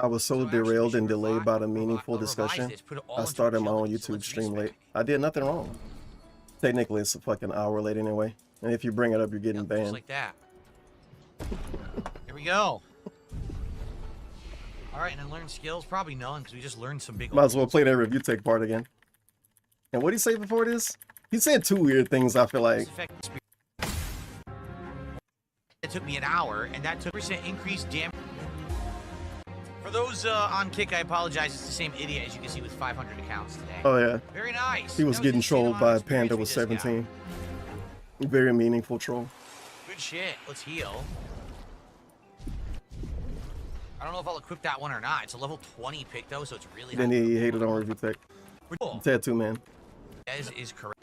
I was so derailed and delayed by the meaningful discussion. I started my own YouTube stream late. I did nothing wrong. Technically, it's a fucking hour late anyway. And if you bring it up, you're getting banned. Just like that. Here we go. All right, and then learn skills. Probably none, because we just learned some big. Might as well play that review tech part again. And what did he say before this? He said two weird things, I feel like. It took me an hour, and that took % increased damage. For those on Kick, I apologize. It's the same idiot as you can see with 500 accounts today. Oh yeah. Very nice. He was getting trolled by Panda with 17. Very meaningful troll. Good shit. Let's heal. I don't know if I'll equip that one or not. It's a level 20 pick though, so it's really. Then he hated on review tech. Cool. Tattoo man. Is correct.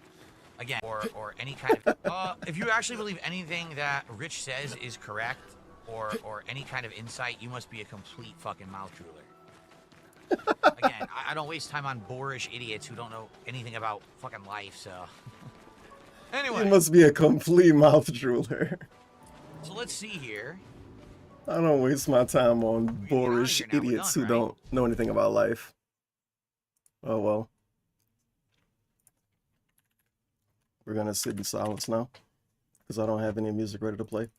Again, or any kind of. If you actually believe anything that Rich says is correct, or any kind of insight, you must be a complete fucking mouth drooler. Again, I don't waste time on boorish idiots who don't know anything about fucking life. So. Anyway. You must be a complete mouth drooler. So let's see here. I don't waste my time on boorish idiots who don't know anything about life. Oh well. We're gonna sit in silence now, because I don't have any music ready to play.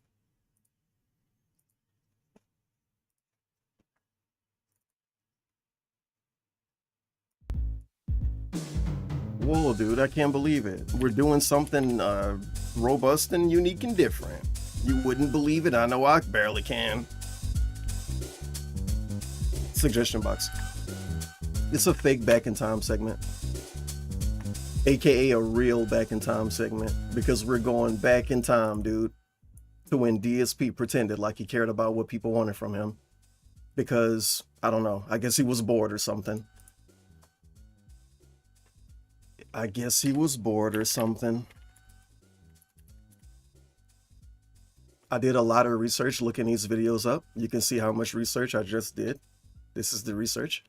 Whoa, dude, I can't believe it. We're doing something robust and unique and different. You wouldn't believe it. I know I barely can. Suggestion box. It's a fake back in time segment. AKA a real back in time segment, because we're going back in time, dude, to when DSP pretended like he cared about what people wanted from him. Because, I don't know, I guess he was bored or something. I guess he was bored or something. I did a lot of research looking these videos up. You can see how much research I just did. This is the research.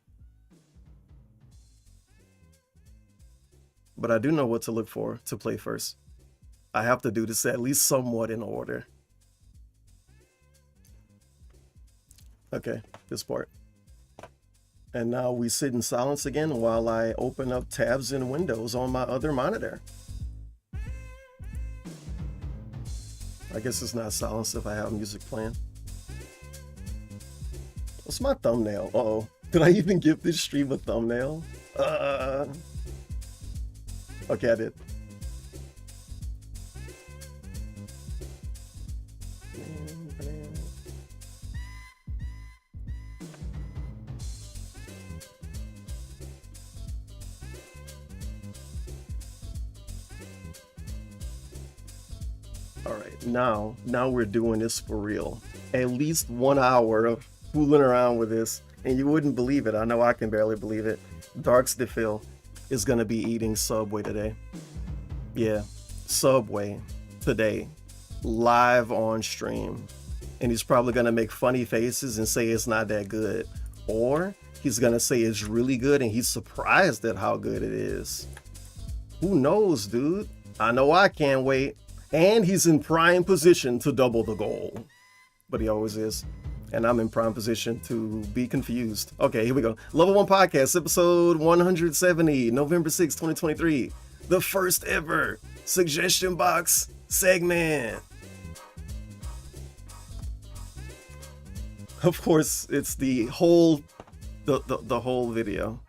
But I do know what to look for to play first. I have to do this at least somewhat in order. Okay, this part. And now we sit in silence again while I open up tabs and windows on my other monitor. I guess it's not silence if I have music playing. What's my thumbnail? Uh-oh. Did I even give this stream a thumbnail? Okay, I did. All right, now we're doing this for real. At least 1 hour of fooling around with this, and you wouldn't believe it. I know I can barely believe it. Darks DePhil is gonna be eating Subway today. Yeah, Subway today, live on stream. And he's probably gonna make funny faces and say it's not that good. Or he's gonna say it's really good and he's surprised at how good it is. Who knows, dude? I know I can't wait. And he's in prime position to double the goal. But he always is. And I'm in prime position to be confused. Okay, here we go. Level 1 Podcast, episode 170, November 6, 2023. The first ever suggestion box segment. Of course, it's the whole video.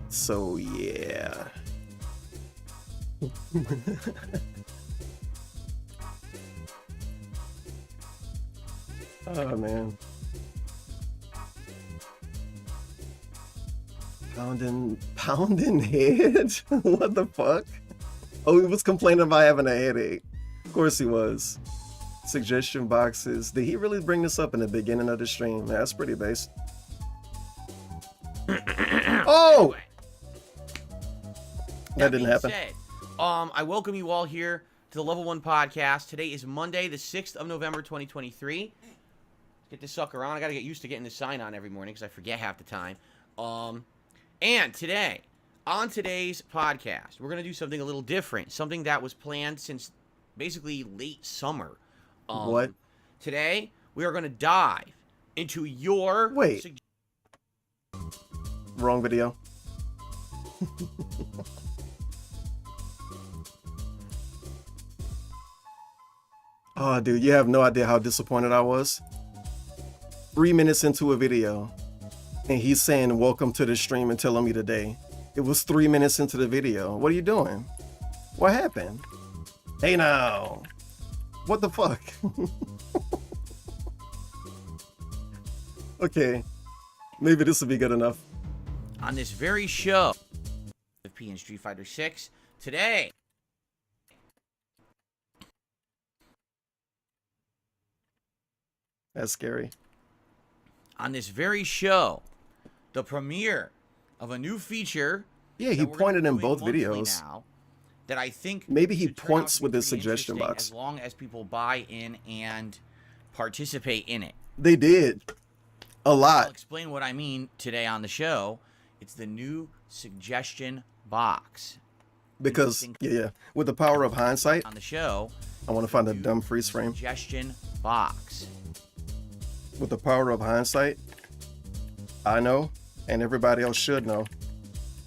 So yeah. Oh man. Pounding head? What the fuck? Oh, he was complaining about having a headache. Of course he was. Suggestion boxes. Did he really bring this up in the beginning of the stream? That's pretty base. Oh! That didn't happen. I welcome you all here to the Level 1 Podcast. Today is Monday, the 6th of November, 2023. Get this sucker on. I gotta get used to getting the sign on every morning because I forget half the time. And today, on today's podcast, we're gonna do something a little different. Something that was planned since basically late summer. What? Today, we are gonna dive into your... Wait. Wrong video. Oh, dude, you have no idea how disappointed I was. 3 minutes into a video, and he's saying, welcome to the stream and telling me today. It was 3 minutes into the video. What are you doing? What happened? Hey now. What the fuck? Okay. Maybe this will be good enough. On this very show, P in Street Fighter 6 today. That's scary. On this very show, the premiere of a new feature. Yeah, he pointed in both videos. Now, that I think maybe he points with his suggestion box. As long as people buy in and participate in it. They did. A lot. I'll explain what I mean today on the show. It's the new suggestion box. Because, yeah, with the power of hindsight, on the show, I want to find a dumb freeze frame. Suggestion box. With the power of hindsight, I know, and everybody else should know,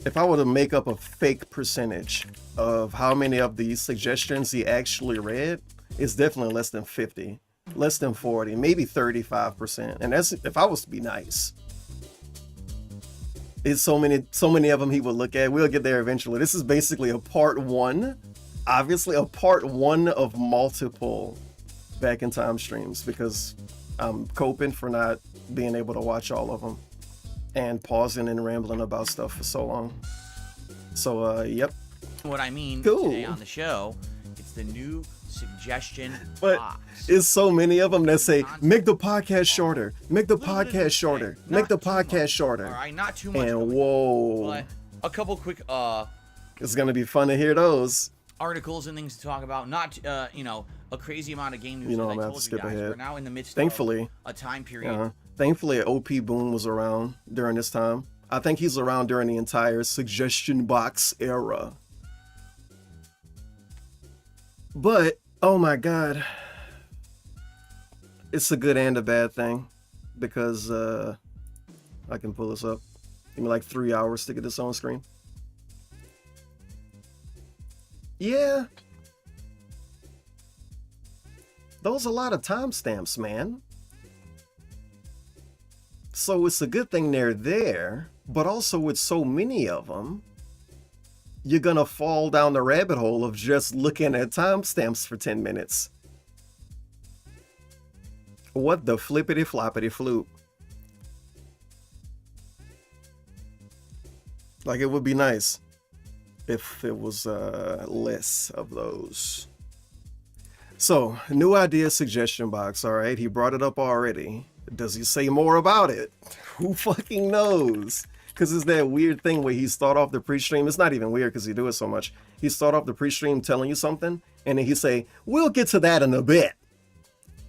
if I were to make up a fake percentage of how many of these suggestions he actually read, it's definitely less than 50, less than 40, maybe 35%. And that's if I was to be nice. It's so many of them he would look at. We'll get there eventually. This is basically a part one, obviously a part one of multiple Back in Time streams, because I'm coping for not being able to watch all of them and pausing and rambling about stuff for so long. So, yep. What I mean cool. Today on the show, it's the new suggestion but box. It's so many of them that say, make the podcast shorter, make the podcast shorter, make the podcast shorter. All right, not too much. And whoa. But a couple quick, it's going to be fun to hear those. Articles and things to talk about. Not, you know, a crazy amount of game news. You know, I I'm going to have to told skip you guys. ahead. We're now in the midst Thankfully, of a time period. Thankfully, OP Boom was around during this time. I think he's around during the entire suggestion box era. But, oh my God. It's a good and a bad thing. Because, I can pull this up. Give me like 3 hours to get this on screen. Yeah. Those are a lot of timestamps, man. So it's a good thing they're there, but also with so many of them, you're gonna fall down the rabbit hole of just looking at timestamps for 10 minutes. What the flippity floppity floop. Like, it would be nice if it was less of those. So, new idea suggestion box, all right? He brought it up already. Does he say more about it? Who fucking knows? Because it's that weird thing where he start off the pre-stream. It's not even weird because he do it so much. He start off the pre-stream telling you something, and then he say, we'll get to that in a bit.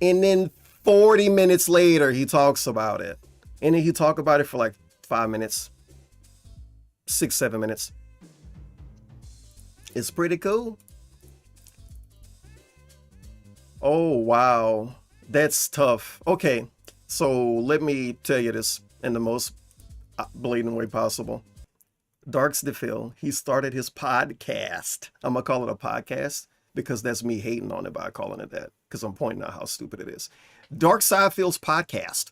And then 40 minutes later, he talks about it. And then he talk about it for like 5 minutes. 6, 7 minutes. It's pretty cool. Oh, wow. That's tough. Okay, so let me tell you this in the most blatant way possible. Darks DePhil, he started his podcast. I'm going to call it a podcast because that's me hating on it by calling it that, because I'm pointing out how stupid it is. Dark Side Phil's podcast.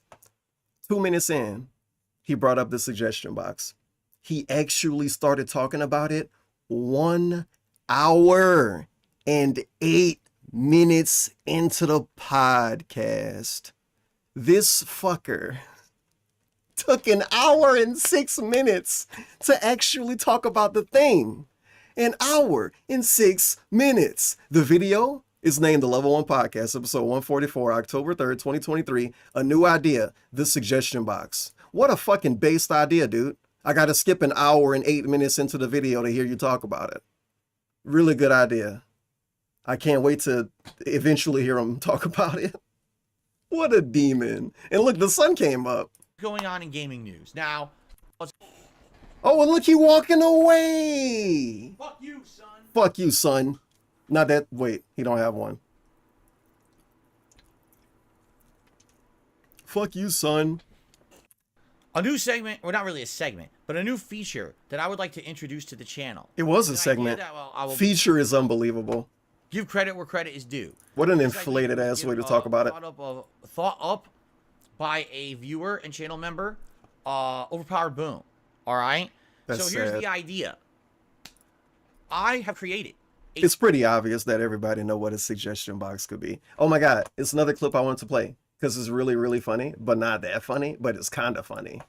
2 minutes in, he brought up the suggestion box. He actually started talking about it 1 hour and 8 minutes into the podcast. This fucker took 1 hour and 6 minutes to actually talk about the thing. 1 hour and 6 minutes. The video is named the Level 1 Podcast, episode 144, October 3rd, 2023. A new idea, the suggestion box. What a fucking based idea, dude. I gotta skip 1 hour and 8 minutes into the video to hear you talk about it. Really good idea. I can't wait to eventually hear him talk about it. What a demon. And look, the sun came up. Going on in gaming news. Now, oh, and look, he walking away. Fuck you, son. Fuck you, son. Not that, wait, he don't have one. Fuck you, son. A new segment, or not really a segment, but a new feature that I would like to introduce to the channel. It was a An idea segment. that, well, I will Feature is unbelievable. give credit where credit is due. What an This idea inflated was ass way to given, talk about it. Thought up by a viewer and channel member, Overpowered Boom. All right? That's so here's sad. the idea. I have created a It's pretty obvious that everybody know what a suggestion box could be. Oh my god, it's another clip I wanted to play because it's really, really funny, but not that funny, but it's kind of funny.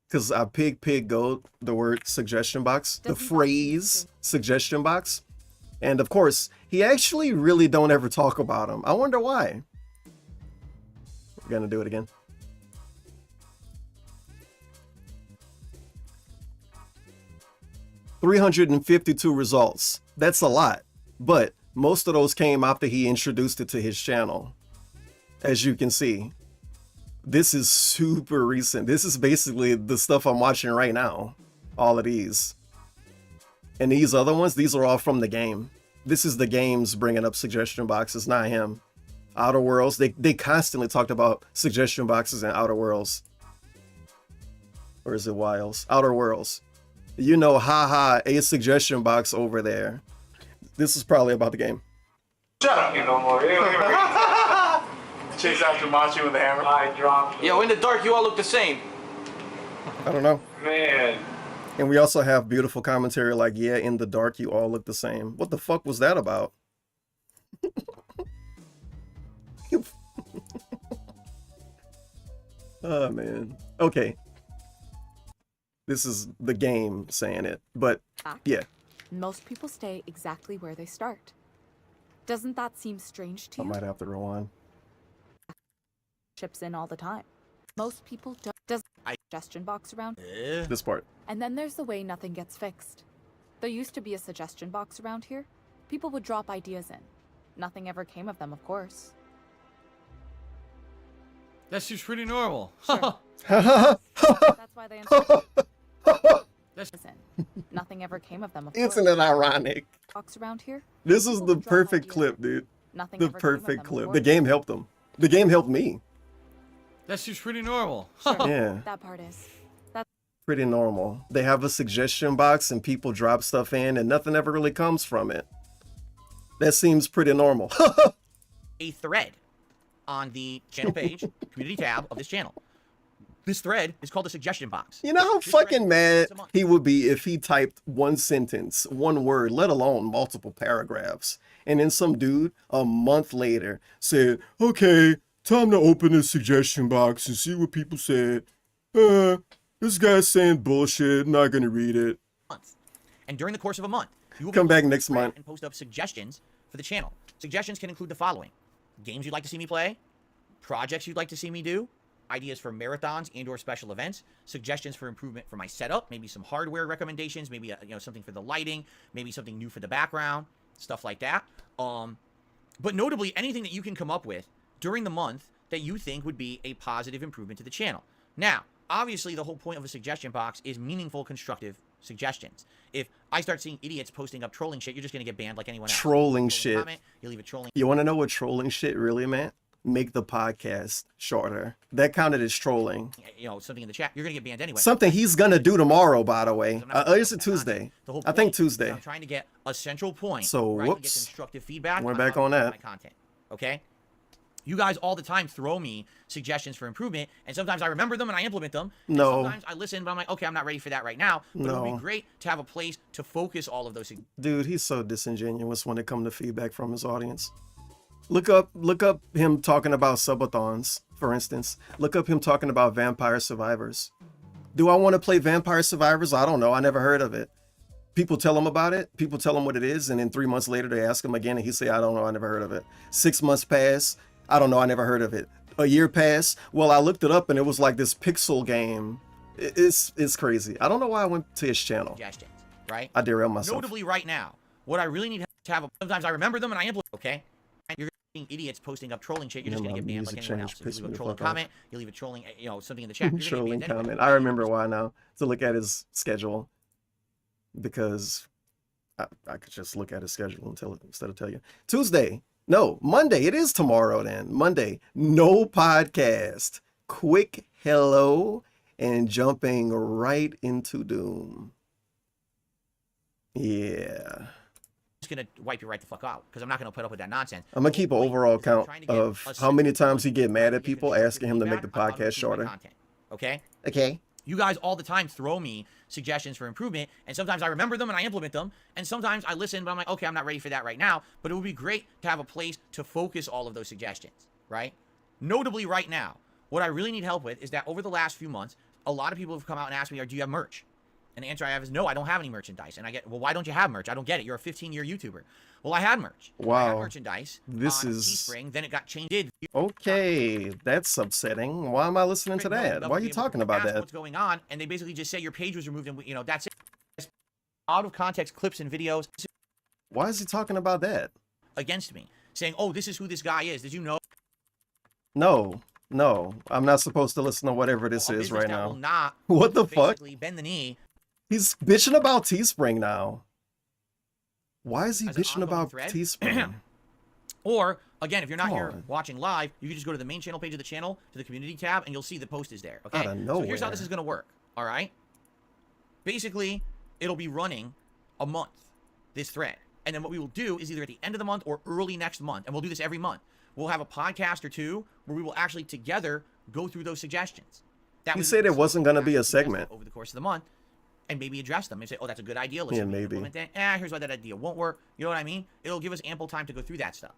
Because I pig go the word suggestion box, the phrase suggestion box. And of course, he actually really don't ever talk about them. I wonder why. We're gonna do it again. $352 results. That's a lot, but most of those came after he introduced it to his channel. As you can see, this is super recent. This is basically the stuff I'm watching right now. All of these. And these other ones, these are all from the game. This is the games bringing up suggestion boxes, not him. Outer Worlds, they constantly talked about suggestion boxes in Outer Worlds. Or is it Wilds? Outer Worlds. You know, haha, a suggestion box over there. This is probably about the game. Shut up, you no more. Chase after Machi with a hammer. I dropped. Yo, in the dark, you all look the same. I don't know. Man. And we also have beautiful commentary like, yeah, in the dark, you all look the same. What the fuck was that about? Oh, man. Okay. This is the game saying it, but yeah. Most people stay exactly where they start. Doesn't that seem strange to I you? might have to rewind. Chips in all the time. Most people don't. Does suggestion box around? This part. And then there's the way nothing gets fixed. There used to be a suggestion box around here. People would drop ideas in. Nothing ever came of them, of course. That seems pretty normal. Sure. That's why they instructed. Nothing ever came of them, of course. Isn't it ironic? Box around here. This is People the would drop perfect ideas clip, in. dude. Nothing The ever came of perfect them, of clip. course. The game helped them. The game helped me. That seems pretty normal. Sure. Yeah. That part is. Pretty normal. They have a suggestion box and people drop stuff in and nothing ever really comes from it. That seems pretty normal. A thread on the channel page, community tab of this channel. This thread is called the suggestion box. You know how This thread fucking is mad once a month. he would be if he typed one sentence, one word, let alone multiple paragraphs. And then some dude a month later said, okay, time to open the suggestion box and see what people said. This guy's saying bullshit, not gonna read it. Month. And during the course of a month, you will Come be able back to next thread month. and post up suggestions for the channel. Suggestions can include the following: games you'd like to see me play, projects you'd like to see me do, ideas for marathons and/or special events, suggestions for improvement for my setup, maybe some hardware recommendations, maybe something for the lighting, maybe something new for the background, stuff like that. But notably, anything that you can come up with during the month that you think would be a positive improvement to the channel. Now, obviously, the whole point of a suggestion box is meaningful, constructive suggestions. If I start seeing idiots posting up trolling shit, you're just gonna get banned like anyone else. Trolling You shit. comment, you leave it trolling. You wanna know what trolling shit really meant? Make the podcast shorter. That counted as trolling. Something in the chat, you're gonna get banned anyway. Something he's gonna do tomorrow, by the way. I'm not Is it that Tuesday? content. The whole I think point is Tuesday. I'm trying to get a central point. So, where I can get whoops. constructive feedback. We're back how to on improve that. My content. Okay. You guys all the time throw me suggestions for improvement, and sometimes I remember them and I implement them. And No. Sometimes I listen, but I'm like, okay, I'm not ready for that right now. But it would No. be great to have a place to focus all of those. Dude, he's so disingenuous when it comes to feedback from his audience. Look up him talking about subathons, for instance. Look up him talking about Vampire Survivors. Do I want to play Vampire Survivors? I don't know. I never heard of it. People tell him about it. People tell him what it is. And then 3 months later, they ask him again. And he say, I don't know. I never heard of it. 6 months pass. I don't know. I never heard of it. A year pass. Well, I looked it up and it was like this pixel game. It's crazy. I don't know why I went to his channel. Suggestions, right? I derailed myself. Notably, right now, what I really need to have. Sometimes I remember them and I implement. Okay. You're seeing idiots posting up trolling shit. You're just gonna get banned like anyone else. You leave a trolling comment. You leave a trolling, something in the chat. You're Trolling gonna get banned comment. anyway. I remember why now. To look at his schedule, because I could just look at his schedule instead of tell you. Tuesday, No, Monday. It is tomorrow then. Monday. No podcast. Quick hello and jumping right into Doom. Yeah. Just gonna wipe you right the fuck out because I'm not gonna put up with that nonsense. I'm gonna keep an overall count of how many times he get mad at people asking him to make the podcast shorter. Okay? Okay. You guys all the time throw me suggestions for improvement, and sometimes I remember them and I implement them, and sometimes I listen, but I'm like, okay, I'm not ready for that right now, but it would be great to have a place to focus all of those suggestions, right? Notably right now, what I really need help with is that over the last few months, a lot of people have come out and asked me, do you have merch? And the answer I have is no, I don't have any merchandise. And I get, well, why don't you have merch? I don't get it. You're a 15-year YouTuber. Well, I had merch. Wow. I had merchandise. This on is Teespring, then it got changed. okay. That's upsetting. Why am I listening to that? Why are you talking about that? What's going on? And they basically just say your page was removed, and that's it. Out of context clips and videos. Why is he talking about that? Against me, saying, "Oh, this is who this guy is." Did you know? No, I'm not supposed to listen to whatever this is right now. Will not what the fuck? Bend the knee. He's bitching about Teespring now. Why is he bitching about Teespring? Or, again, if you're not here watching live, you can just go to the main channel page of the channel, to the community tab, and you'll see the post is there. Okay? So here's how this is going to work. All right? Basically, it'll be running a month, this thread. And then what we will do is either at the end of the month or early next month, and we'll do this every month, we'll have a podcast or two where we will actually together go through those suggestions. You said it wasn't going to be a segment. Over the course of the month. And maybe address them and say, oh, that's a good idea. Let's implement that. Here's why that idea won't work. You know what I mean? It'll give us ample time to go through that stuff.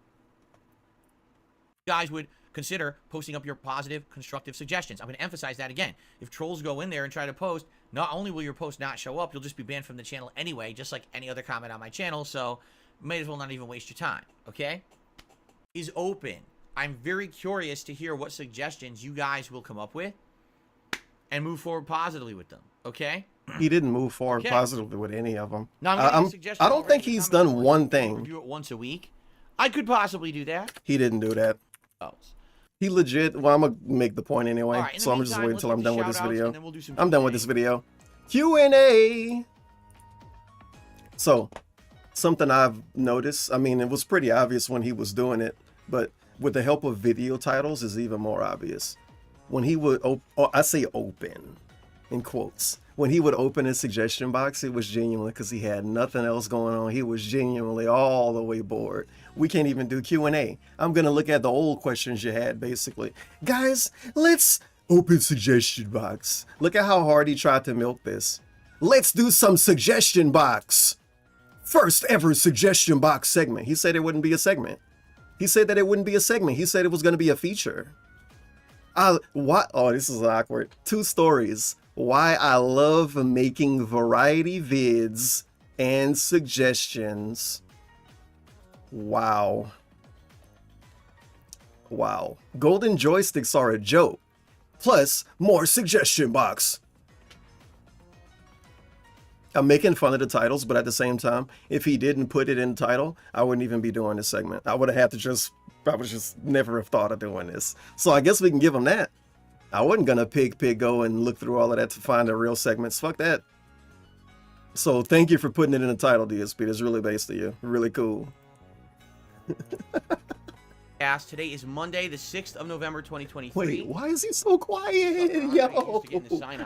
You guys would consider posting up your positive, constructive suggestions. I'm going to emphasize that again. If trolls go in there and try to post, not only will your post not show up, you'll just be banned from the channel anyway, just like any other comment on my channel. So, may as well not even waste your time. Okay? Is open. I'm very curious to hear what suggestions you guys will come up with and move forward positively with them. Okay? He didn't move forward positively with any of them. Now, I don't think he's done one thing. Review it once a week. I could possibly do that. He didn't do that. He legit. Well, I'm gonna make the point anyway. Right, so I'm just waiting until I'm done with this video. We'll I'm done with this video. Q&A. So, something I've noticed. I mean, it was pretty obvious when he was doing it, but with the help of video titles, is even more obvious. When he would, I say open, in quotes. When he would open his suggestion box, it was genuinely because he had nothing else going on. He was genuinely all the way bored. We can't even do Q&A. I'm going to look at the old questions you had, basically. Guys, let's open suggestion box. Look at how hard he tried to milk this. Let's do some suggestion box. First ever suggestion box segment. He said it wouldn't be a segment. He said that it wouldn't be a segment. He said it was going to be a feature. What? Oh, this is awkward. 2 stories. Why I love making variety vids and suggestions. Wow. Wow. Golden joysticks are a joke. Plus, more suggestion box. I'm making fun of the titles, but at the same time, if he didn't put it in the title, I wouldn't even be doing this segment. I would have had to I would just never have thought of doing this. So I guess we can give him that. I wasn't gonna go and look through all of that to find the real segments. Fuck that. So thank you for putting it in the title, DSP. It's really based on you. Really cool. Today is Monday, the 6th of November, 2023. Wait, why is he so quiet?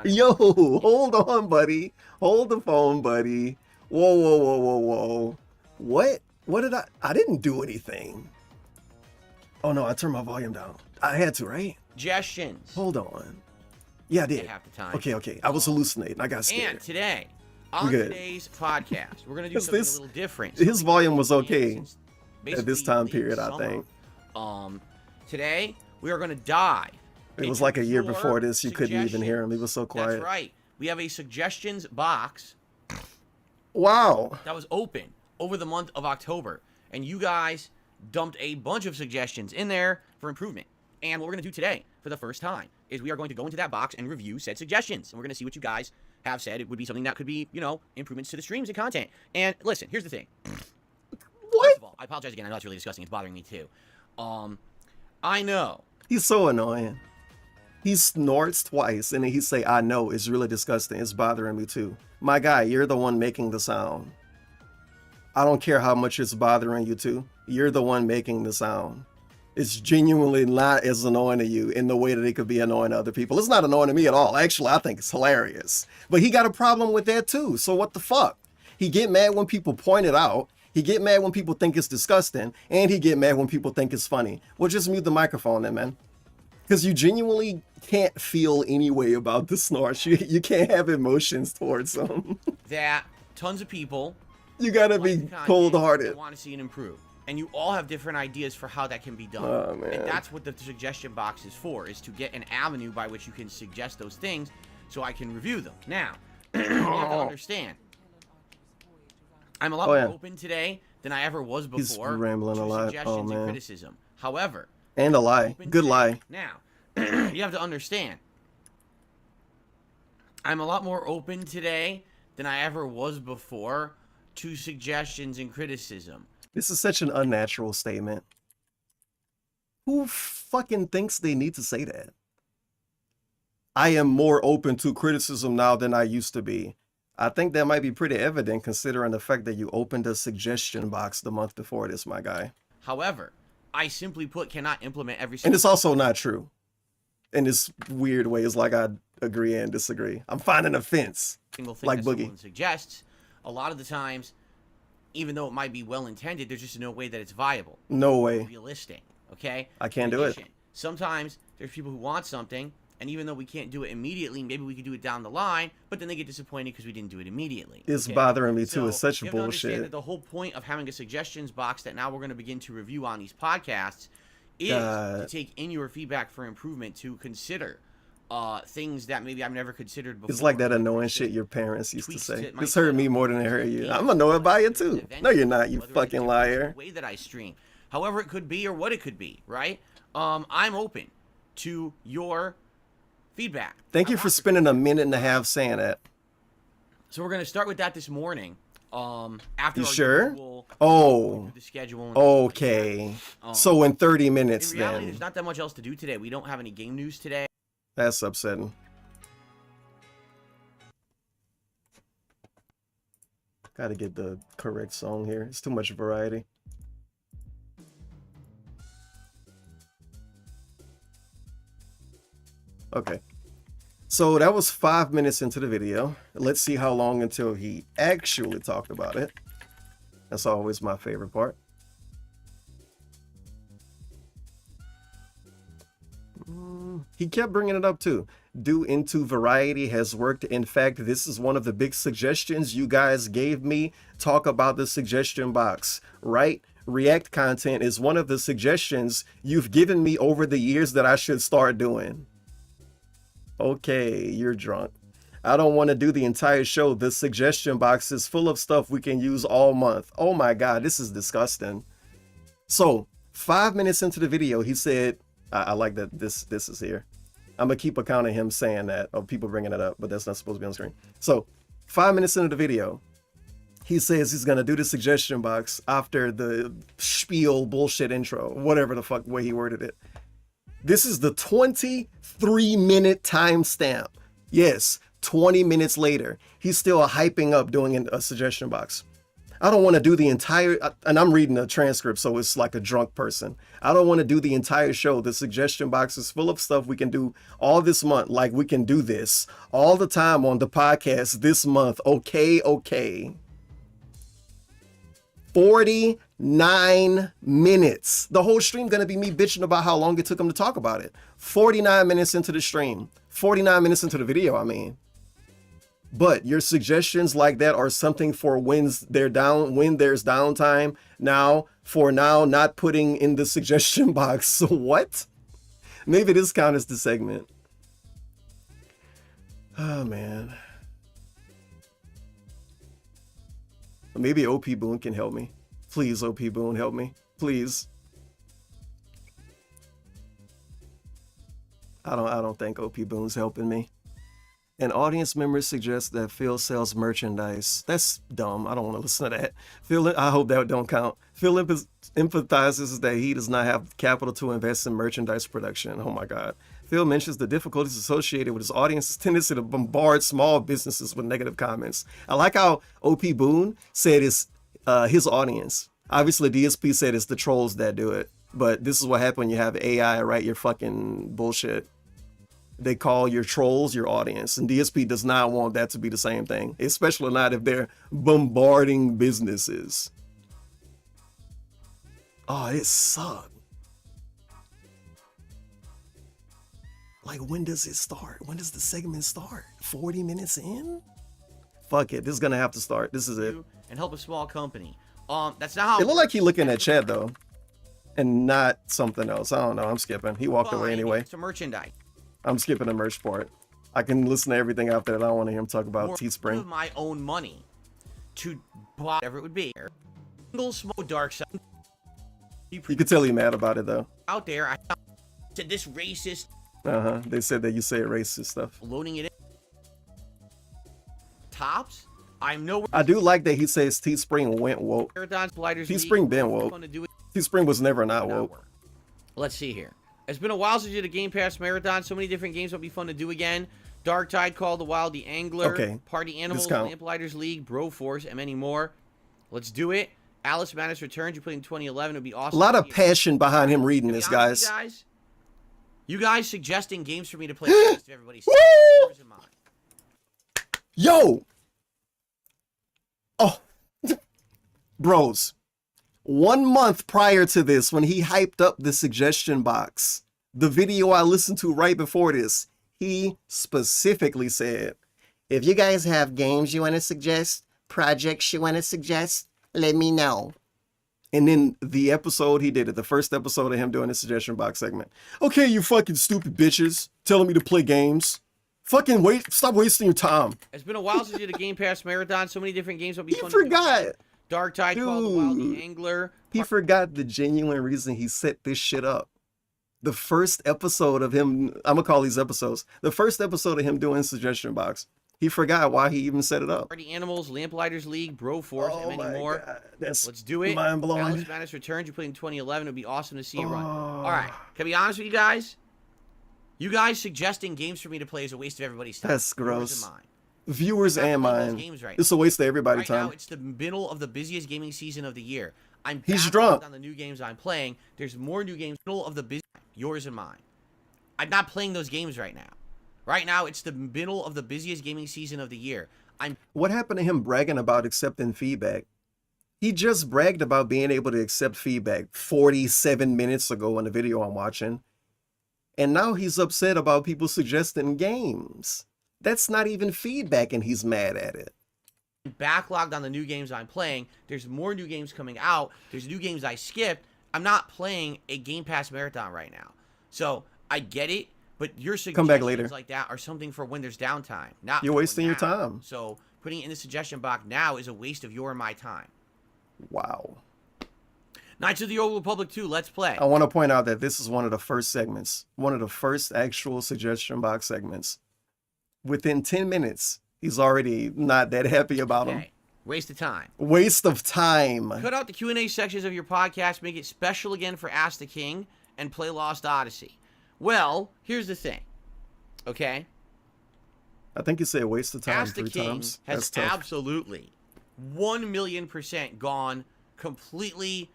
Yo, hold on, buddy. Hold the phone, buddy. Whoa. What did I didn't do anything. Oh no, I turned my volume down. I had to, right? Suggestions. Hold on. Yeah, I did. Half the time. Okay. I was hallucinating. I got scared. And today, on today's podcast, we're going to do something a little different. His volume was okay at this time period, I think. Today, we are going to dive. It was like a year before this. You couldn't even hear him. He was so quiet. That's right. We have a suggestions box. Wow. That was open over the month of October. And you guys dumped a bunch of suggestions in there for improvement. And what we're going to do today, for the first time, is we are going to go into that box and review said suggestions. And we're going to see what you guys have said. It would be something that could be, improvements to the streams and content. And listen, here's the thing. What? First of all, I apologize again. I know it's really disgusting. It's bothering me too. I know. He's so annoying. He snorts twice and then he say, I know, it's really disgusting. It's bothering me too. My guy, you're the one making the sound. I don't care how much it's bothering you too. You're the one making the sound. It's genuinely not as annoying to you in the way that it could be annoying to other people. It's not annoying to me at all. Actually, I think it's hilarious. But he got a problem with that too. So what the fuck? He get mad when people point it out. He get mad when people think it's disgusting. And he get mad when people think it's funny. Well, just mute the microphone then, man. Because you genuinely can't feel any way about the snorts. You can't have emotions towards them. That tons of people... You gotta be cold-hearted. Want to see it improve. And you all have different ideas for how that can be done. Oh, man. And that's what the suggestion box is for, is to get an avenue by which you can suggest those things so I can review them. Now, you have to understand, I'm a lot more open today than I ever was before. He's rambling a lot. Suggestions and criticism. However, and a lie. Good lie. Now, you have to understand, I'm a lot more open today than I ever was before to suggestions and criticism. This is such an unnatural statement. Who fucking thinks they need to say that? I am more open to criticism now than I used to be. I think that might be pretty evident considering the fact that you opened a suggestion box the month before this, my guy. However, I simply put cannot implement every single... And it's also not true. In this weird way, it's like I agree and disagree. I'm finding a fence. Single thing like that Boogie someone suggests, a lot of the times, even though it might be well intended, there's just no way that it's viable. No way. Realistic. Okay? I can't do it. Sometimes there's people who want something, and even though we can't do it immediately, maybe we could do it down the line, but then they get disappointed because we didn't do it immediately. It's bothering me too. It's such you have to bullshit. understand that the whole point of having a suggestions box that now we're going to begin to review on these podcasts is to take in your feedback for improvement, to consider things that maybe I've never considered before. It's like that annoying shit your parents used to say. This hurt me more than it hurt you. I'm annoyed by it too. No, you're not, you fucking liar. The way that I stream, however it could be or what it could be, right? I'm open to your feedback. Thank you for spending a minute and a half saying that. So we're gonna start with that this morning. After you sure? The schedule. Okay. So in 30 minutes, in reality, then. There's not that much else to do today. We don't have any game news today. That's upsetting. Gotta get the correct song here. It's too much variety. Okay. So that was 5 minutes into the video. Let's see how long until he actually talked about it. That's always my favorite part. He kept bringing it up too. Due into variety has worked. In fact, this is one of the big suggestions you guys gave me. Talk about the suggestion box, right? React content is one of the suggestions you've given me over the years that I should start doing. Okay, you're drunk. I don't want to do the entire show. The suggestion box is full of stuff we can use all month. Oh my God, this is disgusting. So 5 minutes into the video, he said, I like that this is here. I'm gonna keep account of him saying that, of people bringing it up, but that's not supposed to be on screen. So 5 minutes into the video, he says he's gonna do the suggestion box after the spiel bullshit intro, whatever the fuck way he worded it. This is the 23-minute timestamp. Yes, 20 minutes later, he's still hyping up doing a suggestion box. I don't want to do the entire, and I'm reading a transcript, so it's like a drunk person. I don't want to do the entire show. The suggestion box is full of stuff we can do all this month. Like we can do this all the time on the podcast this month. Okay, okay. 49 minutes. The whole stream gonna be me bitching about how long it took him to talk about it. 49 minutes into the stream. 49 minutes into the video, I mean. But your suggestions like that are something for when there's downtime. Now, for now, not putting in the suggestion box. So what? Maybe this counts as the segment. Oh, man. Maybe OP Boone can help me. Please, OP Boone, help me. Please. I don't think OP Boone's helping me. An audience member suggests that Phil sells merchandise. That's dumb. I don't want to listen to that. Phil, I hope that don't count. Phil empathizes that he does not have capital to invest in merchandise production. Oh my God. Phil mentions the difficulties associated with his audience's tendency to bombard small businesses with negative comments. I like how OP Boone said his audience. Obviously, DSP said it's the trolls that do it, but this is what happens when you have AI write your fucking bullshit. They call your trolls your audience, and DSP does not want that to be the same thing, especially not if they're bombarding businesses. Oh, it sucked. Like, when does it start? When does the segment start? 40 minutes in? Fuck it, this is gonna have to start. This is it. And help a small company. That's not how It looked like he looking at chat though, and not something else. I don't know. I'm skipping. He walked away anyway. It's a merchandise. I'm skipping the merch part. I can listen to everything out there. I don't want to hear him talk about Teespring. Of my own money to buy whatever it would be. Single smoke dark side. You could tell he mad about it though. Out there, I said this racist. They said that you say racist stuff. Loading it in. Tops. I'm nowhere. I do like that he says Teespring went woke. Teespring been woke. Teespring was never not woke. Let's see here. It's been a while since you did a Game Pass marathon. So many different games will be fun to do again. Dark Tide, Call of the Wild, The Angler, Party Animals, Lamplighters League, Broforce, and many more. Let's do it. Alice Madness Returns. You played in 2011. It would be awesome. A lot of passion behind him reading this, guys. You guys suggesting games for me to play with everybody. Yours and mine. Yo! Oh. Bros. 1 month prior to this, when he hyped up the suggestion box, the video I listened to right before this, he specifically said, if you guys have games you want to suggest, projects you want to suggest, let me know. And then the episode he did it, the first episode of him doing the suggestion box segment. Okay, you fucking stupid bitches telling me to play games. Fucking stop wasting your time. It's been a while since you did a Game Pass marathon. So many different games will be fun. He forgot. Dark Tide, Call of the Wild, The Angler. He forgot the genuine reason he set this shit up. The first episode of him, I'm gonna call these episodes, the first episode of him doing suggestion box, he forgot why he even set it up. Party Animals, Lamplighters League, Broforce, and many more. God. That's Let's do it. mind blowing. Alice Madness Returns. You played in 2011. It would be awesome to see it run. All right. Can I be honest with you guys? You guys suggesting games for me to play is a waste of everybody's time. That's gross. Viewers and mine. Right it's a waste of everybody's time. Now, it's the middle of the busiest gaming season of the year. He's drunk on the new games I'm playing. There's more new games. Middle of the busy, yours and mine. I'm not playing those games right now. Right now, it's the middle of the busiest gaming season of the year. What happened to him bragging about accepting feedback? He just bragged about being able to accept feedback 47 minutes ago in the video I'm watching. And now he's upset about people suggesting games. That's not even feedback and he's mad at it. Backlogged on the new games I'm playing. There's more new games coming out. There's new games I skipped. I'm not playing a Game Pass marathon right now. So I get it, but your suggestions like that are something for when there's downtime. Not you're wasting your time. So putting it in the suggestion box now is a waste of your and my time. Wow. Knights of the Old Republic 2, let's play. I want to point out that this is one of the first segments, one of the first actual suggestion box segments. Within 10 minutes, he's already not that happy about him. Waste of time. Waste of time. Cut out the Q&A sections of your podcast, make it special again for Ask the King, and play Lost Odyssey. Well, here's the thing, okay? I think you said waste of time Ask the 3 King times. Has absolutely 1,000,000% gone completely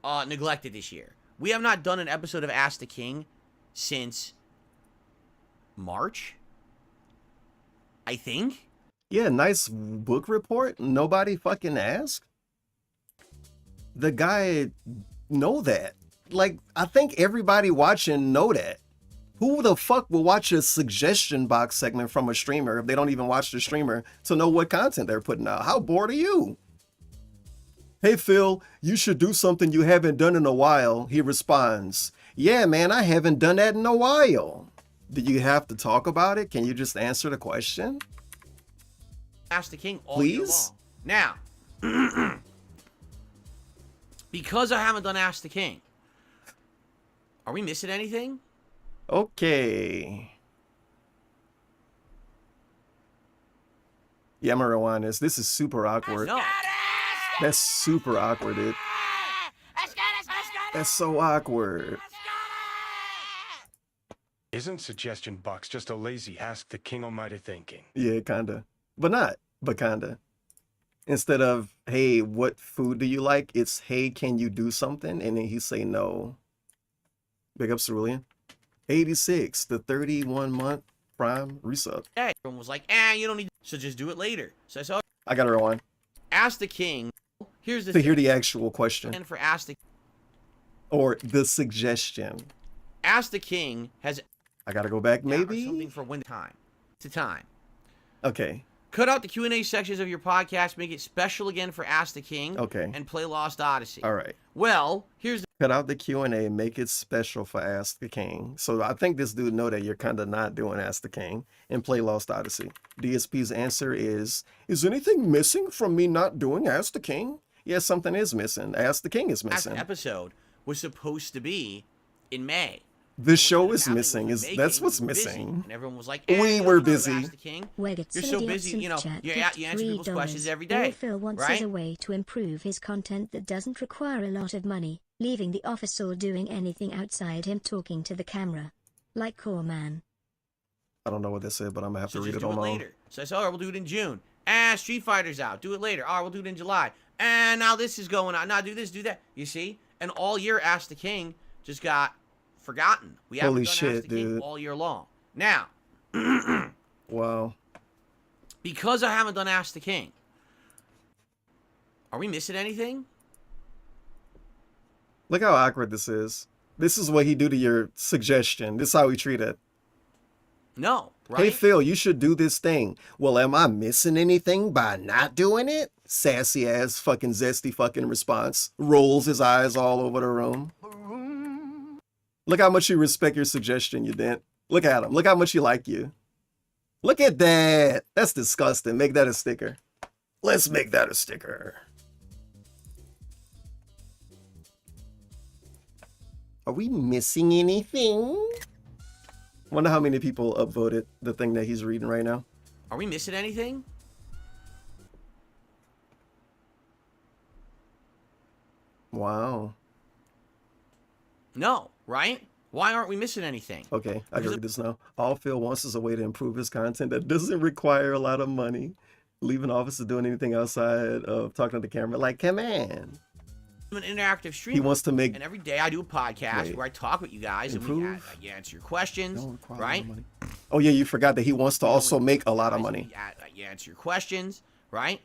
neglected this year. We have not done an episode of Ask the King since March, I think. Yeah, nice book report. Nobody fucking asked. The guy know that. Like, I think everybody watching know that. Who the fuck will watch a suggestion box segment from a streamer if they don't even watch the streamer to know what content they're putting out? How bored are you? Hey, Phil, you should do something you haven't done in a while. He responds, yeah, man, I haven't done that in a while. Do you have to talk about it? Can you just answer the question? Ask the King all year long. Now, because I haven't done Ask the King, are we missing anything? Okay. Yeah, I'm gonna rewind this. This is super awkward. No. That's super awkward, dude. That's so awkward. Isn't suggestion box just a lazy ask the King Almighty thinking? Yeah, kinda. But not. But kinda. Instead of, hey, what food do you like? It's, hey, can you do something? And then he say no. Big up Cerulean. 86, the 31-month prime resub. Hey, everyone was like, you don't need, so just do it later. So I said, I got to rewind Ask the King. Here's the to hear the actual question. and for Ask the Or the suggestion. Ask the King has I got to go back, maybe? something for when time to time. Okay. Cut out the Q&A sections of your podcast, make it special again for Ask the King. Okay. And play Lost Odyssey. All right. Well, here's the Cut out the Q&A, make it special for Ask the King. So I think this dude know that you're kind of not doing Ask the King and play Lost Odyssey. DSP's answer is anything missing from me not doing Ask the King? Yes, something is missing. Ask the King is missing. episode was supposed to be in May. The show is Happening missing. was Is May that's King what's was busy, missing. And everyone was like, We you were don't know busy. Ask the King. Weggett You're so busy, you know, you answer people's questions every day, All Phil wants is right? a way to improve his content that doesn't require a lot of money, leaving the office or doing anything outside him talking to the camera. Like Core Man. I don't know what this is, but I'm going to have So to read just it do on it my own. later. So I said, all right, we'll do it in June. Street Fighter's out. Do it later. All right, we'll do it in July. And now this is going on. Now do this, do that. You see? And all year, Ask the King just got forgotten. We haven't Holy done shit, Ask the King dude. all year long. Now, Wow. because I haven't done Ask the King, are we missing anything? Look how awkward this is. This is what he do to your suggestion. This is how he treat it. No, right? Hey, Phil, you should do this thing. Well, am I missing anything by not doing it? Sassy ass fucking zesty fucking response. Rolls his eyes all over the room. Look how much you respect your suggestion, you dent. Look at him. Look how much he like you. Look at that. That's disgusting. Make that a sticker. Let's make that a sticker. Are we missing anything? Wonder how many people upvoted the thing that he's reading right now. Are we missing anything? Wow. No, right? Why aren't we missing anything? Okay, I can read this now. All Phil wants is a way to improve his content that doesn't require a lot of money. Leaving office or doing anything outside of talking to the camera. Like, come on. I'm an interactive streamer. He wants to make... And every day I do a podcast Wait. where I talk with you guys Improve? and you answer your questions, Don't require a lot right? of money. Oh yeah, you forgot that he wants to also make a lot of money. You answer your questions, right?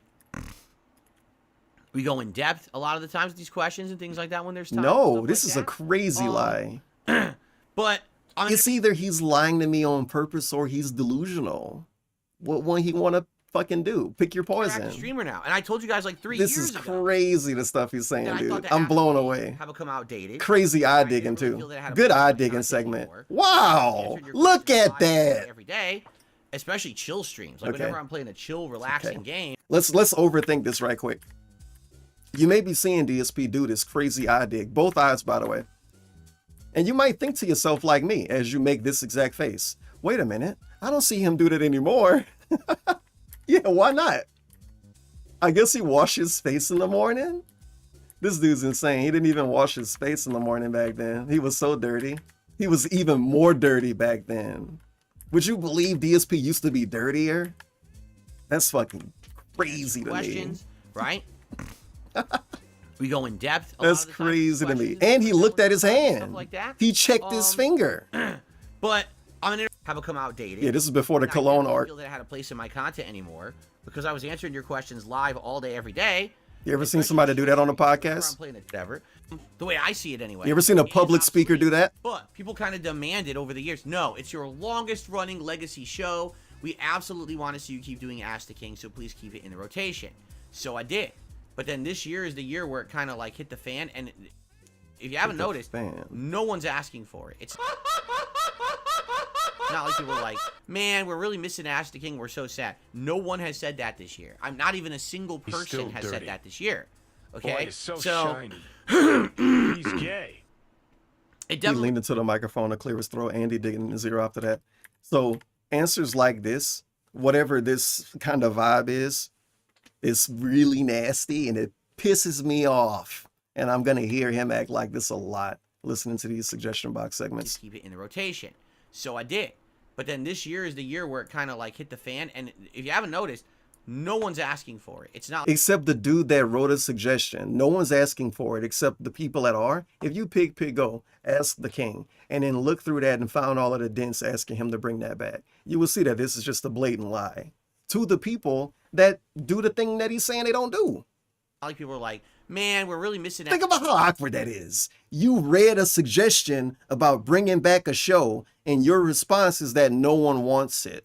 We go in depth a lot of the times with these questions and things like that when there's time. No, stuff this like is a that. crazy lie. But I'm It's either he's lying to me on purpose or he's delusional. What one he want to fucking do? Pick your an interactive poison. streamer now, and I told you guys like 3 This years is ago. crazy, the stuff he's saying, that I thought dude. that I'm Apple blown TV away. Have become outdated. Crazy eye I digging didn't really too. feel that I had a Good place in eye my digging content segment. anymore. Wow. Answered your Look questions at live that. every day, especially chill streams. Like Okay. whenever I'm playing a chill, relaxing Okay. game. Let's overthink this right quick. You may be seeing DSP do this crazy eye dig, both eyes by the way. And you might think to yourself like me as you make this exact face. Wait a minute, I don't see him do that anymore. Yeah, why not? I guess he washed his face in the morning? This dude's insane. He didn't even wash his face in the morning back then. He was so dirty. He was even more dirty back then. Would you believe DSP used to be dirtier? That's fucking crazy to me. Questions, right? We go in depth. a lot That's of the time, crazy to me. questions And he looked at his stuff hand. like that. He checked his finger. But I'm an have become outdated. Yeah, this is before the And I cologne didn't art. feel that I had a place in my content anymore because I was answering your questions live all day, every day. You ever seen somebody do that on a Whenever I'm podcast? playing it, whatever. The way I see it, anyway. You ever seen a It is public speaker do obsolete. that? But people kind of demand it over the years. No, it's your longest running legacy show. We absolutely want to see you keep doing Ask the King, so please keep it in the rotation. So I did. But then this year is the year where it kind of like hit the fan. And if you haven't the noticed, fan. no one's asking for it. It's not like people are like, man, we're really missing Ask the King. We're so sad. No one has said that this year. I'm not even a single He's person still has dirty. said that this year. Okay? Boy, it's so so shiny. He's gay. it He definitely leaned into the microphone to clear his throat. Andy digging in zero after that. So answers like this, whatever this kind of vibe is really nasty and it pisses me off. And I'm going to hear him act like this a lot, listening to these suggestion box segments. keep it in the rotation. So I did. But then this year is the year where it kind of like hit the fan. And if you haven't noticed, No one's asking for it. It's not Except the dude that wrote a suggestion. No one's asking for it except the people that are. If you pig go, ask the king, and then look through that and found all of the dents asking him to bring that back, you will see that this is just a blatant lie to the people that do the thing that he's saying they don't do. like people are like, man, we're really missing out. Think about how awkward that is. You read a suggestion about bringing back a show, and your response is that no one wants it.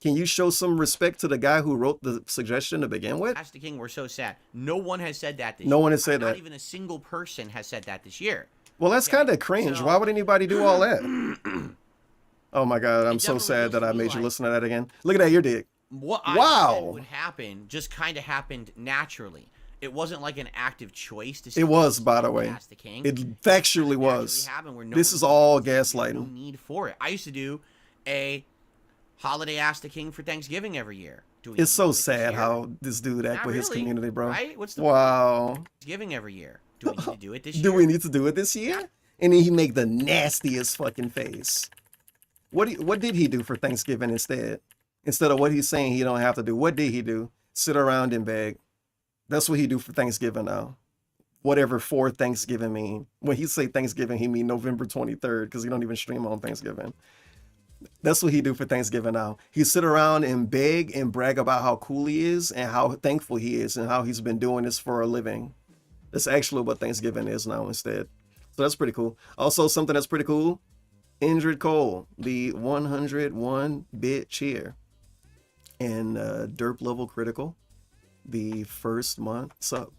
Can you show some respect to the guy who wrote the suggestion to begin with? Ask the King, we're so sad. No one has said that this No year. one has said that. Not even a single person has said that this year. Well, that's kind of cringe. So- Why would anybody do all that? Oh my God, I'm so definitely sad feels that to I me made you like- listen to that again. Look at that ear dig. What I Wow. said would happen just kind of happened naturally. It wasn't like an active choice to say It was, by the way. Ask the King. It factually Naturally was. happened where no This one- is all no gaslighting. need for it. I used to do a holiday Ask the King for Thanksgiving every year. Do we It's need so to do it this sad year? how this dude act Not with his really, community, bro. right? What's the Wow. Thanksgiving every year? Do we need to do it this year? Do we need to do it this year? And then he make the nastiest fucking face. What did he do for Thanksgiving instead? Instead of what he's saying he don't have to do, what did he do? Sit around and beg. That's what he do for Thanksgiving now. Whatever for Thanksgiving mean. When he say Thanksgiving, he mean November 23rd because he don't even stream on Thanksgiving. That's what he do for Thanksgiving now. He sit around and beg and brag about how cool he is and how thankful he is and how he's been doing this for a living. That's actually what Thanksgiving is now instead. So that's pretty cool. Also, something that's pretty cool, Indrid Cole, the 101-bit cheer. And Derp Level Critical, the first month sub.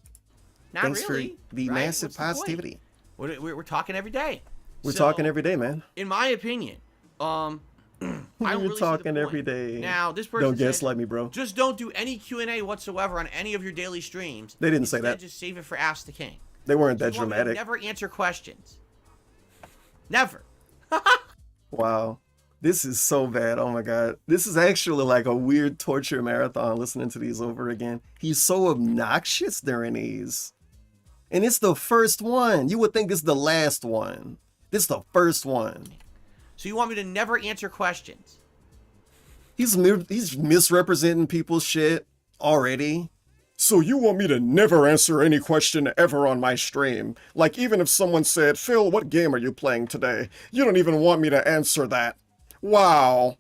Not Thanks really. for the right? massive What's the point? positivity. We're talking every day. We're So, talking every day, man. In my opinion, I don't We're really see the talking every point. day. Now, this person Don't said, gaslight me, bro. just don't do any Q&A whatsoever on any of your daily streams. They didn't say Instead, that. Just save it for Ask the King. They weren't that You want me to dramatic. never answer questions. Never. Wow. This is so bad. Oh my God. This is actually like a weird torture marathon listening to these over again. He's so obnoxious during these. And it's the first one. You would think it's the last one. This is the first one. So you want me to never answer questions? He's misrepresenting people's shit already. So you want me to never answer any question ever on my stream? Like even if someone said, Phil, what game are you playing today? You don't even want me to answer that. Wow.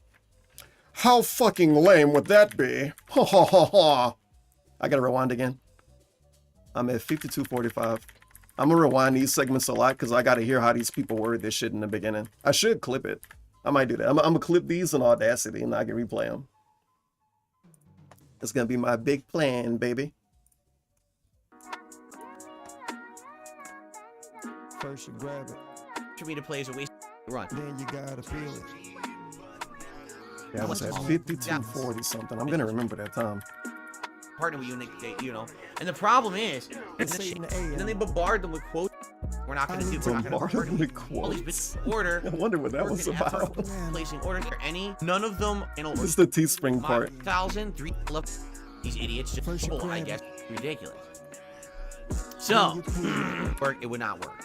How fucking lame would that be? Ha ha ha ha. I gotta rewind again. I'm at 52:45. I'm gonna rewind these segments a lot because I gotta hear how these people word this shit in the beginning. I should clip it. I might do that. I'm gonna clip these in Audacity and I can replay them. It's gonna be my big plan, baby. First you grab it, For me to play is a waste of run. then you gotta feel it. Yeah, I was at 52:40 something. I'm gonna remember that time. Partner with you, you know. And the problem is, It's in the and then they AM. bombard them with quotes. We're not going to do. We're not going to Bombard bombard them them with all these quotes. bits of order. I wonder what that was working effort, about. placing orders for any. None of them in a This is the Teespring part. 1,003 left. These idiots just First you pull, I grab guess. Ridiculous. So, it would not work.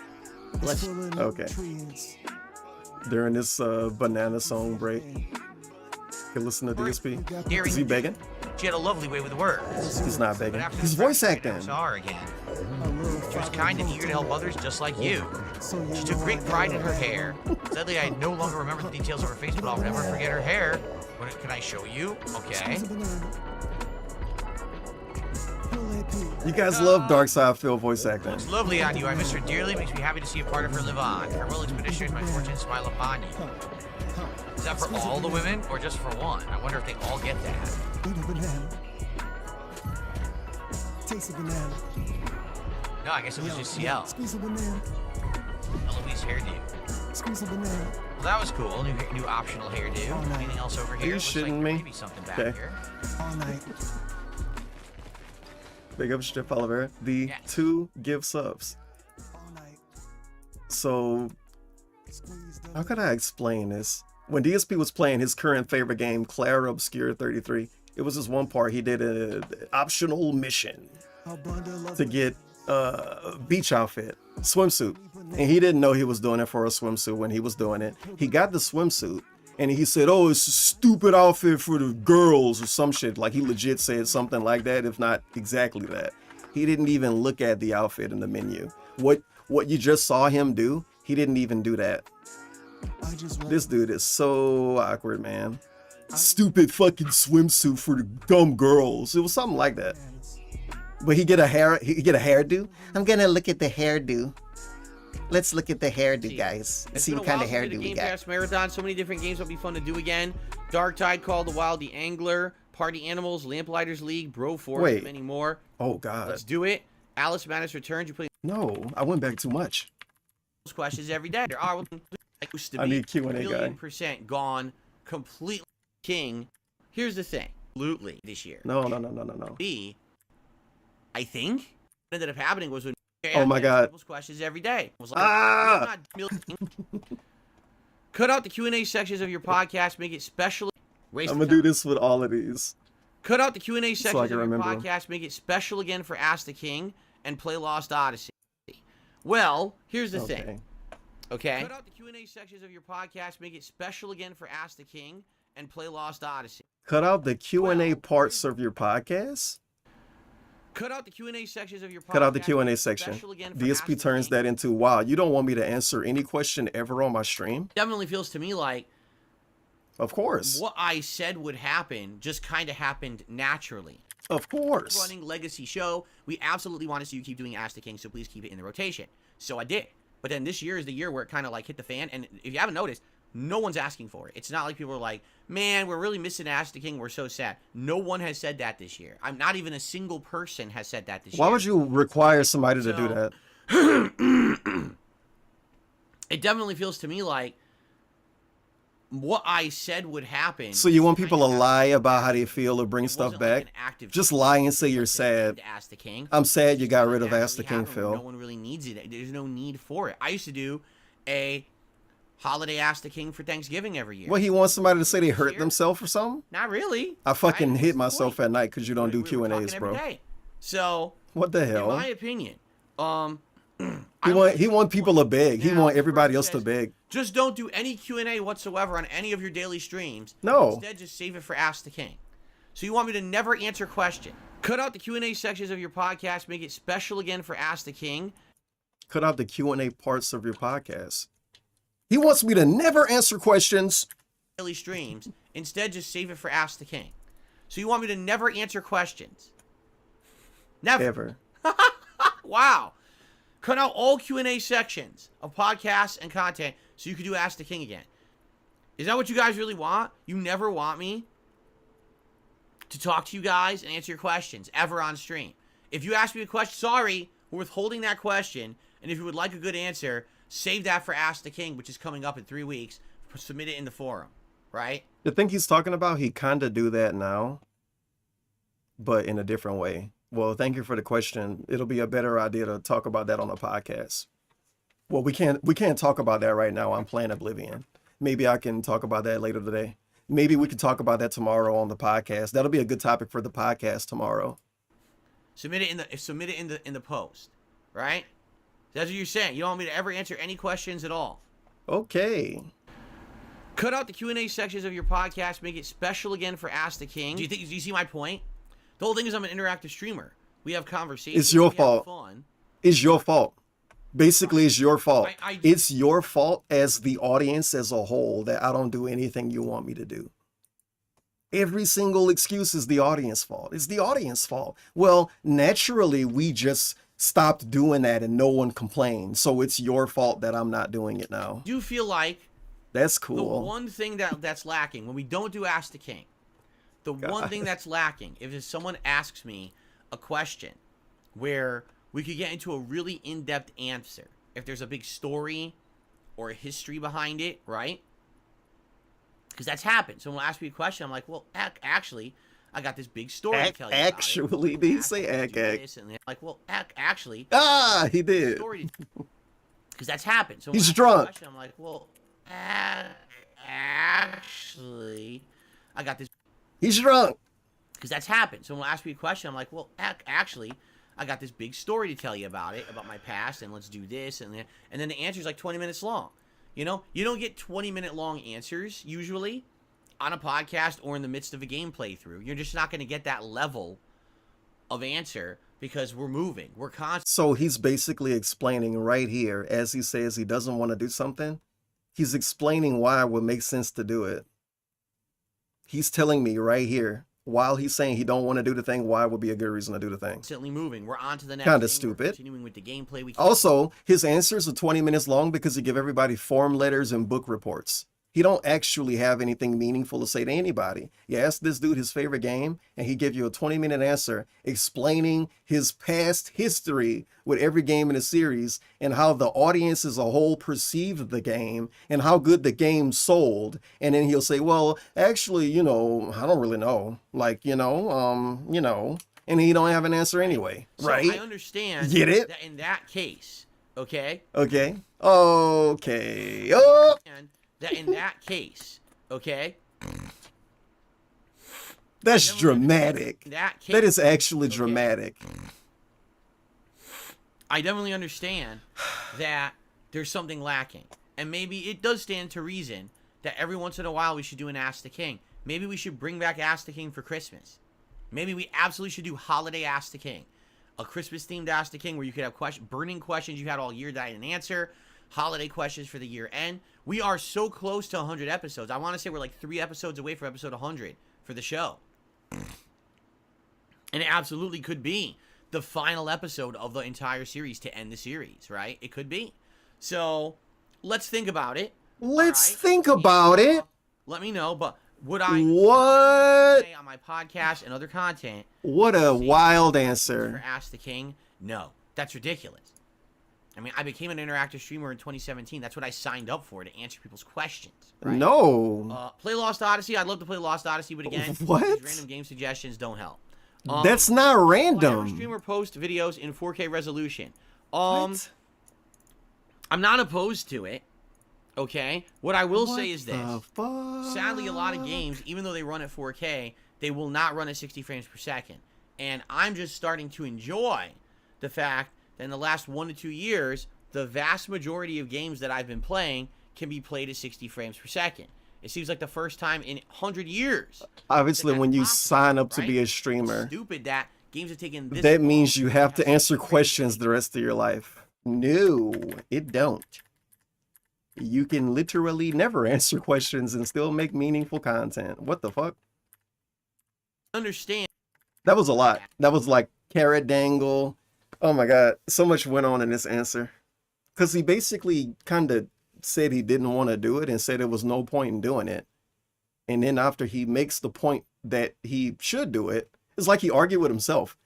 Let's. Okay. During this banana song break, you listen to DSP. Daring. Is he begging? She had a lovely way with words. He's not But begging. after He's the voice fact, I acting. saw her again. She was kind and eager to help others just like you. She took great pride in her hair. Sadly, I no longer remember the details of her face, but I'll never forget her hair. Can I show you? Okay. You guys love Dark Side Phil voice acting. Looks lovely on you. I miss her dearly. Makes me happy to see a part of her live on. Farewell, expeditioners. My fortune smile upon you. Is that for all the women or just for one? I wonder if they all get that. Eat a banana. Taste a banana. No, I guess it was just CL. Squeeze a banana. Eloise hairdo. Squeeze a banana. Well, that was cool. New optional hairdo. All night. Anything else over here? you Looks shitting like me? Maybe something back Okay. here. All night. Big up Strip Oliver. The Yes. 2 give subs. All night. So Squeeze the how could I explain this? When DSP was playing his current favorite game, Clara Obscura 33, it was this one part he did an optional mission a bundle of to get a beach outfit, swimsuit. And he didn't know he was doing it for a swimsuit when he was doing it. He got the swimsuit and he said, "Oh, it's a stupid outfit for the girls" or some shit. Like he legit said something like that, if not exactly that. He didn't even look at the outfit in the menu. What you just saw him do, he didn't even do that. This dude is so awkward, man. Stupid fucking swimsuit for the dumb girls. It was something like that. But he get a hairdo. I'm gonna look at the hairdo. Let's look at the hairdo, guys. It's See been what a kind while of since we did hairdo a we Game got. Pass Marathon. So many different games will be fun to do again. Dark Tide, Call of the Wild, The Angler, Party Animals, Lamplighters League, Broforce, Wait. and many more. Oh God. Let's do it. Alice Madness Returns. You play No, I went back too much. those questions every day. There are used to I be need Q&A guy. 1,000,000% gone, completely king. Here's the thing. Absolutely, this year. No. B, I think what ended up happening was when Oh my God. people's questions every day. It was like, Ah! Cut out the Q&A sections of your podcast, make it special. Waste I'm of gonna do time. this with all of these. Cut out the Q&A sections of can your remember 'em. podcast, make it special again for Ask the King and play Lost Odyssey. Well, here's the thing. Okay. Cut out the Q&A sections of your podcast, make it special again for Ask the King and play Lost Odyssey. Cut out the Q&A Well, parts of your podcast. Cut out the Q&A sections of your podcast. Cut out the Q&A make it section. special again for DSP Ask the turns King. that into, wow, you don't want me to answer any question ever on my stream? Definitely feels to me like Of course. what I said would happen just kind of happened naturally. Of course. Running legacy show, we absolutely want to see you keep doing Ask the King, so please keep it in the rotation. So I did. But then this year is the year where it kind of like hit the fan, and if you haven't noticed, no one's asking for it. It's not like people are like, man, we're really missing Ask the King, we're so sad. No one has said that this year. I'm not even a single person has said that this year. Why would you require somebody to do that? It definitely feels to me like what I said would happen. So you want kind people to of lie happened. about how they feel or bring It stuff wasn't like back? an active Just lie and say you're sad. to Ask the King. I'm sad you It's got just rid of naturally Ask the King, happened when Phil. No one really needs it. There's no need for it. I used to do a holiday Ask the King for Thanksgiving every year. Well, he wants somebody to say they hurt Here? themselves or something? Not really. I fucking Right? hit That's the myself point. at night because you don't do We're talking Q&As, every bro. day. So, What the in hell? my opinion, He want people to beg. He Now, want everybody Bert else to says, beg. just don't do any Q&A whatsoever on any of your daily streams. No. Instead, just save it for Ask the King. So you want me to never answer question. Cut out the Q&A sections of your podcast, make it special again for Ask the King. Cut out the Q&A parts of your podcast. He wants me to never answer questions. Daily streams. Instead, just save it for Ask the King. So you want me to never answer questions. Never. Ever. Wow. Cut out all Q&A sections of podcasts and content so you can do Ask the King again. Is that what you guys really want? You never want me to talk to you guys and answer your questions ever on stream. If you ask me a question, sorry, we're withholding that question. And if you would like a good answer, save that for Ask the King, which is coming up in 3 weeks. Submit it in the forum, right? The thing he's talking about, he kind of do that now, but in a different way. Well, thank you for the question. It'll be a better idea to talk about that on the podcast. Well, we can't talk about that right now. I'm playing Oblivion. Maybe I can talk about that later today. Maybe we can talk about that tomorrow on the podcast. That'll be a good topic for the podcast tomorrow. Submit it in the post, right? That's what you're saying. You don't want me to ever answer any questions at all. Okay. Cut out the Q&A sections of your podcast, make it special again for Ask the King. Do you see my point? The whole thing is I'm an interactive streamer. We have conversations. It's your we have fault. Fun. It's your fault. Basically, it's your fault. I- It's your fault as the audience as a whole that I don't do anything you want me to do. Every single excuse is the audience fault. It's the audience fault. Well, naturally, we just stopped doing that and no one complained. So it's your fault that I'm not doing it now. Do you feel like That's the cool. one thing that's lacking when we don't do Ask the King, the one thing that's lacking, if someone asks me a question where we could get into a really in-depth answer, if there's a big story or a history behind it, right? Because that's happened. Someone will ask me a question, I'm like, well, actually, I got this big story to tell you about it. Actually, did he say Let's do ack? this, and they're like, well, actually, Ah, he did. because that's happened. So He's when I ask me a drunk. question, I'm like, well, actually, I got this. He's drunk. Because that's happened. So when I ask me a question, I'm like, well, actually, I got this big story to tell you about it, about my past, and let's do this, and then the answer's like 20 minutes long. You know, you don't get 20-minute long answers usually on a podcast or in the midst of a game playthrough. You're just not going to get that level of answer because we're moving. We're constant. So he's basically explaining right here, as he says he doesn't want to do something, he's explaining why it would make sense to do it. He's telling me right here, while he's saying he don't want to do the thing, why would be a good reason to do the thing. Constantly moving. We're on to the next Kind of thing. We're stupid. continuing with the gameplay. We Also, his answers are 20 minutes long because he give everybody form letters and book reports. He don't actually have anything meaningful to say to anybody. You ask this dude his favorite game, and he give you a 20-minute answer explaining his past history with every game in the series and how the audience as a whole perceived the game and how good the game sold. And then he'll say, well, actually, you know, I don't really know. Like, you know, and he don't have an answer anyway, So right? I understand. Get it? That in that case, okay? Okay. Okay. Oh. And that in that case, okay? That's dramatic. In that case, That is actually okay, dramatic. I definitely understand that there's something lacking. And maybe it does stand to reason that every once in a while we should do an Ask the King. Maybe we should bring back Ask the King for Christmas. Maybe we absolutely should do Holiday Ask the King. A Christmas-themed Ask the King where you could have burning questions you had all year that I didn't answer. Holiday questions for the year end. We are so close to 100 episodes. I want to say we're like 3 episodes away from episode 100 for the show. And it absolutely could be the final episode of the entire series to end the series, right? It could be. So, let's think about it. Let's All right? think about it. Let me know, but would I What? say on my podcast and other content What a wild for answer. Ask the King? No. That's ridiculous. I mean, I became an interactive streamer in 2017. That's what I signed up for, to answer people's questions. Right? No. Play Lost Odyssey. I'd love to play Lost Odyssey, but again, What? these random game suggestions don't help. That's not Will I ever random. stream or post videos in 4K resolution? What? I'm not opposed to it. Okay? What I will say is this. The fuck? Sadly, a lot of games, even though they run at 4K, they will not run at 60 frames per second. And I'm just starting to enjoy the fact that in the last 1 to 2 years, the vast majority of games that I've been playing can be played at 60 frames per second. It seems like the first time in 100 years. Obviously, that's when you possible, sign up to right? be a It's streamer, stupid that games have taken this that long means you have to 60 answer frames per questions second. the rest of your life. No, it don't. You can literally never answer questions and still make meaningful content. What the fuck? Understand. That was a lot. That was like carrot dangle. Oh my god, so much went on in this answer. Because he basically kind of said he didn't want to do it and said there was no point in doing it. And then after he makes the point that he should do it, it's like he argued with himself.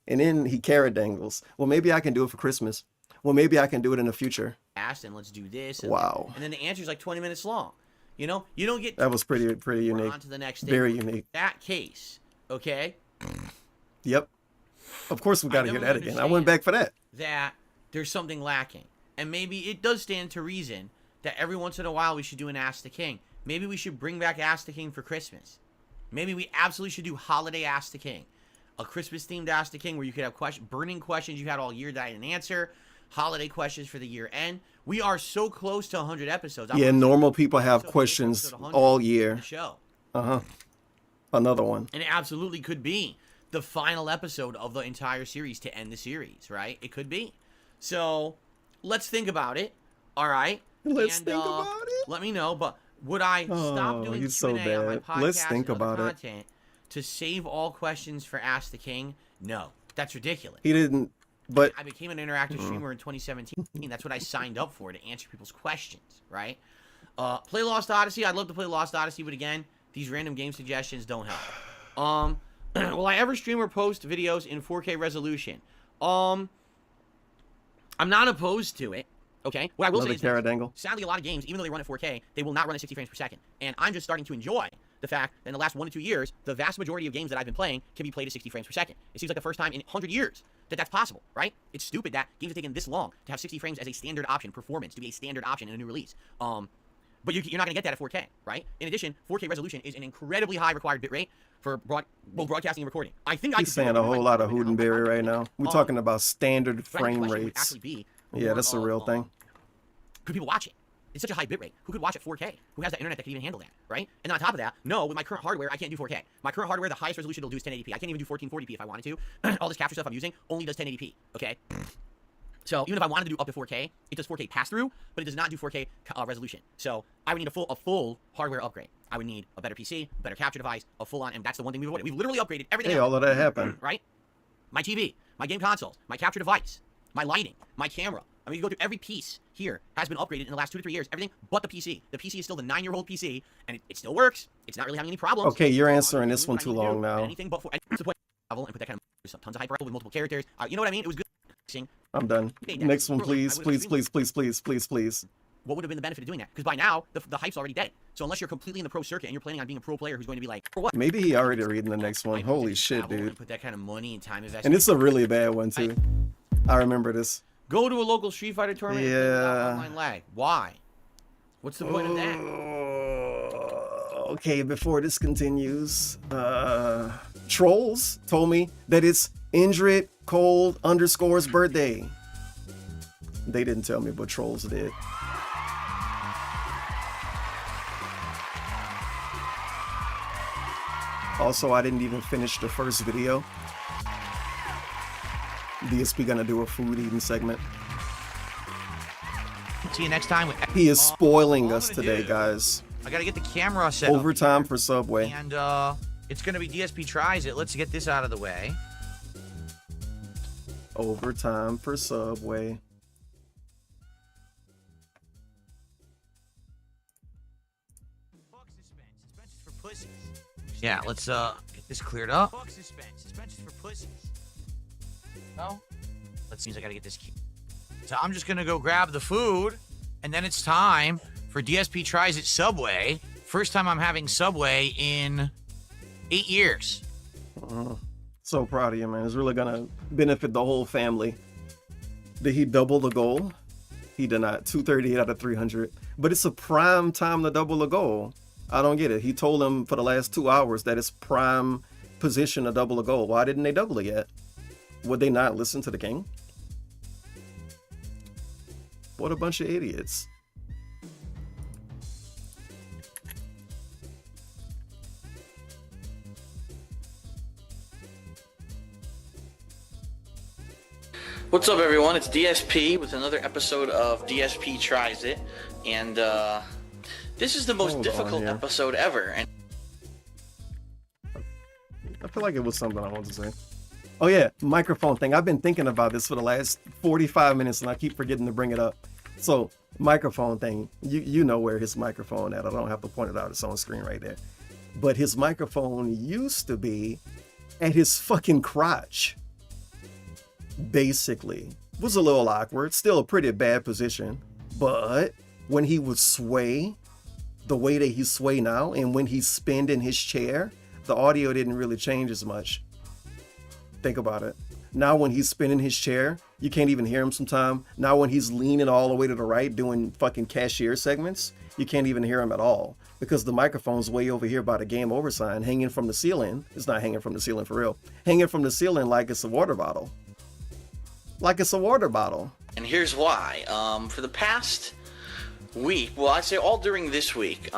And then he carrot dangles. Well, maybe I can do it for Christmas. Well, maybe I can do it in the future. Asked and let's do this. And Wow. And then the answer is like 20 minutes long. You know, you don't get. That was pretty We're unique. on to the next thing. Very unique. That case, okay, Yep. Of course we got to hear that definitely again. I went back for that. that there's something lacking. And maybe it does stand to reason that every once in a while we should do an Ask the King. Maybe we should bring back Ask the King for Christmas. Maybe we absolutely should do Holiday Ask the King. A Christmas-themed Ask the King where you could have burning questions you had all year that I didn't answer. Holiday questions for the year end. We are so close to 100 episodes. Yeah, normal people have So close to questions episode 100 all of the year. show. Uh-huh. Another one. And it absolutely could be the final episode of the entire series to end the series, right? It could be. So, let's think about it. All right? Let's And, think about it. Let me know, but would I stop Oh, doing he's so Q&A on my bad. podcast Let's think and other about it. content to save all questions for Ask the King? No. That's ridiculous. He didn't, but I became an interactive streamer in 2017. That's what I signed up for, to answer people's questions, right? Play Lost Odyssey. I'd love to play Lost Odyssey, but again, these random game suggestions don't help. Will I ever stream or post videos in 4K resolution? I'm not opposed to it. Okay, what I will say another is carrot this. angle. Sadly, a lot of games, even though they run at 4K, they will not run at 60 frames per second. And I'm just starting to enjoy the fact that in the last 1 to 2 years, the vast majority of games that I've been playing can be played at 60 frames per second. It seems like the first time in 100 years that that's possible, right? It's stupid that games have taken this long to have 60 frames as a standard option, performance to be a standard option in a new release. But you're not going to get that at 4K, right? In addition, 4K resolution is an incredibly high required bitrate for both broadcasting and recording. I think He's saying a whole lot of hootenberry right now. We're talking about standard frame rates. Yeah, that's a real thing. Could people watch it? it's such a high bit rate. Who could watch at 4K? Who has that internet that can even handle that, right? And on top of that, no, with my current hardware, I can't do 4K. My current hardware, the highest resolution it'll do is 1080p. I can't even do 1440p if I wanted to. All this capture stuff I'm using only does 1080p, okay? So even if I wanted to do up to 4K, it does 4K pass-through, but it does not do 4K resolution. So I would need a full hardware upgrade. I would need a better PC, a better capture device, a full-on, and that's the one thing we've avoided. We've literally upgraded everything. Hey, all of that happened. Right? My TV, my game consoles, my capture device, my lighting, my camera. I mean, you go through every piece here has been upgraded in the last 2 to 3 years. Everything but the PC. The PC is still the 9-year-old PC, and it still works. It's not really having any problems. Okay, you're answering this one too long now. Anything but for to put level and put that kind of tons of hyper with multiple characters. You know what I mean? It was good. I'm done. Next one, please, please, please, please, please, please, please. What would have been the benefit of doing that? Because by now, the hype's already dead. So unless you're completely in the pro circuit and you're planning on being a pro player who's going to be like, for what? Maybe he already reading the next one. Holy shit, dude. Put that kind of money and time investment. And it's a really bad one too. I remember this. Go to a local Street Fighter tournament. Yeah. Online lag. Why? What's the point of that? Okay, before this continues, Trolls told me that it's Indrid Cold _ birthday. They didn't tell me, but Trolls did. Also, I didn't even finish the first video. DSP gonna do a food eating segment. See you next time. He is spoiling us today, guys. I gotta get the camera set up Overtime for Subway. And it's gonna be DSP tries it. Let's get this out of the way. Overtime for Subway. Yeah, let's get this cleared up. No? Let's see. I gotta get this key. So I'm just gonna go grab the food, and then it's time for DSP tries it Subway. First time I'm having Subway in 8 years. So proud of you, man. It's really gonna benefit the whole family. Did he double the goal? He did not. 238 out of 300. But it's a prime time to double the goal. I don't get it. He told him for the last 2 hours that it's prime position to double a goal. Why didn't they double it yet? Would they not listen to the king? What a bunch of idiots. What's up, everyone? It's DSP with another episode of DSP Tries It, and this is the most difficult episode ever. And I feel like it was something I wanted to say. Oh yeah, microphone thing. I've been thinking about this for the last 45 minutes, and I keep forgetting to bring it up. So, microphone thing. You know where his microphone at. I don't have to point it out. It's on screen right there. But his microphone used to be at his fucking crotch. Basically. Was a little awkward. Still a pretty bad position. But when he would sway the way that he sway now, and when he's spinning in his chair, the audio didn't really change as much. Think about it. Now when he's spinning his chair, you can't even hear him sometime. Now when he's leaning all the way to the right doing fucking cashier segments, you can't even hear him at all. Because the microphone's way over here by the game over sign, hanging from the ceiling. It's not hanging from the ceiling for real. Hanging from the ceiling like it's a water bottle. Like it's a water bottle. And here's why. For the past week, well, I'd say all during this week,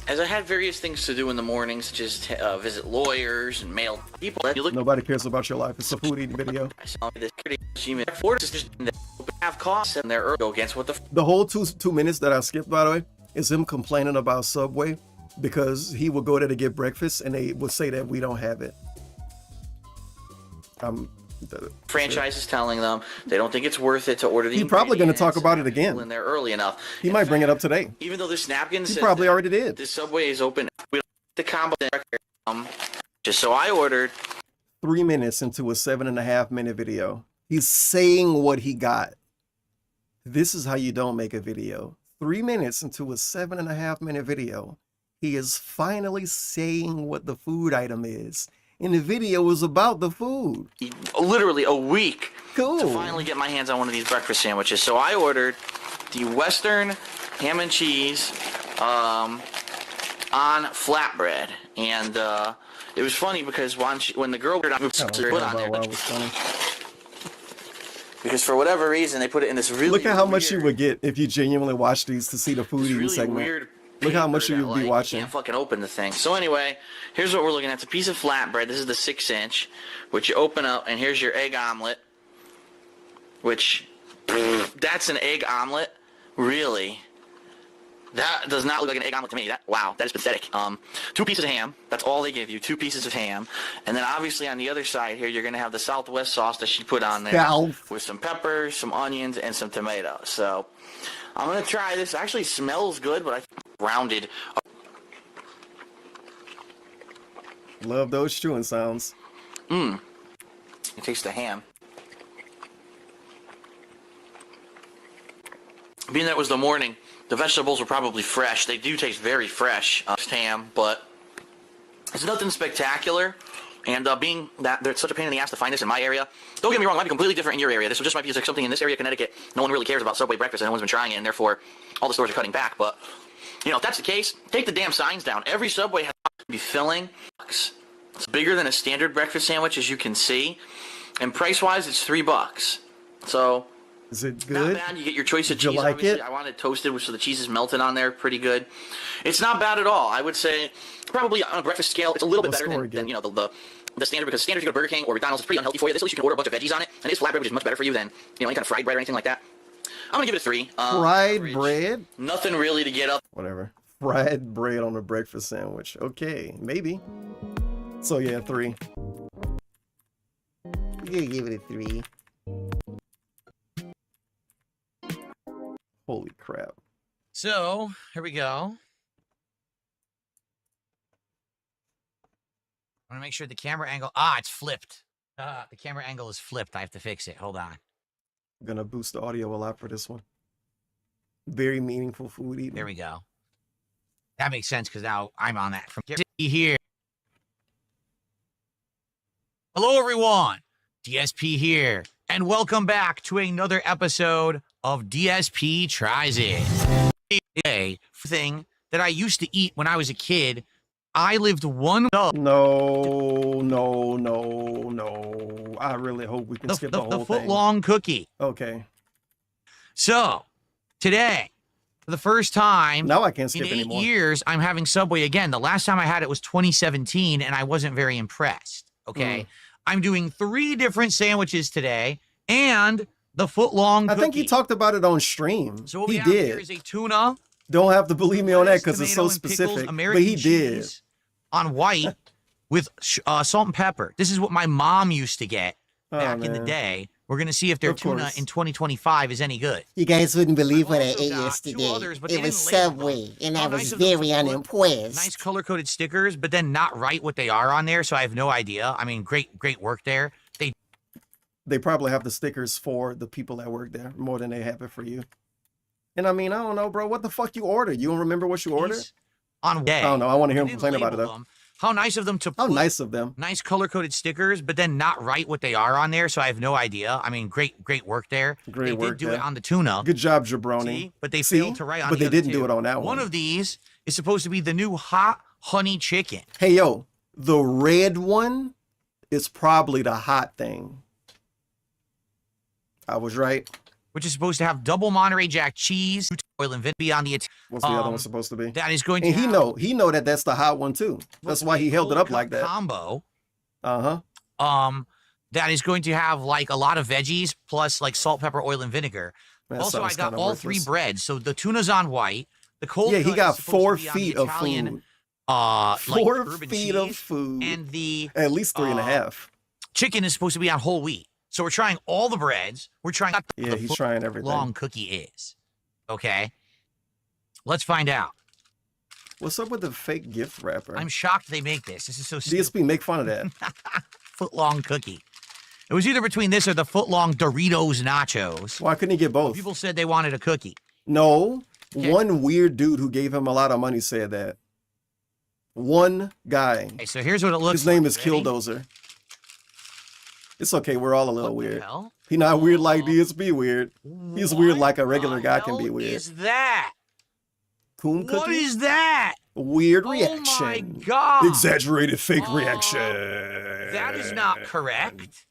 as I had various things to do in the morning, such as visit lawyers and mail people. Nobody cares about your life. It's a food eating video. I saw this have costs and they're go against what the whole two minutes that I skipped, by the way, is him complaining about Subway because he would go there to get breakfast and they would say that we don't have it. Franchise is telling them they don't think it's worth it to order the He's probably going to talk about it again. When they're early enough. He might bring it up today. Even though this napkin says probably already did. The Subway is open. We don't the combo just so I ordered 3 minutes into a 7.5 minute video. He's saying what he got. This is how you don't make a video. 3 minutes into a 7.5 minute video, he is finally saying what the food item is. And the video was about the food. Literally a week to finally get my hands on one of these breakfast sandwiches. So I ordered the Western ham and cheese on flatbread. And it was funny because when the girl put on there, because for whatever reason they put it in this really Look at how much you weird- would get if you genuinely watch these to see the food this eating really segment. weird Look how much paper you that, would be like, watching. You can't fucking open the thing. So anyway, here's what we're looking at. It's a piece of flatbread. This is the 6-inch, which you open up, and here's your egg omelet, which, that's an egg omelet? Really? That does not look like an egg omelet to me. Wow, that is pathetic. 2 pieces of ham. That's all they give you, 2 pieces of ham. And then obviously on the other side here, you're going to have the Southwest sauce that she put on there with some peppers, some onions, and some tomatoes. So I'm going to try this. It actually smells good, but I think rounded. Love those chewing sounds. You taste the ham. Being that it was the morning, the vegetables were probably fresh. They do taste very fresh, ham, but it's nothing spectacular. And being that there's such a pain in the ass to find this in my area, don't get me wrong, it might be completely different in your area. This just might be like something in this area, Connecticut. No one really cares about Subway breakfast, and no one's been trying it, and therefore all the stores are cutting back. But you know, if that's the case, take the damn signs down. Every Subway has to be filling. It's bigger than a standard breakfast sandwich, as you can see, and price-wise, it's $3. So is it not good? bad. You get your choice of Did you cheese. like Obviously, it? I want it toasted, so the cheese is melted on there. Pretty good. It's not bad at all. I would say probably on a breakfast scale, it's a little bit better than you know the standard, because standard if you go to Burger King or McDonald's, it's pretty unhealthy for you. This at least you can order a bunch of veggies on it, and it's flatbread, which is much better for you than any kind of fried bread or anything like that. I'm gonna give it a 3. Fried average. bread? Nothing really to get up. Whatever. Fried bread on a breakfast sandwich. Okay, maybe. So yeah, 3. I'm gonna give it a 3. Holy crap. So, here we go. I want to make sure the camera angle... it's flipped. The camera angle is flipped. I have to fix it. Hold on. I'm gonna boost the audio a lot for this one. Very meaningful food eating. There we go. That makes sense, because now I'm on that. From here. Hello, everyone. DSP here. And welcome back to another episode of DSP Tries It. A thing that I used to eat when I was a kid. I lived one... No. I really hope we can skip the whole the thing. foot-long cookie. Okay. So, today, for the first time Now I can't skip in 8 anymore. years, I'm having Subway again. The last time I had it was 2017, and I wasn't very impressed. Okay? I'm doing 3 different sandwiches today, and the foot-long cookie. I think he talked about it on stream. So what we he have did. here is a tuna. Don't have to believe me on that because it's tomato so and pickles, specific. American But he did. cheese on white with salt and pepper. This is what my mom used to get back in the man. day. We're going to see if their Of tuna course. in 2025 is any good. You guys wouldn't believe what I also ate got 2 yesterday. others, but It they was didn't label them. Subway, and How I nice was of them to very put unimpressed. Nice color-coded stickers, but then not write what they are on there, so I have no idea. I mean, great work there. They probably have the stickers for the people that work there more than they have it for you. And I mean, I don't know, bro. What the fuck you ordered? You don't remember what you ordered? On day. I don't know. I want to hear him They didn't complain about it, label though. them. How nice of them to How put nice of them. nice color-coded stickers, but then not write what they are on there, so I have no idea. I mean, great work there. Great they work did do there. it on the tuna. Good job, Jabroni. See? But they See? failed to write on But the they other didn't do 2. it on that one. One of these is supposed to be the new hot honey chicken. Hey, yo. The red one is probably the hot thing. I was right. Which is supposed to have double Monterey Jack cheese, oil and vinegar on the... What's the other one supposed to be? That is going to And have... he know that that's the hot one, too. That's why he held it up like that. Combo. Uh-huh. That is going to have like a lot of veggies plus like salt, pepper, oil, and vinegar. That Also, I sounds got kinda all 3 worthless. breads. So the tuna's on white. The cold Yeah, he cut got is supposed 4 to be on the feet of Italian, food. like 4 urban feet of cheese, food. and the At least 3.5. chicken is supposed to be on whole wheat. So we're trying all the breads. We're trying what Yeah, the he's trying everything. long cookie is. Okay, let's find out. What's up with the fake gift wrapper? I'm shocked they make this. This is so stupid. DSP, make fun of that. Foot long cookie. It was either between this or the foot long Doritos nachos. Why couldn't he get both? People said they wanted a cookie. No. Okay. One weird dude who gave him a lot of money said that. One guy. Okay, so here's what it looks His name like. is Ready? Killdozer. It's okay. We're all a little What the weird. hell? He not weird like DSP weird. He's weird like a regular What guy the can be hell weird. is that? Coon cookie? What is that? Weird Oh reaction. my God. Exaggerated fake Oh, reaction. That is not correct.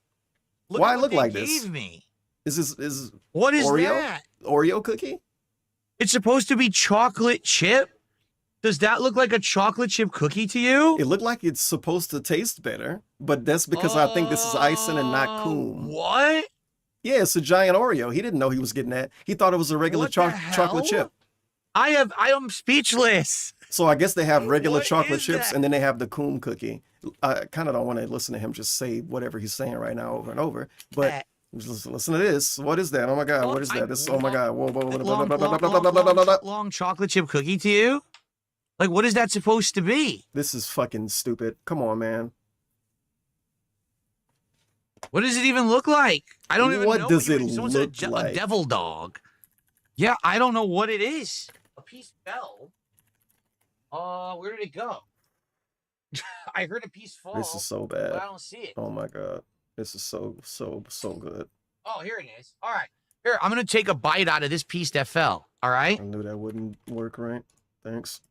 Look Why at what look they like gave this? me. Is What is Oreo? that? Oreo cookie? It's supposed to be chocolate chip? Does that look like a chocolate chip cookie to you? It looked like it's supposed to taste better, but that's because I think this is icing and not coom. What? Yeah, it's a giant Oreo. He didn't know he was getting that. He thought it was a regular What the chocolate chip. I am speechless. So I guess they have regular What chocolate is chips, that? and then they have the coom cookie. I kind of don't want to listen to him just say whatever he's saying right now over and over, but just listen to this. What is that? Oh my God, what is that? This, oh my God, whoa, Long chocolate chip cookie to you? Like, what is that supposed to be? This is fucking stupid. Come on, man. What does it even look like? I don't even know. What does it Someone said look like? A devil dog. Yeah, I don't know what it is. A piece fell. Where did it go? I heard a piece fall. This is so But bad. I don't see it. Oh my God. This is so good. Oh, here it is. All right. Here, I'm going to take a bite out of this piece that fell. All right? I knew that wouldn't work right. Thanks.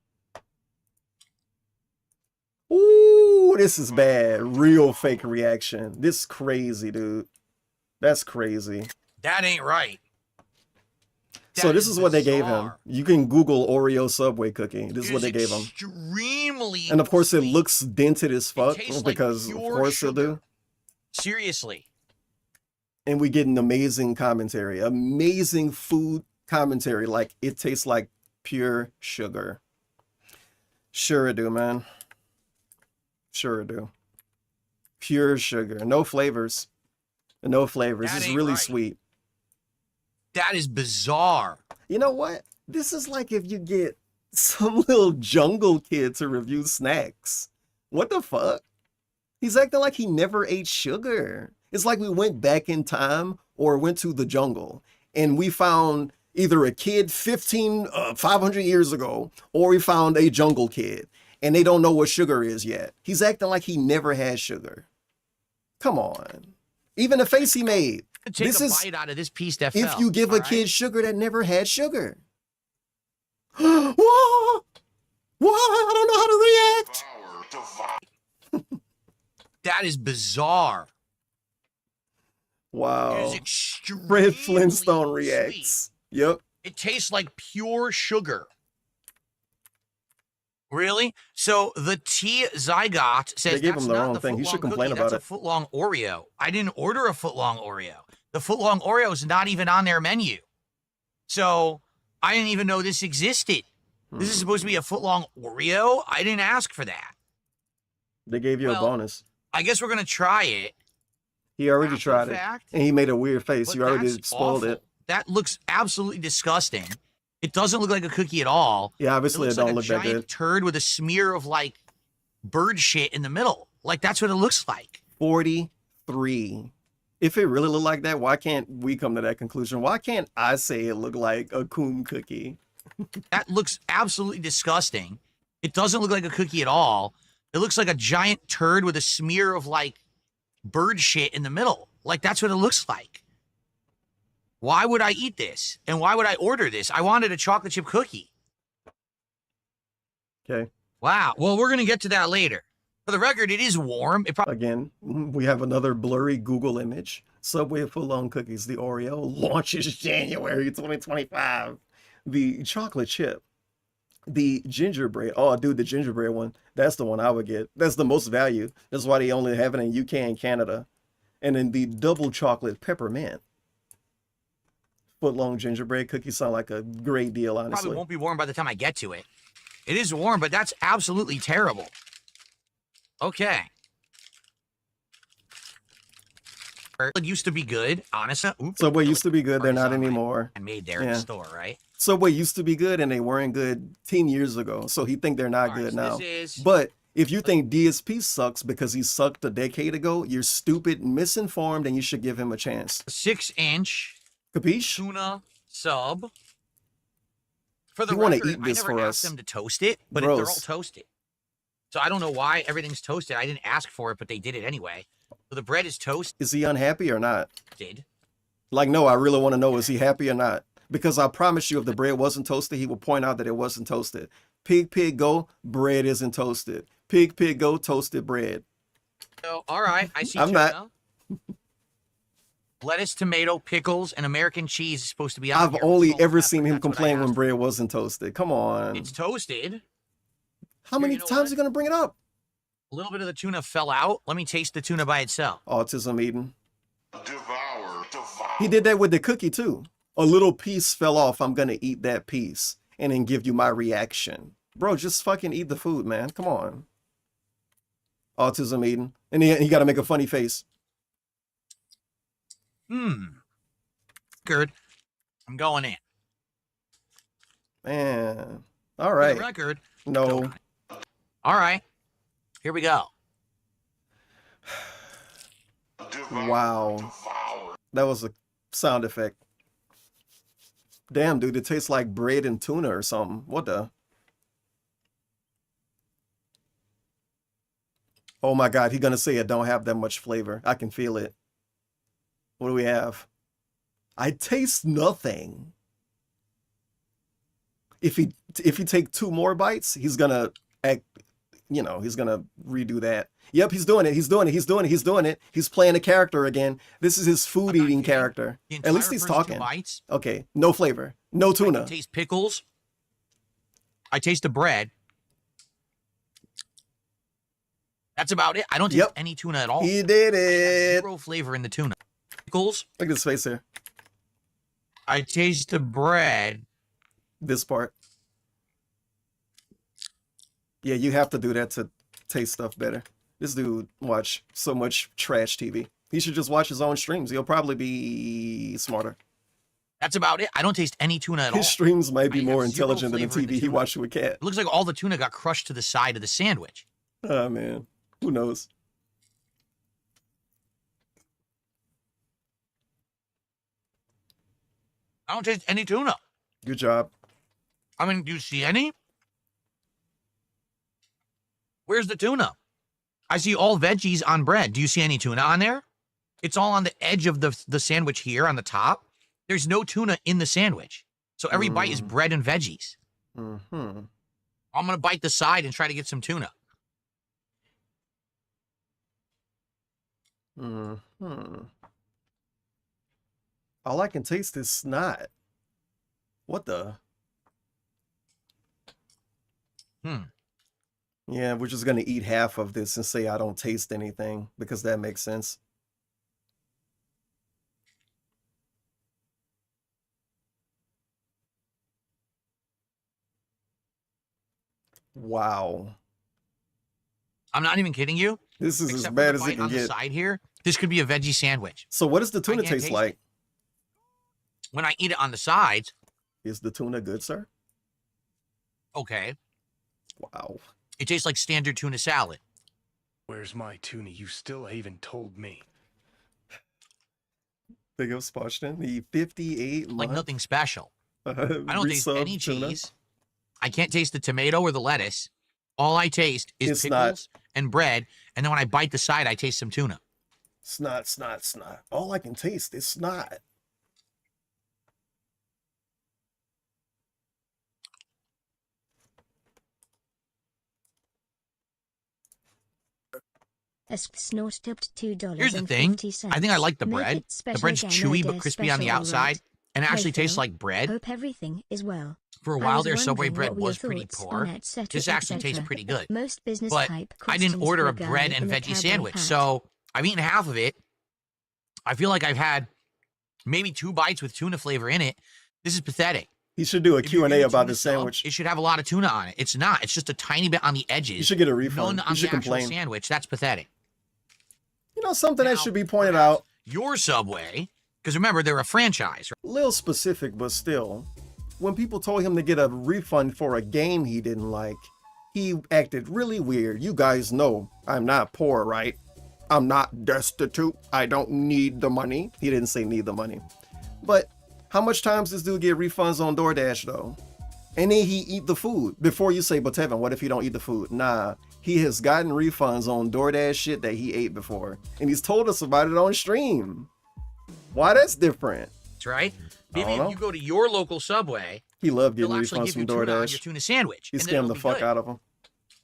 Ooh, this is bad. Real fake reaction. This is crazy, dude. That's crazy. That ain't right. So this is what they gave him. You can Google Oreo Subway cookie. This is what they gave him. Extremely. And of course, it looks dented as fuck tastes because like of pure course it'll do. Seriously. And we get an amazing commentary, amazing food commentary. Like it tastes like pure sugar. Sure it do, man. Sure it do. Pure sugar, no flavors. No flavors. That It's ain't really right. sweet. That is bizarre. You know what? This is like if you get some little jungle kid to review snacks. What the fuck? He's acting like he never ate sugar. It's like we went back in time or went to the jungle and we found either a kid 500 years ago or we found a jungle kid and they don't know what sugar is yet. He's acting like he never had sugar. Come on. Even the face he made. Take a bite out of this piece that If fell. you give a all kid right? sugar that never had sugar. What? I don't know how to react. That is bizarre. Wow. It is extremely Fred Flintstone sweet. reacts. Yep. It tastes like pure sugar. Really? So the tIME says They gave that's him the not wrong the thing. He should footlong complain cookie, about that's it. a footlong Oreo. I didn't order a footlong Oreo. The footlong Oreo is not even on their menu. So I didn't even know this existed. This is supposed to be a footlong Oreo? I didn't ask for that. They gave you a bonus. I guess we're going to try it. He already After tried the it. fact, And he made a weird face. but You already that's spoiled awful. it. That looks absolutely disgusting. It doesn't look like a cookie at all. Yeah, obviously it looks don't like look a that giant good. turd with a smear of like bird shit in the middle. Like that's what it looks like. 43. If it really looked like that, why can't we come to that conclusion? Why can't I say it looked like a coom cookie? That looks absolutely disgusting. It doesn't look like a cookie at all. It looks like a giant turd with a smear of like bird shit in the middle. Like that's what it looks like. Why would I eat this? And why would I order this? I wanted a chocolate chip cookie. Okay. Wow. Well, we're going to get to that later. For the record, it is warm. It probably Again, we have another blurry Google image. Subway footlong cookies, the Oreo, launches January 2025. The chocolate chip. The gingerbread. Oh, dude, the gingerbread one. That's the one I would get. That's the most value. That's why they only have it in UK and Canada. And then the double chocolate peppermint. Footlong gingerbread cookies sound like a great deal, honestly. probably won't be warm by the time I get to it. It is warm, but that's absolutely terrible. Okay. It used to be good, honestly. Oops. Subway used to be good. They're not anymore. And made there in Yeah. the store, right? Subway used to be good and they weren't good 10 years ago. So he think they're not All right, good so now. this is- But if you think DSP sucks because he sucked a decade ago, you're stupid, misinformed, and you should give him a chance. 6-inch Capiche? tuna sub. For the You wanna record, eat this I never for asked us. them to toast it, but they're all Gross. toasted. So I don't know why everything's toasted. I didn't ask for it, but they did it anyway. So the bread is toasted. Is he unhappy or not? Like, no, I really want to know, is he happy or not? Because I promise you, if the bread wasn't toasted, he will point out that it wasn't toasted. Pig, pig, go, bread isn't toasted. Pig, pig, go, toasted bread. So, all right, I see I'm tuna. not. lettuce, tomato, pickles, and American cheese is supposed to be on I've here. only Salt, ever pepper, seen him that's what I complain when asked. bread wasn't toasted. Come on. It's toasted. How many you know times what? are you gonna bring it up? A little bit of the tuna fell out. Let me taste the tuna by itself. Autism eating. Devour. He did that with the cookie too. A little piece fell off. I'm gonna eat that piece and then give you my reaction. Bro, just fucking eat the food, man. Come on. Autism eating. And he got to make a funny face. Good. I'm going in. Man. All For right. the record. No. All right. Here we go. Wow. That was a sound effect. Damn, dude, it tastes like bread and tuna or something. What the? Oh my God, he's gonna say it don't have that much flavor. I can feel it. What do we have? I taste nothing. If he take 2 more bites, he's gonna act, you know, he's gonna redo that. Yep, he's doing it. He's doing it. He's doing it. He's doing it. He's playing a character again. This is his food eating character. At least he's talking. 2 bites, Okay, no flavor, no I tuna. can taste pickles. I taste the bread. That's about it. I don't taste any tuna at all. He did I have it. 0 flavor in the tuna. Pickles. Look at his face here. I taste the bread. This part. Yeah, you have to do that to taste stuff better. This dude watch so much trash TV. He should just watch his own streams. He'll probably be smarter. That's about it. I don't taste any tuna at all. His streams might be I more have 0 intelligent than the flavor in TV he tuna. watched with Cat. It looks like all the tuna got crushed to the side of the sandwich. Oh man, who knows? I don't taste any tuna. Good job. I mean, do you see any? Where's the tuna? I see all veggies on bread. Do you see any tuna on there? It's all on the edge of the sandwich here on the top. There's no tuna in the sandwich. So every bite is bread and veggies. Mm-hmm. I'm going to bite the side and try to get some tuna. Mm-hmm. All I can taste is snot. What the? Yeah, we're just gonna eat half of this and say I don't taste anything because that makes sense. Wow. I'm not even kidding you. This is Except as for bad the as it bite can on the get. side here. This could be a veggie sandwich. So what does the tuna can't taste taste like? When I eat it on the sides, Is the tuna good, sir? okay, Wow. it tastes like standard tuna salad. Where's my tuna? You still haven't told me. Big up Spartan. The 58 Like nothing special. I don't taste resub any tuna. cheese. I can't taste the tomato or the lettuce. All I taste is It's not- pickles and bread, and then when I bite the side, I taste some tuna. Snot, snot, snot. All I can taste is snot. Snort tipped $2. Here's the thing. I think I like the bread. The bread's chewy but crispy on the outside, and it actually tastes like bread. Hope everything is well. For a I while was there, Subway wondering bread what were your was pretty thoughts poor. on et cetera, This et actually tastes cetera. pretty good. Most business But type I didn't costumes order for a guy bread and in a veggie cowboy sandwich, hat. so I've eaten half of it. I feel like I've had maybe 2 bites with tuna flavor in it. This is pathetic. He should do a If you Q&A get a about tuna this sub, sandwich. It should have a lot of tuna on it. It's not. It's just a tiny bit on the edges. You should get a refund. None on You should the actual complain. sandwich. That's pathetic. You know something Now, that should be pointed out? Your Subway, because remember, they're a franchise. A little specific, but still. When people told him to get a refund for a game he didn't like, he acted really weird. You guys know I'm not poor, right? I'm not destitute. I don't need the money. He didn't say need the money. But how much times does this dude get refunds on DoorDash though? And then he eat the food. Before you say, but Tevin, what if he don't eat the food? Nah, he has gotten refunds on DoorDash shit that he ate before. And he's told us about it on stream. Why that's different? That's right. Maybe don't if know. you go to your local Subway, He loved they'll getting actually refunds give you from tuna on your DoorDash. tuna sandwich. He and then scammed it'll the be fuck good. out of him.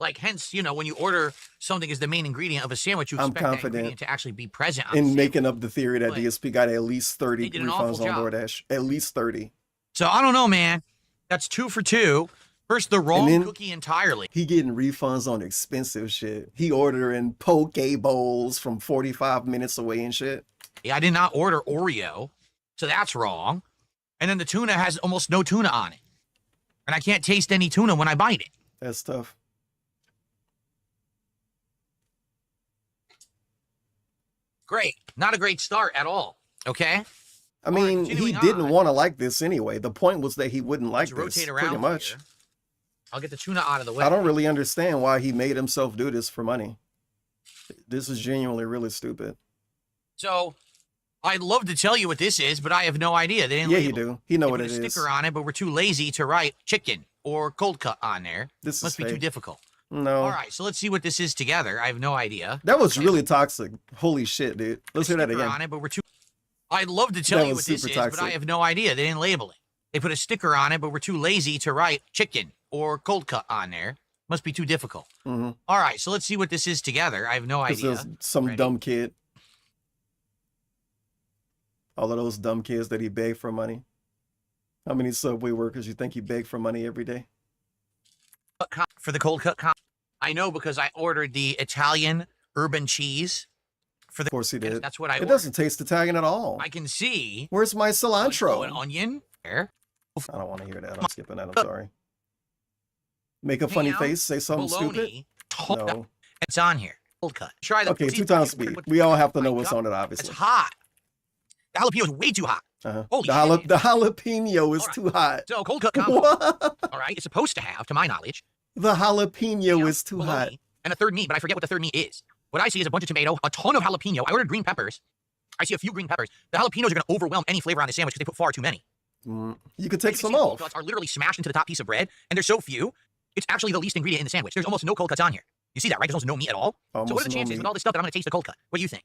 Like, hence, you know, when you order something as the main ingredient of a sandwich, you I'm expect that confident ingredient to actually be present on the in sandwich. making up the theory that But DSP got at least 30 they did an awful refunds on job. DoorDash. At least 30. So I don't know, man. That's 2 for 2. First, the wrong then- cookie entirely. He getting refunds on expensive shit. He ordering poke bowls from 45 minutes away and shit. I did not order Oreo, so that's wrong. And then the tuna has almost no tuna on it. And I can't taste any tuna when I bite it. That's tough. Great. Not a great start at all. Okay? I mean, he continuing didn't on. want to like this anyway. The point was that he wouldn't like Let's this, rotate around pretty much. here. I'll get the tuna out of the way. I don't really understand why he made himself do this for money. This is genuinely really stupid. So, I'd love to tell you what this is, but I have no idea. They didn't Yeah, label you it. do. He know They what put it a is. sticker on it, but we're too lazy to write chicken or cold cut on there. This Must is be too fake. difficult. No. All right, so let's see what this is together. I have no idea. That was really toxic. Holy shit, dude. Let's hear that Sticker again. on it, but we're too. I'd love to tell That you was what this is, super but I toxic. have no idea. They didn't label it. They put a sticker on it, but we're too lazy to write chicken or cold cut on there. Must be too difficult. Mm-hmm. All right, so let's see what this is together. I have no idea. There's some Ready? dumb kid. All of those dumb kids that he begged for money. How many Subway workers you think he begged for money every day? For the cold cut combo. I know because I ordered the Italian urban cheese. For the, Of course he did. That's what I It ordered. doesn't taste Italian at all. I can see. Where's my Oh, cilantro? an onion. There. I don't want to hear that. I'm skipping that. I'm sorry. Make a funny Ham, face. Say something bologna, stupid. No. It's on here. Cold cut. Try the Okay, see, 2 times speed. We all have to know my what's God, on it, It's obviously. hot. The jalapeno is way too hot. Holy shit. The jalapeno is All right. too hot. So cold cut combo. What? All right, it's supposed to have, to my knowledge, The jalapeno ham, is too hot. bologna, and a third meat, but I forget what the third meat is. What I see is a bunch of tomato, a ton of jalapeno. I ordered green peppers. I see a few green peppers. The jalapenos are going to overwhelm any flavor on the sandwich because they put far too many. You could take You can some see the cold off. cuts are literally smashed into the top piece of bread, and there's so few. It's actually the least ingredient in the sandwich. There's almost no cold cuts on here. You see that, right? There's almost no meat at all. So what are Almost the no chances meat. with all this stuff that I'm going to taste the cold cut? What do you think?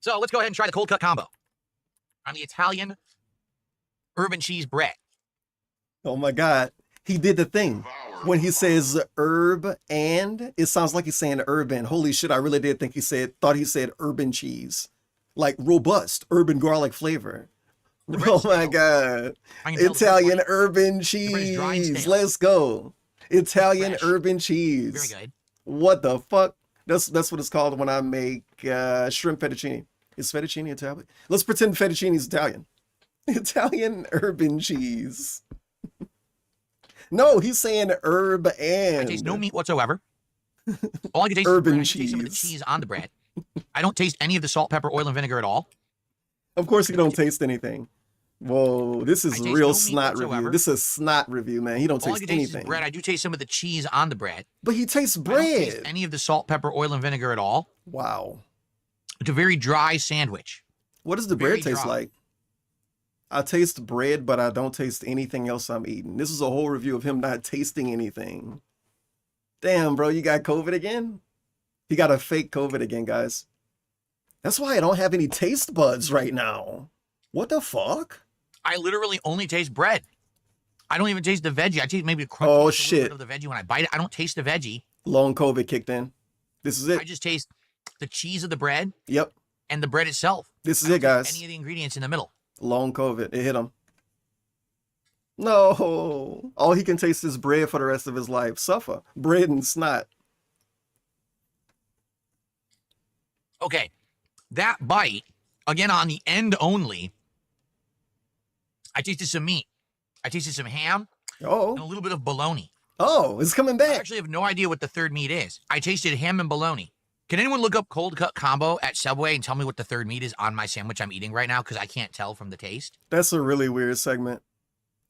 So let's go ahead and try the cold cut combo on the Italian urban cheese bread. Oh my God. He did the thing. When he says herb and, it sounds like he's saying urban. Holy shit, I really did think thought he said urban cheese. Like robust, urban garlic flavor. Oh my God. I can tell the Italian bread urban is dry and cheese. stale. Let's go. Italian Fresh. urban cheese. Very good. What the fuck? That's what it's called when I make shrimp fettuccine. Is fettuccine Italian? Let's pretend fettuccine is Italian. Italian urban cheese. No, he's saying herb and. I taste no meat whatsoever. All I can taste Urban is bread. I can taste some of the cheese. cheese on the bread. I don't taste any of the salt, pepper, oil, and vinegar at all. Of course, you don't taste anything. Whoa, this I is taste real no meat snot review. whatsoever. This is snot review, man. He don't All I taste can taste is anything. bread. I do taste some of the cheese on the bread. But he tastes I don't taste bread. any of the salt, pepper, oil, and vinegar at all. Wow. It's a very dry sandwich. What does the Very bread taste dry. like? I taste bread, but I don't taste anything else I'm eating. This is a whole review of him not tasting anything. Damn, bro, you got COVID again? He got a fake COVID again, guys. That's why I don't have any taste buds right now. What the fuck? I literally only taste bread. I don't even taste the veggie. I taste maybe a crunch Oh, a little shit. bit of the veggie when I bite it. I don't taste the veggie. Long COVID kicked in. This is I it. just taste the cheese of the bread Yep. and the bread itself. This is I don't it, taste guys. Any of the ingredients in the middle. Long COVID. It hit him. No. All he can taste is bread for the rest of his life. Suffer. Bread and snot. Okay, that bite, again on the end only, I tasted some meat. I tasted some ham and a Oh. little bit of bologna. Oh, it's coming I back. actually have no idea what the third meat is. I tasted ham and bologna. Can anyone look up cold cut combo at Subway and tell me what the third meat is on my sandwich I'm eating right now? Because I can't tell from the taste. That's a really weird segment.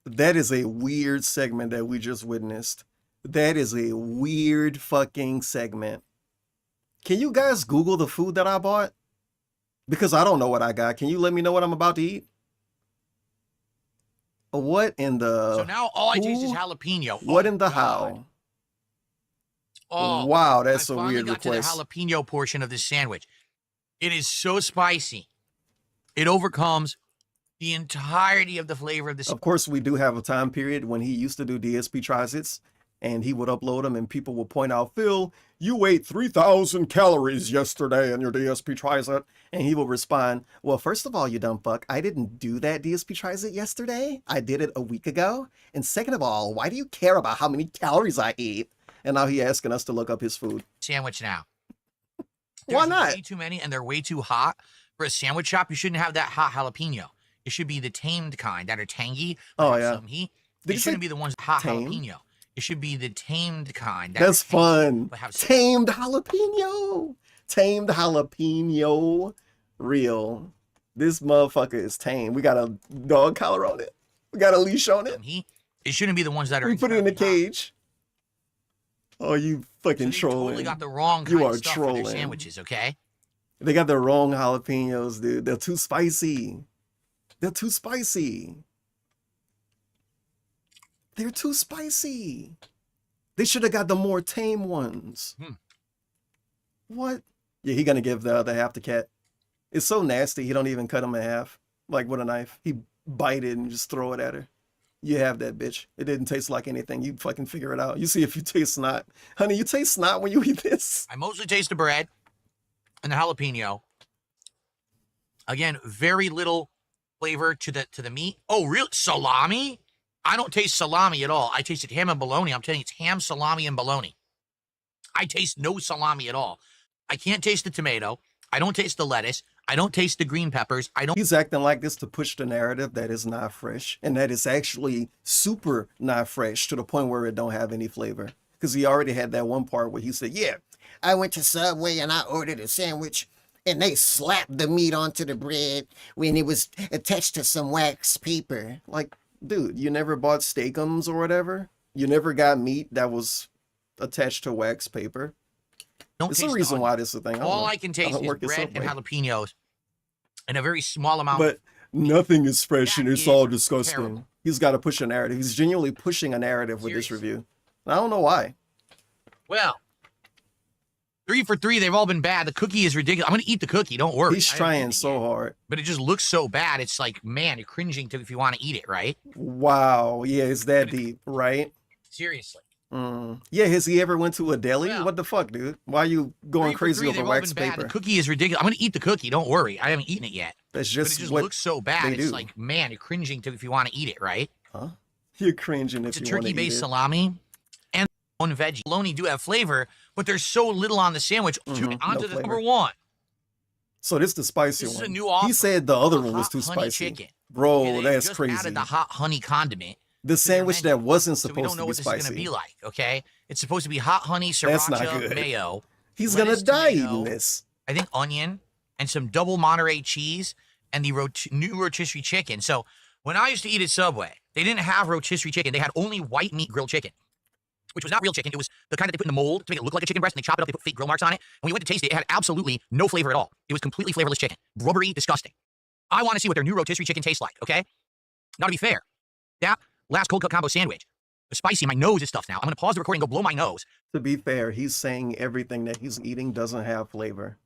That is a weird segment that we just witnessed. That is a weird fucking segment. Can you guys Google the food that I bought? Because I don't know what I got. Can you let me know what I'm about to eat? What in the... So now all I taste is who? jalapeno. What Oh, in the God. how? Oh, Wow, that's I a finally weird got request. to the jalapeno portion of this sandwich. It is so spicy. It overcomes the entirety of the flavor of this. Of course, we do have a time period when he used to do DSP Tries It's, and he would upload them, and people would point out, Phil, you ate 3,000 calories yesterday in your DSP tricep. And he will respond, well, first of all, you dumb fuck, I didn't do that DSP tricep yesterday. I did it a week ago. And second of all, why do you care about how many calories I ate? And now he asking us to look up his food. Sandwich now. Why There's not? way too many, and they're way too hot. For a sandwich shop, you shouldn't have that hot jalapeno. It should be the tamed kind that are tangy. Oh, have yeah. Some heat. Did It you shouldn't say be the ones hot tame? jalapeno. It should be the tamed kind. That's fun. but have some- Tamed jalapeno. Tamed jalapeno. Real. This motherfucker is tame. We got a dog collar on it. We got a leash on it. some heat. It shouldn't be the ones that are. We put it in a incredibly hot. cage. Oh, you fucking So they trolling. totally got the wrong You kind are of stuff for trolling. their sandwiches, okay? They got the wrong jalapenos, dude. They're too spicy. They're too spicy. They're too spicy. They should have got the more tame ones. What? Yeah, he gonna give the other half to Cat. It's so nasty, he don't even cut him in half. Like with a knife. He bite it and just throw it at her. You have that, bitch. It didn't taste like anything. You fucking figure it out. You see if you taste snot. Honey, you taste snot when you eat this. I mostly taste the bread and the jalapeno. Again, very little flavor to the meat. Oh, real salami? I don't taste salami at all. I tasted ham and bologna. I'm telling you, it's ham, salami, and bologna. I taste no salami at all. I can't taste the tomato. I don't taste the lettuce. I don't taste the green peppers. I don't. He's acting like this to push the narrative that is not fresh and that it's actually super not fresh to the point where it don't have any flavor. Because he already had that one part where he said, yeah, I went to Subway and I ordered a sandwich and they slapped the meat onto the bread when it was attached to some wax paper. like, dude, you never bought Steakums or whatever? You never got meat that was attached to wax paper? Don't It's taste the the reason onion. why this is a thing. All I can taste is work at bread and Subway. jalapenos and a very small amount. But nothing is fresh That and it's is all disgusting. terrible. He's got to push a narrative. He's genuinely pushing a narrative with this Seriously. review. I don't know why. Well, 3 for 3, they've all been bad. The cookie is ridiculous. I'm going to eat the cookie. Don't worry. He's I haven't trying eaten it so yet, hard. But it just looks so bad. It's like, man, you're cringing to if you want to eat it, right? Wow. Yeah, it's that deep, right? Seriously. Yeah, has he ever went to a deli? Well, what the fuck, dude? Why are you going 3 for crazy 3, over they've all wax been bad. paper? The cookie is ridiculous. I'm going to eat the cookie. Don't worry. I haven't eaten it yet. That's But it just just what looks so bad. they It's do. like, man, you're cringing to if you want to eat it, right? Huh? You're cringing if It's a you want to eat turkey-based it. salami and one veggie. Bologna do have flavor, but there's so little on the sandwich. Mhm, On no to the flavor. number 1. So this is the spicy This is one. a new offer. He said the other one was Hot too honey spicy. chicken. Bro, Okay, they that's just crazy. added the hot honey condiment. The sandwich menu. that wasn't So we supposed don't know to be what this is going to spicy. be like, okay? It's supposed to be hot honey, That's not sriracha, good. mayo. He's gonna lettuce, die tomato, eating this. I think onion and some double Monterey cheese and the new rotisserie chicken. So when I used to eat at Subway, they didn't have rotisserie chicken. They had only white meat grilled chicken, which was not real chicken. It was the kind that they put in the mold to make it look like a chicken breast, and they chop it up. They put fake grill marks on it. And when you went to taste it, it had absolutely no flavor at all. It was completely flavorless chicken. Rubbery, disgusting. I want to see what their new rotisserie chicken tastes like, okay? Now, to be fair, that last cold cut combo sandwich was spicy. My nose is stuffed now. I'm going to pause the recording and go blow my nose. To be fair, he's saying everything that he's eating doesn't have flavor.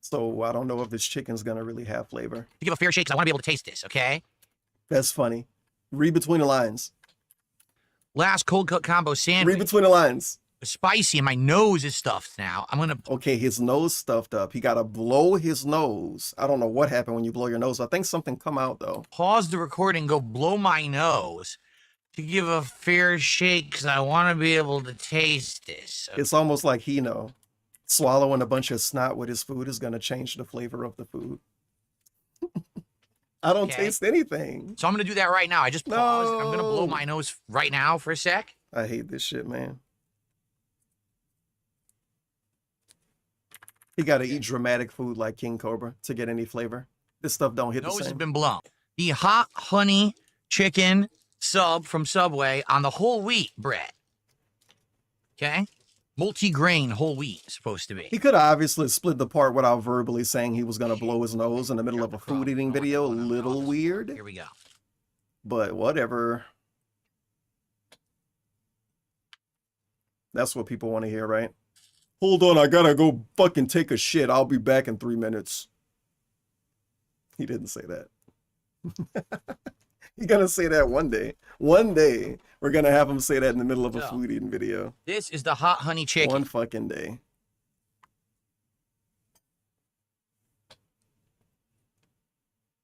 So I don't know if this chicken's gonna really have flavor. To give a fair shake because I want to be able to taste this, okay? That's funny. Read between the lines. Last cold cut combo Read sandwich between the lines. was spicy and my nose is stuffed now. I'm going to Okay, his nose stuffed up. He gotta blow his nose. I don't know what happened when you blow your nose. I think something come out though. pause the recording and go blow my nose to give a fair shake because I want to be able to taste this. It's almost like he know. Swallowing a bunch of snot with his food is gonna change the flavor of the food. I don't Okay. taste anything. So I'm going to do that right now. I just paused. I'm going to blow No. my nose right now for a sec. I hate this shit, man. He gotta eat dramatic food like King Cobra to get any flavor. This stuff don't hit the Nose has same. been blown. The hot honey chicken sub from Subway on the whole wheat bread. Okay? Multi-grain whole wheat is supposed to be. He could have obviously split the part without verbally saying he was gonna blow his nose in the middle of a food eating video. A little weird, Here we go. but whatever. That's what people want to hear, right? Hold on, I gotta go fucking take a shit. I'll be back in 3 minutes. He didn't say that. He's gonna say that one day. One day, we're gonna have him say that in the middle of a So, food eating video. This is the hot honey chicken. One fucking day.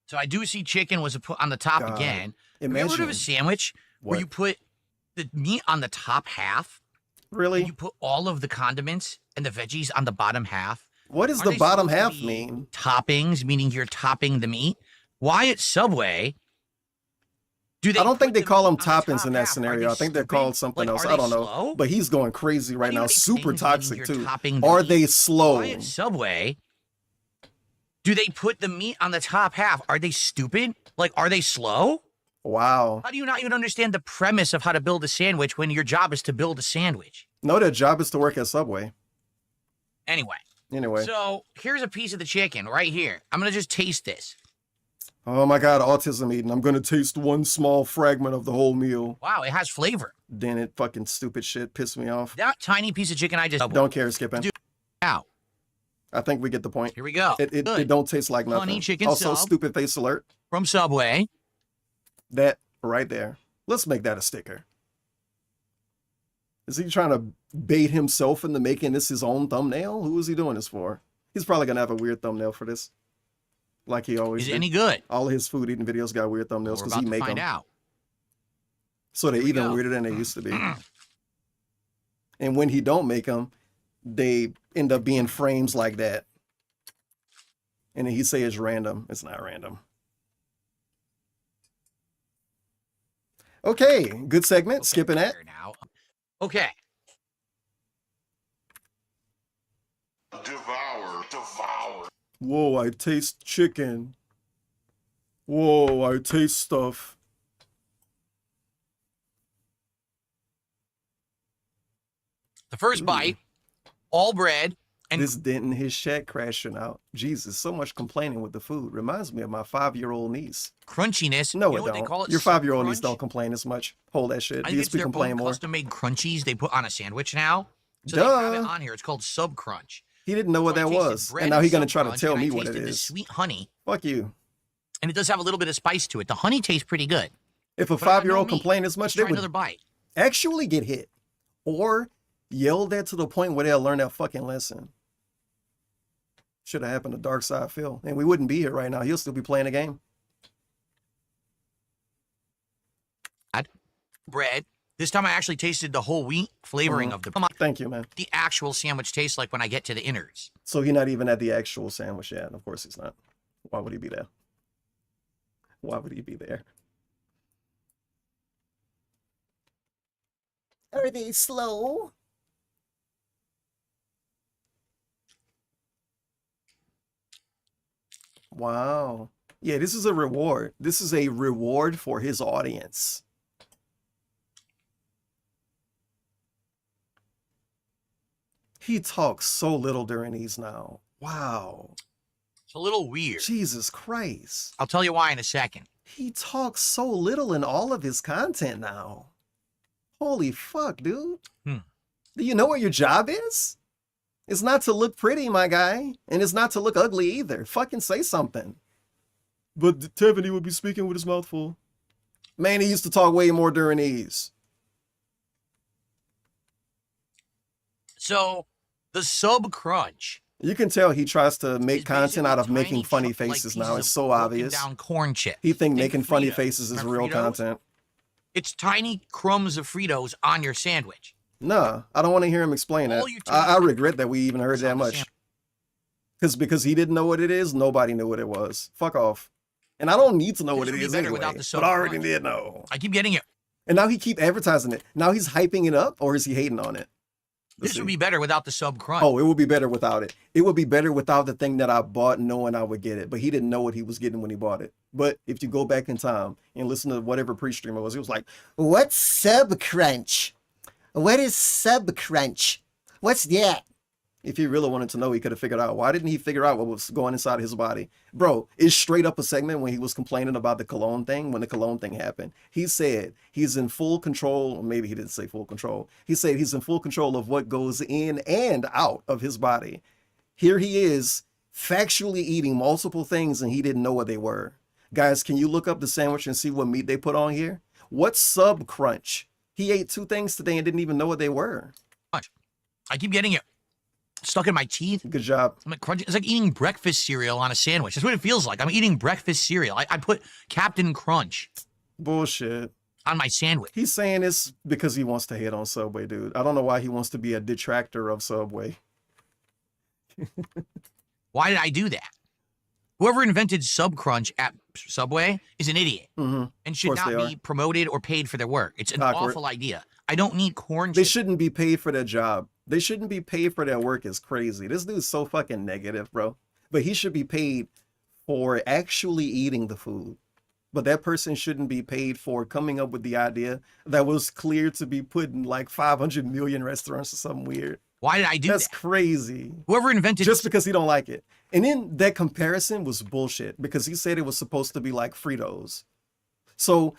So I do see chicken was put on the top God. again. Have you ever heard of a Imagine. sandwich where What? you put the meat on the top half Really? and you put all of the condiments and the veggies on the bottom half? What does Are the they bottom supposed to half be mean? Toppings, meaning you're topping the meat. Why at Subway do they? I don't think put they the call meat them on the toppings top in that half? Are scenario. they I think they're stupid? called something Like, else. are I they don't know. slow? But he's going crazy right Why do you now. make Super things meaning toxic you're too. topping the Are meat? they slow? Why at Subway do they put the meat on the top half? Are they stupid? Like, are they slow? Wow. How do you not even understand the premise of how to build a sandwich when your job is to build a sandwich? No, their job is to work at Subway. Anyway, Anyway. so here's a piece of the chicken right here. I'm going to just taste this. Oh my God, autism eating. I'm gonna taste one small fragment of the whole meal. Wow, it has flavor. Then it fucking stupid shit pissed me off. That tiny piece of chicken I just Don't care, Skipping. Dude, out. I think we get the point. Here we go. It Good. don't taste like nothing. Honey chicken Also, sub. stupid face alert. From Subway. That right there. Let's make that a sticker. Is he trying to bait himself into making this his own thumbnail? Who is he doing this for? He's probably gonna have a weird thumbnail for this. Like he always Is it do. any good? All of his food eating videos got weird thumbnails We're because about he to make find them. out. So they're Here we even go. weirder than they used to be. And when he don't make them, they end up being frames like that. And then he say it's random. It's not random. Okay, good segment. Okay, Skipping that. here now. Okay. Devour. Whoa, I taste chicken. Whoa, I taste stuff. The first Ooh. bite, all bread, and This dent in his shack crashing out. Jesus, so much complaining with the food. Reminds me of my 5-year-old niece. crunchiness. No, you know it what they don't. call it? Your 5-year-old niece Sub-crunch? don't complain as much. Hold that shit. I think it's DSP their complain own more. custom-made crunchies they put on a sandwich now. So they have it Duh. on here. It's called Sub Crunch. He didn't know what So I that tasted was. bread And now he's gonna Sub try to Crunch, tell and I me what it tasted the is. sweet honey, Fuck you. and it does have a little bit of spice to it. The honey tastes pretty good. If a But I got no 5-year-old meat. complained as much, Let's they try another would bite. actually get hit. Or yelled at to the point where they'll learn that fucking lesson. Should have happened to Dark Side Phil. And we wouldn't be here right now. He'll still be playing the game. Bread. This time I actually tasted the whole wheat flavoring Mhm. of the Thank you, man. the actual sandwich tastes like when I get to the innards. So he's not even at the actual sandwich yet. Of course he's not. Why would he be there? Why would he be there? Are they slow? Wow. Yeah, this is a reward. This is a reward for his audience. He talks so little during these now. Wow. It's a little weird. Jesus Christ. I'll tell you why in a second. He talks so little in all of his content now. Holy fuck, dude. Hmm. Do you know what your job is? It's not to look pretty, my guy. And it's not to look ugly either. Fucking say something. But Tevin, he would be speaking with his mouth full. Man, he used to talk way more during these. So, the Sub Crunch. You can tell he tries to make is content out of basically making tiny funny chunk- like faces now. pieces It's of so broken obvious. down corn chips. He think Think making funny Fritos. faces is Remember real Fritos? content. It's tiny crumbs of Fritos on your sandwich. Nah, I don't want to hear him explain that. All you I taste- regret that we even heard It's that on the much. Because he didn't know what it is, nobody knew what it was. Fuck off. And I don't need to know This what it would be is better anyway. without the But Sub I already Crunch. did know. I keep getting it. And now he keep advertising it. Now he's hyping it up, or is he hating on it? Let's This would see. be better without the Sub Crunch. Oh, it would be better without it. It would be better without the thing that I bought knowing I would get it. But he didn't know what he was getting when he bought it. But if you go back in time and listen to whatever pre-stream it was like, What's sub crunch? What is sub crunch? What's that? if he really wanted to know, he could have figured out. Why didn't he figure out what was going inside his body? Bro, it's straight up a segment when he was complaining about the cologne thing, when the cologne thing happened. He said he's in full control, or maybe he didn't say full control. He said he's in full control of what goes in and out of his body. Here he is, factually eating multiple things, and he didn't know what they were. Guys, can you look up the sandwich and see what meat they put on here? What's sub crunch? He ate 2 things today and didn't even know what they were. I keep getting it stuck in my teeth. Good job. I'm like crunching. It's like eating breakfast cereal on a sandwich. That's what it feels like. I'm eating breakfast cereal. I put Captain Crunch Bullshit. on my sandwich. He's saying this because he wants to hate on Subway, dude. I don't know why he wants to be a detractor of Subway. Why did I do that? Whoever invented Sub Crunch at Subway is an idiot and should not be promoted or paid for their work. It's an awful idea. I don't need corn chips. They shouldn't be paid for their job. They shouldn't be paid for their work. Is crazy. This dude's so fucking negative, bro. But he should be paid for actually eating the food. But that person shouldn't be paid for coming up with the idea that was clear to be put in like 500 million restaurants or something weird. Why did I do that? That's crazy. Whoever invented just because he don't like it. And then that comparison was bullshit because he said it was supposed to be like Fritos. So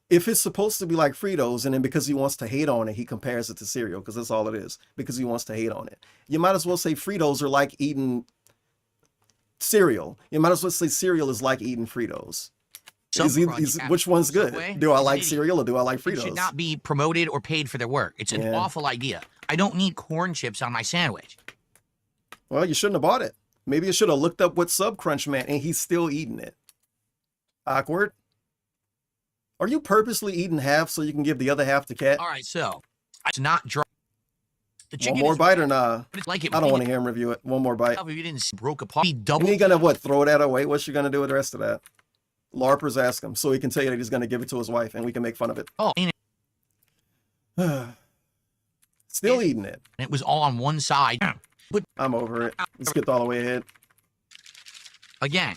if it's supposed to be like Fritos and then because he wants to hate on it, he compares it to cereal because that's all it is because he wants to hate on it. You might as well say Fritos are like eating cereal. You might as well say cereal is like eating Fritos. Which one's good? Subway, do I like cereal or do I like Fritos? It should not be promoted or paid for their work. It's an awful idea. I don't need corn chips on my sandwich. Well, you shouldn't have bought it. Maybe you should have looked up what Sub Crunch meant and he's still eating it. Awkward. Are you purposely eating half so you can give the other half to Cat? All right, so it's not dry. The chicken One more bite or nah? Like it, I don't want to hear him review it. One more bite. If you didn't broke apart, And you gonna what? Throw that away? What's you gonna do with the rest of that? LARPers ask him so he can tell you that he's gonna give it to his wife and we can make fun of it. Oh, Still eating it. It was all on one side. But I'm over it. Let's get all the way ahead. Again,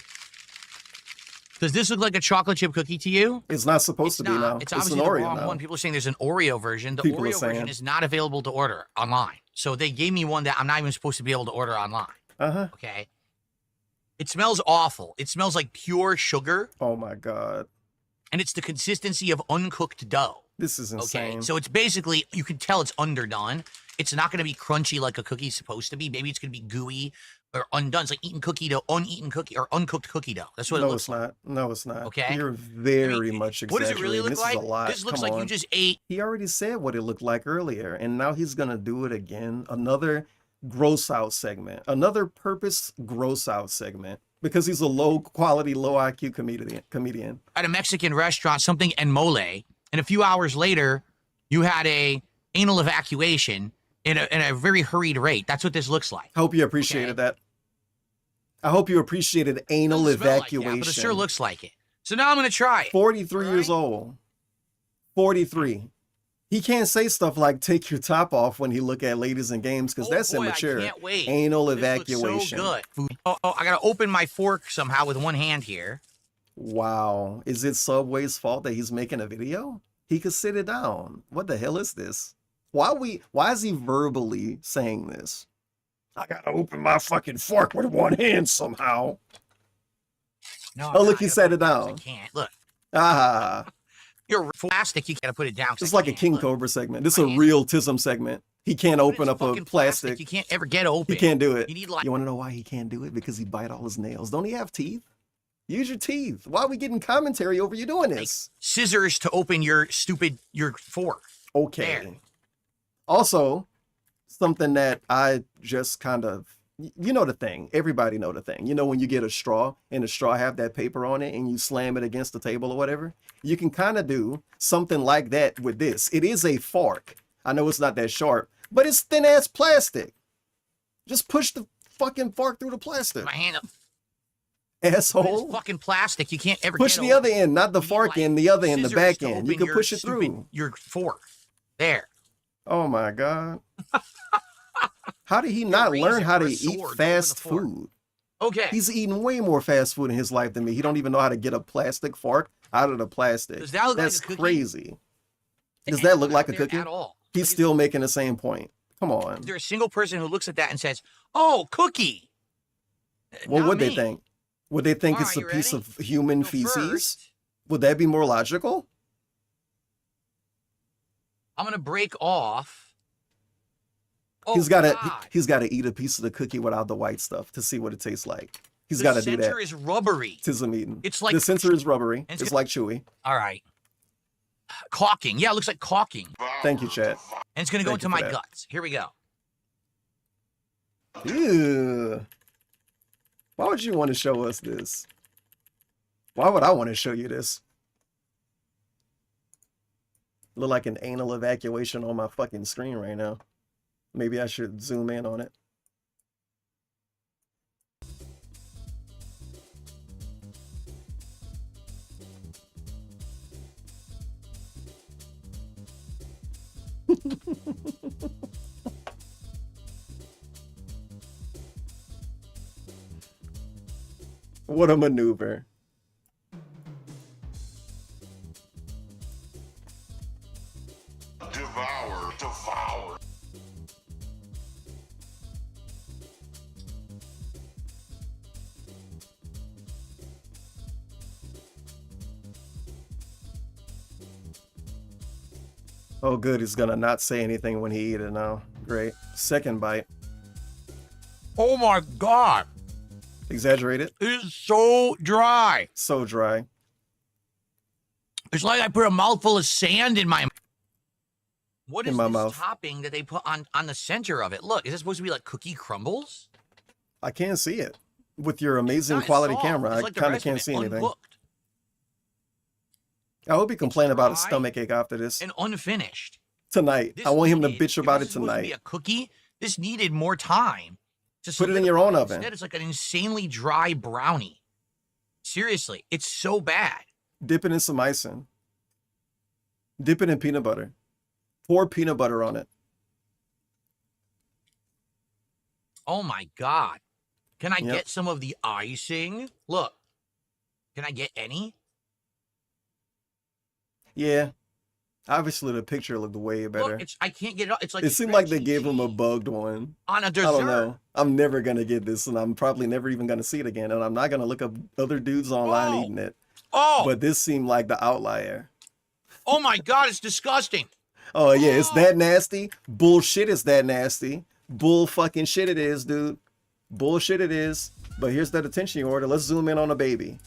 does this look like a chocolate chip cookie to you? It's not supposed to be now. It's an obviously the Oreo wrong now. one. People are saying there's an Oreo version. The People are Oreo version saying. is not available to order online. So they gave me one that I'm not even supposed to be able to order online. Okay. It smells awful. It smells like pure sugar. Oh my God. And it's the consistency of uncooked dough. This is insane. Okay, so it's basically, you can tell it's underdone. It's not going to be crunchy like a cookie's supposed to be. Maybe it's going to be gooey or undone. It's like eating cookie dough, uneaten cookie, or uncooked cookie dough. That's what it looks like. No, it's not. Okay. You're very much exaggerating. What does it really look this like? Is a lot. This looks Come like on. you just ate. He already said what it looked like earlier, and now he's going to do it again. Another gross out segment. Another purpose gross out segment. Because he's a low quality, low IQ comedian. At a Mexican restaurant, something en mole, and a few hours later, you had a anal evacuation in a very hurried rate. That's what this looks like. I hope you appreciated that. I hope you appreciated anal evacuation. But it sure looks like it. So now I'm going to try it. 43 years old. 43. He can't say stuff like "take your top off" when he look at ladies in games because that's immature. I can't wait. Anal This evacuation. looks so good. Oh, I gotta open my fork somehow with one hand here. Wow. Is it Subway's fault that he's making a video? He could sit it down. What the hell is this? Why is he verbally saying this? I gotta open my fucking fork with one hand somehow. No, oh, look, he set it down. I can't. Look. Ah. You're plastic. You gotta put it down. It's like a King Cobra segment. This is a real Tism segment. He can't open up a plastic. You can't ever get open. He can't do it. You need like. You want to know why he can't do it? Because he bite all his nails. Don't he have teeth? Use your teeth. Why are we getting commentary over you doing this? Scissors to open your fork. Okay. There. Also, something that I just kind of, you know the thing. Everybody know the thing. You know when you get a straw and the straw have that paper on it and you slam it against the table or whatever? You can kind of do something like that with this. It is a fork. I know it's not that sharp, but it's thin ass plastic. Just push the fucking fork through the plastic. My hand up. Asshole. It's fucking plastic. You can't ever push get the open. other end, not the fork end, the other end, the back end. You can push it through. Your fork. There. Oh my God. How did he not learn how to eat fast food? Okay. He's eaten way more fast food in his life than me. He don't even know how to get a plastic fork out of the plastic. Does that look That's like a cookie? crazy. Does that look like a cookie? At all. He's still making the same point. Come on. Is there a single person who looks at that and says, "Oh, cookie"? Well, Not what me. they think? Would they think All it's a right, piece you ready? of human So feces? first, Would that be more logical? I'm gonna break off. Oh, He's got God. to eat a piece of the cookie without the white stuff to see what it tastes like. He's got to do The that. center is rubbery. Tis a meeting. It's like the sensor is rubbery. and It's like chewy. All right. Caulking. Yeah, it looks like caulking. Thank you, chat. And it's gonna go Thank into you for my that. guts. Here we go. Ew. Why would you want to show us this? Why would I want to show you this? Look like an anal evacuation on my fucking screen right now. Maybe I should zoom in on it. What a maneuver. Devour. Oh good, he's gonna not say anything when he eat it now. Great. Second bite. Oh my god. Exaggerated. It is so dry. So dry. It's like I put a mouthful of sand in my. What is In my this mouth. topping that they put on the center of it? Look, is this supposed to be like cookie crumbles? I can't see it. With your amazing It's quality soft. camera, It's I like the kind of rest can't it, see anything. uncooked I hope he complain about a dry stomach ache after this. and unfinished. Tonight. This I want him to needed- bitch if about this it is supposed to be tonight. a cookie. This needed more time. To Put it in your own solidify. oven. Instead, it's like an insanely dry brownie. Seriously, it's so bad. Dip it in some icing. Dip it in peanut butter. Pour peanut butter on it. Oh my god. Can I Yep. get some of the icing? Look. Can I get any? Yeah. Obviously, the picture looked way better. Look, I can't get it. It's like It seemed like they stretchy gave him a cheese bugged one. on a I dessert. don't know. I'm never going to get this, and I'm probably never even going to see it again. And I'm not going to look up other dudes online Oh. eating it. Oh, But this seemed like the outlier. oh my god, it's disgusting. Oh, yeah, it's that nasty. Bullshit, it's that nasty. Bull fucking shit it is, dude. Bullshit it is. But here's that attention you order. Let's zoom in on the baby.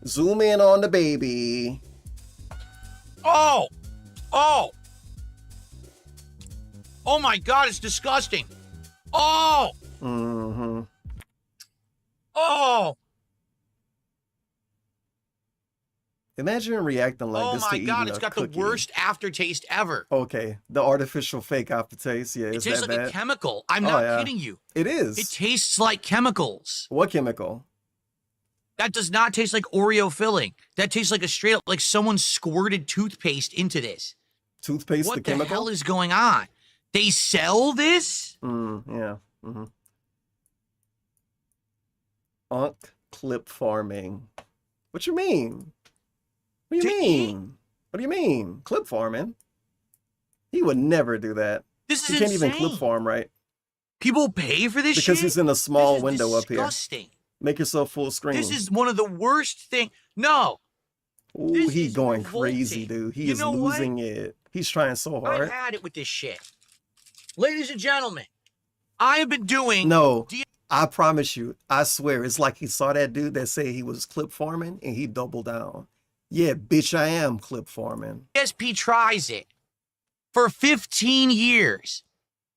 Zoom in on the baby. Oh, oh, oh my god, it's disgusting. Oh, Mm-hmm. oh, Imagine reacting like oh this to my eating god, it's a got cookie. the worst aftertaste ever. Okay, the artificial fake aftertaste. Yeah, It is tastes that like bad? a chemical. I'm Oh, not yeah. kidding you. It is. It tastes like chemicals. What chemical? That does not taste like Oreo filling. That tastes like a straight up, like someone squirted toothpaste into this. Toothpaste, What the the chemical? hell is going on? They sell this? Yeah. Mm-hmm. Unk clip farming. What you mean? What do you To mean? What do you mean? Clip farming? He would never do that. This He is can't insane. even clip farm, right? People pay for this Because shit? he's in a small This is window up here. disgusting. Make yourself full screen. This is one of the worst thing. No, Ooh, this he's is going revolting. crazy, dude. He You is know what? losing it. He's trying so I've hard. had it with this shit. Ladies and gentlemen, I have been doing. No, D- I promise you. I swear, it's like he saw that dude that said he was clip farming and he doubled down. Yeah, bitch, I am clip farming. DSP tries it for 15 years.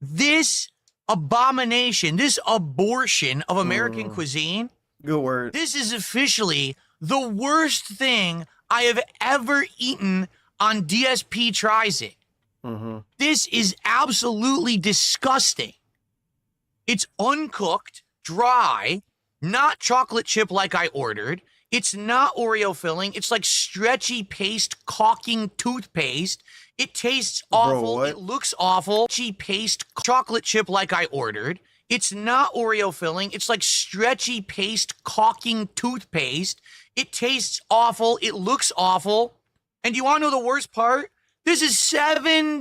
This abomination, this abortion of American cuisine, Good word. this is officially the worst thing I have ever eaten on DSP Tries It. Mm-hmm. This is absolutely disgusting. It's uncooked, dry, not chocolate chip like I ordered. It's not Oreo filling. It's like stretchy paste, caulking toothpaste. It tastes awful. what? It looks awful. Stretchy paste, chocolate chip like I ordered. It's not Oreo filling. It's like stretchy paste, caulking toothpaste. It tastes awful. It looks awful. And you want to know the worst part? This is $7.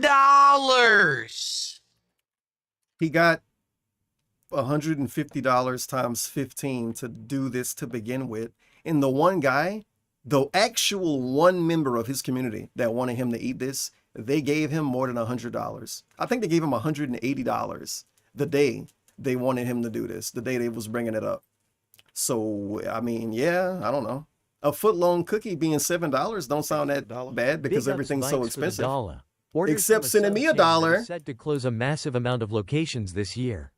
He got $150 times 15 to do this to begin with. And the one guy, the actual one member of his community that wanted him to eat this, they gave him more than $100. I think they gave him $180 the day they wanted him to do this, the day they was bringing it up. So, I mean, yeah, I don't know. A foot-long cookie being $7 don't sound that bad because everything's so expensive. Except sending me $1. Set to close a massive amount of locations this year.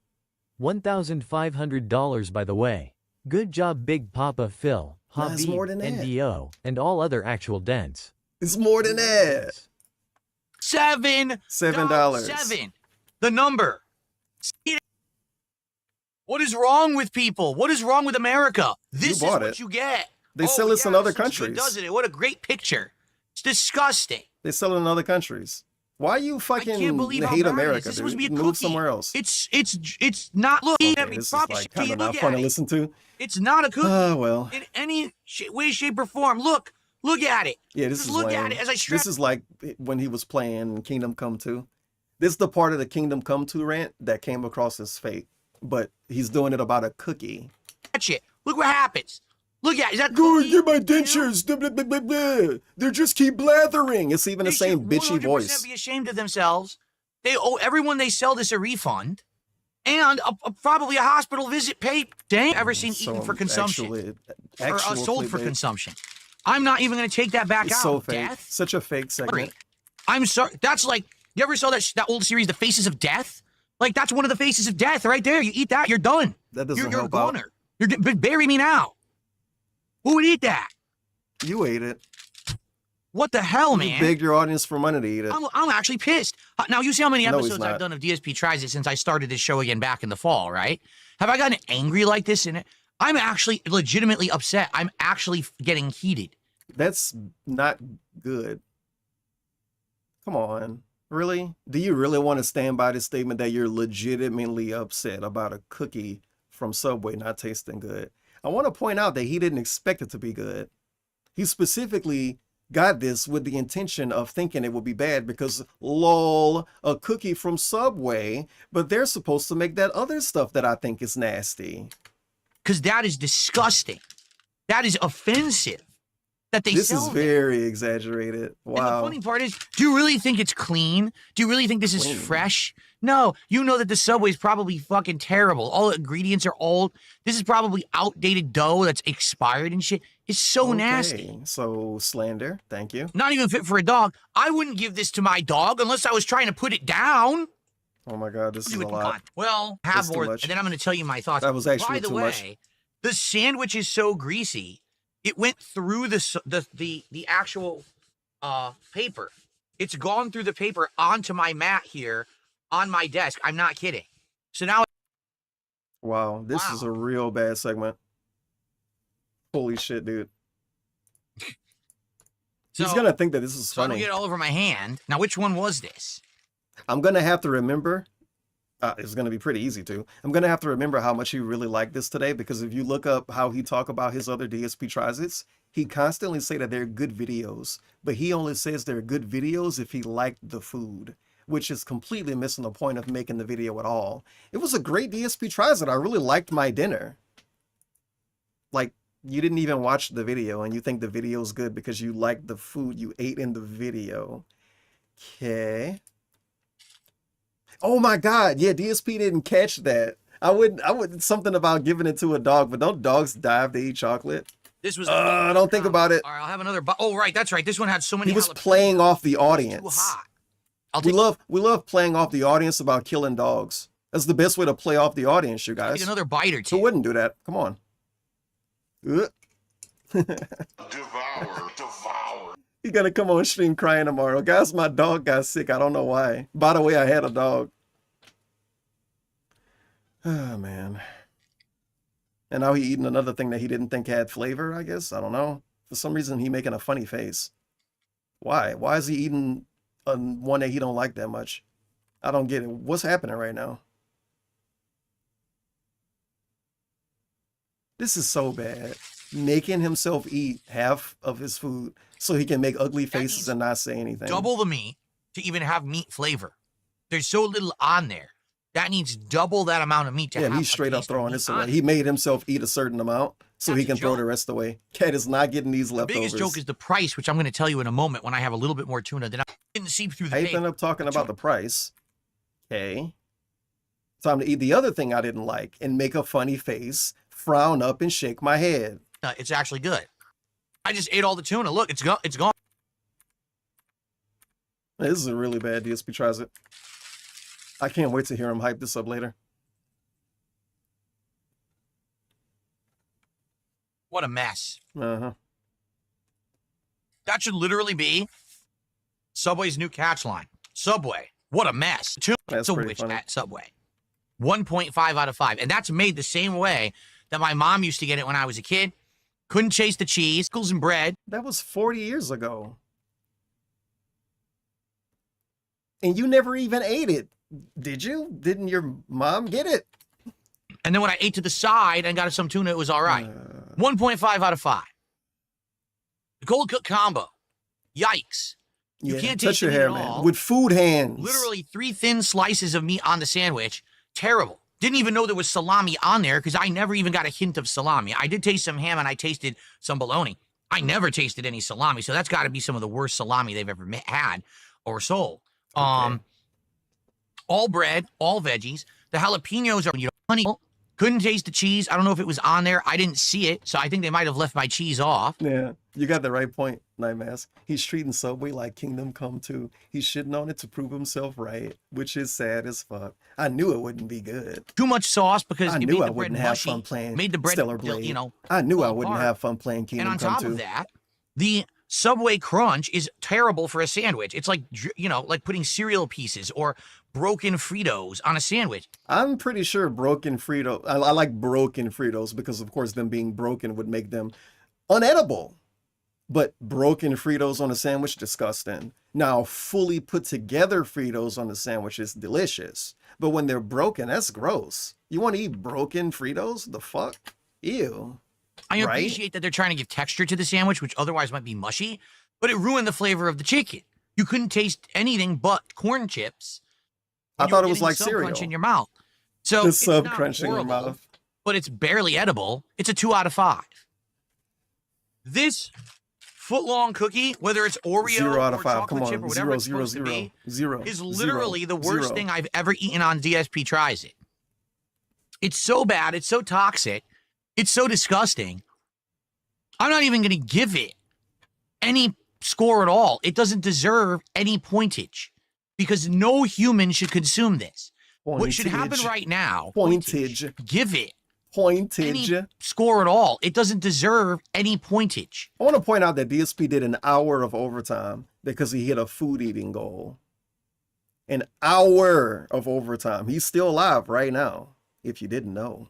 $1,500 by the way. Good job Big Papa Phil, That's Habib, more than that. NDO, and all other actual dents. It's more than that. $7. $7. The number. What is wrong with people? What is wrong with America? This is what you get. They sell this in other countries. Good, doesn't it? What a great picture. It's disgusting. They sell it in other countries. Why you fucking hate America? This was Dude? Move somewhere else. It's not. Look, okay, this is like kind of not fun to listen to. It's not a cookie. Oh well. In any way, shape, or form. Look at it. Yeah, this Just is look lame. at it as I strap. This is like when he was playing Kingdom Come 2. This is the part of the Kingdom Come 2 rant that came across as fake, but he's doing it about a cookie. Watch it. Look what happens. Look at it. Is that Go cookie? and get my dentures. Blah, blah, blah, blah, blah. They just keep blathering. It's even the same bitchy 100% voice. Be ashamed of themselves. They owe everyone they sell this a refund, and probably a hospital visit paid. Dang, ever seen eaten for consumption or sold for consumption? I'm not even going to take that back out. So fake. Death? Such a fake segment. I'm sorry. That's like, you ever saw that old series, The Faces of Death? Like, that's one of the faces of death right there. You eat that, you're done. That doesn't you're help a out. goner. Bury me now. Who would eat that? You ate it. What the hell, man? You begged your audience for money to eat it. I'm actually pissed. Now, you see how many No, he's episodes not. I've done of DSP Tries It since I started this show again back in the fall, right? Have I gotten angry like this in it? I'm actually legitimately upset. I'm actually getting heated. That's not good. Come on. Really? Do you really want to stand by the statement that you're legitimately upset about a cookie from Subway not tasting good? I want to point out that he didn't expect it to be good. He specifically got this with the intention of thinking it would be bad because, lol, a cookie from Subway, but they're supposed to make that other stuff that I think is nasty. Because that is disgusting. That is offensive. That they This sell is very exaggerated. Wow. And the funny part is, do you really think it's clean? Do you really think this is fresh? No, you know that the Subway's probably fucking terrible. All the ingredients are old. This is probably outdated dough that's expired and shit. It's so nasty. So slander, thank you. Not even fit for a dog. I wouldn't give this to my dog unless I was trying to put it down. Oh my God, this is a lot. Well, have more, and then I'm going to tell you my thoughts. That was actually By the too way, much. the sandwich is so greasy. It went through the actual paper. It's gone through the paper onto my mat here on my desk. I'm not kidding. So now. Wow, this is a real bad segment. Holy shit, dude. He's gonna think that this is So I'm funny. gonna get it all over my hand. Now, which one was this? I'm gonna have to remember. It's gonna be pretty easy too. I'm gonna have to remember how much he really liked this today, because if you look up how he talk about his other DSP Tries-Its, he constantly say that they're good videos, but he only says they're good videos if he liked the food, which is completely missing the point of making the video at all. It was a great DSP Tries-It. I really liked my dinner. Like, you didn't even watch the video and you think the video's good because you liked the food you ate in the video. Okay. Oh my God, yeah, DSP didn't catch that. I would something about giving it to a dog, but don't dogs dive to eat chocolate? This was. Don't think about it. All right, I'll have another. Oh, right, that's right. This one had so many. He was playing off the audience. Too hot. We love playing off the audience about killing dogs. That's the best way to play off the audience, you guys. Take another bite or two. Who wouldn't do that? Come on. Devour. You gotta come on stream crying tomorrow. Guys, my dog got sick. I don't know why. By the way, I had a dog. Oh, man. And now he eating another thing that he didn't think had flavor, I guess. I don't know. For some reason, he making a funny face. Why? Why is he eating one that he don't like that much? I don't get it. What's happening right now? This is so bad. Making himself eat half of his food so he can make ugly faces and not say anything. Double the meat to even have meat flavor. There's so little on there. That needs double that amount of meat to have. Yeah, he's straight up throwing this away. on He made himself eat a certain amount so he can throw the rest away. Cat is not getting these The leftovers. biggest joke is the price, which I'm going to tell you in a moment when I have a little bit more tuna. Then I didn't seep through the I paper. ended up talking about the price. Okay. Time to eat the other thing I didn't like and make a funny face frown up and shake my head. It's actually good. I just ate all the tuna. Look, it's gone. This is a really bad DSP tries it. I can't wait to hear him hype this up later. What a mess. Uh-huh. That should literally be Subway's new catch line. Subway, what a mess. Tuna sandwich at Subway. 1.5 out of 5. And that's made the same way that my mom used to get it when I was a kid. Couldn't chase the cheese, pickles and bread. That was 40 years ago. And you never even ate it, did you? Didn't your mom get it? And then when I ate to the side and got some tuna, it was all right. 1.5 out of 5. The cold cook combo. Yikes. You can't touch taste your it hair, at man. all. With food hands. Literally 3 thin slices of meat on the sandwich. Terrible. Didn't even know there was salami on there because I never even got a hint of salami. I did taste some ham and I tasted some bologna. I never tasted any salami, so that's got to be some of the worst salami they've ever had or sold. Okay. All bread, all veggies. The jalapenos are honey. Couldn't taste the cheese. I don't know if it was on there. I didn't see it, so I think they might have left my cheese off. Yeah, you got the right point, Night Mask. He's treating Subway like Kingdom Come 2. He's shitting on it to prove himself right, which is sad as fuck. I knew it wouldn't be good. Too much sauce because I it knew made I the bread wouldn't have mushy, fun playing made the bread, Stellar Blade. you know, I knew I fall wouldn't apart. have fun playing Kingdom And on Come top 2. of that, the Subway Crunch is terrible for a sandwich. It's like, you know, like putting cereal pieces or broken Fritos on a sandwich. I'm pretty sure broken Fritos, I like broken Fritos because of course them being broken would make them unedible. But broken Fritos on a sandwich, disgusting. Now, fully put together Fritos on the sandwich is delicious. But when they're broken, that's gross. You want to eat broken Fritos? The fuck? Ew. I appreciate that they're trying to give texture to the sandwich, which otherwise might be mushy, but it ruined the flavor of the chicken. You couldn't taste anything but corn chips. I thought it was like cereal. Crunch in your mouth. So The it's sub not crunch in your horrible, mouth. but it's barely edible. It's a 2 out of 5. This foot-long cookie, whether it's Oreo 0 out of or 5. chocolate Come chip on. or whatever 0, it's 0, supposed to 0, be, 0. is 0, literally the worst 0. thing I've ever eaten on DSP Tries It. It's so bad. It's so toxic. It's so disgusting. I'm not even going to give it any score at all. It doesn't deserve any pointage because no human should consume this. What should happen right now, Pointage. give it Pointage. any score at all. It doesn't deserve any pointage. I want to point out that DSP did an hour of overtime because he hit a food eating goal. An hour of overtime. He's still alive right now, if you didn't know.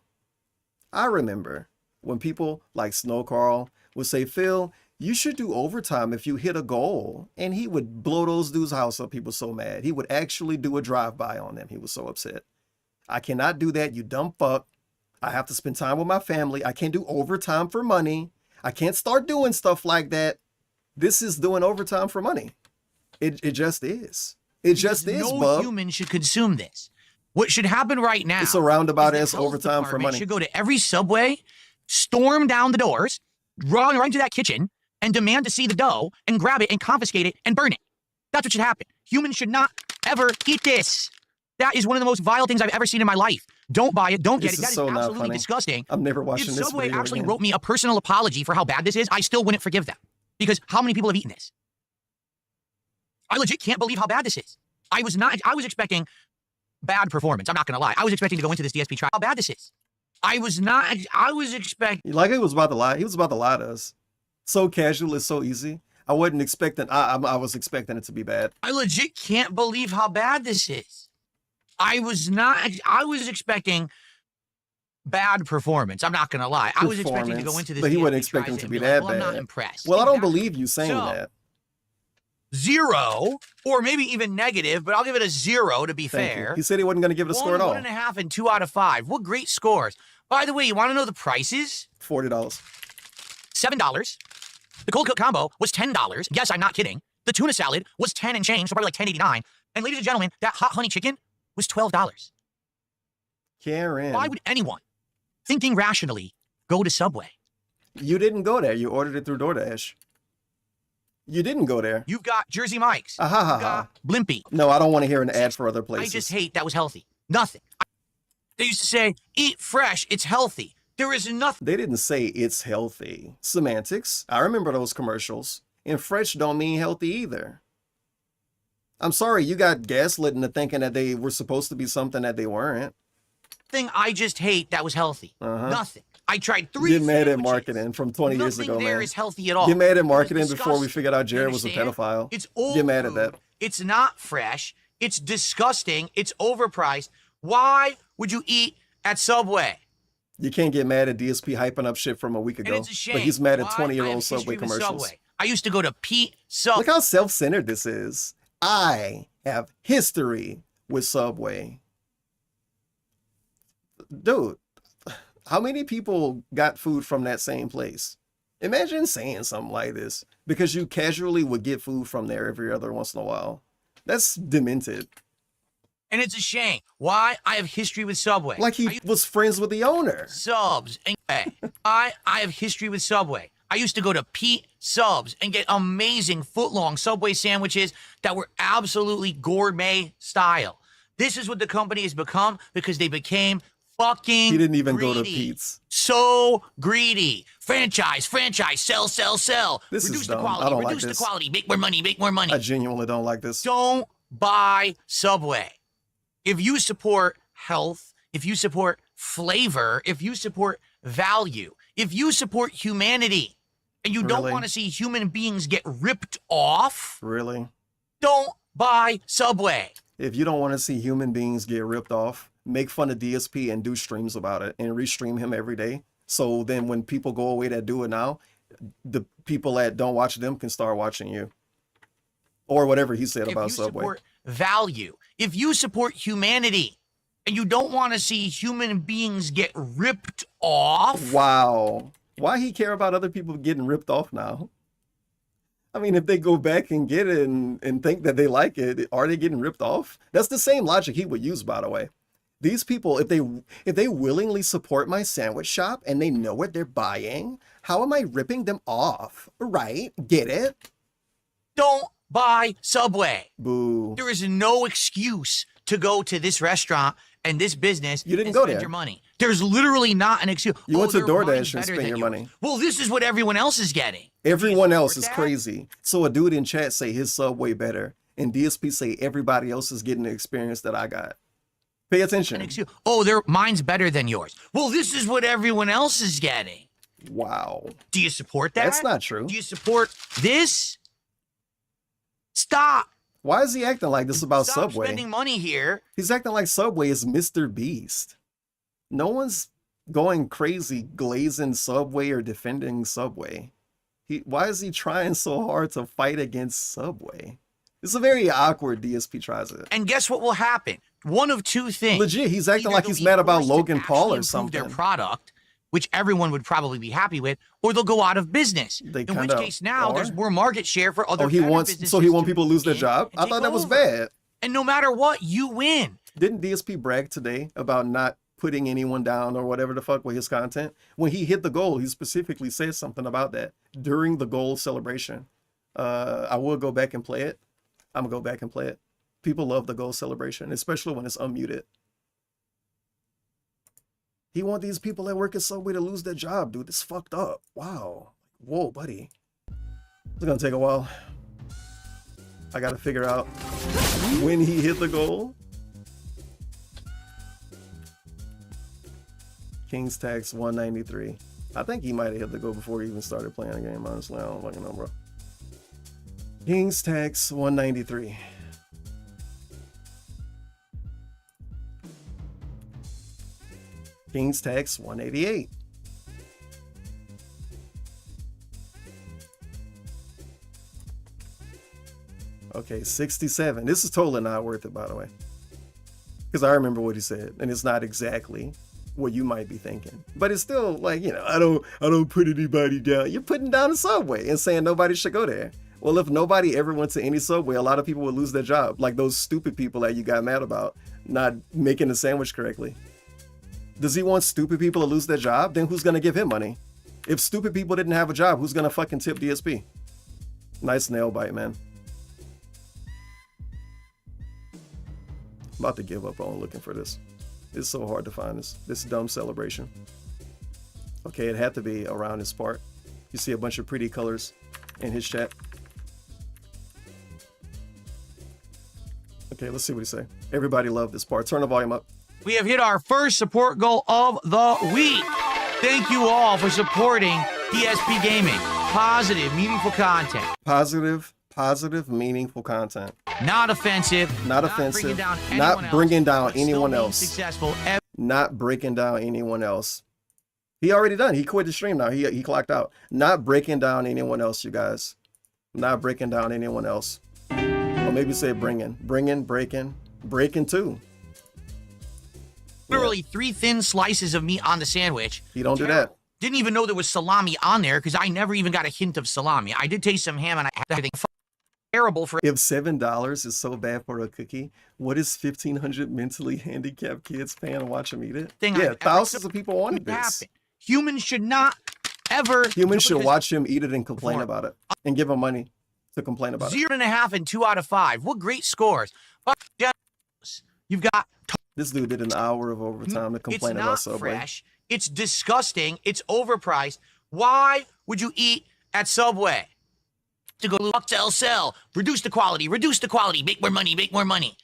I remember when people like Snow Carl would say, Phil, you should do overtime if you hit a goal. And he would blow those dudes' house up. He was so mad. He would actually do a drive-by on them. He was so upset. I cannot do that, you dumb fuck. I have to spend time with my family. I can't do overtime for money. I can't start doing stuff like that. This is doing overtime for money. It just is. It just is, no bub. human should consume this. What should happen right now? It's a roundabout is ass the health overtime for department money. Should go to every Subway, storm down the doors, run right into that kitchen, and demand to see the dough, and grab it, and confiscate it, and burn it. That's what should happen. Humans should not ever eat this. That is one of the most vile things I've ever seen in my life. Don't buy it. Don't get This it. That is is so not absolutely funny. disgusting. I'm never watching If this Subway video actually again. wrote me a personal apology for how bad this is, I still wouldn't forgive them. Because how many people have eaten this? I legit can't believe how bad this is. I was expecting bad performance. I'm not going to lie. I was expecting to go into this DSP trial. How bad this is. I was expecting. Like he was about to lie. He was about to lie to us. So casual, it's so easy. I wasn't expecting, I was expecting it to be bad. I legit can't believe how bad this is. I was expecting bad performance. I'm not going to lie. I was expecting to go into this. But he DSP wasn't expecting tries to and be like, that well, bad. I'm not impressed. Well, I don't Exactly. believe you saying So, that. 0, or maybe even negative, but I'll give it a 0 to be Thank fair. you. He said he wasn't going to give it a score at all. 1.5, and 2 out of 5. What great scores. By the way, you want to know the prices? $40. $7. The cold cook combo was $10. Yes, I'm not kidding. The tuna salad was 10 and change, so probably like $10.89. And ladies and gentlemen, that hot honey chicken was $12. Karen. Why would anyone, thinking rationally, go to Subway? You didn't go there. You ordered it through DoorDash. You didn't go there. You've got Jersey Mike's. Ah, ha, ha, You've got ha. Blimpie. No, I don't want to hear an ad for other I places. just hate that was healthy. Nothing. They used to say, eat fresh, it's healthy. There is nothing. They didn't say it's healthy. Semantics. I remember those commercials. And fresh don't mean healthy either. I'm sorry, you got gaslit into thinking that they were supposed to be something that they weren't. Thing I just hate that was healthy. Nothing. I tried 3 Get mad at sandwiches. marketing from 20 years ago, Nothing there man. is healthy at all. Get mad at It was marketing before we disgusting. figured out Jared You was a understand? pedophile. It's old Get mad at food. that. It's not fresh. It's disgusting. It's overpriced. Why would you eat at Subway? You can't get mad at DSP hyping up shit from a week And ago. it's a shame. But he's mad at Why? 20-year-old I have Subway history with commercials. Subway. I used to go to Pete Sub. Look how self-centered this is. I have history with Subway. Dude, how many people got food from that same place? Imagine saying something like this because you casually would get food from there every other once in a while. That's demented. And it's a shame. Why? I have history with Subway. Like he was friends with the owner. Subs. And I have history with Subway. I used to go to Pete Subs and get amazing foot-long Subway sandwiches that were absolutely gourmet style. This is what the company has become because they became fucking He didn't even go to greedy. Pete's. So greedy. Franchise, sell, sell. This reduce is the dumb. quality, I don't like reduce the this. quality, make more money, make more money. I genuinely don't like this. Don't buy Subway. If you support health, if you support flavor, if you support value, if you support humanity, and you don't Really? want to see human beings get ripped off, Really? don't buy Subway. If you don't want to see human beings get ripped off, make fun of DSP and do streams about it and restream him every day. So then when people go away that do it now, the people that don't watch them can start watching you. Or whatever he said If about you Subway. support value, if you support humanity, and you don't want to see human beings get ripped off, Wow. Why he care about other people getting ripped off now? I mean, if they go back and get it and think that they like it, are they getting ripped off? That's the same logic he would use, by the way. These people, if they willingly support my sandwich shop and they know what they're buying, how am I ripping them off? Right? Get it? don't buy Subway. Boo. There is no excuse to go to this restaurant and this business You didn't and go spend there. your money. There's literally not an excuse. You went to their mine's DoorDash and better spent than your yours. money. Well, this is what everyone else is getting. Everyone else is that? crazy. So a dude in chat say his Subway better, and DSP say everybody else is getting the experience that I got. Pay attention. An excuse. Oh, mine's better than yours. Well, this is what everyone else is getting. Wow. Do you support that? That's not true. Do you support this? Stop. Why is he acting like this about Stop Subway? spending money here. He's acting like Subway is Mr. Beast. No one's going crazy glazing Subway or defending Subway. Why is he trying so hard to fight against Subway? It's a very awkward DSP tries it. And guess what will happen? One of two things. Legit, he's acting Either like they'll he's be mad about forced to Logan Paul actually or improve something. Their product, which everyone would probably be happy with, or they'll go out of business. They In which kinda case now are. there's more market share for other Oh, he better wants businesses so he want to people to lose their move in job? and I take thought that was over. bad. And no matter what, you win. Didn't DSP brag today about not putting anyone down or whatever the fuck with his content? When he hit the goal, he specifically said something about that during the goal celebration. I will go back and play it. I'm gonna go back and play it. People love the goal celebration, especially when it's unmuted. He want these people that work at Subway to lose their job, dude. It's fucked up. Wow. Whoa, buddy. It's gonna take a while. I gotta figure out when he hit the goal. King's Tax 193. I think he might have hit the goal before he even started playing the game, honestly. I don't fucking know, bro. King's Tax 193. King's Tax 188. Okay, 67. This is totally not worth it, by the way. Because I remember what he said, and it's not exactly what you might be thinking. But it's still like, you know, I don't put anybody down. You're putting down a Subway and saying nobody should go there. Well, if nobody ever went to any Subway, a lot of people would lose their job. Like those stupid people that you got mad about not making the sandwich correctly. Does he want stupid people to lose their job? Then who's going to give him money? If stupid people didn't have a job, who's going to fucking tip DSP? Nice nail bite, man. I'm about to give up on looking for this. It's so hard to find this dumb celebration. Okay, it had to be around this part. You see a bunch of pretty colors in his chat. Okay, let's see what he say. Everybody loved this part. Turn the volume up. We have hit our first support goal of the week. Thank you all for supporting DSP Gaming. Positive, meaningful content. Positive, meaningful content. Not offensive. Not offensive. Not bringing down anyone else. Successful. Not breaking down anyone else. He already done. He quit the stream now. He clocked out. Not breaking down anyone else, you guys. Not breaking down anyone else. Or maybe say breaking too. Literally 3 thin slices of meat on the sandwich. You don't do that. Didn't even know there was salami on there because I never even got a hint of salami. I did taste some ham and I had everything terrible for. If $7 is so bad for a cookie, what is 1,500 mentally handicapped kids paying to watch them eat it? Yeah, thousands of people wanted this. Humans should not ever. Humans should watch him eat it and complain about it and give him money to complain about it. 0.5 and 2 out of 5. What great scores. You've got. This dude did an hour of overtime to complain about Subway. It's not fresh. It's disgusting. It's overpriced. Why would you eat at Subway? To go to sell, reduce the quality, make more money, make more money.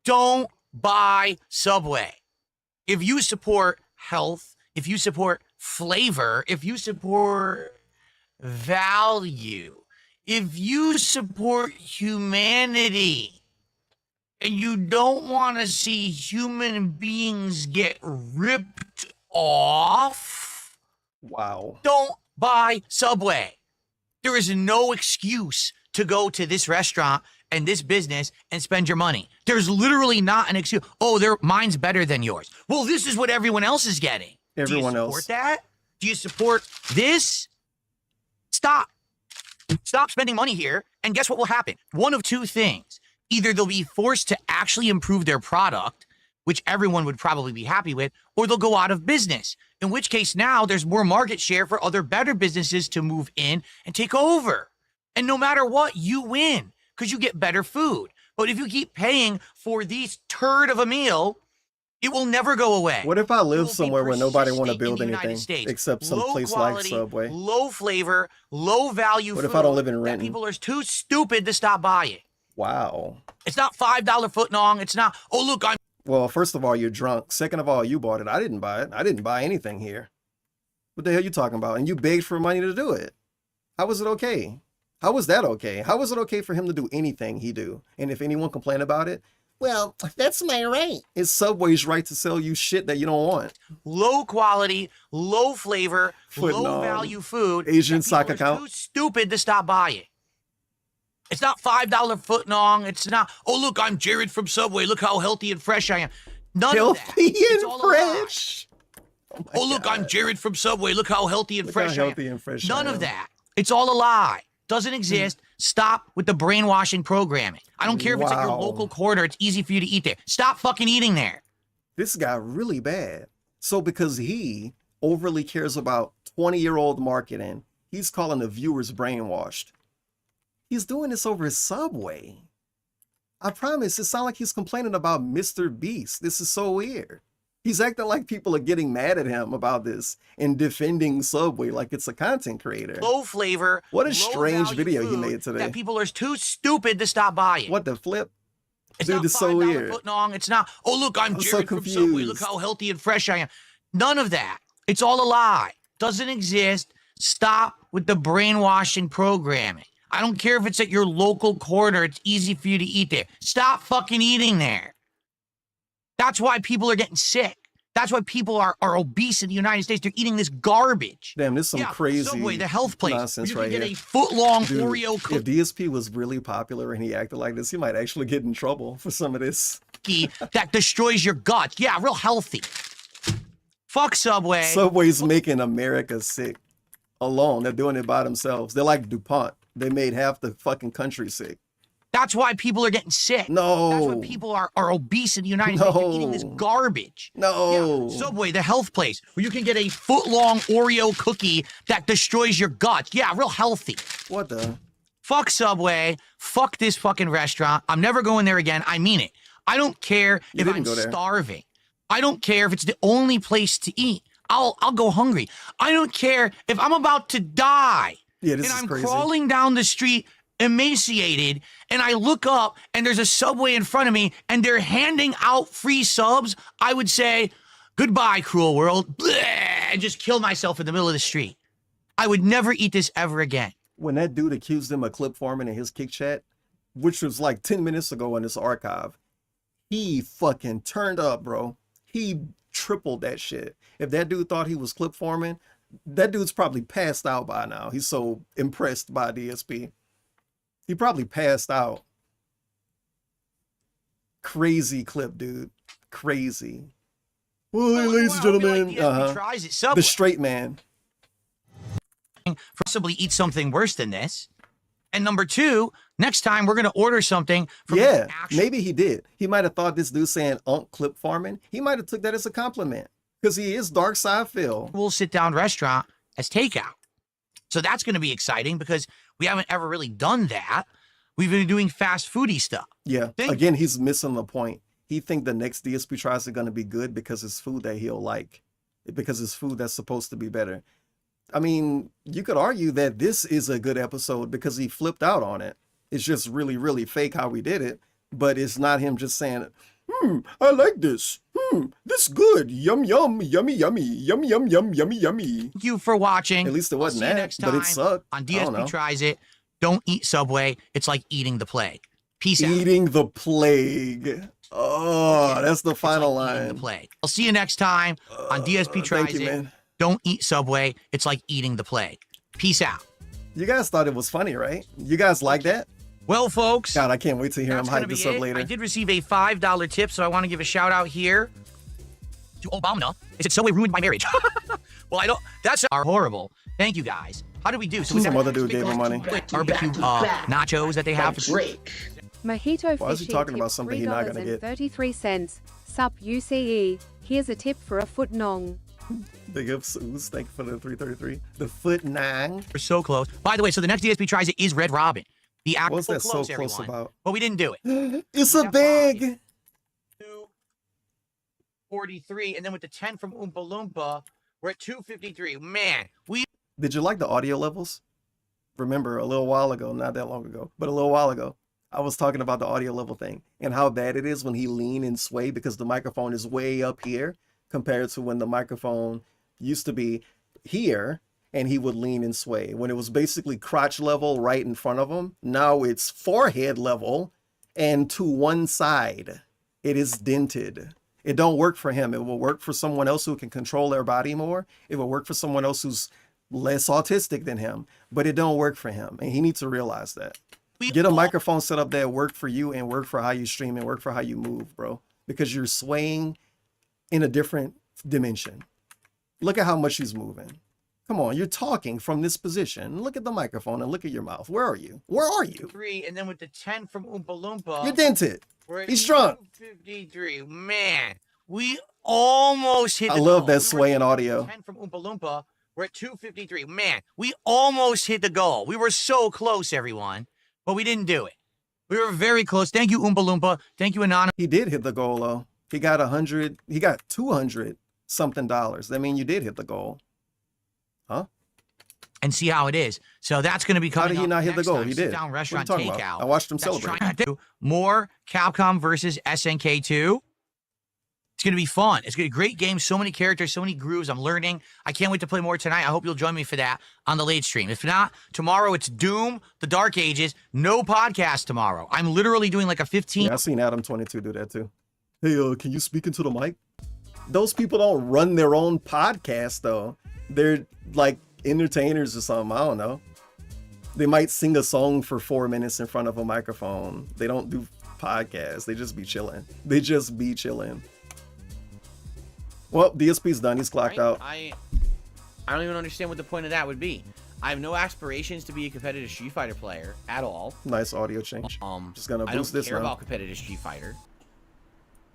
Don't buy Subway. If you support health, if you support flavor, if you support value, if you support humanity, and you don't want to see human beings get ripped off, wow, don't buy Subway. There is no excuse to go to this restaurant and this business and spend your money. There's literally not an excuse. Oh, mine's better than yours. Well, this is what everyone else is getting. Everyone else. Do you support that? Do you support this? Stop. Stop spending money here, and guess what will happen? One of 2 things. Either they'll be forced to actually improve their product, which everyone would probably be happy with, or they'll go out of business. In which case now there's more market share for other better businesses to move in and take over. And no matter what, you win because you get better food. But if you keep paying for these turd of a meal, it will never go away. What if I live somewhere where nobody want to build anything except some place like Subway? Low flavor, low value food. What if I don't live in Renton? People are too stupid to stop buying. Wow. It's not $5 footlong. It's not, oh, look, I'm. Well, first of all, you're drunk. Second of all, you bought it. I didn't buy it. I didn't buy anything here. What the hell are you talking about? And you begged for money to do it. How was it okay? How was that okay? How was it okay for him to do anything he do? And if anyone complained about it, well, that's my right. It's Subway's right to sell you shit that you don't want. Low quality, low flavor, low value food. Asian sock account. Too stupid to stop buying. It's not $5 footlong. It's not, oh, look, I'm Jared from Subway. Look how healthy and fresh I am. None of that. Healthy and fresh. Oh, look, I'm Jared from Subway. Look how healthy and fresh I am. None of that. It's all a lie. Doesn't exist. Stop with the brainwashing programming. I don't care if it's at your local quarter. It's easy for you to eat there. Stop fucking eating there. This got really bad. So because he overly cares about 20-year-old marketing, he's calling the viewers brainwashed. He's doing this over his Subway. I promise, it sounds like he's complaining about Mr. Beast. This is so weird. He's acting like people are getting mad at him about this and defending Subway like it's a content creator. Low flavor. What a strange video he made today. That people are too stupid to stop buying. What the flip? It's Dude, not it's so weird. Footlong. It's not, oh, look, I'm Jared from Subway. Look how healthy and fresh I am. None of that. It's all a lie. Doesn't exist. Stop with the brainwashing programming. I don't care if it's at your local corner. It's easy for you to eat there. Stop fucking eating there. That's why people are getting sick. That's why people are obese in the United States. They're eating this garbage. Damn, this is some crazy Subway, the health place, nonsense you can right get here. a foot-long Dude, Oreo cookie. If DSP was really popular and he acted like this, he might actually get in trouble for some of this. That destroys your guts. Yeah, real healthy. Fuck Subway. Subway's making America sick alone. They're doing it by themselves. They're like DuPont. They made half the fucking country sick. That's why people are getting sick. No. That's why people are obese in the United States. They're eating this garbage. No. Yeah, Subway, the health place, where you can get a foot-long Oreo cookie that destroys your guts. Yeah, real healthy. What the? Fuck Subway. Fuck this fucking restaurant. I'm never going there again. I mean it. I don't care if I'm starving. I don't care if it's the only place to eat. I'll go hungry. I don't care if I'm about to die. Yeah, this and is I'm crazy. crawling down the street emaciated, and I look up and there's a Subway in front of me and they're handing out free subs. I would say, goodbye, cruel world, and just kill myself in the middle of the street. I would never eat this ever again. When that dude accused him of clip farming in his kick chat, which was like 10 minutes ago in this archive, he fucking turned up, bro. He tripled that shit. If that dude thought he was clip farming, that dude's probably passed out by now. He's so impressed by DSP. He probably passed out. Crazy clip, dude. Crazy. Well, ladies and gentlemen, Tries it, Subway. the straight man. Possibly eat something worse than this. And number two, next time we're gonna order something from Yeah, maybe he did. He might have thought this dude saying clip farming. He might have took that as a compliment because he is dark side Phil. we'll sit down restaurant as takeout. So that's gonna be exciting because we haven't ever really done that. We've been doing fast foodie stuff. Yeah, again, he's missing the point. He think the next DSP tries are gonna be good because it's food that he'll like, because it's food that's supposed to be better. I mean, you could argue that this is a good episode because he flipped out on it. It's just really, really fake how we did it, but it's not him just saying, I like this. This good. Yum, yum, yummy, yummy, yum, yum, yum, yummy, yummy. Thank you for watching. At least it wasn't I'll see you that, next but it time sucked. On I don't know. DSP Tries It. Don't eat Subway. It's like eating the plague. Peace out. Eating the plague. Oh, that's the final Eating the line. plague. I'll see you next time on DSP Tries Thank you, It. man. Don't eat Subway. It's like eating the plague. Peace out. You guys thought it was funny, right? You guys like that? Well, folks, God, I can't wait to hear him that's gonna hype be this up it. later. I did receive a $5 tip, so I want to give a shout out here to Obama. Is it Subway ruined my marriage? Well, I don't. That's are horrible. Thank you guys. How did we do? So we Some other dude gave him money. barbecue nachos that they have. Mojito Why is he Fishing talking about tipped something he's not gonna get? $3.33. Sup UCE. Here's a tip for a foot nong. Big ups, Ooze. Thank you for the 333. The foot nine. We're so close. By the way, so the next DSP Tries It is Red Robin. The actual What's that so close, close everyone. about? But we didn't do it. It's a bag. 243, and then with the 10 from Oompa Loompa, we're at 253. Man, we Did you like the audio levels? Remember a little while ago, not that long ago, but a little while ago, I was talking about the audio level thing and how bad it is when he lean and sway because the microphone is way up here compared to when the microphone used to be here and he would lean and sway. When it was basically crotch level right in front of him, now it's forehead level and to one side. It is dented. It don't work for him. It will work for someone else who can control their body more. It will work for someone else who's less autistic than him, but it don't work for him. And he needs to realize that. Get a microphone set up that work for you and work for how you stream and work for how you move, bro. Because you're swaying in a different dimension. Look at how much he's moving. Come on, you're talking from this position. Look at the microphone and look at your mouth. Where are you? Where are you? 3, and then with the 10 from Oompa Loompa, You're dented. we're at He's drunk. 253. Man, we almost hit I the love goal. that We were sway in at audio. 10 from Oompa Loompa, we're at 253. Man, we almost hit the goal. We were so close, everyone, but we didn't do it. We were very close. Thank you, Oompa Loompa. Thank you, Anonymous. He did hit the goal though. He got 100. He got 200 something dollars. That mean you did hit the goal. Huh? And see how it is. So that's going to be How coming did he up not hit the next goal? time. He Sit did. down What are you restaurant talking about? takeout. I watched him That's celebrate. trying to do more Capcom versus SNK2. It's going to be fun. It's going to be a great game. So many characters, so many grooves. I'm learning. I can't wait to play more tonight. I hope you'll join me for that on the late stream. If not, tomorrow it's Doom, The Dark Ages. No podcast tomorrow. I'm literally doing like a 15. Yeah, I seen Adam22 do that too. Hey, can you speak into the mic? Those people don't run their own podcast though. They're like entertainers or something. I don't know. They might sing a song for 4 minutes in front of a microphone. They don't do podcasts. They just be chilling. They just be chilling. Well, DSP's done. He's clocked out. I don't even understand what the point of that would be. I have no aspirations to be a competitive Street Fighter player at all. Nice audio change. Just gonna I boost don't this care now. about competitive Street Fighter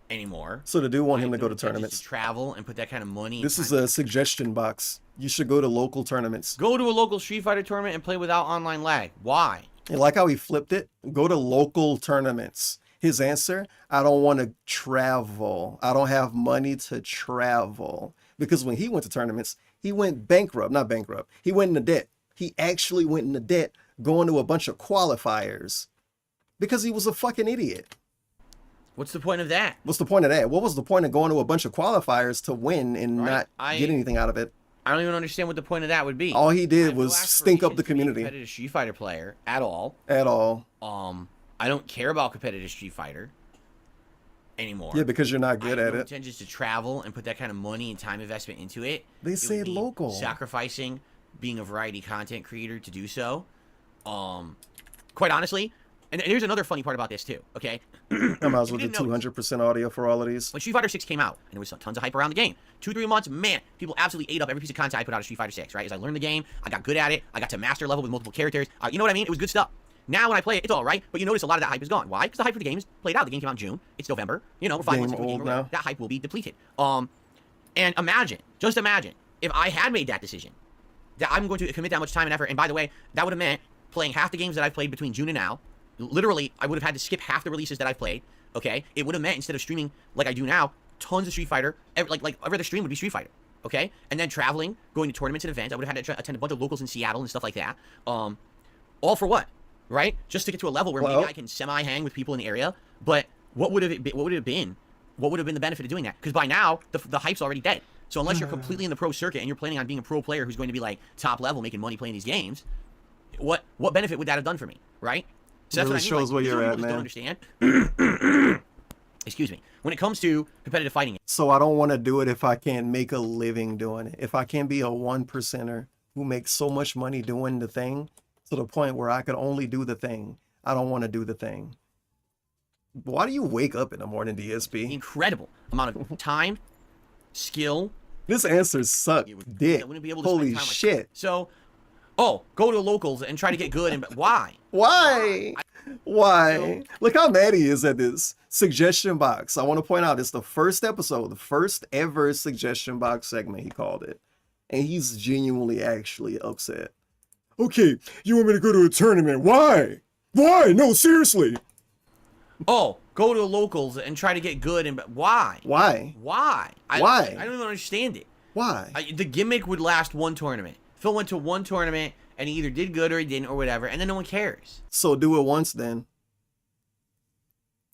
anymore. So they do want him to go to Don't intend tournaments. travel and put that kind of money. This is a suggestion box. You should go to local tournaments. Go to a local Street Fighter tournament and play without online lag. Why? You like how he flipped it? Go to local tournaments. His answer, I don't want to travel. I don't have money to travel. because when he went to tournaments, he went bankrupt, not bankrupt. He went into debt. He actually went into debt going to a bunch of qualifiers because he was a fucking idiot. What's the point of that? What's the point of that? What was the point of going to a bunch of qualifiers to win and not get anything out of it? I don't even understand what the point of that would be. All he did was stink up the community. Competitive Street Fighter player at all. At all. I don't care about competitive Street Fighter anymore. Yeah, because you're not good at it. Intentions to travel and put that kind of money and time investment into it. They say local. Sacrificing being a variety content creator to do so. Quite honestly, and here's another funny part about this too. Okay, I might as well do 200% audio for all of these. when Street Fighter 6 came out, and there was tons of hype around the game, 2-3 months, man, people absolutely ate up every piece of content I put out of Street Fighter 6. Right, as I learned the game, I got good at it. I got to master level with multiple characters. You know what I mean? It was good stuff. Now when I play it, it's all right, but you notice a lot of that hype is gone. Why? Because the hype for the game is played out. The game came out in June. It's November. You know, 5 months into the game, now. that hype will be depleted. And imagine, just imagine, if I had made that decision, that I'm going to commit that much time and effort, and by the way, that would have meant playing half the games that I've played between June and now. Literally, I would have had to skip half the releases that I've played, okay? It would have meant, instead of streaming like I do now, tons of Street Fighter, like every other stream would be Street Fighter, okay? And then traveling, going to tournaments and events, I would have had to attend a bunch of locals in Seattle and stuff like that. All for what? Right? Just to get to a level where maybe I can semi-hang with people in the area, but what would have been? What would have been the benefit of doing that? Because by now, the hype's already dead. So unless you're completely in the pro circuit and you're planning on being a pro player who's going to be like top level, making money playing these games, what benefit would that have done for me, right? So that's really what I mean. shows where you're at, man. Don't understand. Excuse me. When it comes to competitive fighting, so I don't want to do it if I can't make a living doing it. If I can't be a 1%er who makes so much money doing the thing to the point where I could only do the thing, I don't want to do the thing. Why do you wake up in the morning, DSP? Incredible amount of time, skill. This answer sucked dick. I wouldn't be able to Holy spend time shit. Like so, go to locals and try to get good. And why? Why? Why? Look how mad he is at this suggestion box. I want to point out it's the first episode, the first ever suggestion box segment, he called it. And he's genuinely actually upset. Okay, you want me to go to a tournament? Why? Why? No, seriously. Go to locals and try to get good. And why? Why? Why? Why? I don't even understand it. Why? The gimmick would last one tournament. Phil went to one tournament and he either did good or he didn't or whatever, and then no one cares. So do it once then.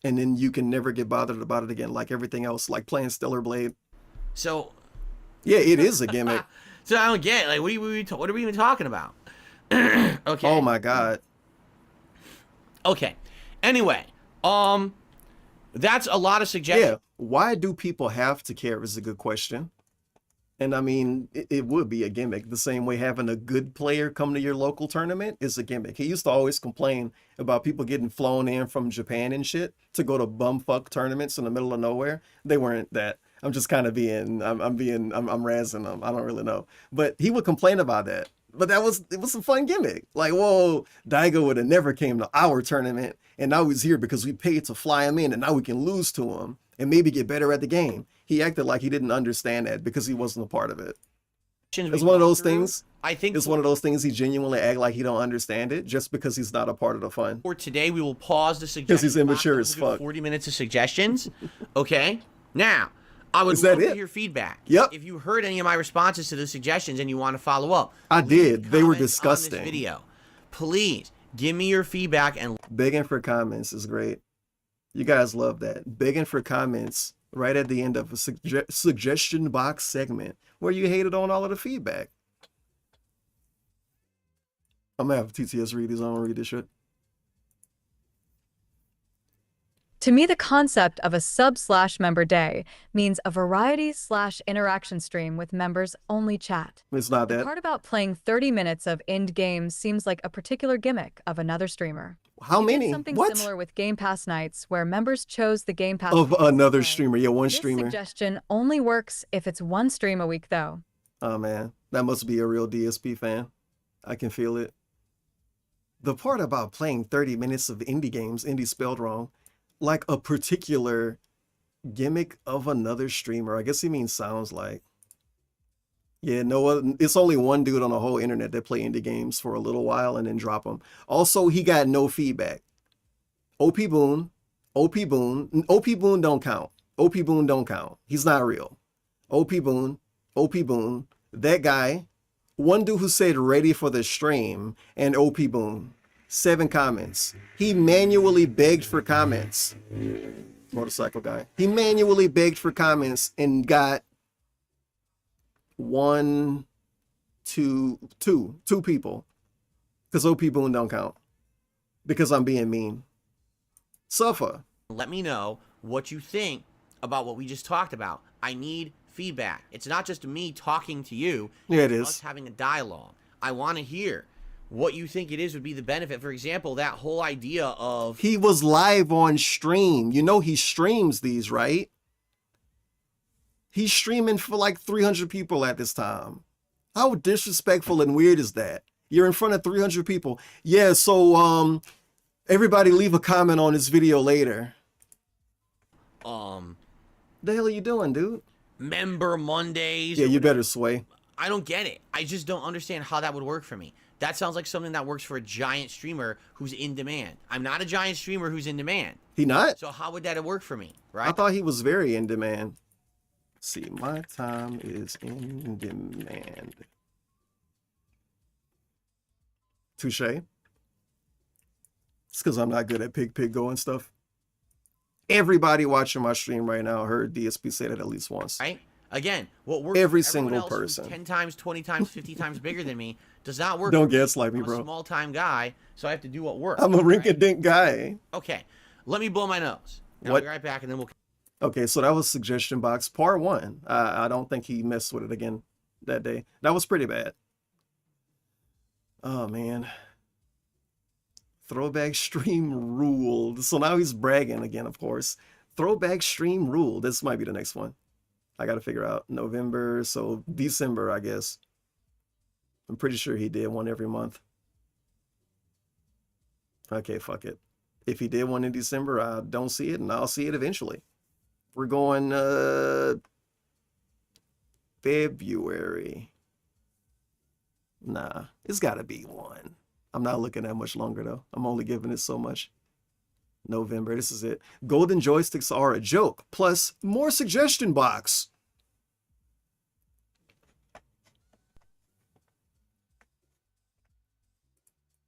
And then you can never get bothered about it again, like everything else, like playing Stellar Blade. So, yeah, it is a gimmick. So I don't get, like, what are we even talking about? Okay. Oh my god. Okay. Anyway, that's a lot of suggestions. Yeah. Why do people have to care is a good question. And I mean, it would be a gimmick. The same way having a good player come to your local tournament is a gimmick. He used to always complain about people getting flown in from Japan and shit to go to bumfuck tournaments in the middle of nowhere. They weren't that. I'm just kind of being, I'm razzing them. I don't really know. But he would complain about that. But it was a fun gimmick. Like, whoa, Daigo would have never came to our tournament. And now he's here because we paid to fly him in. And now we can lose to him and maybe get better at the game. He acted like he didn't understand that because he wasn't a part of it. It's one of those things. I think it's one of those things he genuinely act like he don't understand it just because he's not a part of the fun. For today, we will pause the suggestions. Because he's immature as fuck. 40 minutes of suggestions. Okay. Now, I would love to hear feedback. Yep. If you heard any of my responses to the suggestions and you want to follow up, I did. They were disgusting. On this video, please give me your feedback and begging for comments is great. You guys love that. Begging for comments right at the end of a suggestion box segment where you hated on all of the feedback. I'm gonna have TTS read these. I don't read this shit. To me, the concept of a sub/member day means a variety/interaction stream with members only chat. It's not that. The part about playing 30 minutes of end games seems like a particular gimmick of another streamer. How many? Something similar with Game Pass nights where members chose the Game Pass of another streamer. Yeah, one streamer. This suggestion only works if it's one stream a week, though. Oh man, that must be a real DSP fan. I can feel it. The part about playing 30 minutes of indie games, indie spelled wrong, like a particular gimmick of another streamer. I guess he means sounds like. Yeah, no, it's only one dude on the whole internet that play indie games for a little while and then drop them. Also, he got no feedback. OP Boon don't count. OP Boon don't count. He's not real. OP Boon, OP Boon, that guy, one dude who said ready for the stream, and OP Boon. 7 comments. He manually begged for comments. Motorcycle guy. He manually begged for comments and got two people. Because OP Boon don't count. Because I'm being mean. Suffer. Let me know what you think about what we just talked about. I need feedback. It's not just me talking to you. Yeah, it it's is. us having a dialogue. I want to hear what you think it is would be the benefit. For example, that whole idea of... He was live on stream. You know he streams these, right? He's streaming for like 300 people at this time. How disrespectful and weird is that? You're in front of 300 people. Yeah, so everybody leave a comment on this video later. The hell are you doing, dude? Member Mondays. Yeah, you better sway. I don't get it. I just don't understand how that would work for me. That sounds like something that works for a giant streamer who's in demand. I'm not a giant streamer who's in demand. He not? So how would that work for me, right? I thought he was very in demand. Let's see, my time is in demand. Touche. It's because I'm not good at pig go and stuff. Everybody watching my stream right now heard DSP say that at least once. Right? Again, what works every for single else person. 10 times, 20 times, 50 times bigger than me does not work. Don't gaslight me, bro. I'm a small-time guy, so I have to do what works. I'm a rink-a-dink guy. Okay, let me blow my nose. I'll What? be right back, and then we'll... Okay, so that was suggestion box part 1. I don't think he messed with it again that day. That was pretty bad. Oh, man. Throwback stream ruled. So now he's bragging again, of course. Throwback stream ruled. This might be the next one. I got to figure out November. So December, I guess. I'm pretty sure he did one every month. Okay, fuck it. If he did one in December, I don't see it, and I'll see it eventually. We're going February. Nah, it's got to be one. I'm not looking at much longer, though. I'm only giving it so much. November, this is it. Golden joysticks are a joke. Plus, more suggestion box.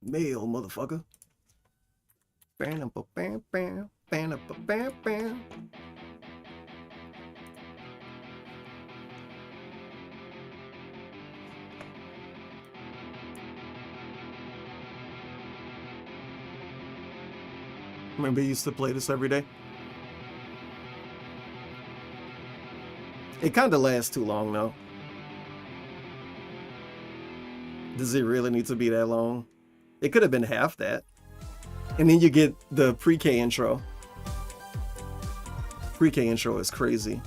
Mail, motherfucker. Bam, bam, bam, bam, bam, bam. Remember you used to play this every day? It kind of lasts too long, though. Does it really need to be that long? It could have been half that. And then you get the pre-K intro. Pre-K intro is crazy.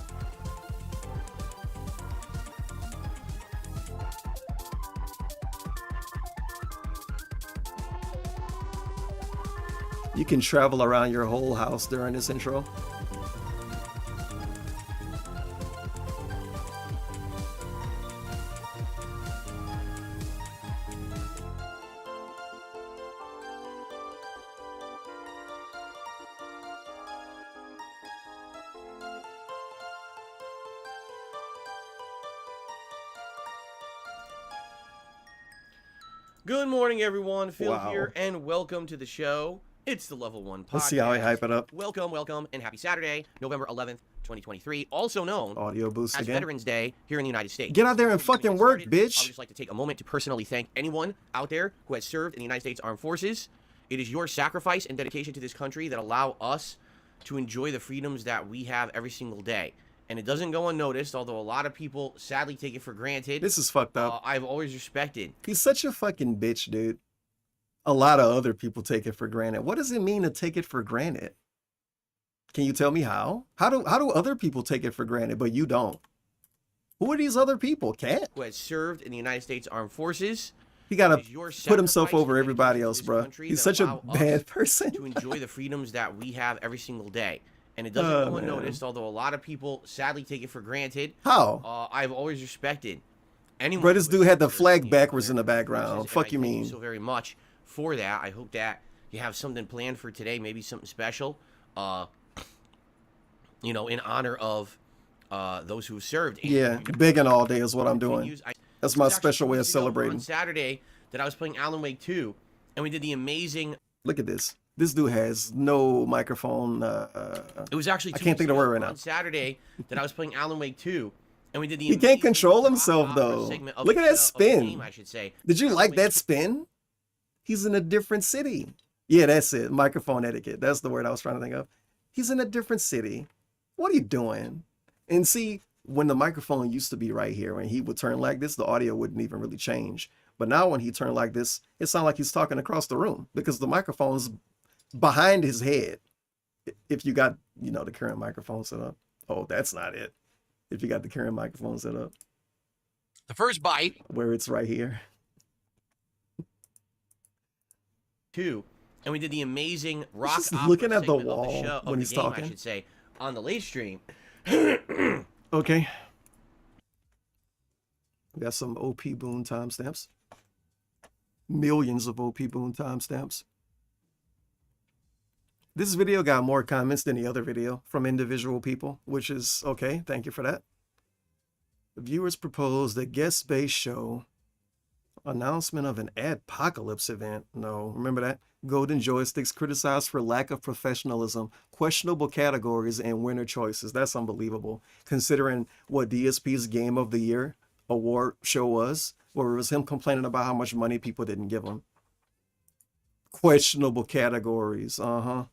You can travel around your whole house during this intro. Good morning, everyone. Phil Wow. here, and welcome to the show. It's the Level 1 podcast. Let's see how I hype it up. Welcome, welcome, and happy Saturday, November 11th, 2023. Also known Audio boost as again. Veterans Day here in the United States. Get out there and Before we fucking get work, started, bitch. I would just like to take a moment to personally thank anyone out there who has served in the United States Armed Forces. It is your sacrifice and dedication to this country that allow us to enjoy the freedoms that we have every single day. And it doesn't go unnoticed, although a lot of people sadly take it for granted. This is fucked up. I've always respected. He's such a fucking bitch, dude. A lot of other people take it for granted. What does it mean to take it for granted? Can you tell me how? How do other people take it for granted, but you don't? Who are these other people, Cat? Who has served in the United States Armed Forces. He gotta It is your put himself sacrifice over and everybody dedication to else, this bro. country He's that such a allow us bad person. to enjoy the freedoms that we have every single day. And it doesn't go unnoticed, although a lot of people sadly take it for granted. How? I've always respected anyone. Bro, this who dude has had the served flag the backwards in the American background. Forces, and Fuck I you thank mean? so very much for that. I hope that you have something planned for today, maybe something special. You know, in honor of those who have served. And Yeah, begging all day is what I'm doing. That's my This was actually special way 2 of weeks ago celebrating. On Saturday that I was playing Alan Wake 2, and we did the amazing... Look at this. This dude has no microphone. It was actually I 2 can't weeks think of the ago word right now. On Saturday that I was playing Alan Wake 2, and we did the He can't amazing control rock himself opera though. segment of Look at the that show- of the spin. game, I should say. Did you Alan like Wake that 2. spin? He's in a different city. Yeah, that's it. Microphone etiquette. That's the word I was trying to think of. He's in a different city. What are you doing? And see, when the microphone used to be right here, when he would turn like this, the audio wouldn't even really change. But now when he turned like this, it sounded like he's talking across the room because the microphone's behind his head. If you got, you know, the current microphone set up. Oh, that's not it. If you got the current microphone set up. The first bite. Where it's right here. 2, and we did the amazing rock just opera looking at the segment of wall show, when of he's the game, talking. I should say, on the late stream. Okay. We got some OP Boon timestamps. Millions of OP Boon timestamps. This video got more comments than the other video from individual people, which is okay. Thank you for that. The viewers proposed a guest-based show. Announcement of an adpocalypse event. No, remember that? Golden joysticks criticized for lack of professionalism, questionable categories, and winner choices. That's unbelievable, considering what DSP's Game of the Year award show was, where it was him complaining about how much money people didn't give him. Questionable categories. And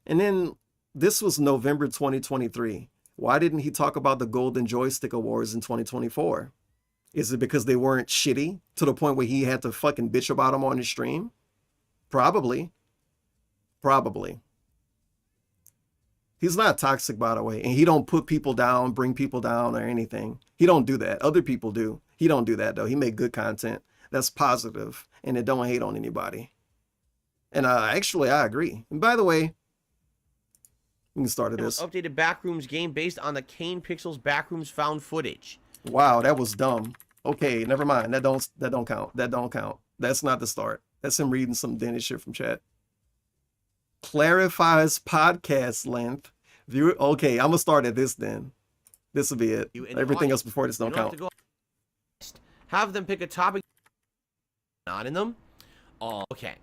then this was November 2023. Why didn't he talk about the Golden Joystick Awards in 2024? Is it because they weren't shitty to the point where he had to fucking bitch about them on his stream? Probably. Probably. He's not toxic, by the way, and he don't put people down, bring people down, or anything. He don't do that. Other people do. He don't do that, though. He make good content that's positive, and it don't hate on anybody. And actually, I agree. And by the way, we can start at this. Updated Backrooms game based on the Kane Pixels Backrooms found footage. Wow, that was dumb. Okay, never mind. That don't count. That don't count. That's not the start. That's him reading some dented shit from chat. Clarifies podcast length. Viewer. Okay, I'm gonna start at this then. This will be it. Everything else before this don't count. Have them pick a topic. Not in them. Oh, okay.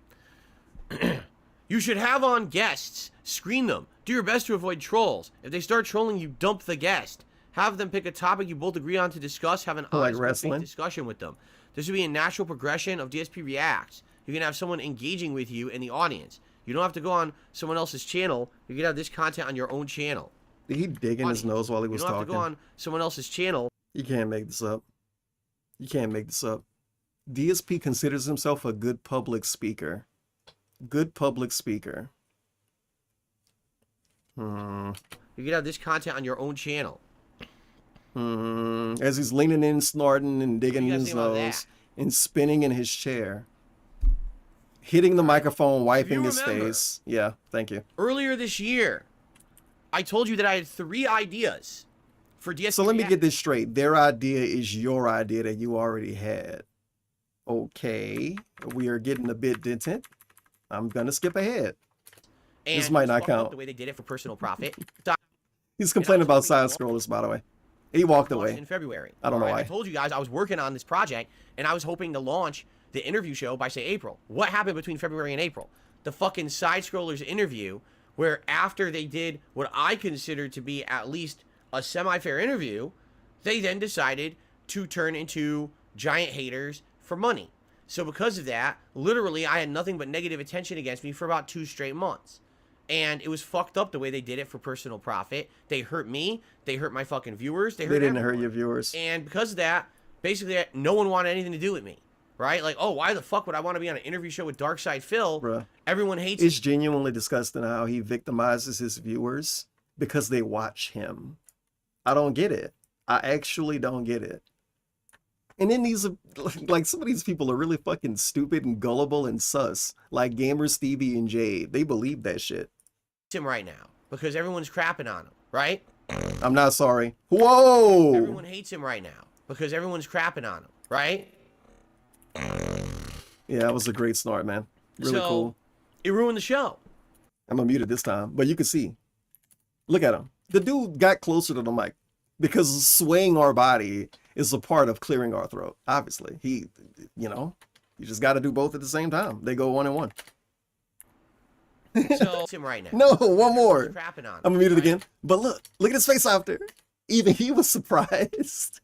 You should have on guests. Screen them. Do your best to avoid trolls. If they start trolling you, dump the guest. Have them pick a topic you both agree on to discuss. Have an honest discussion with them. This would be a natural progression of DSP Reacts. You can have someone engaging with you in the audience. You don't have to go on someone else's channel. You can have this content on your own channel. Did he dig in his nose while he was talking? You don't talking? have to go on someone else's channel. You can't make this up. You can't make this up. DSP considers himself a good public speaker. Good public speaker. You can have this content on your own channel. As he's leaning in, snorting, and digging in his nose, and spinning in his chair. Hitting the microphone, wiping his face. Yeah, thank you. Earlier this year, I told you that I had 3 ideas for DSP. So let me get this straight. Their idea is your idea that you already had. Okay, we are getting a bit dented. I'm gonna skip ahead. And this might not count. The way they did it for personal profit. He's complaining about side scrollers, by the way. He walked away in February. I don't know why. I told you guys I was working on this project, and I was hoping to launch the interview show by, say, April. What happened between February and April? The fucking side scrollers interview, where after they did what I considered to be at least a semi-fair interview, they then decided to turn into giant haters for money. So because of that, literally, I had nothing but negative attention against me for about 2 straight months. And it was fucked up the way they did it for personal profit. They hurt me. They hurt my fucking viewers. They didn't everyone. hurt your viewers. And because of that, basically, no one wanted anything to do with me. Right? Like, oh, why the fuck would I want to be on an interview show with Darkside Phil? Bruh. Everyone hates It's genuinely disgusting how he victimizes his viewers because they watch him. I don't get it. I actually don't get it. And then these, like, some of these people are really fucking stupid and gullible and sus. Like Gamer Stevie and Jade. They believe that shit. him right now because everyone's crapping on him, right? I'm not sorry. Whoa! Everyone hates him right now because everyone's crapping on him, right? Yeah, that was a great snort, man. Really cool. It ruined the show. I'm gonna mute it this time, but you can see. Look at him. The dude got closer to the mic because swaying our body is a part of clearing our throat. Obviously, you just got to do both at the same time. They go 1 and 1. So it's him right now. No, one more. Crapping on him, I'm gonna mute it right? again. But look at his face out there. Even he was surprised.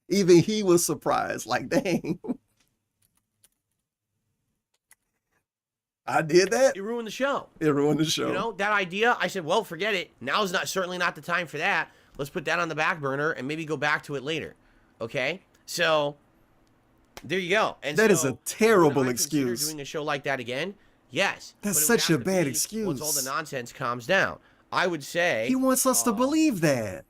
Even he was surprised. Like, dang. I did that. It ruined the show. It ruined the show. You know, that idea, I said, well, forget it. Now's certainly not the time for that. Let's put that on the back burner and maybe go back to it later. Okay? So, there you go. And that is a terrible would I excuse. consider doing a show like that again? Yes. That's but it would such a have to bad be excuse. Once all the nonsense calms down. I would say... He wants us to believe that.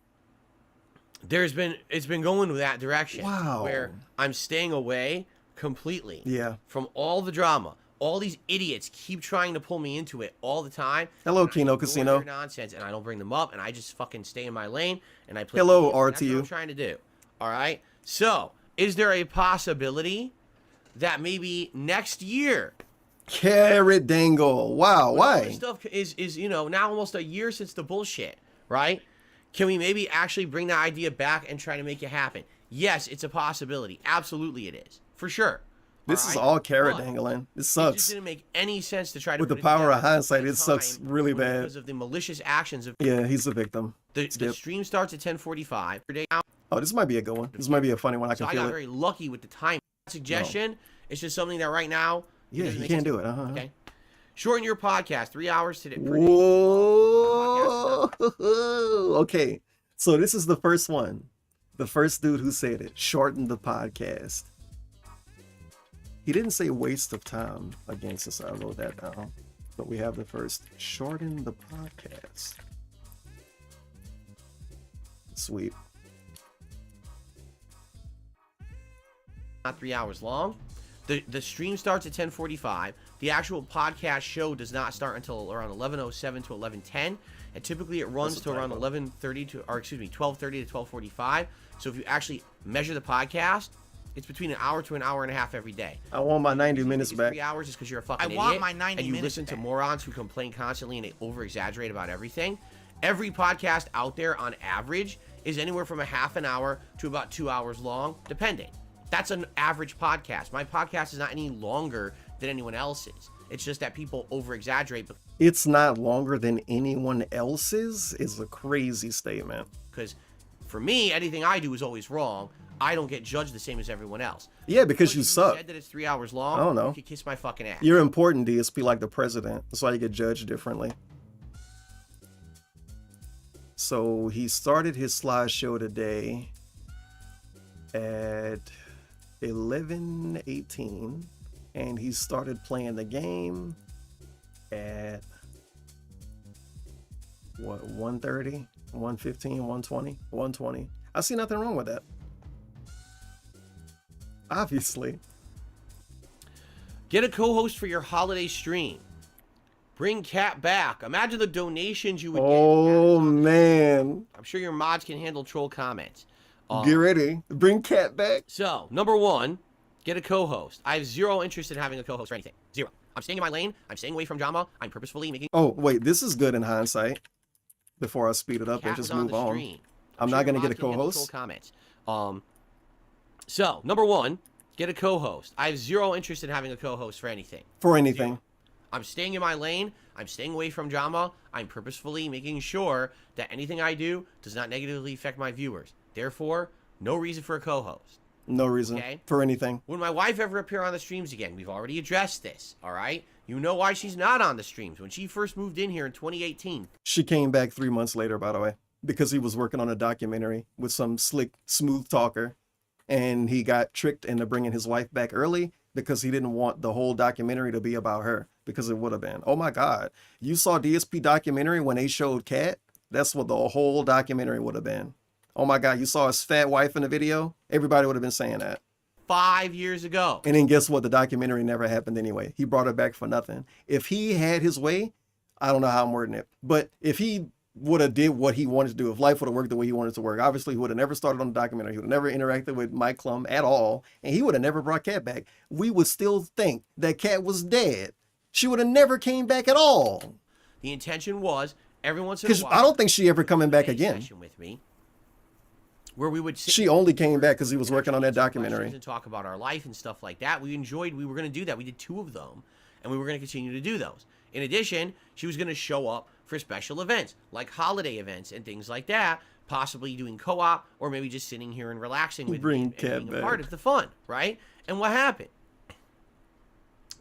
It's been going that direction. Wow. Where I'm staying away completely. Yeah. From all the drama. All these idiots keep trying to pull me into it all the time. Hello, Kino Casino. Their nonsense, and I don't bring them up, and I just fucking stay in my lane, and I play. Hello, games, and that's what RTU. I'm trying to do. All right. So, is there a possibility that maybe next year? Carrot dangle. Wow. All Why? this stuff is now almost a year since the bullshit, right? Can we maybe actually bring that idea back and try to make it happen? Yes, it's a possibility. Absolutely, it is for sure. This is all carrot dangling. It It just sucks. didn't make any sense to try to With the put it power of together hindsight, at it a sucks time really when bad. because of the malicious actions of Yeah, he's the victim. the stream starts at 10:45 per day. Oh, this might be a good one. This might be a funny one. I So can I feel got it. very lucky with the time suggestion. It's just something that right now. Yeah, doesn't you make can't sense. do it. Okay. Shorten your podcast 3 hours today. Whoa. Okay. So this is the first one. The first dude who said it. Shorten the podcast. He didn't say waste of time again, since I wrote that down. But we have the first. Shorten the podcast. Sweet. Not 3 hours long. The stream starts at 10:45. The actual podcast show does not start until around 11:07 to 11:10, and typically it runs to around 11:30 to, or excuse me, 12:30 to 12:45. So if you actually measure the podcast, it's between an hour to an hour and a half every day. I want my 90 minutes back. 3 hours is because you're a fucking idiot. want my 90 and you minutes listen to back. morons who complain constantly and they over exaggerate about everything. Every podcast out there on average is anywhere from a half an hour to about 2 hours long, depending. That's an average podcast. My podcast is not any longer than anyone else's. It's just that people over exaggerate. It's not longer than anyone else's is a crazy statement. Because for me, anything I do is always wrong. I don't get judged the same as everyone else. Yeah, because you suck. Said that it's 3 hours long. I don't know. You could kiss my fucking ass. You're important, DSP, like the president. That's why you get judged differently. So he started his slideshow today at 11:18, and he started playing the game at what, 1:30, 1:15, 1:20, 1:20. I see nothing wrong with that. Obviously. Get a co-host for your holiday stream. Bring Cat back. Imagine the donations you would get. Oh man. I'm sure your mods can handle troll comments. Get ready. Bring Cat back. So, number one, get a co-host. I have zero interest in having a co-host or anything. Zero. I'm staying in my lane. I'm staying away from drama. I'm purposefully making... Oh, wait. This is good in hindsight. Before I speed it up Cat and just was move the on. stream. I'm sure not your going to get a mods can handle co-host. troll comments. So, number one, get a co-host. I have zero interest in having a co-host for anything. For anything. Zero. I'm staying in my lane. I'm staying away from drama. I'm purposefully making sure that anything I do does not negatively affect my viewers. Therefore, no reason for a co-host. No reason Okay. for anything. Would my wife ever appear on the streams again? We've already addressed this, all right? You know why she's not on the streams. When she first moved in here in 2018. She came back 3 months later, by the way, because he was working on a documentary with some slick, smooth talker. And he got tricked into bringing his wife back early because he didn't want the whole documentary to be about her, because it would have been. Oh my God. You saw DSP documentary when they showed Cat? That's what the whole documentary would have been. Oh my God. You saw his fat wife in the video? Everybody would have been saying that. 5 years ago. And then guess what? The documentary never happened anyway. He brought her back for nothing. If he had his way, I don't know how I'm wording it, but if he would have did what he wanted to do, if life would have worked the way he wanted to work, obviously he would have never started on the documentary. He would have never interacted with Mike Klum at all. And he would have never brought Cat back. We would still think that Cat was dead. She would have never came back at all. The intention was every once in a Because while. I don't think she ever coming back a again. session with me, where we would sit She only came back because he was working on that documentary. and talk about our life and stuff like that. We were going to do that. We did 2 of them, and we were going to continue to do those. In addition, she was going to show up for special events, like holiday events and things like that, possibly doing co-op, or maybe just sitting here and relaxing with me and being a part of the fun, right? And what happened?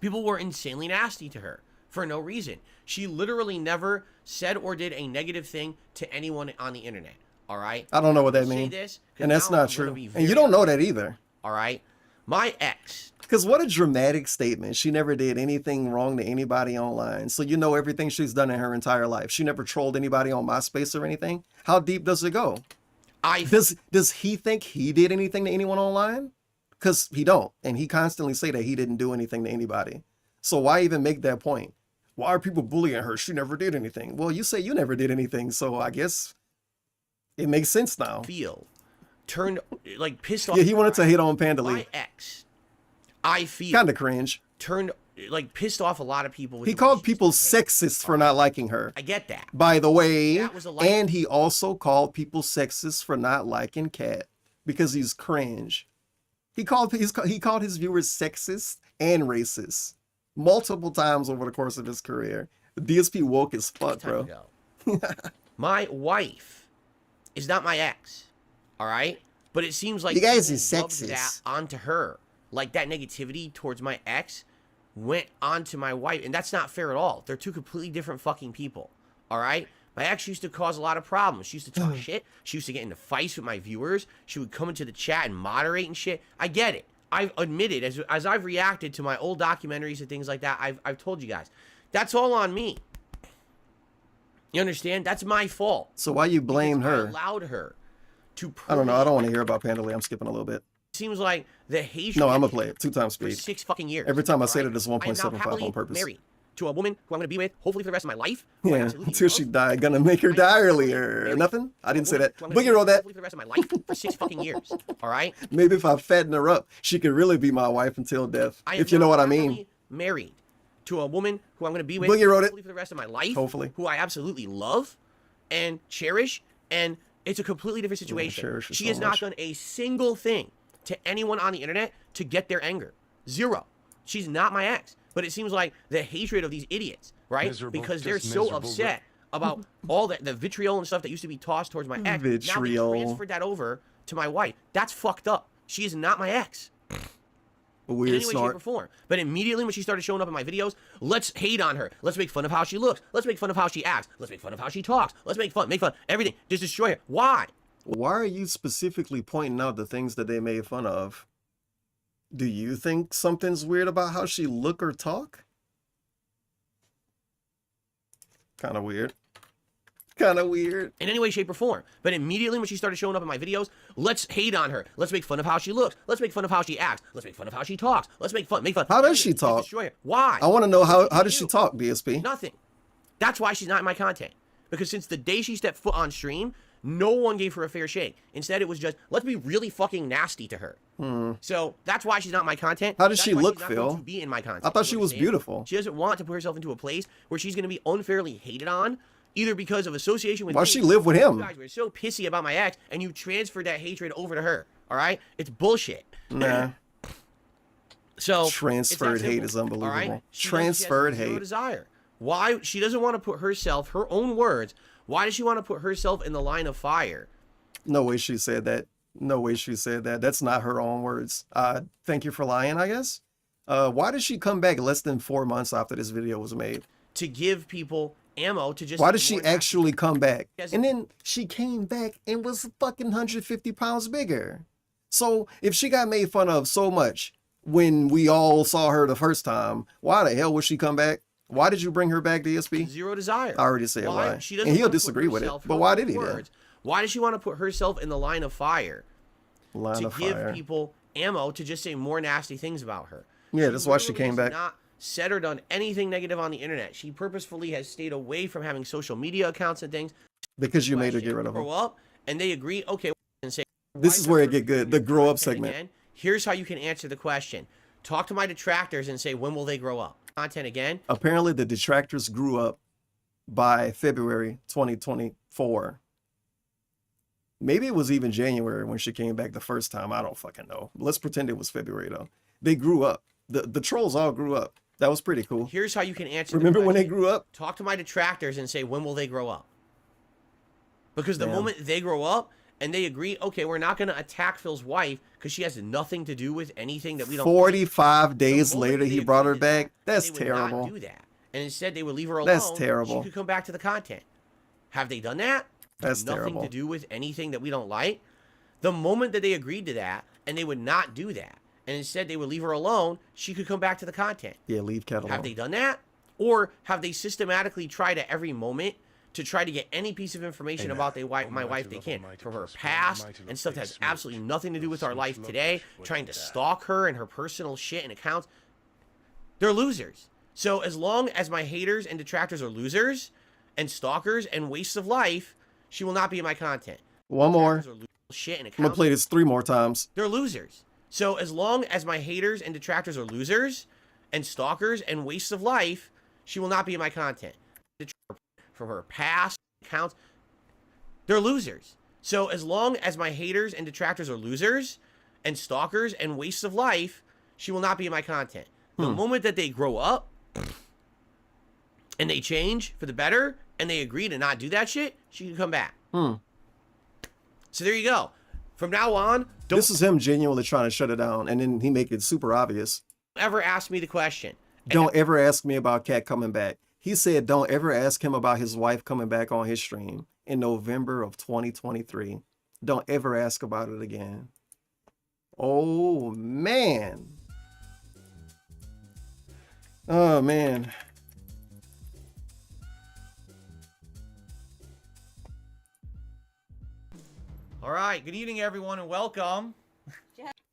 People were insanely nasty to her for no reason. She literally never said or did a negative thing to anyone on the internet. All right. I don't know what that Say means. this, 'cause And that's now not I'm gonna true. be And very you don't know honest. that either. All right. My ex. Because what a dramatic statement. She never did anything wrong to anybody online. So you know everything she's done in her entire life. She never trolled anybody on MySpace or anything. How deep does it go? Does he think he did anything to anyone online? Because he don't. And he constantly say that he didn't do anything to anybody. So why even make that point? Why are people bullying her? She never did anything. Well, you say you never did anything. So I guess it makes sense now. Turned like pissed off. Yeah, he wanted to hit on Panda Lee. My ex, I feel Kind of cringe. Turned like pissed off a lot of people. With He called people sexist for not liking her. I get that. By the way, That was a light- and he also called people sexist for not liking Cat because he's cringe. He called his viewers sexist and racist multiple times over the course of his career. The DSP woke as fuck, bro. My wife is not my ex, all right? But it seems like You guys people are rubbed sexist. that onto her. Like that negativity towards my ex went onto my wife, and that's not fair at all. They're 2 completely different fucking people, all right? My ex used to cause a lot of problems. She used to talk shit. She used to get into fights with my viewers. She would come into the chat and moderate and shit. I get it. I've admitted, as I've reacted to my old documentaries and things like that, I've told you guys. That's all on me. You understand? That's my fault. So why you blame Because her? I allowed her to I don't know. I don't want to hear about Panda Lee. I'm skipping a little bit. Seems like the hatred. No, I'm gonna play it 2 times for speed. 6 fucking years. Every time I all say right? that, it's I am now 1.75 happily on purpose. married to a woman who I'm going to be with, hopefully for the rest of my life. who I Yeah, absolutely until she died. Gonna make her die earlier. Nothing? I didn't say that. who I'm gonna be Boogie roll with, that. hopefully for the rest of my life for 6 fucking years. All right. Maybe if I fatten her up, she could really be my wife until death. I If am you know now what I happily mean. Married to a woman who I'm going to be with, Boogie wrote it. hopefully for the rest of my life. Hopefully. Who I absolutely love and cherish, and it's a completely different situation. cherish her She so has not much. done a single thing to anyone on the internet to get their anger. 0. She's not my ex. But it seems like the hatred of these idiots, right? Miserable, Because they're just so miserable, upset about all the vitriol and stuff that used to be tossed towards my ex. Now Vitriol. they transferred that over to my wife. That's fucked up. She is not my ex. In Weird any way, shape, or snort. form. But immediately when she started showing up in my videos, let's hate on her. Let's make fun of how she looks. Let's make fun of how she acts. Let's make fun of how she talks. Let's make fun, everything. Just destroy her. Why? Why are you specifically pointing out the things that they made fun of? Do you think something's weird about how she look or talk? Kind of weird. Kind of weird. In any way, shape, or form. But immediately when she started showing up in my videos, let's hate on her. Let's make fun of how she looks. Let's make fun of how she acts. Let's make fun of how she talks. Let's make fun. How does she Just talk? destroy her. Why? I want to know how does she talk, DSP? Nothing. That's why she's not in my content. Because since the day she stepped foot on stream, no one gave her a fair shake. Instead, it was just, let's be really fucking nasty to her. So that's why she's not in my content. How does That's she why look, she's not Phil? going to be in my content. I thought You she was understand? beautiful. She doesn't want to put herself into a place where she's going to be unfairly hated on, either because of association with Why me. she live with him? You guys were so pissy about my ex, and you transferred that hatred over to her. All right? It's bullshit. Nah. So Transferred it's that hate simple, is unbelievable. all right? She Transferred has zero hate. desire. Why she doesn't want to put herself, her own words. Why does she want to put herself in the line of fire? No way she said that. No way she said that. That's not her own words. Thank you for lying, I guess. Why did she come back less than 4 months after this video was made? To give people ammo to just. Why did she actually come back? Yes. And then she came back and was fucking 150 pounds bigger. So if she got made fun of so much when we all saw her the first time, why the hell would she come back? Why did you bring her back, DSP? Zero desire. I already said why. She doesn't And he'll want to put disagree with it. herself, But her why own did he then? words, why does she want to put herself in the line of fire? Line to of give fire. people ammo to just say more nasty things about her. Yeah, that's why she literally came has back. Not said or done anything negative on the internet. She purposefully has stayed away from having social media accounts and things. Because you made her get rid of Grow them. up, and they agree. Okay, and say This is where it get good. The grow up segment. again. Here's how you can answer the question. Talk to my detractors and say, when will they grow up? Content again. Apparently the detractors grew up by February 2024. Maybe it was even January when she came back the first time. I don't fucking know. Let's pretend it was February though. They grew up. The trolls all grew up. That was pretty cool. Here's how you can answer. Remember the when they question. grew up? Talk to my detractors and say, when will they grow up? Because the Damn. moment they grow up and they agree, okay, we're not going to attack Phil's wife because she has nothing to do with anything that we don't. 45 days The moment later, they he brought her agreed to back. That's they would terrible. Not do that, and instead they would leave her alone. That's terrible. She could come back to the content. Have they done that? That's nothing terrible. to do with anything that we don't like. The moment that they agreed to that, and they would not do that, and instead they would leave her alone, she could come back to the content. Yeah, leave Cat alone. Have they done that? Or have they systematically tried at every moment to try to get any piece of information about my wife they can? From her past and stuff that has absolutely nothing to do with our life today, trying to stalk her and her personal shit and accounts. They're losers. So as long as my haters and detractors are losers and stalkers and wastes of life, she will not be in my content. One more. Shit and I'm gonna play this 3 more times. They're losers. So as long as my haters and detractors are losers and stalkers and wastes of life, she will not be in my content. From her past accounts, they're losers. So as long as my haters and detractors are losers and stalkers and wastes of life, she will not be in my content. The moment that they grow up and they change for the better and they agree to not do that shit, she can come back. So there you go. From now on, This is him genuinely trying to shut it down, and then he make it super obvious. ever ask me the question. Don't ever ask me about Cat coming back. He said don't ever ask him about his wife coming back on his stream in November of 2023. Don't ever ask about it again. Oh, man. Oh, man. All right. Good evening, everyone, and welcome.